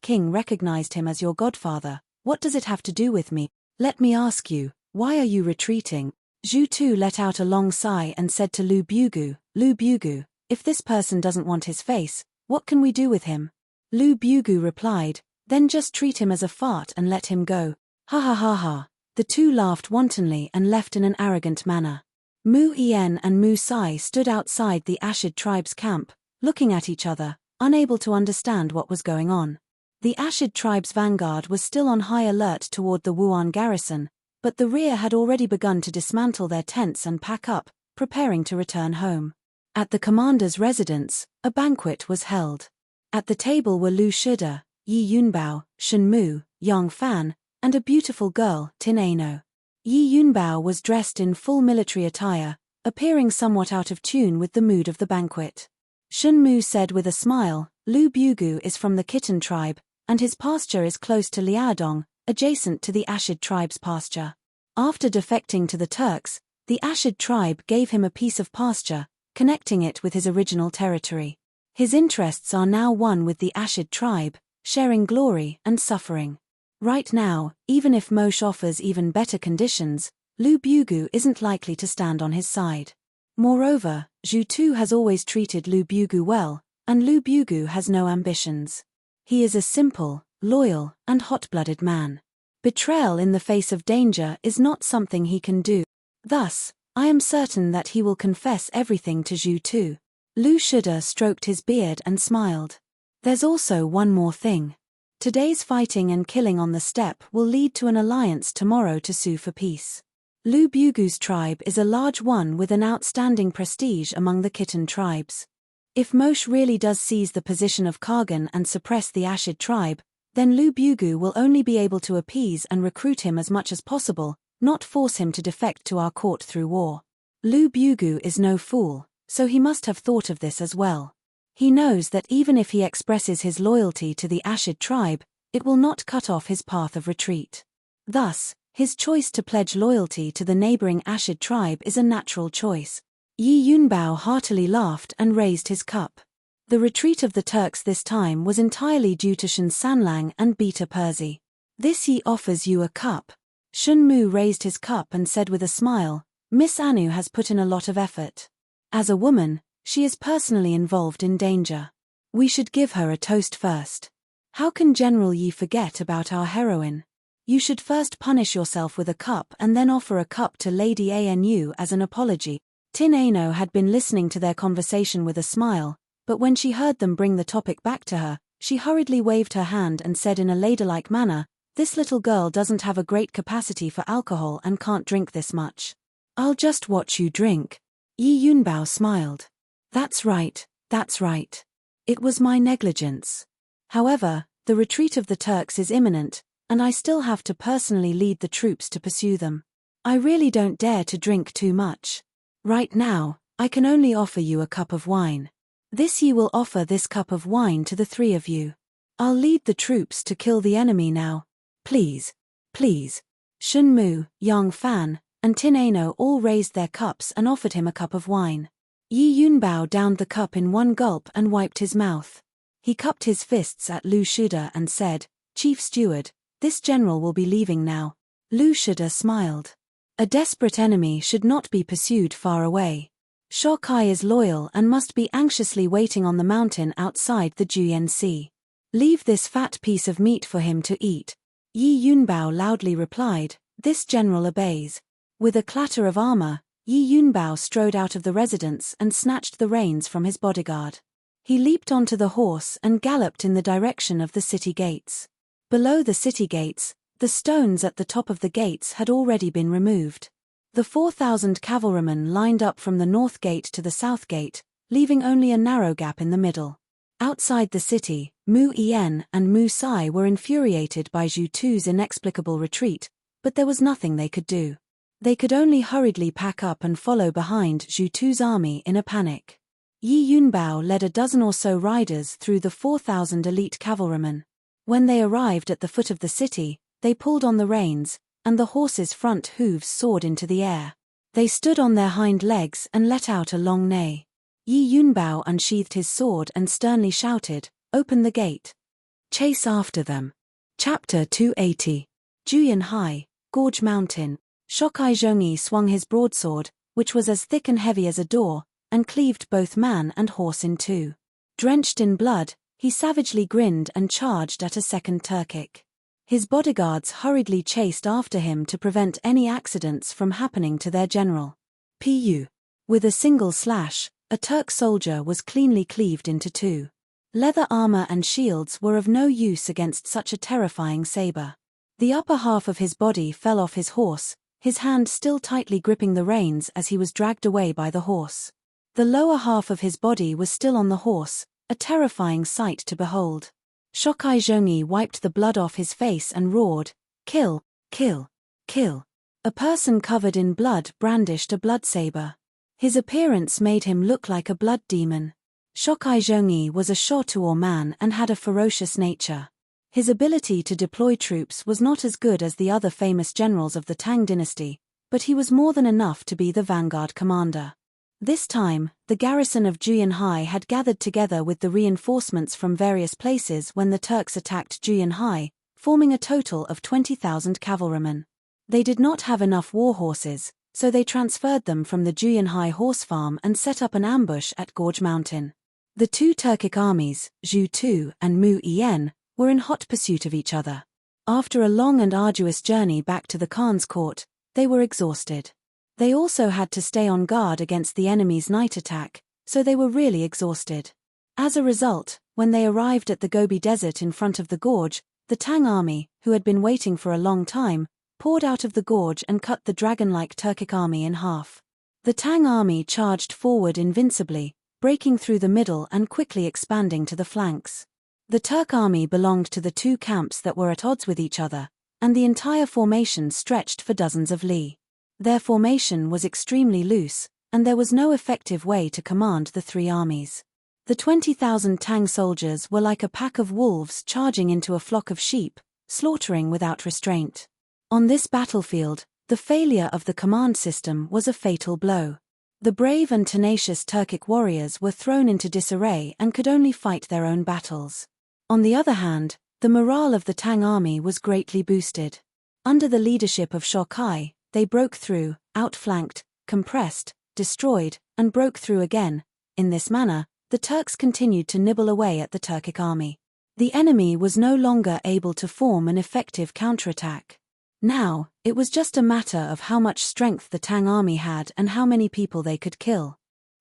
King recognized him as your godfather, what does it have to do with me? Let me ask you, why are you retreating? Zhu Tu let out a long sigh and said to Lu Bugu, if this person doesn't want his face, what can we do with him? Lu Bugu replied, then just treat him as a fart and let him go. Ha ha ha ha. The two laughed wantonly and left in an arrogant manner. Mu Yen and Mu Sai stood outside the Ashid tribe's camp, looking at each other, unable to understand what was going on. The Ashid tribe's vanguard was still on high alert toward the Wuan garrison, but the rear had already begun to dismantle their tents and pack up, preparing to return home. At the commander's residence, a banquet was held. At the table were Lu Shida, Yi Yunbao, Shen Mu, Yang Fan, and a beautiful girl, Tin Ano. Yi Yunbao was dressed in full military attire, appearing somewhat out of tune with the mood of the banquet. Shen Mu said with a smile, Lu Bugu is from the Kitten tribe, and his pasture is close to Liaodong, adjacent to the Ashid tribe's pasture. After defecting to the Turks, the Ashid tribe gave him a piece of pasture, connecting it with his original territory. His interests are now one with the Ashid tribe, sharing glory and suffering. Right now, even if Moshe offers even better conditions, Lu Bugu isn't likely to stand on his side. Moreover, Zhu Tu has always treated Lu Bugu well, and Lu Bugu has no ambitions. He is a simple, loyal, and hot-blooded man. Betrayal in the face of danger is not something he can do. Thus, I am certain that he will confess everything to Zhu Tu. Lu Shida stroked his beard and smiled. There's also one more thing. Today's fighting and killing on the steppe will lead to an alliance tomorrow to sue for peace. Lu Bugu's tribe is a large one with an outstanding prestige among the Kitten tribes. If Moshe really does seize the position of Kargan and suppress the Ashid tribe, then Lu Bugu will only be able to appease and recruit him as much as possible, not force him to defect to our court through war. Lu Bugu is no fool, so he must have thought of this as well. He knows that even if he expresses his loyalty to the Ashid tribe, it will not cut off his path of retreat. Thus, his choice to pledge loyalty to the neighboring Ashid tribe is a natural choice. Yi Yunbao heartily laughed and raised his cup. The retreat of the Turks this time was entirely due to Shun Sanlang and Beta Persi. This he offers you a cup. Shun Mu raised his cup and said with a smile, Miss Anu has put in a lot of effort. As a woman, she is personally involved in danger. We should give her a toast first. How can General Yi forget about our heroine? You should first punish yourself with a cup and then offer a cup to Lady Anu as an apology. Tin Ano had been listening to their conversation with a smile, but when she heard them bring the topic back to her, she hurriedly waved her hand and said in a ladylike manner, This little girl doesn't have a great capacity for alcohol and can't drink this much. I'll just watch you drink. Yi Yunbao smiled. That's right, that's right. It was my negligence. However, the retreat of the Turks is imminent, and I still have to personally lead the troops to pursue them. I really don't dare to drink too much. Right now, I can only offer you a cup of wine. This ye will offer this cup of wine to the three of you. I'll lead the troops to kill the enemy now. Please, please. Shun Mu, Yang Fan, and Tin Ano all raised their cups and offered him a cup of wine. Yi Yunbao downed the cup in one gulp and wiped his mouth. He cupped his fists at Lu Shuda and said, Chief Steward, this general will be leaving now. Lu Shuda smiled. A desperate enemy should not be pursued far away. Shokai is loyal and must be anxiously waiting on the mountain outside the Juyen Sea. Leave this fat piece of meat for him to eat. Yi Yunbao loudly replied, This general obeys. With a clatter of armor, Yi Yunbao strode out of the residence and snatched the reins from his bodyguard. He leaped onto the horse and galloped in the direction of the city gates. Below the city gates, the stones at the top of the gates had already been removed. The 4,000 cavalrymen lined up from the north gate to the south gate, leaving only a narrow gap in the middle. Outside the city, Mu Yen and Mu Sai were infuriated by Zhu Tu's inexplicable retreat, but there was nothing they could do. They could only hurriedly pack up and follow behind Zhu Tu's army in a panic. Yi Yunbao led a dozen or so riders through the 4,000 elite cavalrymen. When they arrived at the foot of the city, they pulled on the reins, and the horses' front hooves soared into the air. They stood on their hind legs and let out a long neigh. Yi Yunbao unsheathed his sword and sternly shouted, Open the gate. Chase after them. Chapter 280. Juyin High, Gorge Mountain. Shokai Zhongyi swung his broadsword, which was as thick and heavy as a door, and cleaved both man and horse in two. Drenched in blood, he savagely grinned and charged at a second Turkic. His bodyguards hurriedly chased after him to prevent any accidents from happening to their general. Pu. With a single slash, a Turk soldier was cleanly cleaved into two. Leather armor and shields were of no use against such a terrifying saber. The upper half of his body fell off his horse, his hand still tightly gripping the reins as he was dragged away by the horse. The lower half of his body was still on the horse, a terrifying sight to behold. Shokai Zhongyi wiped the blood off his face and roared, Kill, kill, kill. A person covered in blood brandished a blood saber. His appearance made him look like a blood demon. Shokai Zhongyi was a Shotuo man and had a ferocious nature. His ability to deploy troops was not as good as the other famous generals of the Tang dynasty, but he was more than enough to be the vanguard commander. This time, the garrison of Juyin had gathered together with the reinforcements from various places when the Turks attacked Juyin, forming a total of 20,000 cavalrymen. They did not have enough war horses, so they transferred them from the Juyin horse farm and set up an ambush at Gorge Mountain. The two Turkic armies, Zhu Tu and Mu Yen, were in hot pursuit of each other. After a long and arduous journey back to the Khan's court, they were exhausted. They also had to stay on guard against the enemy's night attack, so they were really exhausted. As a result, when they arrived at the Gobi Desert in front of the gorge, the Tang army, who had been waiting for a long time, poured out of the gorge and cut the dragon-like Turkic army in half. The Tang army charged forward invincibly, breaking through the middle and quickly expanding to the flanks. The Turk army belonged to the two camps that were at odds with each other, and the entire formation stretched for dozens of li. Their formation was extremely loose, and there was no effective way to command the three armies. The 20,000 Tang soldiers were like a pack of wolves charging into a flock of sheep, slaughtering without restraint. On this battlefield, the failure of the command system was a fatal blow. The brave and tenacious Turkic warriors were thrown into disarray and could only fight their own battles. On the other hand, the morale of the Tang army was greatly boosted. Under the leadership of Shokai, they broke through, outflanked, compressed, destroyed, and broke through again. In this manner, the Turks continued to nibble away at the Turkic army. The enemy was no longer able to form an effective counterattack. Now, it was just a matter of how much strength the Tang army had and how many people they could kill.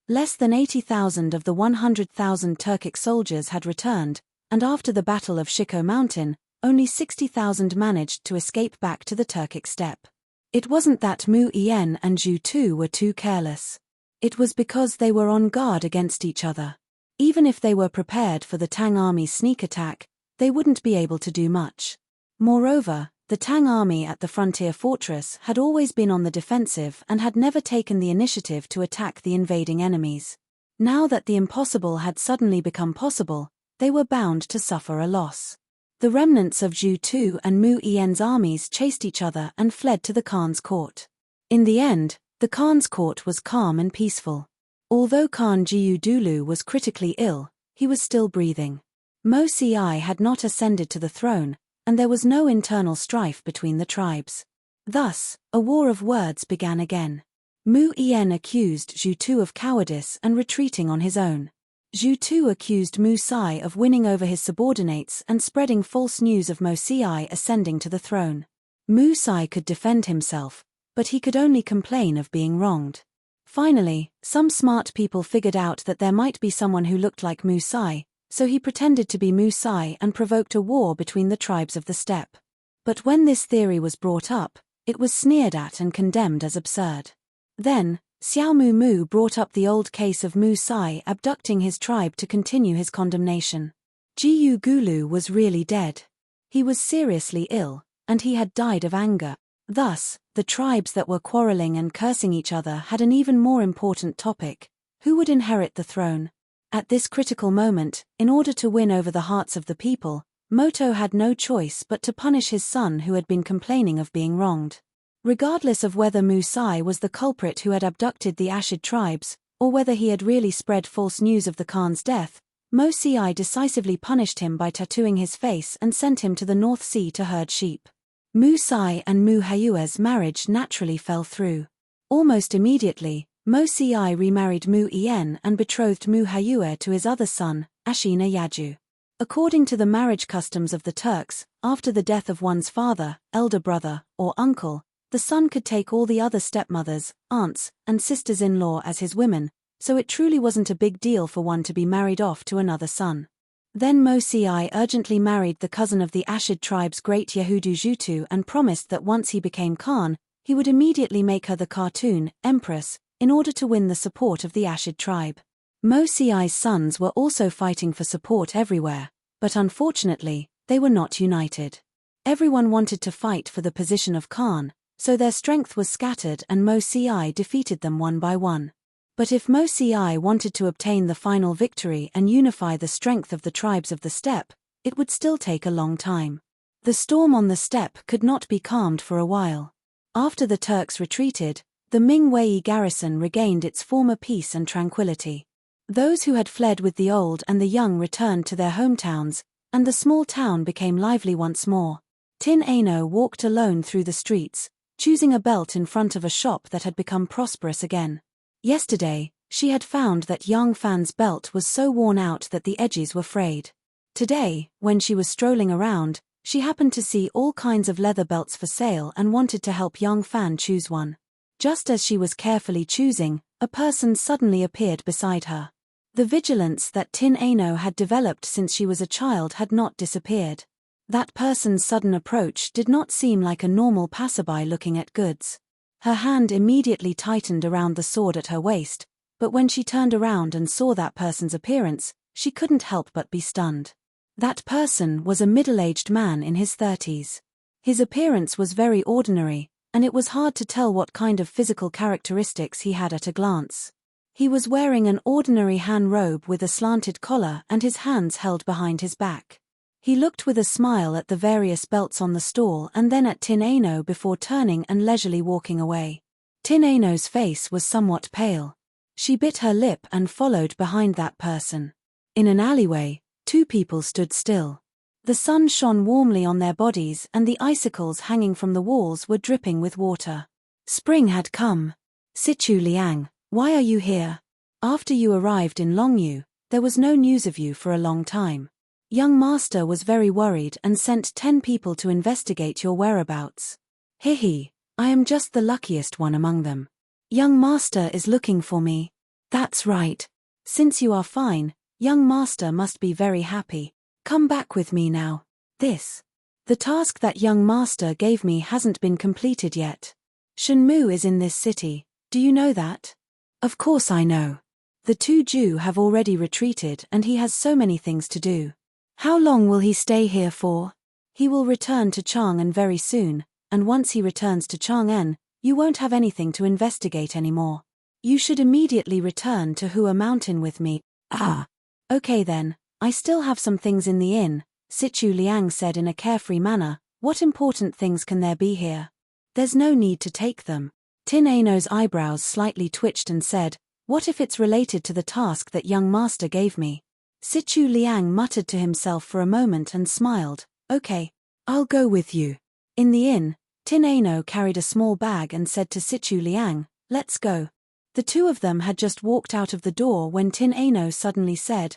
Less than 80,000 of the 100,000 Turkic soldiers had returned, and after the Battle of Shiko Mountain, only 60,000 managed to escape back to the Turkic steppe. It wasn't that Mu Yen and Zhu Tu were too careless. It was because they were on guard against each other. Even if they were prepared for the Tang army's sneak attack, they wouldn't be able to do much. Moreover, the Tang army at the frontier fortress had always been on the defensive and had never taken the initiative to attack the invading enemies. Now that the impossible had suddenly become possible, they were bound to suffer a loss. The remnants of Zhu Tu and Mu Yen's armies chased each other and fled to the Khan's court. In the end, the Khan's court was calm and peaceful. Although Khan Jiudulu was critically ill, he was still breathing. Mo Si had not ascended to the throne, and there was no internal strife between the tribes. Thus, a war of words began again. Mu Yen accused Zhu Tu of cowardice and retreating on his own. Zhu Tu accused Mu Si of winning over his subordinates and spreading false news of Mo Si ascending to the throne. Mu Si could defend himself, but he could only complain of being wronged. Finally, some smart people figured out that there might be someone who looked like Mu Si, so he pretended to be Mu Si and provoked a war between the tribes of the steppe. But when this theory was brought up, it was sneered at and condemned as absurd. Then, Xiao Mu brought up the old case of Mu Si abducting his tribe to continue his condemnation. Jiu Gulu was really dead. He was seriously ill, and he had died of anger. Thus, the tribes that were quarreling and cursing each other had an even more important topic: who would inherit the throne? At this critical moment, in order to win over the hearts of the people, Moto had no choice but to punish his son who had been complaining of being wronged. Regardless of whether Mu Si was the culprit who had abducted the Ashid tribes, or whether he had really spread false news of the Khan's death, Mo Si decisively punished him by tattooing his face and sent him to the North Sea to herd sheep. Mu Si and Mu Hayue's marriage naturally fell through. Almost immediately, Mo Si remarried Mu Yen and betrothed Mu Hayue to his other son, Ashina Yaju. According to the marriage customs of the Turks, after the death of one's father, elder brother, or uncle, the son could take all the other stepmothers, aunts, and sisters-in-law as his women, so it truly wasn't a big deal for one to be married off to another son. Then Mo Si urgently married the cousin of the Ashid tribe's great Yehudu Zhutu and promised that once he became Khan, he would immediately make her the Khatun, empress, in order to win the support of the Ashid tribe. Mo Si's sons were also fighting for support everywhere, but unfortunately, they were not united. Everyone wanted to fight for the position of Khan, so their strength was scattered and Mo Si defeated them one by one. But if Mo Si wanted to obtain the final victory and unify the strength of the tribes of the steppe, it would still take a long time. The storm on the steppe could not be calmed for a while. After the Turks retreated, the Ming Wei garrison regained its former peace and tranquility. Those who had fled with the old and the young returned to their hometowns, and the small town became lively once more. Tin Ano walked alone through the streets, choosing a belt in front of a shop that had become prosperous again. Yesterday, she had found that Yang Fan's belt was so worn out that the edges were frayed. Today, when she was strolling around, she happened to see all kinds of leather belts for sale and wanted to help Yang Fan choose one. Just as she was carefully choosing, a person suddenly appeared beside her. The vigilance that Tin Ano had developed since she was a child had not disappeared. That person's sudden approach did not seem like a normal passerby looking at goods. Her hand immediately tightened around the sword at her waist, but when she turned around and saw that person's appearance, she couldn't help but be stunned. That person was a middle-aged man in his 30s. His appearance was very ordinary, and it was hard to tell what kind of physical characteristics he had at a glance. He was wearing an ordinary Han robe with a slanted collar and his hands held behind his back. He looked with a smile at the various belts on the stall and then at Tin Ano before turning and leisurely walking away. Tin Ano's face was somewhat pale. She bit her lip and followed behind that person. In an alleyway, two people stood still. The sun shone warmly on their bodies and the icicles hanging from the walls were dripping with water. Spring had come. Sichu Liang, why are you here? After you arrived in Longyu, there was no news of you for a long time. Young master was very worried and sent 10 people to investigate your whereabouts. Hihi, I am just the luckiest one among them. Young master is looking for me. That's right. Since you are fine, young master must be very happy. Come back with me now. The task that young master gave me hasn't been completed yet. Shenmue is in this city, do you know that? Of course I know. The two Jew have already retreated and he has so many things to do. How long will he stay here for? He will return to Chang'an very soon, and once he returns to Chang'an, you won't have anything to investigate anymore. You should immediately return to Hua Mountain with me. Ah. Okay then, I still have some things in the inn, Sichu Liang said in a carefree manner. What important things can there be here? There's no need to take them. Tin Ano's eyebrows slightly twitched and said, what if it's related to the task that young master gave me? Sichu Liang muttered to himself for a moment and smiled. Okay, I'll go with you. In the inn, Tin Ano carried a small bag and said to Sichu Liang, let's go. The two of them had just walked out of the door when Tin Ano suddenly said,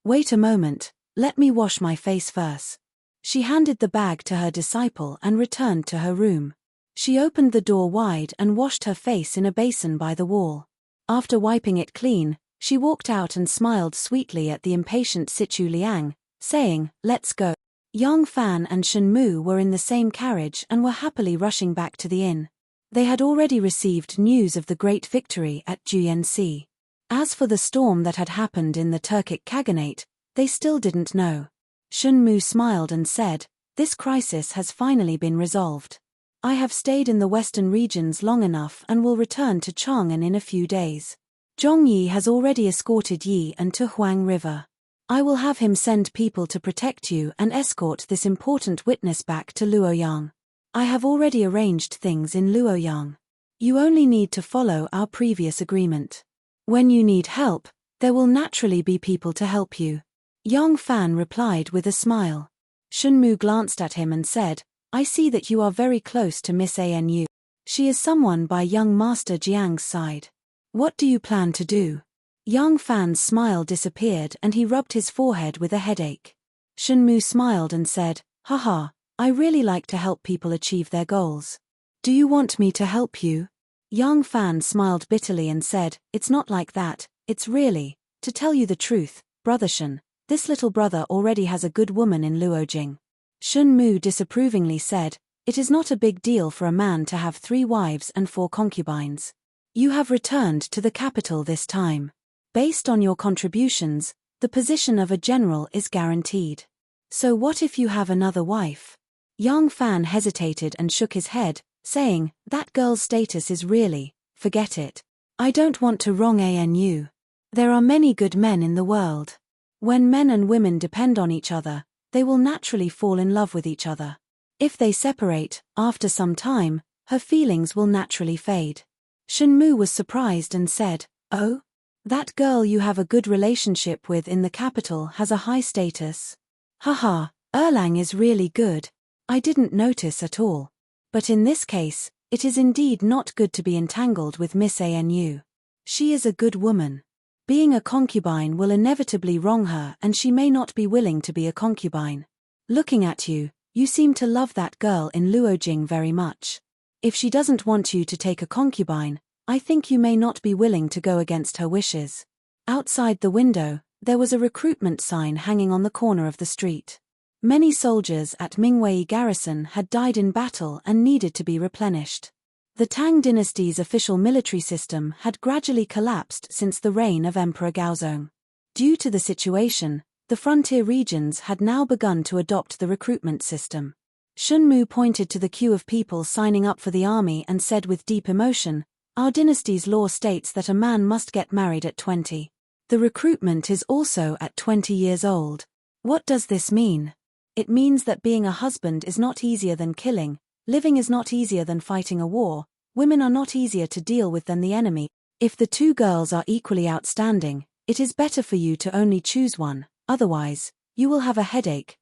wait a moment, let me wash my face first. She handed the bag to her disciple and returned to her room. She opened the door wide and washed her face in a basin by the wall. After wiping it clean, she walked out and smiled sweetly at the impatient Sichu Liang, saying, let's go. Yang Fan and Shenmue were in the same carriage and were happily rushing back to the inn. They had already received news of the great victory at Juyensi. As for the storm that had happened in the Turkic Khaganate, they still didn't know. Shenmue smiled and said, this crisis has finally been resolved. I have stayed in the western regions long enough and will return to Chang'an in a few days. Zhongyi has already escorted Yi and to Huang River. I will have him send people to protect you and escort this important witness back to Luoyang. I have already arranged things in Luoyang. You only need to follow our previous agreement. When you need help, there will naturally be people to help you. Yang Fan replied with a smile. Shenmue glanced at him and said, I see that you are very close to Miss Anu. She is someone by young Master Jiang's side. What do you plan to do? Yang Fan's smile disappeared and he rubbed his forehead with a headache. Shenmue smiled and said, haha, I really like to help people achieve their goals. Do you want me to help you? Yang Fan smiled bitterly and said, it's not like that, it's really, to tell you the truth, brother Shen, this little brother already has a good woman in Luojing. Shenmue disapprovingly said, it is not a big deal for a man to have 3 wives and 4 concubines. You have returned to the capital this time. Based on your contributions, the position of a general is guaranteed. So what if you have another wife? Yang Fan hesitated and shook his head, saying, that girl's status is really, forget it. I don't want to wrong Anu. There are many good men in the world. When men and women depend on each other, they will naturally fall in love with each other. If they separate, after some time, her feelings will naturally fade. Shenmue was surprised and said, oh? That girl you have a good relationship with in the capital has a high status. Haha, Erlang is really good. I didn't notice at all. But in this case, it is indeed not good to be entangled with Miss Anu. She is a good woman. Being a concubine will inevitably wrong her and she may not be willing to be a concubine. Looking at you, you seem to love that girl in Luojing very much. If she doesn't want you to take a concubine, I think you may not be willing to go against her wishes. Outside the window, there was a recruitment sign hanging on the corner of the street. Many soldiers at Mingwei garrison had died in battle and needed to be replenished. The Tang dynasty's official military system had gradually collapsed since the reign of Emperor Gaozong. Due to the situation, the frontier regions had now begun to adopt the recruitment system. Shenmue pointed to the queue of people signing up for the army and said with deep emotion, Our dynasty's law states that a man must get married at 20. The recruitment is also at 20 years old. What does this mean? It means that being a husband is not easier than killing, living is not easier than fighting a war, women are not easier to deal with than the enemy. If the two girls are equally outstanding, it is better for you to only choose one, otherwise, you will have a headache.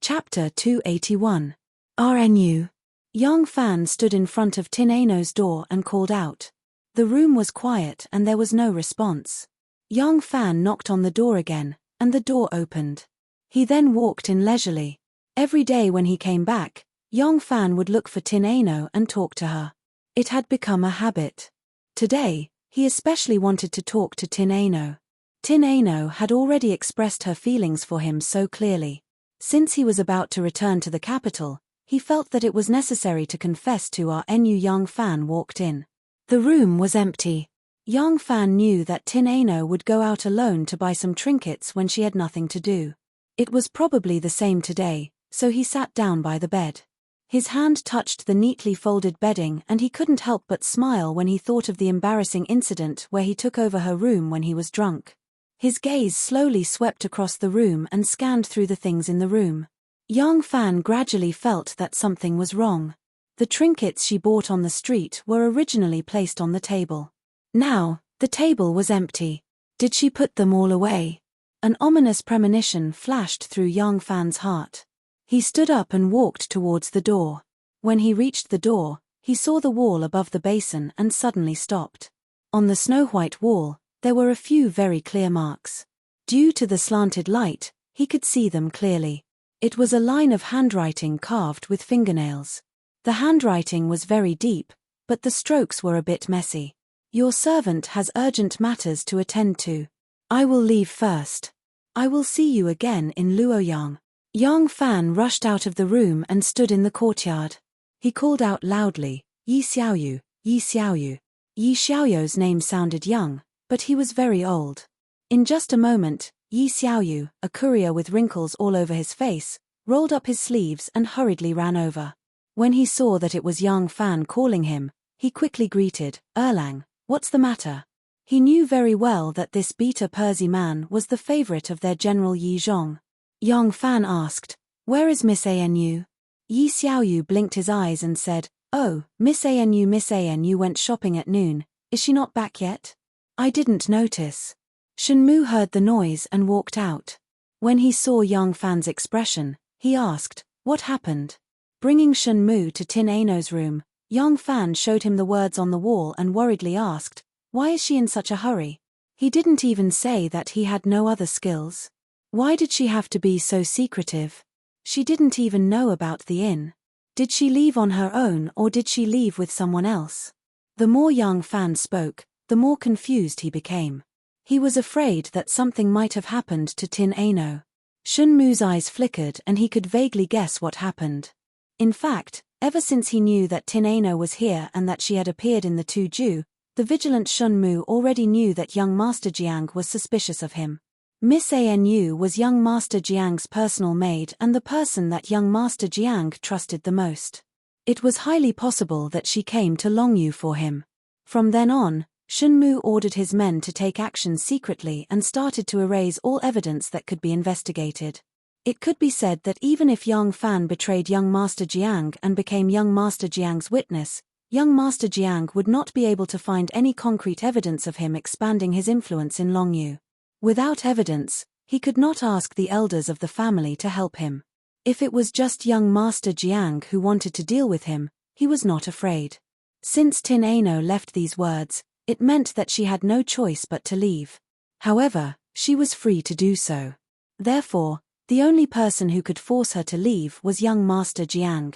Chapter 281. RNU. Young Fan stood in front of Tin Ano's door and called out. The room was quiet and there was no response. Young Fan knocked on the door again, and the door opened. He then walked in leisurely. Every day when he came back, Young Fan would look for Tin Ano and talk to her. It had become a habit. Today, he especially wanted to talk to Tin Ano. Tin Ano had already expressed her feelings for him so clearly. Since he was about to return to the capital, he felt that it was necessary to confess to RNU. Young Fan walked in. The room was empty. Young Fan knew that Tin Ano would go out alone to buy some trinkets when she had nothing to do. It was probably the same today, so he sat down by the bed. His hand touched the neatly folded bedding and he couldn't help but smile when he thought of the embarrassing incident where he took over her room when he was drunk. His gaze slowly swept across the room and scanned through the things in the room. Young Fan gradually felt that something was wrong. The trinkets she bought on the street were originally placed on the table. Now, the table was empty. Did she put them all away? An ominous premonition flashed through Young Fan's heart. He stood up and walked towards the door. When he reached the door, he saw the wall above the basin and suddenly stopped. On the snow-white wall, there were a few very clear marks. Due to the slanted light, he could see them clearly. It was a line of handwriting carved with fingernails. The handwriting was very deep, but the strokes were a bit messy. Your servant has urgent matters to attend to. I will leave first. I will see you again in Luoyang. Young Fan rushed out of the room and stood in the courtyard. He called out loudly, Yi Xiaoyu, Yi Xiaoyu. Yi Xiaoyu's name sounded young, but he was very old. In just a moment, Yi Xiaoyu, a courier with wrinkles all over his face, rolled up his sleeves and hurriedly ran over. When he saw that it was Young Fan calling him, he quickly greeted, Erlang, what's the matter? He knew very well that this Beta Persi man was the favorite of their General Yi Zhong. Young Fan asked, where is Miss Anu? Yi Xiaoyu blinked his eyes and said, oh, Miss Anu went shopping at noon, is she not back yet? I didn't notice. Shenmu heard the noise and walked out. When he saw Young Fan's expression, he asked, what happened? Bringing Shenmu to Tin Ano's room, Young Fan showed him the words on the wall and worriedly asked, why is she in such a hurry? He didn't even say that he had no other skills. Why did she have to be so secretive? She didn't even know about the inn. Did she leave on her own or did she leave with someone else? The more Young Fan spoke, the more confused he became. He was afraid that something might have happened to Tin Ano. Shenmu's eyes flickered and he could vaguely guess what happened. In fact, ever since he knew that Tin Ano was here and that she had appeared in the Tuju, the vigilant Shenmu already knew that young Master Jiang was suspicious of him. Miss Anu was young Master Jiang's personal maid and the person that young Master Jiang trusted the most. It was highly possible that she came to Longyu for him. From then on, Shenmu ordered his men to take action secretly and started to erase all evidence that could be investigated. It could be said that even if Young Fan betrayed young Master Jiang and became young Master Jiang's witness, young Master Jiang would not be able to find any concrete evidence of him expanding his influence in Longyu. Without evidence, he could not ask the elders of the family to help him. If it was just young Master Jiang who wanted to deal with him, he was not afraid. Since Tin Ano left these words, it meant that she had no choice but to leave. However, she was free to do so. Therefore, the only person who could force her to leave was young Master Jiang.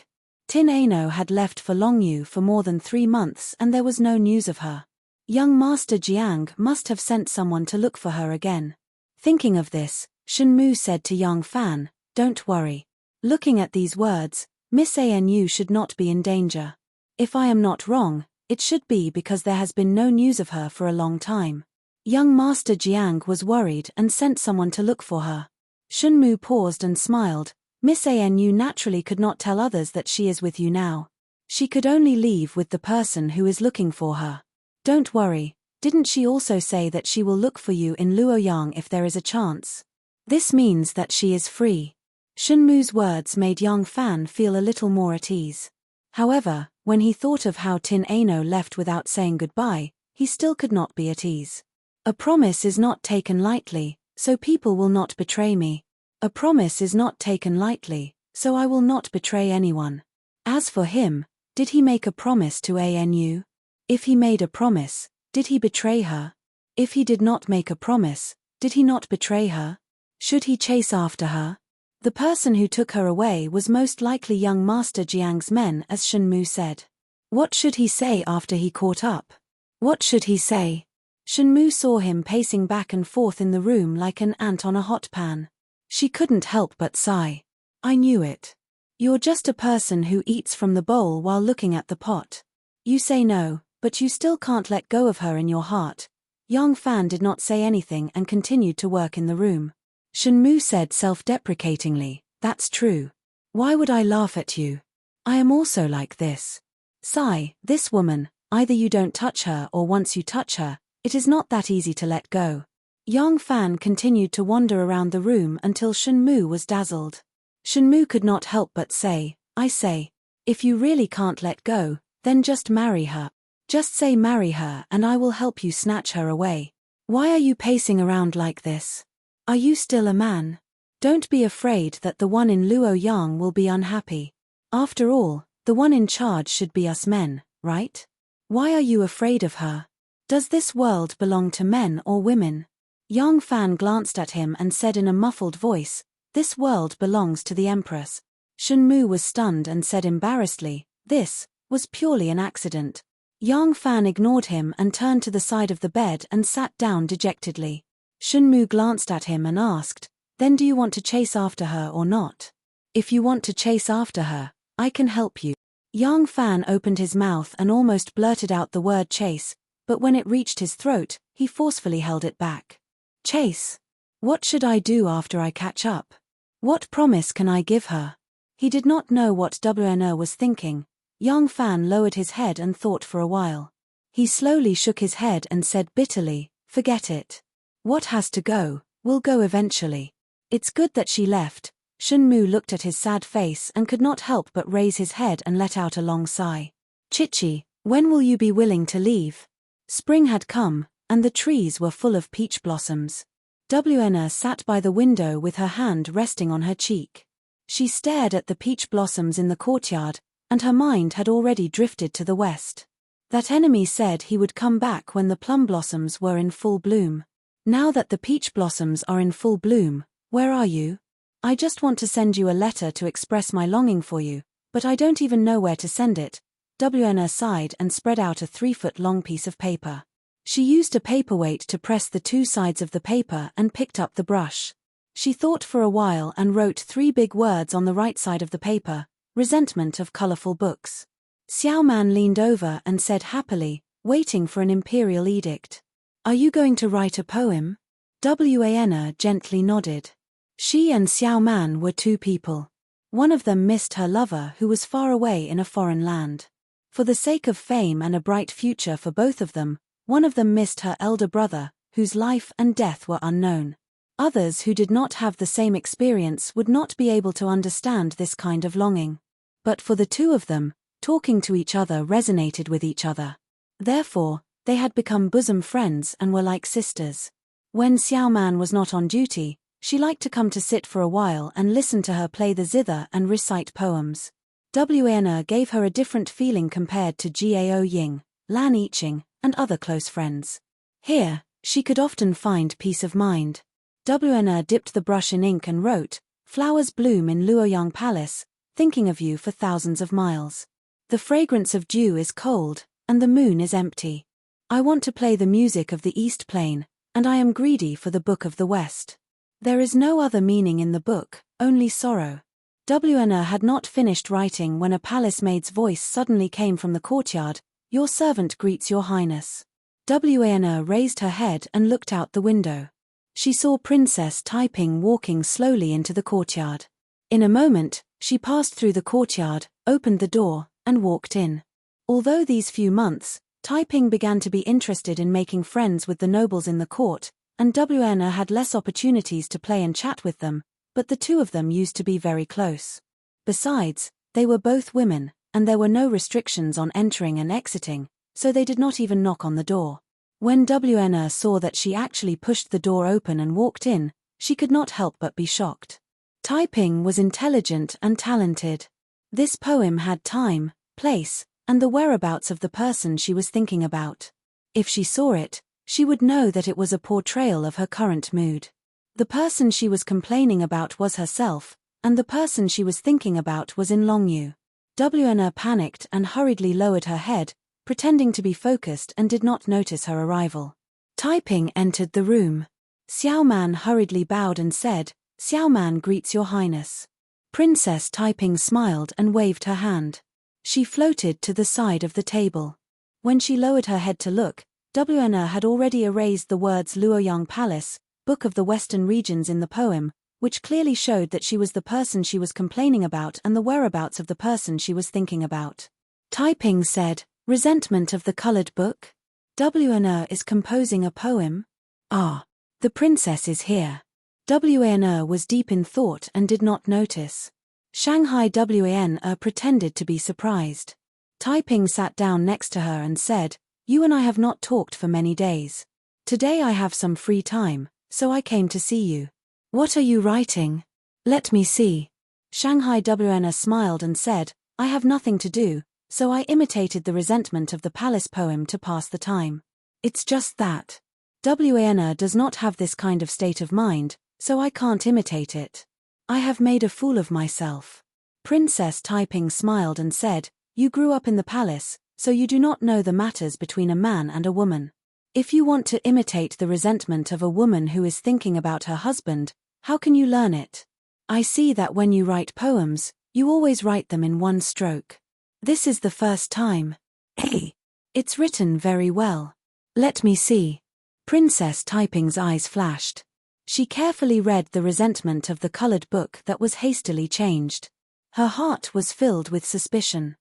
Tin Ano had left for Longyu for more than 3 months and there was no news of her. Young Master Jiang must have sent someone to look for her again. Thinking of this, Shenmu said to Young Fan, don't worry. Looking at these words, Miss Anu should not be in danger. If I am not wrong, it should be because there has been no news of her for a long time. Young Master Jiang was worried and sent someone to look for her. Shenmu paused and smiled. Miss Anu naturally could not tell others that she is with you now. She could only leave with the person who is looking for her. Don't worry, didn't she also say that she will look for you in Luoyang if there is a chance? This means that she is free. Shunmu's words made Yang Fan feel a little more at ease. However, when he thought of how Tin Ano left without saying goodbye, he still could not be at ease. A promise is not taken lightly, so people will not betray me. A promise is not taken lightly, so I will not betray anyone. As for him, did he make a promise to Anu? If he made a promise, did he betray her? If he did not make a promise, did he not betray her? Should he chase after her? The person who took her away was most likely young Master Jiang's men, as Shunmu said. What should he say after he caught up? What should he say? Shunmu saw him pacing back and forth in the room like an ant on a hot pan. She couldn't help but sigh. I knew it. You're just a person who eats from the bowl while looking at the pot. You say no, but you still can't let go of her in your heart. Yang Fan did not say anything and continued to work in the room. Shunmu said self-deprecatingly, that's true. Why would I laugh at you? I am also like this. Sigh, this woman, either you don't touch her or once you touch her, it is not that easy to let go. Yang Fan continued to wander around the room until Shunmu was dazzled. Shunmu could not help but say, I say, if you really can't let go, then just marry her. Just say marry her and I will help you snatch her away. Why are you pacing around like this? Are you still a man? Don't be afraid that the one in Luoyang will be unhappy. After all, the one in charge should be us men, right? Why are you afraid of her? Does this world belong to men or women? Yang Fan glanced at him and said in a muffled voice, this world belongs to the Empress. Shunmu was stunned and said embarrassedly, this was purely an accident. Yang Fan ignored him and turned to the side of the bed and sat down dejectedly. Shunmu glanced at him and asked, then do you want to chase after her or not? If you want to chase after her, I can help you. Yang Fan opened his mouth and almost blurted out the word chase, but when it reached his throat, he forcefully held it back. Chase? What should I do after I catch up? What promise can I give her? He did not know what WNO was thinking. Yang Fan lowered his head and thought for a while. He slowly shook his head and said bitterly, forget it. What has to go, will go eventually. It's good that she left. Shunmu looked at his sad face and could not help but raise his head and let out a long sigh. Chichi, when will you be willing to leave? Spring had come, and the trees were full of peach blossoms. WNA sat by the window with her hand resting on her cheek. She stared at the peach blossoms in the courtyard, and her mind had already drifted to the west. That enemy said he would come back when the plum blossoms were in full bloom. Now that the peach blossoms are in full bloom, where are you? I just want to send you a letter to express my longing for you, but I don't even know where to send it. WNA sighed and spread out a 3-foot-long piece of paper. She used a paperweight to press the two sides of the paper and picked up the brush. She thought for a while and wrote 3 big words on the right side of the paper, resentment of colorful books. Xiao Man leaned over and said happily, waiting for an imperial edict. Are you going to write a poem? Wana gently nodded. She and Xiao Man were 2 people. One of them missed her lover who was far away in a foreign land. For the sake of fame and a bright future for both of them, one of them missed her elder brother, whose life and death were unknown. Others who did not have the same experience would not be able to understand this kind of longing. But for the 2 of them, talking to each other resonated with each other. Therefore, they had become bosom friends and were like sisters. When Xiao Man was not on duty, she liked to come to sit for a while and listen to her play the zither and recite poems. Wana gave her a different feeling compared to Gao Ying, Lan Yiqing, and other close friends. Here, she could often find peace of mind. Wana dipped the brush in ink and wrote, flowers bloom in Luoyang Palace, thinking of you for thousands of miles. The fragrance of dew is cold, and the moon is empty. I want to play the music of the East Plain, and I am greedy for the book of the West. There is no other meaning in the book, only sorrow. Wana had not finished writing when a palace maid's voice suddenly came from the courtyard, your servant greets your highness. Wana raised her head and looked out the window. She saw Princess Taiping walking slowly into the courtyard. In a moment, she passed through the courtyard, opened the door, and walked in. Although these few months, Taiping began to be interested in making friends with the nobles in the court, and Wn had less opportunities to play and chat with them, but the two of them used to be very close. Besides, they were both women, and there were no restrictions on entering and exiting, so they did not even knock on the door. When Wn saw that she actually pushed the door open and walked in, she could not help but be shocked. Taiping was intelligent and talented. This poem had time, place, and the whereabouts of the person she was thinking about. If she saw it, she would know that it was a portrayal of her current mood. The person she was complaining about was herself, and the person she was thinking about was in Longyu. Wn panicked and hurriedly lowered her head, pretending to be focused, and did not notice her arrival. Taiping entered the room. Xiaoman hurriedly bowed and said, "Xiaoman greets your highness." Princess Taiping smiled and waved her hand. She floated to the side of the table. When she lowered her head to look, Wn had already erased the words Luoyang Palace, Book of the Western Regions in the poem, which clearly showed that she was the person she was complaining about and the whereabouts of the person she was thinking about. Taiping said, "Resentment of the colored book? Wn is composing a poem? Ah, the princess is here." Wn was deep in thought and did not notice. Shanghai Wan pretended to be surprised. Taiping sat down next to her and said, "You and I have not talked for many days. Today I have some free time, so I came to see you. What are you writing? Let me see." Shanghai Wan smiled and said, "I have nothing to do, so I imitated the resentment of the palace poem to pass the time. It's just that. Wan does not have this kind of state of mind, so I can't imitate it. I have made a fool of myself." Princess Taiping smiled and said, "You grew up in the palace, so you do not know the matters between a man and a woman. If you want to imitate the resentment of a woman who is thinking about her husband, how can you learn it? I see that when you write poems, you always write them in one stroke. This is the first time. Hey, it's written very well. Let me see." Princess Taiping's eyes flashed. She carefully read the resentment of the colored book that was hastily changed. Her heart was filled with suspicion.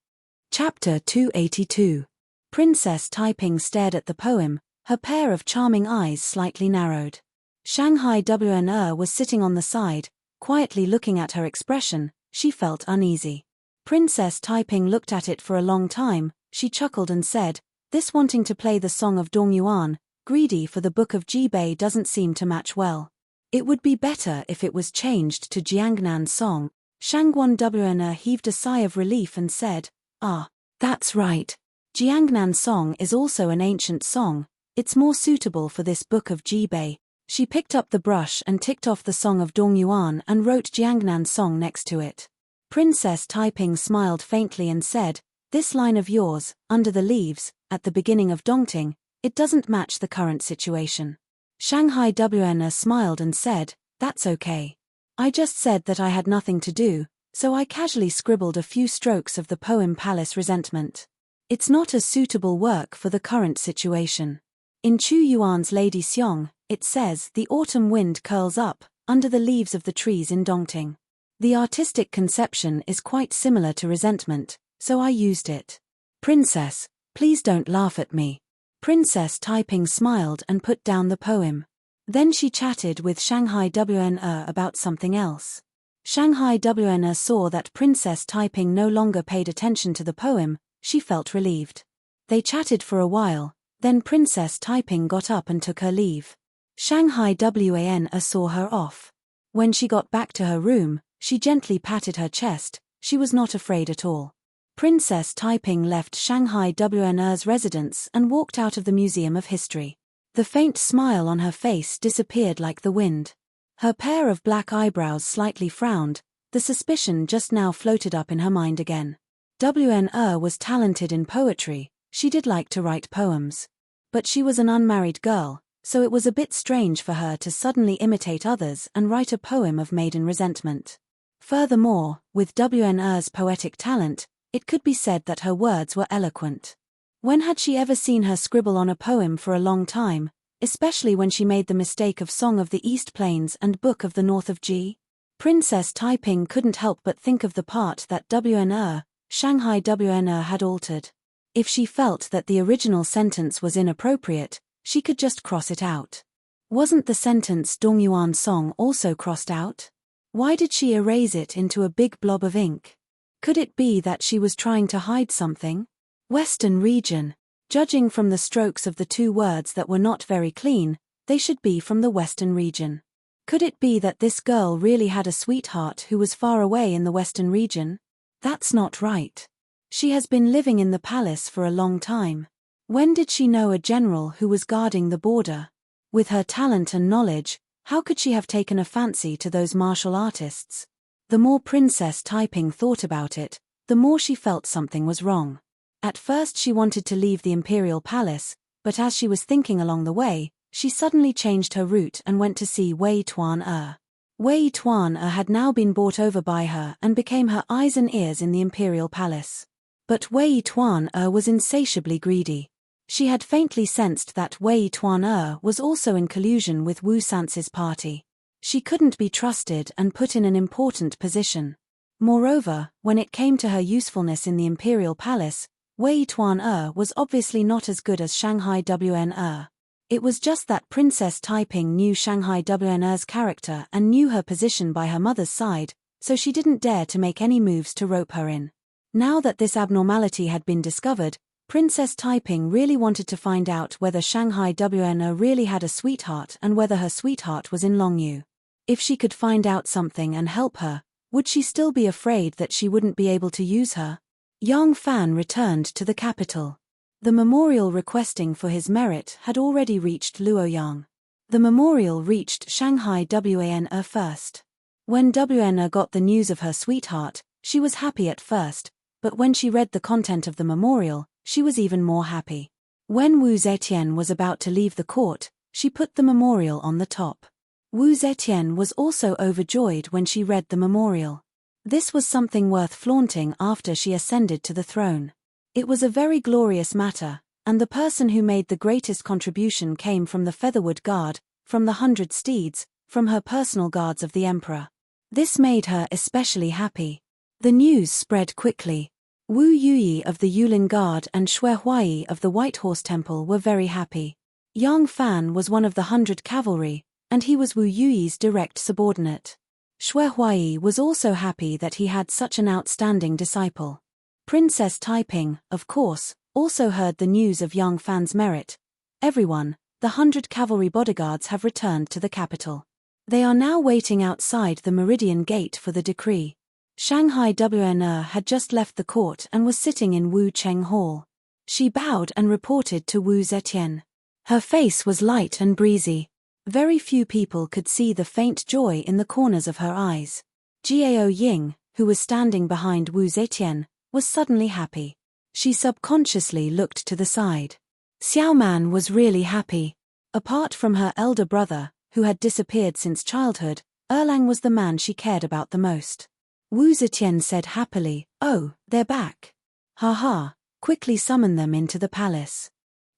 Chapter 282. Princess Taiping stared at the poem, her pair of charming eyes slightly narrowed. Shanghai Wan was sitting on the side, quietly looking at her expression. She felt uneasy. Princess Taiping looked at it for a long time. She chuckled and said, "This wanting to play the song of Dongyuan, greedy for the book of Jibei, doesn't seem to match well. It would be better if it was changed to Jiangnan's song." Shangguan Wan heaved a sigh of relief and said, "Ah, that's right. Jiangnan's song is also an ancient song. It's more suitable for this book of Jibei." She picked up the brush and ticked off the song of Dongyuan and wrote Jiangnan's song next to it. Princess Taiping smiled faintly and said, "This line of yours, under the leaves, at the beginning of Dongting, it doesn't match the current situation." Shanghai Wan smiled and said, "That's okay. I just said that I had nothing to do, so I casually scribbled a few strokes of the poem Palace Resentment. It's not a suitable work for the current situation. In Chu Yuan's Lady Xiong, it says, 'The autumn wind curls up, under the leaves of the trees in Dongting.' The artistic conception is quite similar to resentment, so I used it. Princess, please don't laugh at me." Princess Taiping smiled and put down the poem. Then she chatted with Shanghai Wan about something else. Shanghai Wan saw that Princess Taiping no longer paid attention to the poem. She felt relieved. They chatted for a while, then Princess Taiping got up and took her leave. Shanghai Wan saw her off. When she got back to her room, she gently patted her chest. She was not afraid at all. Princess Taiping left Shanghai Wan's residence and walked out of the Museum of History. The faint smile on her face disappeared like the wind. Her pair of black eyebrows slightly frowned. The suspicion just now floated up in her mind again. Wn was talented in poetry. She did like to write poems. But she was an unmarried girl, so it was a bit strange for her to suddenly imitate others and write a poem of maiden resentment. Furthermore, with Wn's poetic talent, it could be said that her words were eloquent. When had she ever seen her scribble on a poem for a long time, especially when she made the mistake of Song of the East Plains and Book of the North of Ji? Princess Taiping couldn't help but think of the part that Wn Shanghai WNR had altered. If she felt that the original sentence was inappropriate, she could just cross it out. Wasn't the sentence Dongyuan Song also crossed out? Why did she erase it into a big blob of ink? Could it be that she was trying to hide something? Western region. Judging from the strokes of the two words that were not very clean, they should be from the Western region. Could it be that this girl really had a sweetheart who was far away in the Western region? That's not right. She has been living in the palace for a long time. When did she know a general who was guarding the border? With her talent and knowledge, how could she have taken a fancy to those martial artists? The more Princess Taiping thought about it, the more she felt something was wrong. At first she wanted to leave the imperial palace, but as she was thinking along the way, she suddenly changed her route and went to see Wei Tuan-er. Wei Tuan-er had now been bought over by her and became her eyes and ears in the imperial palace. But Wei Tuan-er was insatiably greedy. She had faintly sensed that Wei Tuan-er was also in collusion with Wu Sance's party. She couldn't be trusted and put in an important position. Moreover, when it came to her usefulness in the imperial palace, Wei Tuan-er was obviously not as good as Shanghai WNR. It was just that Princess Taiping knew Shanghai WNR's character and knew her position by her mother's side, so she didn't dare to make any moves to rope her in. Now that this abnormality had been discovered, Princess Taiping really wanted to find out whether Shanghai WNR really had a sweetheart and whether her sweetheart was in Longyu. If she could find out something and help her, would she still be afraid that she wouldn't be able to use her? Yang Fan returned to the capital. The memorial requesting for his merit had already reached Luoyang. The memorial reached Shanghai WNR first. When WNR got the news of her sweetheart, she was happy at first, but when she read the content of the memorial, she was even more happy. When Wu Zetian was about to leave the court, she put the memorial on the top. Wu Zetian was also overjoyed when she read the memorial. This was something worth flaunting after she ascended to the throne. It was a very glorious matter, and the person who made the greatest contribution came from the Featherwood Guard, from the 100 Steeds, from her personal guards of the Emperor. This made her especially happy. The news spread quickly. Wu Yuyi of the Yulin Guard and Xue Huai of the White Horse Temple were very happy. Yang Fan was one of the 100 Cavalry, and he was Wu Yuyi's direct subordinate. Xue Huai was also happy that he had such an outstanding disciple. Princess Taiping, of course, also heard the news of Yang Fan's merit. Everyone, the 100 cavalry bodyguards have returned to the capital. They are now waiting outside the Meridian Gate for the decree. Shanghai WNR had just left the court and was sitting in Wu Cheng Hall. She bowed and reported to Wu Zetian. Her face was light and breezy. Very few people could see the faint joy in the corners of her eyes. Jiao Ying, who was standing behind Wu Zetian, was suddenly happy. She subconsciously looked to the side. Xiaoman was really happy. Apart from her elder brother, who had disappeared since childhood, Erlang was the man she cared about the most. Wu Zetian said happily, "Oh, they're back. Ha, quickly summon them into the palace.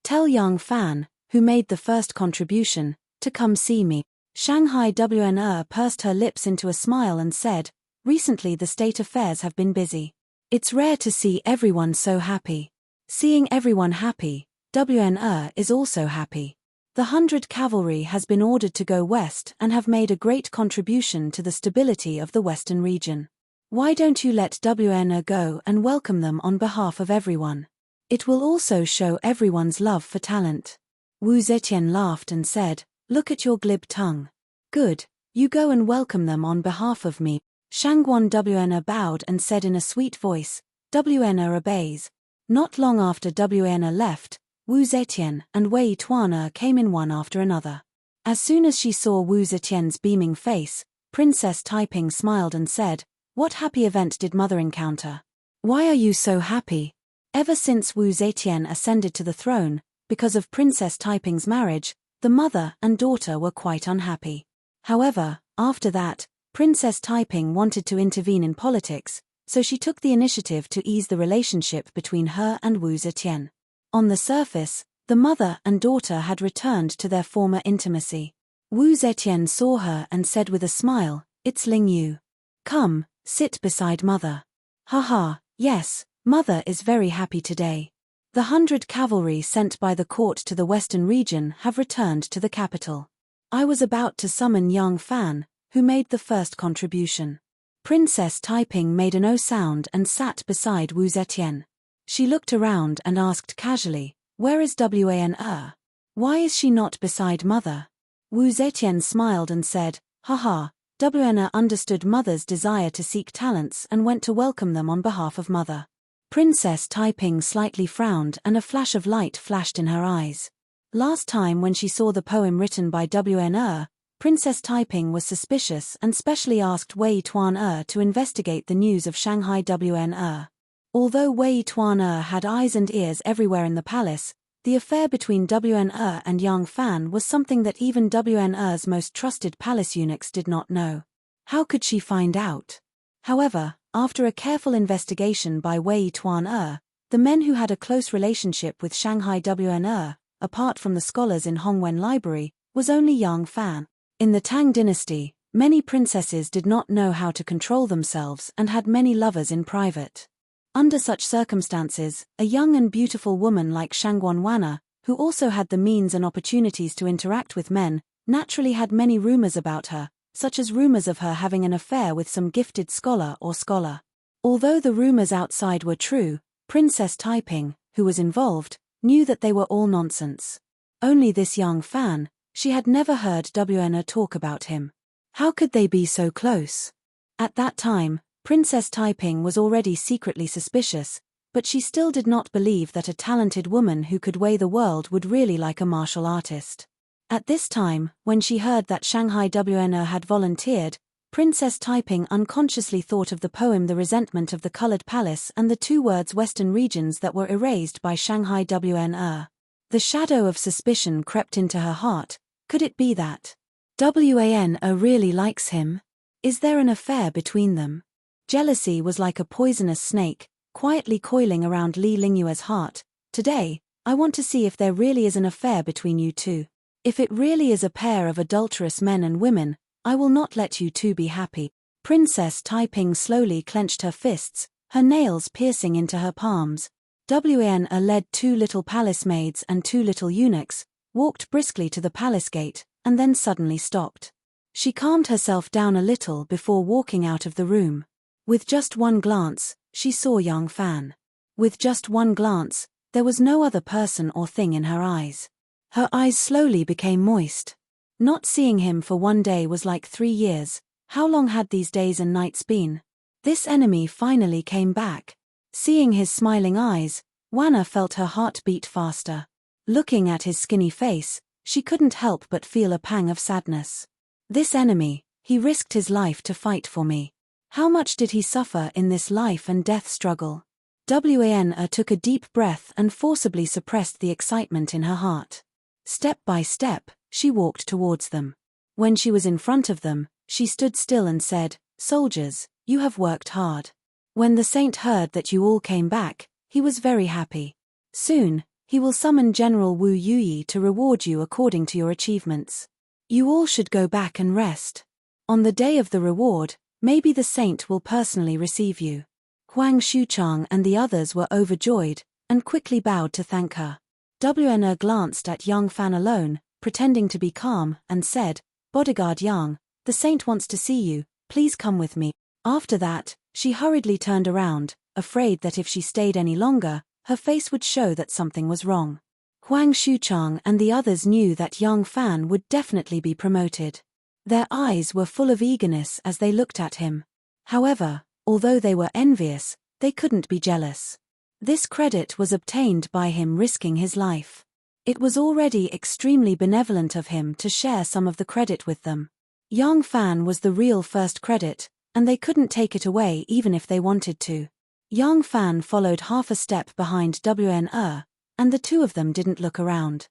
Tell Yang Fan, who made the first contribution, to come see me." Shanghai WNR pursed her lips into a smile and said, "Recently the state affairs have been busy. It's rare to see everyone so happy. Seeing everyone happy, WNR is also happy. The 100 Cavalry has been ordered to go west and have made a great contribution to the stability of the western region. Why don't you let WNR go and welcome them on behalf of everyone? It will also show everyone's love for talent." Wu Zetian laughed and said, "Look at your glib tongue. Good, you go and welcome them on behalf of me." Shangguan WNR bowed and said in a sweet voice, "WNR obeys." Not long after WNR left, Wu Zetian and Wei Tuan-er came in one after another. As soon as she saw Wu Zetian's beaming face, Princess Taiping smiled and said, "What happy event did mother encounter? Why are you so happy?" Ever since Wu Zetian ascended to the throne, because of Princess Taiping's marriage, the mother and daughter were quite unhappy. However, after that, Princess Taiping wanted to intervene in politics, so she took the initiative to ease the relationship between her and Wu Zetian. On the surface, the mother and daughter had returned to their former intimacy. Wu Zetian saw her and said with a smile, "It's Ling Yu. Come, sit beside mother." "Haha, yes, Mother is very happy today. The 100 cavalry sent by the court to the western region have returned to the capital. I was about to summon young Fan, who made the first contribution. Princess Taiping made an O sound and sat beside Wu Zetian. She looked around and asked casually, "Where is Wan? Why is she not beside Mother?" Wu Zetian smiled and said, "Haha, Wan understood Mother's desire to seek talents and went to welcome them on behalf of Mother." Princess Taiping slightly frowned and a flash of light flashed in her eyes. Last time when she saw the poem written by Wan, Princess Taiping was suspicious and specially asked Wei Tuan to investigate the news of Shanghai Wan. Although Wei Tuan had eyes and ears everywhere in the palace, the affair between Wan and young Fan was something that even Wan's most trusted palace eunuchs did not know. How could she find out? However, after a careful investigation by Wei Tuan, the men who had a close relationship with Shanghai Wan, apart from the scholars in Hongwen Library, was only young Fan. In the Tang dynasty, many princesses did not know how to control themselves and had many lovers in private. Under such circumstances, a young and beautiful woman like Shangguan Wana, who also had the means and opportunities to interact with men, naturally had many rumors about her, such as rumors of her having an affair with some gifted scholar or scholar. Although the rumors outside were true, Princess Taiping, who was involved, knew that they were all nonsense. Only this young Fan, she had never heard Wan talk about him. How could they be so close? At that time, Princess Taiping was already secretly suspicious, but she still did not believe that a talented woman who could weigh the world would really like a martial artist. At this time, when she heard that Shanghai Wan had volunteered, Princess Taiping unconsciously thought of the poem The Resentment of the Colored Palace and the two words Western regions that were erased by Shanghai Wan. The shadow of suspicion crept into her heart. Could it be that Wan really likes him? Is there an affair between them? Jealousy was like a poisonous snake, quietly coiling around Li Lingyue's heart. Today, I want to see if there really is an affair between you two. If it really is a pair of adulterous men and women, I will not let you two be happy. Princess Taiping slowly clenched her fists, her nails piercing into her palms. Wan led 2 little palace maids and 2 little eunuchs, walked briskly to the palace gate, and then suddenly stopped. She calmed herself down a little before walking out of the room. With just one glance, she saw young Fan. With just one glance, there was no other person or thing in her eyes. Her eyes slowly became moist. Not seeing him for one day was like 3 years. How long had these days and nights been? This enemy finally came back. Seeing his smiling eyes, Wana felt her heart beat faster. Looking at his skinny face, she couldn't help but feel a pang of sadness. This enemy, he risked his life to fight for me. How much did he suffer in this life and death struggle? Wan took a deep breath and forcibly suppressed the excitement in her heart. Step by step, she walked towards them. When she was in front of them, she stood still and said, "Soldiers, you have worked hard." When the saint heard that you all came back, he was very happy. Soon, he will summon General Wu Yuyi to reward you according to your achievements. You all should go back and rest. On the day of the reward, maybe the saint will personally receive you. Huang Xuchang and the others were overjoyed, and quickly bowed to thank her. Wan glanced at young Fan alone, pretending to be calm, and said, "Bodyguard Yang, the saint wants to see you, please come with me." After that, she hurriedly turned around, afraid that if she stayed any longer, her face would show that something was wrong. Huang Xuchang and the others knew that young Fan would definitely be promoted. Their eyes were full of eagerness as they looked at him. However, although they were envious, they couldn't be jealous. This credit was obtained by him risking his life. It was already extremely benevolent of him to share some of the credit with them. Young Fan was the real first credit, and they couldn't take it away even if they wanted to. Young Fan followed half a step behind Wan, and the two of them didn't look around.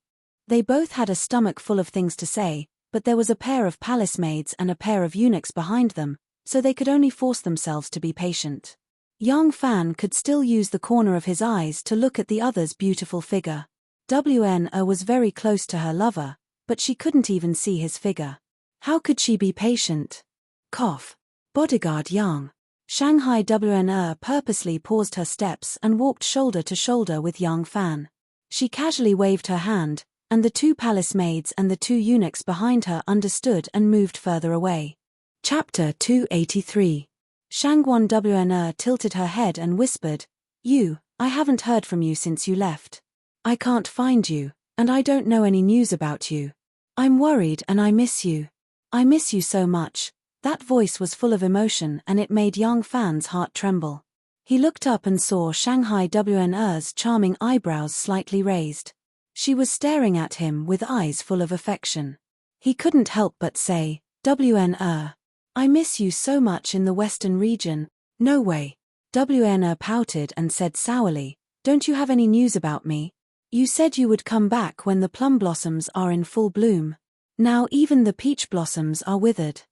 They both had a stomach full of things to say, but there was a pair of palace maids and a pair of eunuchs behind them, so they could only force themselves to be patient. Young Fan could still use the corner of his eyes to look at the other's beautiful figure. Wan was very close to her lover, but she couldn't even see his figure. How could she be patient? Cough. Bodyguard Yang. Shanghai WNR purposely paused her steps and walked shoulder to shoulder with Yang Fan. She casually waved her hand, and the 2 palace maids and the 2 eunuchs behind her understood and moved further away. Chapter 283. Shangguan WNR tilted her head and whispered, I haven't heard from you since you left. I can't find you, and I don't know any news about you. I'm worried and I miss you. I miss you so much." That voice was full of emotion and it made Yang Fan's heart tremble. He looked up and saw Shanghai WNR's charming eyebrows slightly raised. She was staring at him with eyes full of affection. He couldn't help but say, "WNR. I miss you so much in the western region." "No way." WNR pouted and said sourly, "Don't you have any news about me? You said you would come back when the plum blossoms are in full bloom. Now even the peach blossoms are withered."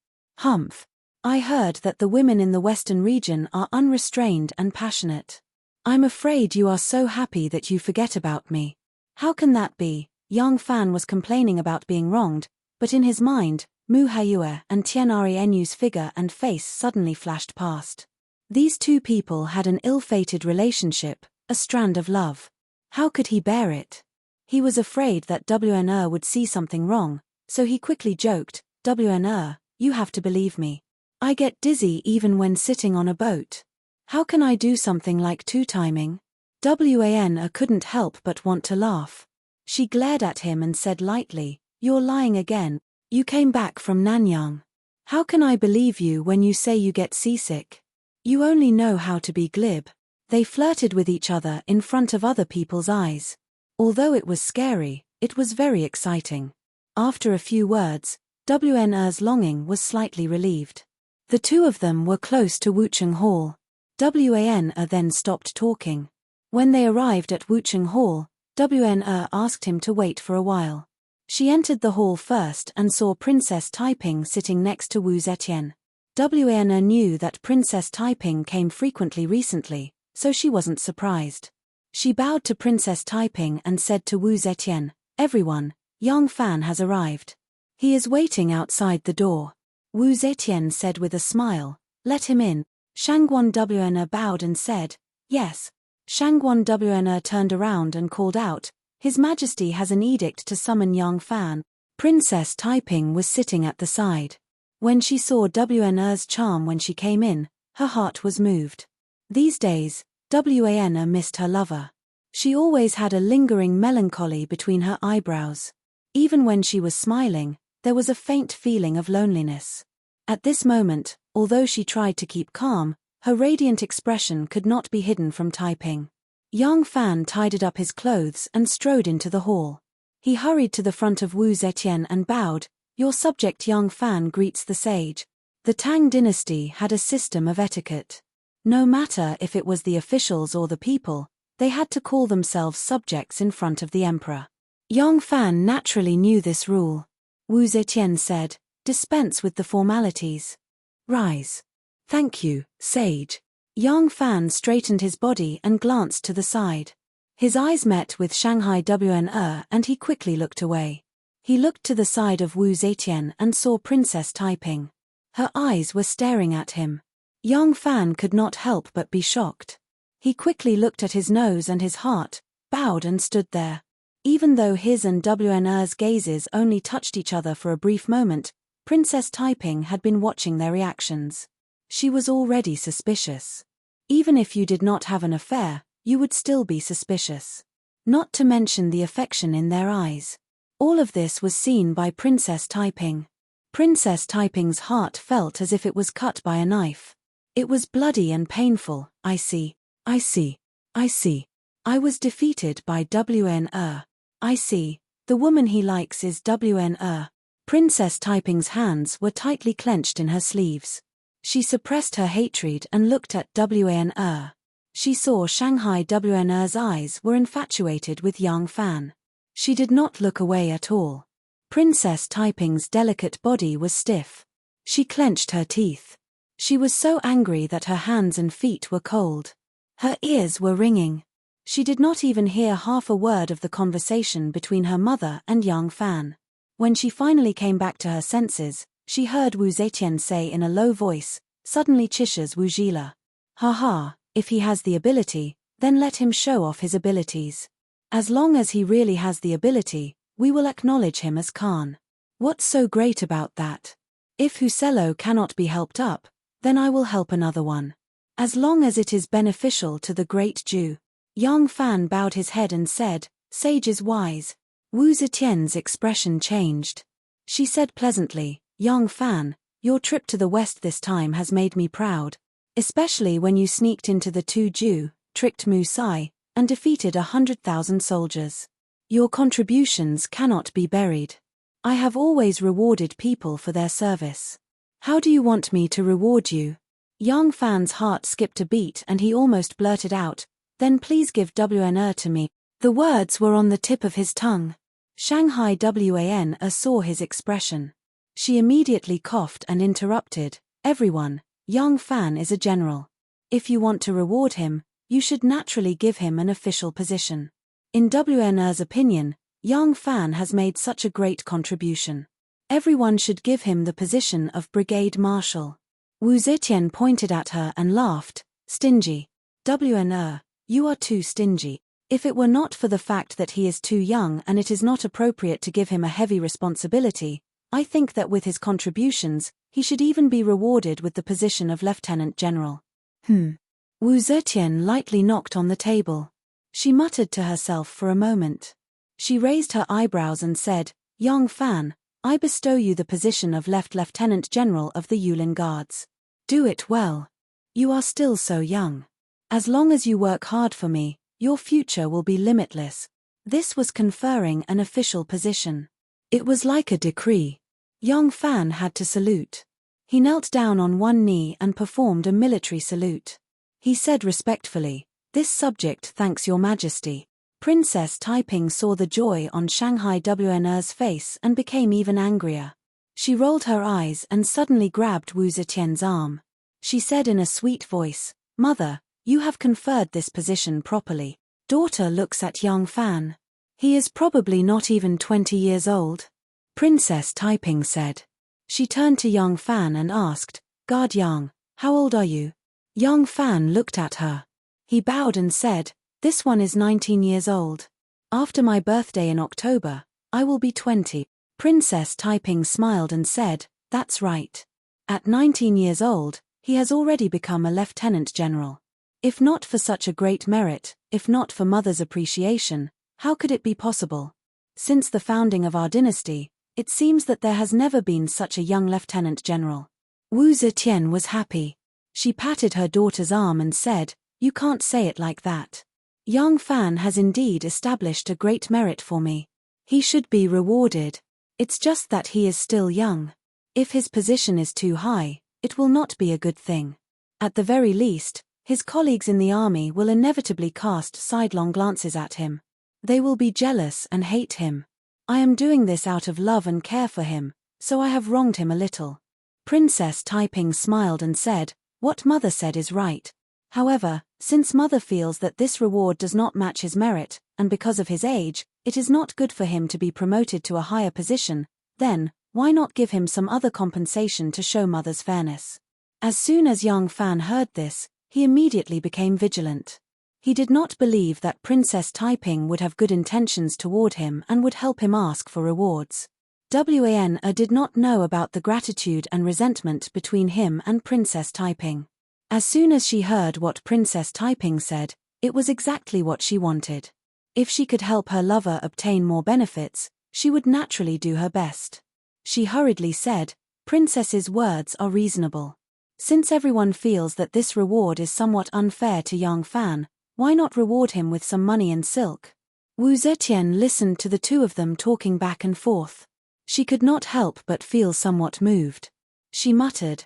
"Humph. I heard that the women in the western region are unrestrained and passionate. I'm afraid you are so happy that you forget about me." "How can that be?" Yang Fan was complaining about being wronged, but in his mind, Mu Haiyue and Tian Renu's figure and face suddenly flashed past. These 2 people had an ill-fated relationship, a strand of love. How could he bear it? He was afraid that WNR would see something wrong, so he quickly joked, "WNR, you have to believe me. I get dizzy even when sitting on a boat. How can I do something like 2-timing?" WNR couldn't help but want to laugh. She glared at him and said lightly, "You're lying again. You came back from Nanyang. How can I believe you when you say you get seasick? You only know how to be glib." They flirted with each other in front of other people's eyes. Although it was scary, it was very exciting. After a few words, WNR's longing was slightly relieved. The 2 of them were close to Wucheng Hall. WNR then stopped talking. When they arrived at Wucheng Hall, WNR asked him to wait for a while. She entered the hall first and saw Princess Taiping sitting next to Wu Zetian. WNR knew that Princess Taiping came frequently recently, so she wasn't surprised. She bowed to Princess Taiping and said to Wu Zetian, "Everyone, Yang Fan has arrived. He is waiting outside the door." Wu Zetian said with a smile, "Let him in." Shangguan WNR bowed and said, "Yes." Shangguan WNR turned around and called out, "His Majesty has an edict to summon Yang Fan." Princess Taiping was sitting at the side. When she saw WNR's charm when she came in, her heart was moved. These days, WNR missed her lover. She always had a lingering melancholy between her eyebrows. Even when she was smiling, there was a faint feeling of loneliness. At this moment, although she tried to keep calm, her radiant expression could not be hidden from Taiping. Yang Fan tidied up his clothes and strode into the hall. He hurried to the front of Wu Zetian and bowed, "Your subject Yang Fan greets the sage." The Tang dynasty had a system of etiquette. No matter if it was the officials or the people, they had to call themselves subjects in front of the emperor. Yang Fan naturally knew this rule. Wu Zetian said, "Dispense with the formalities. Rise." "Thank you, sage." Yang Fan straightened his body and glanced to the side. His eyes met with Shanghai WNR and he quickly looked away. He looked to the side of Wu Zetian and saw Princess Taiping. Her eyes were staring at him. Yang Fan could not help but be shocked. He quickly looked at his nose and his heart, bowed and stood there. Even though his and WNR's gazes only touched each other for a brief moment, Princess Taiping had been watching their reactions. She was already suspicious. Even if you did not have an affair, you would still be suspicious. Not to mention the affection in their eyes. All of this was seen by Princess Taiping. Princess Taiping's heart felt as if it was cut by a knife. It was bloody and painful. I see. I was defeated by WNR. I see. The woman he likes is WNR. Princess Taiping's hands were tightly clenched in her sleeves. She suppressed her hatred and looked at WNR. She saw Shanghai WNR's eyes were infatuated with Yang Fan. She did not look away at all. Princess Taiping's delicate body was stiff. She clenched her teeth. She was so angry that her hands and feet were cold. Her ears were ringing. She did not even hear half a word of the conversation between her mother and Yang Fan. When she finally came back to her senses, she heard Wu Zetian say in a low voice, suddenly chishes Wu Zhila. Ha, if he has the ability, then let him show off his abilities. As long as he really has the ability, we will acknowledge him as Khan. What's so great about that? If Husello cannot be helped up, then I will help another one. As long as it is beneficial to the great Jew. Yang Fan bowed his head and said, "Sage is wise." Wu Zetian's expression changed. She said pleasantly, "Yang Fan, your trip to the west this time has made me proud. Especially when you sneaked into the Tu Ju, tricked Mu Sai, and defeated 100,000 soldiers. Your contributions cannot be buried. I have always rewarded people for their service. How do you want me to reward you?" Yang Fan's heart skipped a beat and he almost blurted out, "Then please give WNR to me." The words were on the tip of his tongue. Shanghai WANR saw his expression. She immediately coughed and interrupted, "Everyone, Yang Fan is a general. If you want to reward him, you should naturally give him an official position. In WNR's opinion, Yang Fan has made such a great contribution. Everyone should give him the position of Brigade Marshal." Wu Zetian pointed at her and laughed, "Stingy. WNR, you are too stingy. If it were not for the fact that he is too young and it is not appropriate to give him a heavy responsibility, I think that with his contributions, he should even be rewarded with the position of Lieutenant General." Wu Zetian lightly knocked on the table. She muttered to herself for a moment. She raised her eyebrows and said, "Yang Fan, I bestow you the position of Lieutenant General of the Yulin Guards. Do it well. You are still so young. As long as you work hard for me, your future will be limitless." This was conferring an official position. It was like a decree. Yang Fan had to salute. He knelt down on one knee and performed a military salute. He said respectfully, "This subject thanks your majesty." Princess Taiping saw the joy on Shanghai WNR's face and became even angrier. She rolled her eyes and suddenly grabbed Wu Zetian's arm. She said in a sweet voice, "Mother, you have conferred this position properly." Daughter looks at Yang Fan. "He is probably not even 20 years old," Princess Taiping said. She turned to Yang Fan and asked, "Guard Yang, how old are you?" Yang Fan looked at her. He bowed and said, "This one is 19 years old. After my birthday in October, I will be 20. Princess Taiping smiled and said, "That's right. At 19 years old, he has already become a lieutenant general. If not for such a great merit, if not for mother's appreciation, how could it be possible? Since the founding of our dynasty, it seems that there has never been such a young lieutenant general." Wu Zetian was happy. She patted her daughter's arm and said, "You can't say it like that. Yang Fan has indeed established a great merit for me. He should be rewarded. It's just that he is still young. If his position is too high, it will not be a good thing. At the very least, his colleagues in the army will inevitably cast sidelong glances at him. They will be jealous and hate him. I am doing this out of love and care for him, so I have wronged him a little." Princess Taiping smiled and said, "What mother said is right. However, since mother feels that this reward does not match his merit, and because of his age, it is not good for him to be promoted to a higher position, then, why not give him some other compensation to show mother's fairness?" As soon as Yang Fan heard this, he immediately became vigilant. He did not believe that Princess Taiping would have good intentions toward him and would help him ask for rewards. WANR did not know about the gratitude and resentment between him and Princess Taiping. As soon as she heard what Princess Taiping said, it was exactly what she wanted. If she could help her lover obtain more benefits, she would naturally do her best. She hurriedly said, "Princess's words are reasonable. Since everyone feels that this reward is somewhat unfair to Yang Fan, why not reward him with some money and silk?" Wu Zetian listened to the two of them talking back and forth. She could not help but feel somewhat moved. She muttered,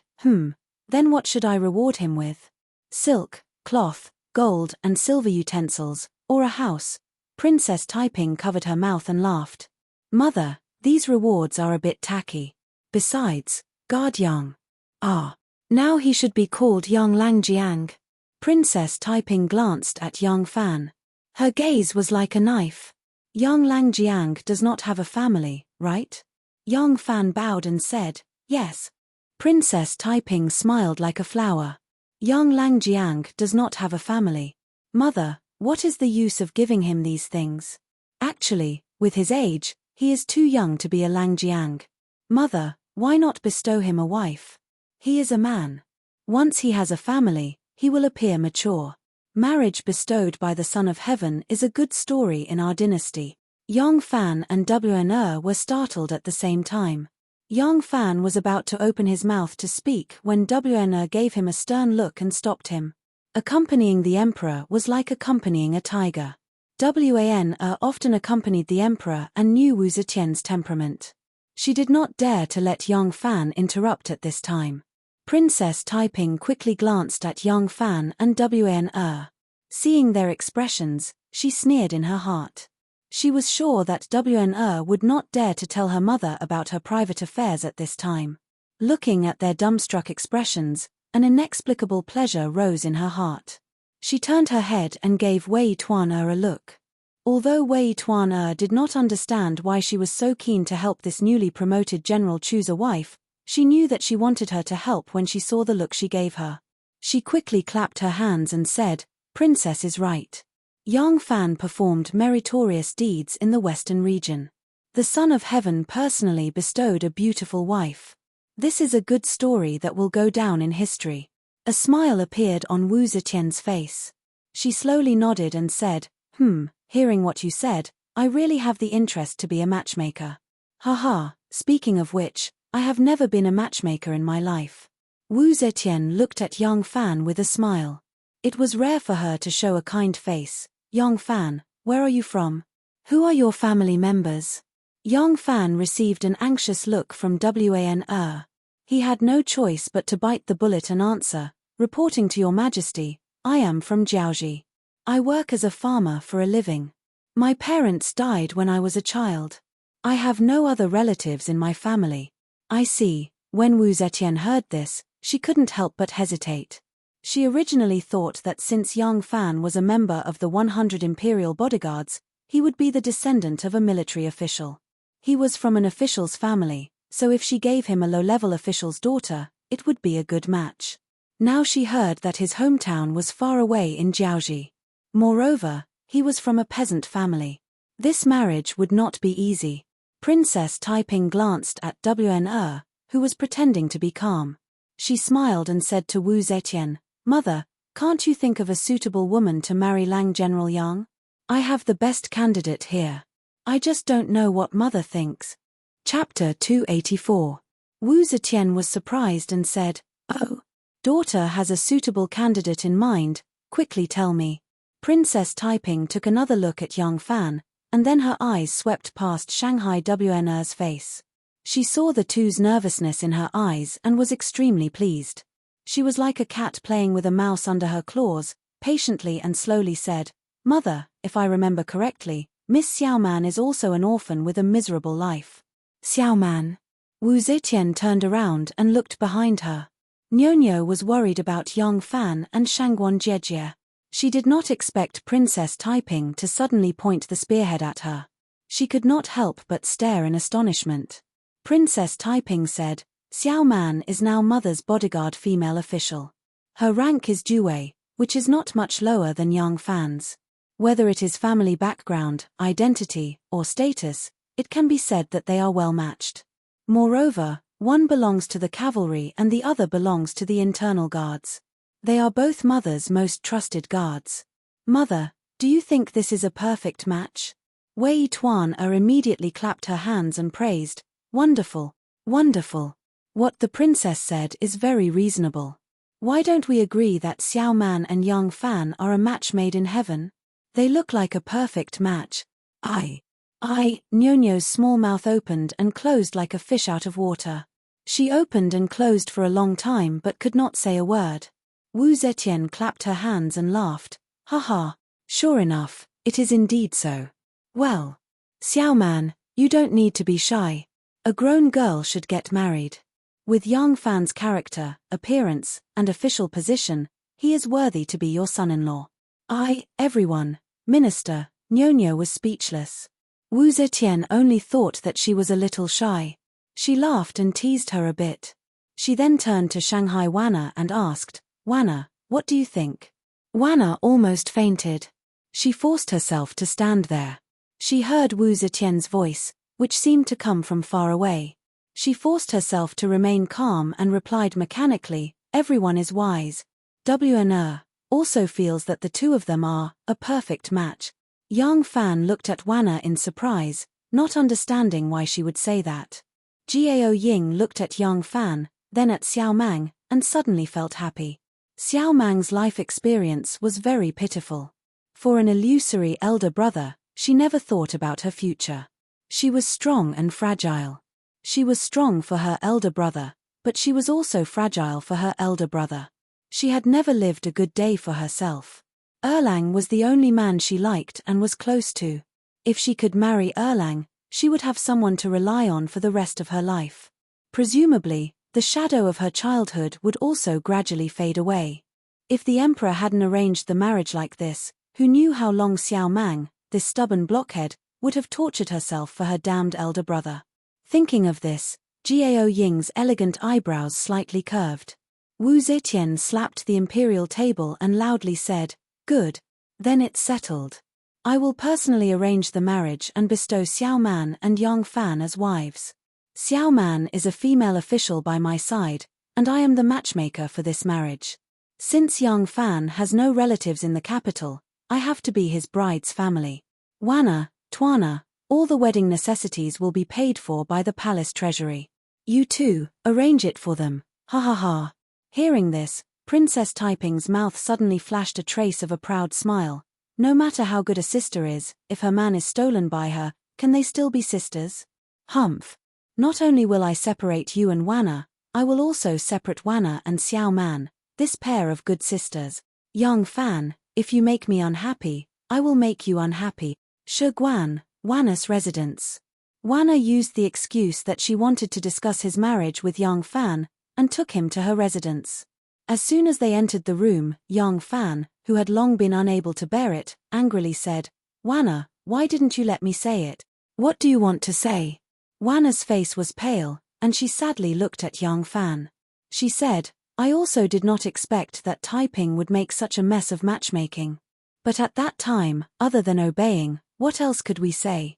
Then what should I reward him with? Silk, cloth, gold and silver utensils, or a house?" Princess Taiping covered her mouth and laughed. "Mother, these rewards are a bit tacky. Besides, guard Yang. Now he should be called Yang Langjiang." Princess Taiping glanced at Yang Fan. Her gaze was like a knife. Yang Langjiang does not have a family, right? Yang Fan bowed and said, "Yes." Princess Taiping smiled like a flower. Young Lang Jiang does not have a family. Mother, what is the use of giving him these things? Actually, with his age, he is too young to be a Lang Jiang. Mother, why not bestow him a wife? He is a man. Once he has a family, he will appear mature. Marriage bestowed by the Son of Heaven is a good story in our dynasty. Yang Fan and Wn were startled at the same time. Yang Fan was about to open his mouth to speak when Wn gave him a stern look and stopped him. Accompanying the emperor was like accompanying a tiger. Wan often accompanied the emperor and knew Wu Zetian's temperament. She did not dare to let Yang Fan interrupt at this time. Princess Taiping quickly glanced at Yang Fan and Wan. Seeing their expressions, she sneered in her heart. She was sure that Wn would not dare to tell her mother about her private affairs at this time. Looking at their dumbstruck expressions, an inexplicable pleasure rose in her heart. She turned her head and gave Wei Tuan-er a look. Although Wei Tuan-er did not understand why she was so keen to help this newly promoted general choose a wife, she knew that she wanted her to help when she saw the look she gave her. She quickly clapped her hands and said, "Princess is right." Yang Fan performed meritorious deeds in the western region. The Son of Heaven personally bestowed a beautiful wife. This is a good story that will go down in history. A smile appeared on Wu Zetian's face. She slowly nodded and said, hearing what you said, I really have the interest to be a matchmaker. Haha, speaking of which, I have never been a matchmaker in my life. Wu Zetian looked at Yang Fan with a smile. It was rare for her to show a kind face. Yang Fan, where are you from? Who are your family members? Yang Fan received an anxious look from Wan. He had no choice but to bite the bullet and answer, reporting to your majesty, I am from Jiaoji. I work as a farmer for a living. My parents died when I was a child. I have no other relatives in my family. I see. When Wu Zetian heard this, she couldn't help but hesitate. She originally thought that since Yang Fan was a member of the 100 imperial bodyguards, he would be the descendant of a military official. He was from an official's family, so if she gave him a low-level official's daughter, it would be a good match. Now she heard that his hometown was far away in Jiaoji. Moreover, he was from a peasant family. This marriage would not be easy. Princess Taiping glanced at Wn, who was pretending to be calm. She smiled and said to Wu Zetian, Mother, can't you think of a suitable woman to marry Lang General Yang? I have the best candidate here. I just don't know what Mother thinks. Chapter 284. Wu Zetian was surprised and said, Oh, daughter has a suitable candidate in mind, quickly tell me. Princess Taiping took another look at Yang Fan, and then her eyes swept past Shanghai Wn's face. She saw the two's nervousness in her eyes and was extremely pleased. She was like a cat playing with a mouse under her claws, patiently and slowly said, Mother, if I remember correctly, Miss Xiaoman is also an orphan with a miserable life. Xiaoman. Wu Zetian turned around and looked behind her. Nyonyo was worried about Yang Fan and Shangguan Jiejie. She did not expect Princess Taiping to suddenly point the spearhead at her. She could not help but stare in astonishment. Princess Taiping said, Xiaoman is now Mother's bodyguard female official. Her rank is Juwei, which is not much lower than Yang Fan's. Whether it is family background, identity, or status, it can be said that they are well matched. Moreover, one belongs to the cavalry and the other belongs to the internal guards. They are both Mother's most trusted guards. Mother, do you think this is a perfect match? Wei Tuan-er immediately clapped her hands and praised, Wonderful, wonderful. What the princess said is very reasonable. Why don't we agree that Xiaoman and Yang Fan are a match made in heaven? They look like a perfect match. Nyonyo's small mouth opened and closed like a fish out of water. She opened and closed for a long time but could not say a word. Wu Zetian clapped her hands and laughed. Haha, sure enough, it is indeed so. Well, Xiaoman, you don't need to be shy. A grown girl should get married. With Yang Fan's character, appearance, and official position, he is worthy to be your son-in-law. Everyone, Minister, Nyonyo was speechless. Wu Zetian only thought that she was a little shy. She laughed and teased her a bit. She then turned to Shanghai Wana and asked, "Wana, what do you think?" Wana almost fainted. She forced herself to stand there. She heard Wu Zetian's voice, which seemed to come from far away. She forced herself to remain calm and replied mechanically, "Everyone is wise. WNR also feels that the two of them are a perfect match." Yang Fan looked at Wana in surprise, not understanding why she would say that. Gao Ying looked at Yang Fan, then at Xiao Mang, and suddenly felt happy. Xiao Mang's life experience was very pitiful. For an illusory elder brother, she never thought about her future. She was strong and fragile. She was strong for her elder brother, but she was also fragile for her elder brother. She had never lived a good day for herself. Erlang was the only man she liked and was close to. If she could marry Erlang, she would have someone to rely on for the rest of her life. Presumably, the shadow of her childhood would also gradually fade away. If the emperor hadn't arranged the marriage like this, who knew how long Xiao Mang, this stubborn blockhead, would have tortured herself for her damned elder brother. Thinking of this, Gao Ying's elegant eyebrows slightly curved. Wu Zetian slapped the imperial table and loudly said, "Good. Then it's settled. I will personally arrange the marriage and bestow Xiao Man and Yang Fan as wives. Xiao Man is a female official by my side, and I am the matchmaker for this marriage. Since Yang Fan has no relatives in the capital, I have to be his bride's family. Wana, Tuana, all the wedding necessities will be paid for by the palace treasury. You too, arrange it for them, ha ha ha." Hearing this, Princess Taiping's mouth suddenly flashed a trace of a proud smile. No matter how good a sister is, if her man is stolen by her, can they still be sisters? Humph. Not only will I separate you and Wana, I will also separate Wana and Xiao Man, this pair of good sisters. Yang Fan, if you make me unhappy, I will make you unhappy. Shiguan, Wana's residence. Wana used the excuse that she wanted to discuss his marriage with Yang Fan, and took him to her residence. As soon as they entered the room, Yang Fan, who had long been unable to bear it, angrily said, "Wana, why didn't you let me say it? What do you want to say?" Wana's face was pale, and she sadly looked at Yang Fan. She said, "I also did not expect that Taiping would make such a mess of matchmaking. But at that time, other than obeying, what else could we say?"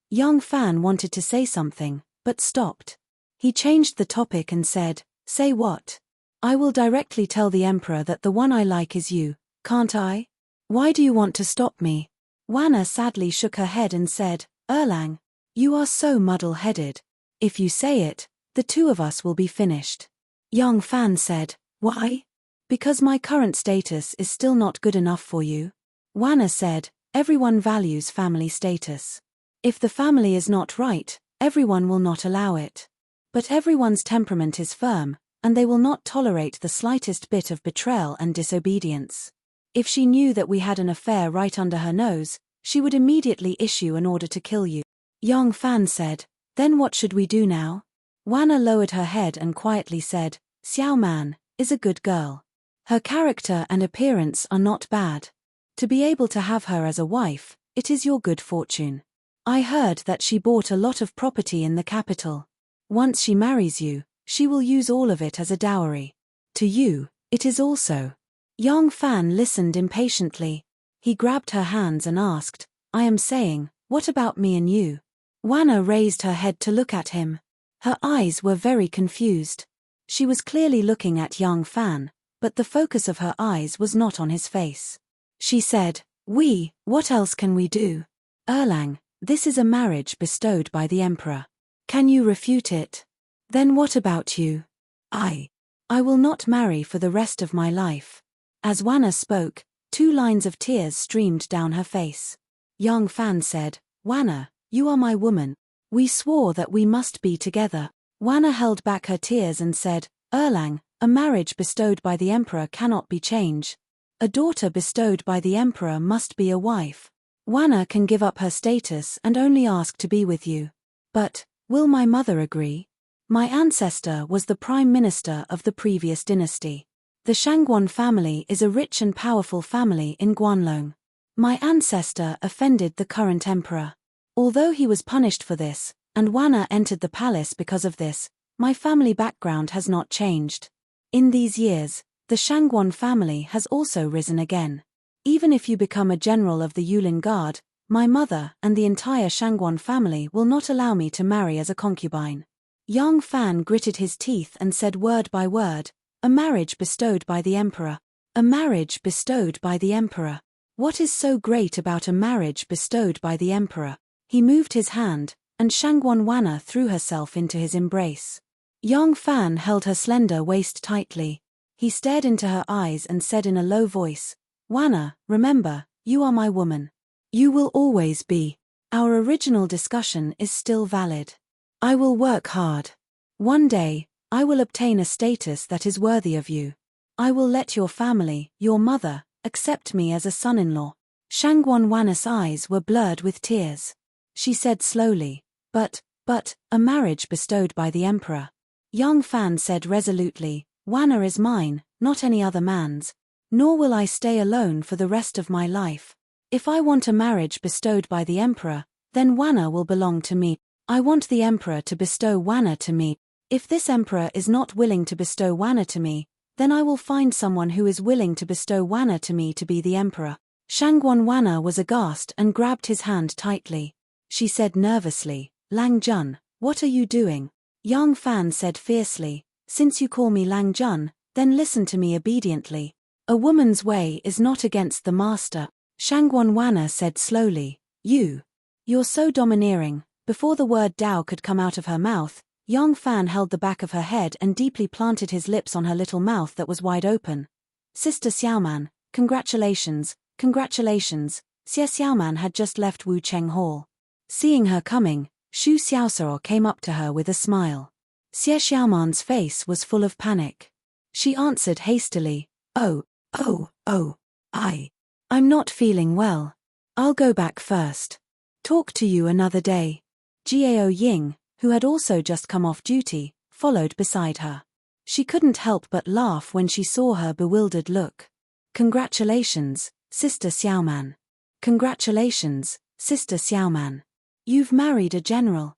Yang Fan wanted to say something, but stopped. He changed the topic and said, "Say what? I will directly tell the emperor that the one I like is you, can't I? Why do you want to stop me?" Wana sadly shook her head and said, "Erlang, you are so muddle-headed. If you say it, the two of us will be finished." Yang Fan said, "Why? Because my current status is still not good enough for you." Wana said, "Everyone values family status. If the family is not right, everyone will not allow it. But everyone's temperament is firm, and they will not tolerate the slightest bit of betrayal and disobedience. If she knew that we had an affair right under her nose, she would immediately issue an order to kill you." Yang Fan said, "Then what should we do now?" Wana lowered her head and quietly said, "Xiao Man is a good girl. Her character and appearance are not bad. To be able to have her as a wife, it is your good fortune. I heard that she bought a lot of property in the capital. Once she marries you, she will use all of it as a dowry. To you, it is also." Yang Fan listened impatiently. He grabbed her hands and asked, "I am saying, what about me and you?" Wana raised her head to look at him. Her eyes were very confused. She was clearly looking at Yang Fan, but the focus of her eyes was not on his face. She said, What else can we do? Erlang, this is a marriage bestowed by the emperor. Can you refute it? Then what about you?" I will not marry for the rest of my life." As Wana spoke, 2 lines of tears streamed down her face. Yang Fan said, "Wana, you are my woman. We swore that we must be together." Wana held back her tears and said, "Erlang, a marriage bestowed by the emperor cannot be changed. A daughter bestowed by the emperor must be a wife. Wana can give up her status and only ask to be with you. But, will my mother agree? My ancestor was the prime minister of the previous dynasty. The Shangguan family is a rich and powerful family in Guanlong. My ancestor offended the current emperor. Although he was punished for this, and Wana entered the palace because of this, My family background has not changed. In these years, the Shangguan family has also risen again. Even if you become a general of the Yulin Guard, my mother and the entire Shangguan family will not allow me to marry as a concubine. Yang Fan gritted his teeth and said word by word, a marriage bestowed by the emperor. A marriage bestowed by the emperor. What is so great about a marriage bestowed by the emperor? He moved his hand, and Shangguan Wana threw herself into his embrace. Yang Fan held her slender waist tightly. He stared into her eyes and said in a low voice, Wana, remember, you are my woman. You will always be. Our original discussion is still valid. I will work hard. One day, I will obtain a status that is worthy of you. I will let your family, your mother, accept me as a son-in-law. Shangguan Wana's eyes were blurred with tears. She said slowly, but, a marriage bestowed by the emperor. Yang Fan said resolutely, Wana is mine, not any other man's. Nor will I stay alone for the rest of my life. If I want a marriage bestowed by the emperor, then Wana will belong to me. I want the emperor to bestow Wana to me. If this emperor is not willing to bestow Wana to me, then I will find someone who is willing to bestow Wana to me to be the emperor. Shangguan Wana was aghast and grabbed his hand tightly. She said nervously, Lang Jun, what are you doing? Yang Fan said fiercely, since you call me Lang Jun, then listen to me obediently. A woman's way is not against the master. Shangguan Wana said slowly, You're so domineering. Before the word Dao could come out of her mouth, Yang Fan held the back of her head and deeply planted his lips on her little mouth that was wide open. Sister Xiaoman, congratulations, congratulations. Xie Xiaoman had just left Wu Cheng Hall. Seeing her coming, Xu Xiaosao came up to her with a smile. Xie Xiaoman's face was full of panic. She answered hastily, I'm not feeling well. I'll go back first. Talk to you another day. Jiao Ying, who had also just come off duty, followed beside her. She couldn't help but laugh when she saw her bewildered look. Congratulations, Sister Xiaoman. Congratulations, Sister Xiaoman. You've married a general.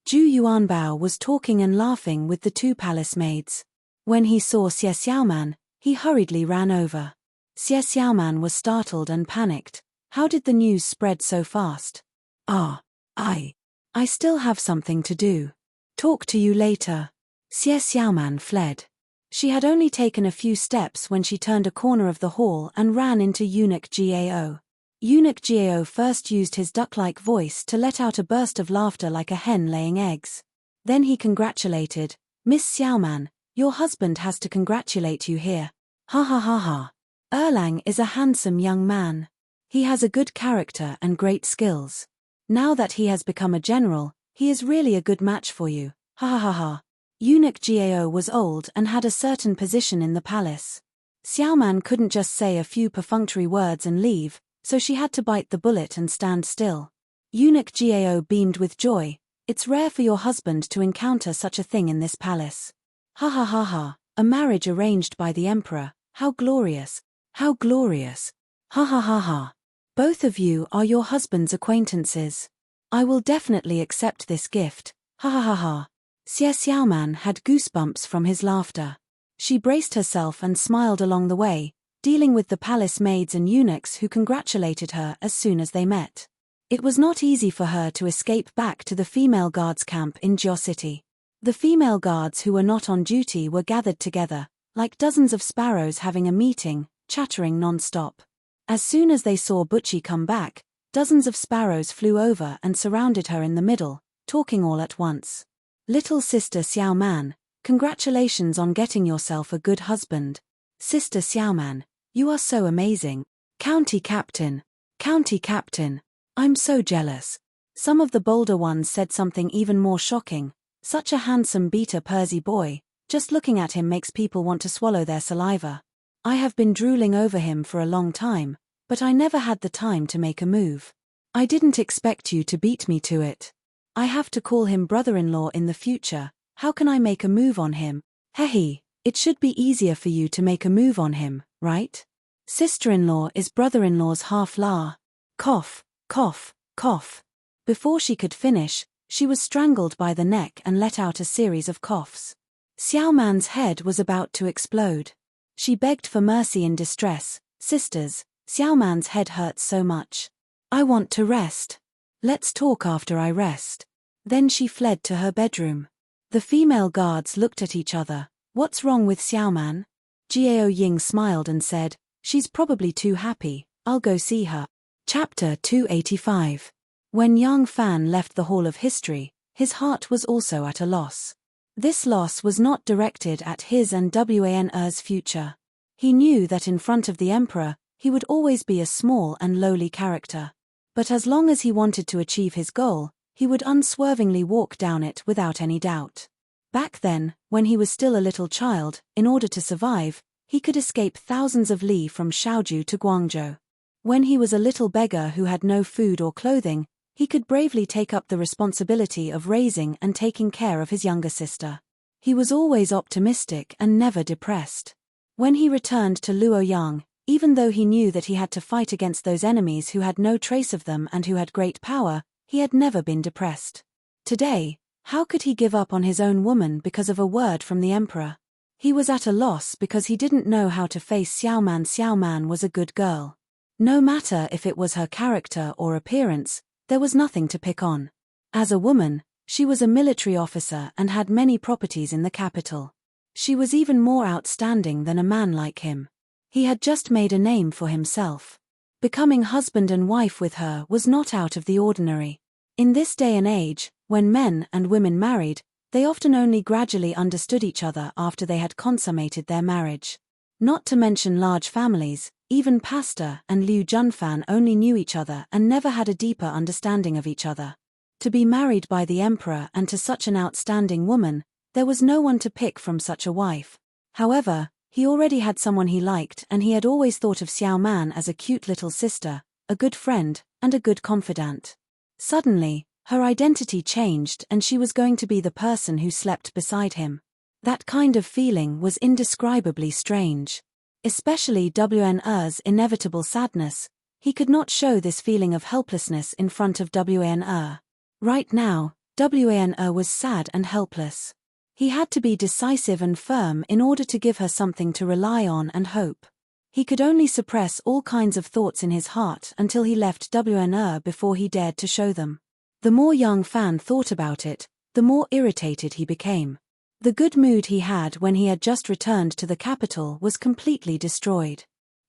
Zhu Yuanbao was talking and laughing with the two palace maids. When he saw Xie Xiaoman, he hurriedly ran over. Xie Xiaoman was startled and panicked. How did the news spread so fast? I still have something to do. Talk to you later. Xie Xiaoman fled. She had only taken a few steps when she turned a corner of the hall and ran into Eunuch Gao. Eunuch Gao first used his duck-like voice to let out a burst of laughter like a hen laying eggs. Then he congratulated, Miss Xiaoman, your husband has to congratulate you here. Ha ha ha ha. Erlang is a handsome young man. He has a good character and great skills. Now that he has become a general, he is really a good match for you. Ha ha ha ha. Eunuch Gao was old and had a certain position in the palace. Xiaoman couldn't just say a few perfunctory words and leave, so she had to bite the bullet and stand still. Eunuch Gao beamed with joy. It's rare for your husband to encounter such a thing in this palace. Ha ha ha ha. A marriage arranged by the emperor. How glorious. How glorious. Ha ha ha ha. Both of you are your husband's acquaintances. I will definitely accept this gift. Ha ha ha ha. Xie Xiaoman had goosebumps from his laughter. She braced herself and smiled along the way, dealing with the palace maids and eunuchs who congratulated her as soon as they met. It was not easy for her to escape back to the female guards camp in Jiao City. The female guards who were not on duty were gathered together, like dozens of sparrows having a meeting, chattering non-stop. As soon as they saw Butchie come back, dozens of sparrows flew over and surrounded her in the middle, talking all at once. Little Sister Xiaoman, congratulations on getting yourself a good husband. Sister Xiaoman, you are so amazing. County Captain. County Captain. I'm so jealous. Some of the bolder ones said something even more shocking. Such a handsome beta Percy boy, just looking at him makes people want to swallow their saliva. I have been drooling over him for a long time, but I never had the time to make a move. I didn't expect you to beat me to it. I have to call him brother-in-law in the future. How can I make a move on him? Hehe, it should be easier for you to make a move on him, right? Sister-in-law is brother-in-law's half-la. Cough, cough, cough. Before she could finish, She was strangled by the neck and let out a series of coughs. Xiao Man's head was about to explode. She begged for mercy in distress. "Sisters, Xiao Man's head hurts so much. I want to rest. Let's talk after I rest." Then she fled to her bedroom. The female guards looked at each other. "What's wrong with Xiao Man?" Jiao Ying smiled and said, "She's probably too happy. I'll go see her." Chapter 285. When Yang Fan left the Hall of History, his heart was also at a loss. This loss was not directed at his and Wan's future. He knew that in front of the emperor, he would always be a small and lowly character. But as long as he wanted to achieve his goal, he would unswervingly walk down it without any doubt. Back then, when he was still a little child, in order to survive, he could escape thousands of li from Shaoju to Guangzhou. When he was a little beggar who had no food or clothing, he could bravely take up the responsibility of raising and taking care of his younger sister. He was always optimistic and never depressed. When he returned to Luoyang, even though he knew that he had to fight against those enemies who had no trace of them and who had great power, he had never been depressed. Today, how could he give up on his own woman because of a word from the emperor? He was at a loss because he didn't know how to face Xiao Man. Xiao Man was a good girl. No matter if it was her character or appearance, there was nothing to pick on. As a woman, she was a military officer and had many properties in the capital. She was even more outstanding than a man like him. He had just made a name for himself. Becoming husband and wife with her was not out of the ordinary. In this day and age, when men and women married, they often only gradually understood each other after they had consummated their marriage. Not to mention large families, even Pastor and Liu Junfan only knew each other and never had a deeper understanding of each other. To be married by the emperor and to such an outstanding woman, there was no one to pick from such a wife. However, he already had someone he liked, and he had always thought of Xiao Man as a cute little sister, a good friend, and a good confidant. Suddenly, her identity changed and she was going to be the person who slept beside him. That kind of feeling was indescribably strange. Especially Wan's inevitable sadness, he could not show this feeling of helplessness in front of Wan. Right now, Wan was sad and helpless. He had to be decisive and firm in order to give her something to rely on and hope. He could only suppress all kinds of thoughts in his heart until he left Wan before he dared to show them. The more Yang Fan thought about it, the more irritated he became. The good mood he had when he had just returned to the capital was completely destroyed.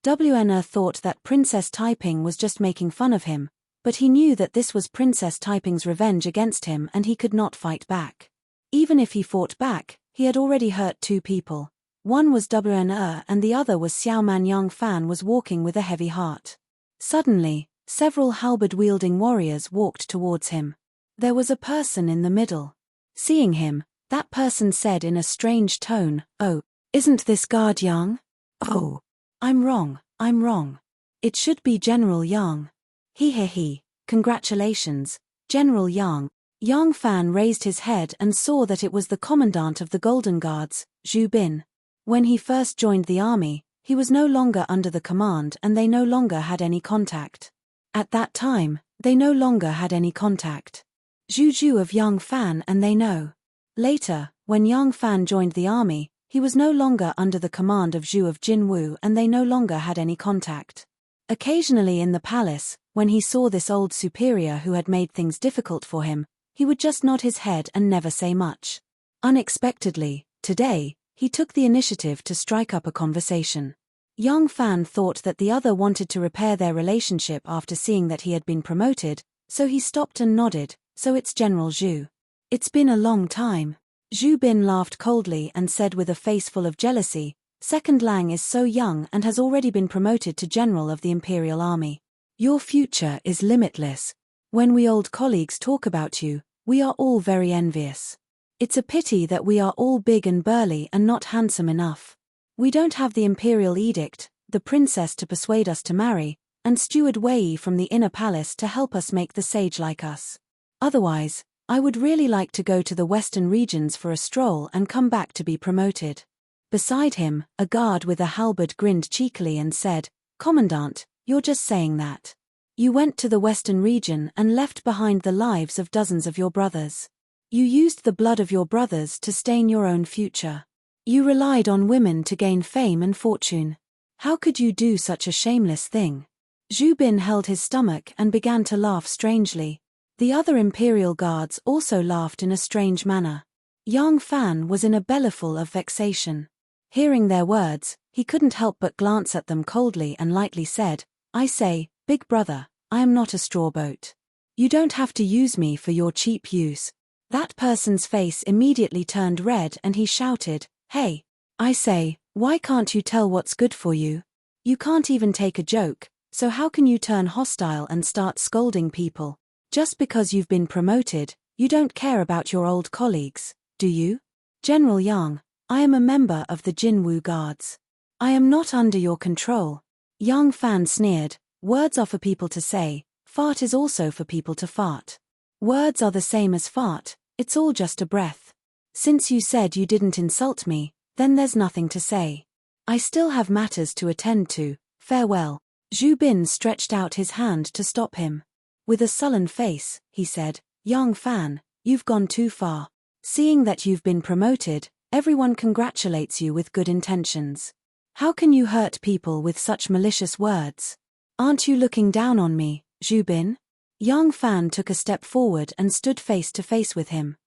Wan thought that Princess Taiping was just making fun of him, but he knew that this was Princess Taiping's revenge against him and he could not fight back. Even if he fought back, he had already hurt two people. One was Wan and the other was Xiao Man. Yang Fan was walking with a heavy heart. Suddenly, several halberd-wielding warriors walked towards him. There was a person in the middle. Seeing him, that person said in a strange tone, "Oh, isn't this guard Yang? Oh, I'm wrong. It should be General Yang." He. Congratulations, General Yang." Yang Fan raised his head and saw that it was the commandant of the Golden Guards, Zhu Bin. When he first joined the army, he was no longer under the command and they no longer had any contact. At that time, they no longer had any contact. Zhu of Yang Fan and they know. Later, when Yang Fan joined the army, he was no longer under the command of Zhu of Jinwu and they no longer had any contact. Occasionally in the palace, when he saw this old superior who had made things difficult for him, he would just nod his head and never say much. Unexpectedly, today, he took the initiative to strike up a conversation. Yang Fan thought that the other wanted to repair their relationship after seeing that he had been promoted, so he stopped and nodded. "So it's General Zhu. It's been a long time." Zhu Bin laughed coldly and said with a face full of jealousy, "Second Lang is so young and has already been promoted to General of the Imperial Army. Your future is limitless. When we old colleagues talk about you, we are all very envious. It's a pity that we are all big and burly and not handsome enough. We don't have the imperial edict, the princess to persuade us to marry, and Steward Wei from the inner palace to help us make the sage like us. Otherwise, I would really like to go to the western regions for a stroll and come back to be promoted." Beside him, a guard with a halberd grinned cheekily and said, "Commandant, you're just saying that. You went to the Western region and left behind the lives of dozens of your brothers. You used the blood of your brothers to stain your own future. You relied on women to gain fame and fortune. How could you do such a shameless thing? Zhu Bin held his stomach and began to laugh strangely. The other imperial guards also laughed in a strange manner. Yang Fan was in a bellyful of vexation. Hearing their words, he couldn't help but glance at them coldly and lightly said, "I say, big brother, I am not a straw boat. You don't have to use me for your cheap use." That person's face immediately turned red and he shouted, "Hey! I say, why can't you tell what's good for you? You can't even take a joke, so how can you turn hostile and start scolding people? Just because you've been promoted, you don't care about your old colleagues, do you? General Yang, I am a member of the Jinwu Guards. I am not under your control." Yang Fan sneered, "Words are for people to say, fart is also for people to fart. Words are the same as fart, it's all just a breath. Since you said you didn't insult me, then there's nothing to say. I still have matters to attend to, farewell." Zhu Bin stretched out his hand to stop him. With a sullen face, he said, "Yang Fan, you've gone too far. Seeing that you've been promoted, everyone congratulates you with good intentions. How can you hurt people with such malicious words? Aren't you looking down on me, Zhu Bin?" Yang Fan took a step forward and stood face to face with him.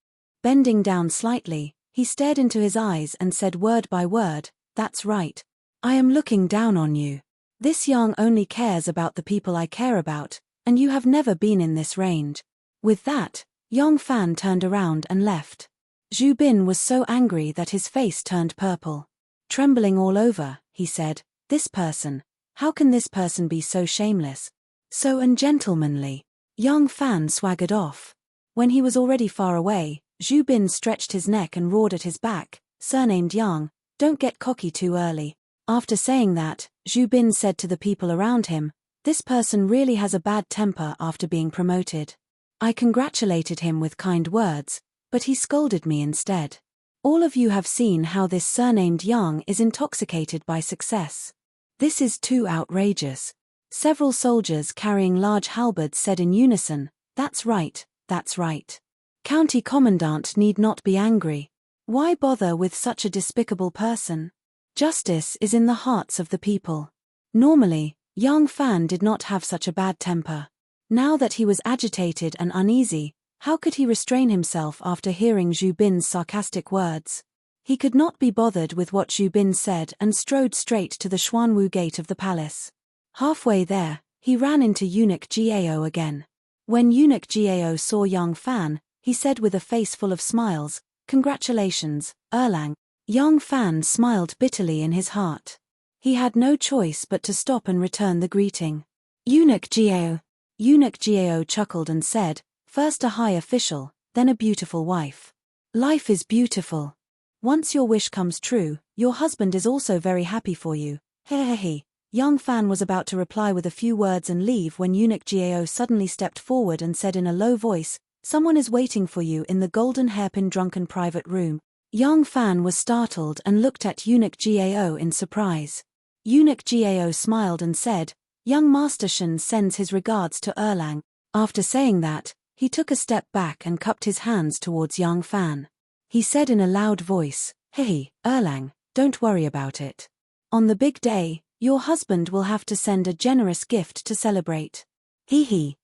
Bending down slightly, he stared into his eyes and said word by word, "That's right. I am looking down on you. This Yang only cares about the people I care about, and you have never been in this range." With that, Yang Fan turned around and left. Zhu Bin was so angry that his face turned purple. Trembling all over, he said, "This person, how can this person be so shameless? So ungentlemanly?" Yang Fan swaggered off. When he was already far away, Zhu Bin stretched his neck and roared at his back, "Surnamed Yang, don't get cocky too early." After saying that, Zhu Bin said to the people around him, "This person really has a bad temper after being promoted. I congratulated him with kind words, but he scolded me instead. All of you have seen how this surnamed Yang is intoxicated by success. This is too outrageous." Several soldiers carrying large halberds said in unison, "That's right, that's right. County Commandant need not be angry. Why bother with such a despicable person? Justice is in the hearts of the people." Normally, Yang Fan did not have such a bad temper. Now that he was agitated and uneasy, how could he restrain himself after hearing Zhu Bin's sarcastic words? He could not be bothered with what Zhu Bin said and strode straight to the Xuanwu gate of the palace. Halfway there, he ran into Eunuch Gao again. When Eunuch Gao saw Yang Fan, he said with a face full of smiles, "Congratulations, Erlang." Yang Fan smiled bitterly in his heart. He had no choice but to stop and return the greeting. "Eunuch Gao." Eunuch Gao chuckled and said, "First a high official, then a beautiful wife. Life is beautiful. Once your wish comes true, your husband is also very happy for you. Hehehe." Yang Fan was about to reply with a few words and leave when Eunuch Gao suddenly stepped forward and said in a low voice, "Someone is waiting for you in the golden hairpin drunken private room." Yang Fan was startled and looked at Eunuch Gao in surprise. Eunuch Gao smiled and said, "Young Master Shen sends his regards to Erlang." After saying that, he took a step back and cupped his hands towards Yang Fan. He said in a loud voice, "Hey, Erlang, don't worry about it. On the big day, your husband will have to send a generous gift to celebrate. Hee.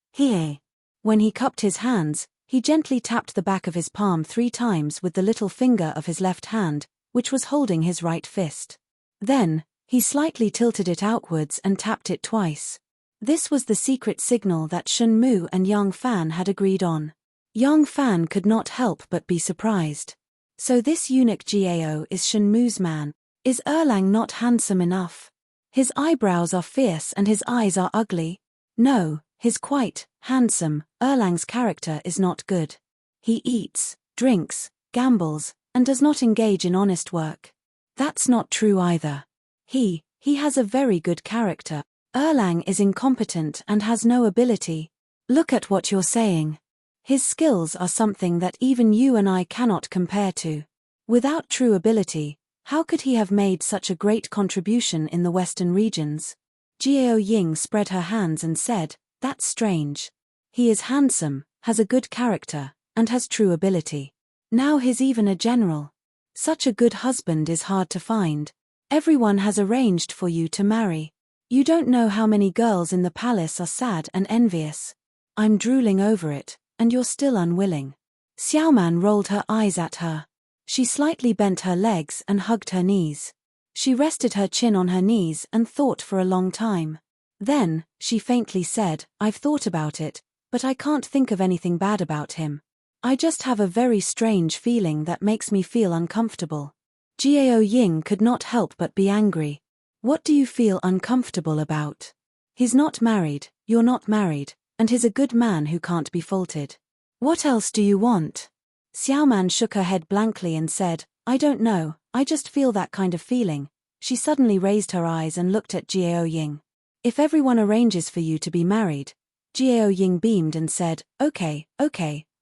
When he cupped his hands, he gently tapped the back of his palm 3 times with the little finger of his left hand, which was holding his right fist. Then, he slightly tilted it outwards and tapped it twice. This was the secret signal that Shen Mu and Yang Fan had agreed on. Yang Fan could not help but be surprised. So this Eunuch Gao is Shen Mu's man. Is Erlang not handsome enough? His eyebrows are fierce and his eyes are ugly. No, he's quite handsome. Erlang's character is not good. He eats, drinks, gambles, and does not engage in honest work. That's not true either. He has a very good character. Erlang is incompetent and has no ability. Look at what you're saying. His skills are something that even you and I cannot compare to. Without true ability, how could he have made such a great contribution in the Western regions? Jiao Ying spread her hands and said, That's strange. He is handsome, has a good character, and has true ability. Now he's even a general. Such a good husband is hard to find. Everyone has arranged for you to marry. You don't know how many girls in the palace are sad and envious. I'm drooling over it, and you're still unwilling. Xiaoman rolled her eyes at her. She slightly bent her legs and hugged her knees. She rested her chin on her knees and thought for a long time. Then, she faintly said, I've thought about it, but I can't think of anything bad about him. I just have a very strange feeling that makes me feel uncomfortable. Jiao Ying could not help but be angry. What do you feel uncomfortable about? He's not married, you're not married, and he's a good man who can't be faulted. What else do you want? Xiaoman shook her head blankly and said, I don't know, I just feel that kind of feeling. She suddenly raised her eyes and looked at Jiao Ying. If everyone arranges for you to be married, Jiao Ying beamed and said, okay,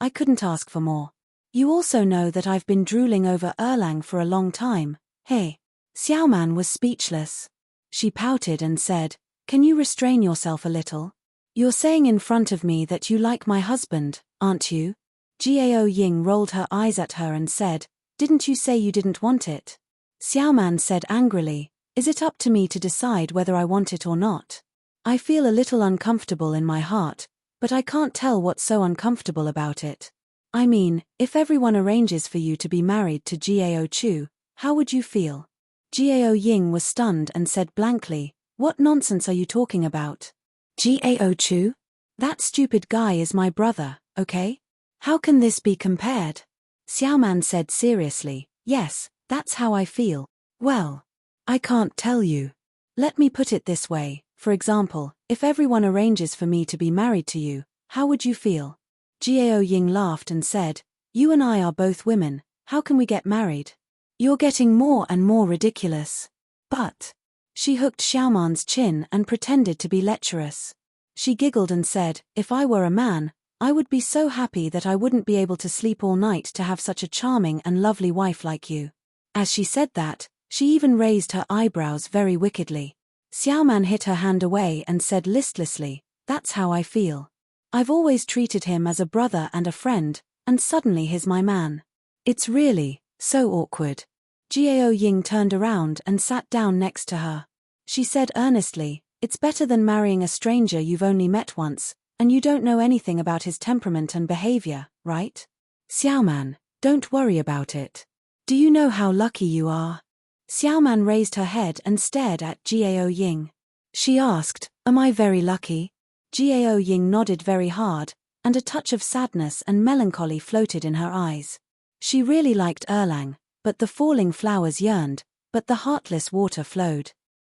I couldn't ask for more. You also know that I've been drooling over Erlang for a long time, hey? Xiaoman was speechless. She pouted and said, can you restrain yourself a little? You're saying in front of me that you like my husband, aren't you? Jiao Ying rolled her eyes at her and said, didn't you say you didn't want it? Xiaoman said angrily, is it up to me to decide whether I want it or not? I feel a little uncomfortable in my heart, but I can't tell what's so uncomfortable about it. I mean, if everyone arranges for you to be married to Jiao Chu, how would you feel? Jiao Ying was stunned and said blankly, what nonsense are you talking about? Jiao Chu? That stupid guy is my brother, okay? How can this be compared? Xiaoman said seriously, yes, that's how I feel. Well, I can't tell you. Let me put it this way, for example, if everyone arranges for me to be married to you, how would you feel? Jiao Ying laughed and said, you and I are both women, how can we get married? You're getting more and more ridiculous. But, she hooked Xiaoman's chin and pretended to be lecherous. She giggled and said, if I were a man, I would be so happy that I wouldn't be able to sleep all night to have such a charming and lovely wife like you. As she said that, she even raised her eyebrows very wickedly. Xiaoman hit her hand away and said listlessly, that's how I feel. I've always treated him as a brother and a friend, and suddenly he's my man. It's really so awkward. Jiao Ying turned around and sat down next to her. She said earnestly, it's better than marrying a stranger you've only met once, and you don't know anything about his temperament and behavior, right? Xiaoman, don't worry about it. Do you know how lucky you are? Xiaoman raised her head and stared at Jiao Ying. She asked, am I very lucky? Jiao Ying nodded very hard, and a touch of sadness and melancholy floated in her eyes. She really liked Erlang, but the falling flowers yearned, but the heartless water flowed.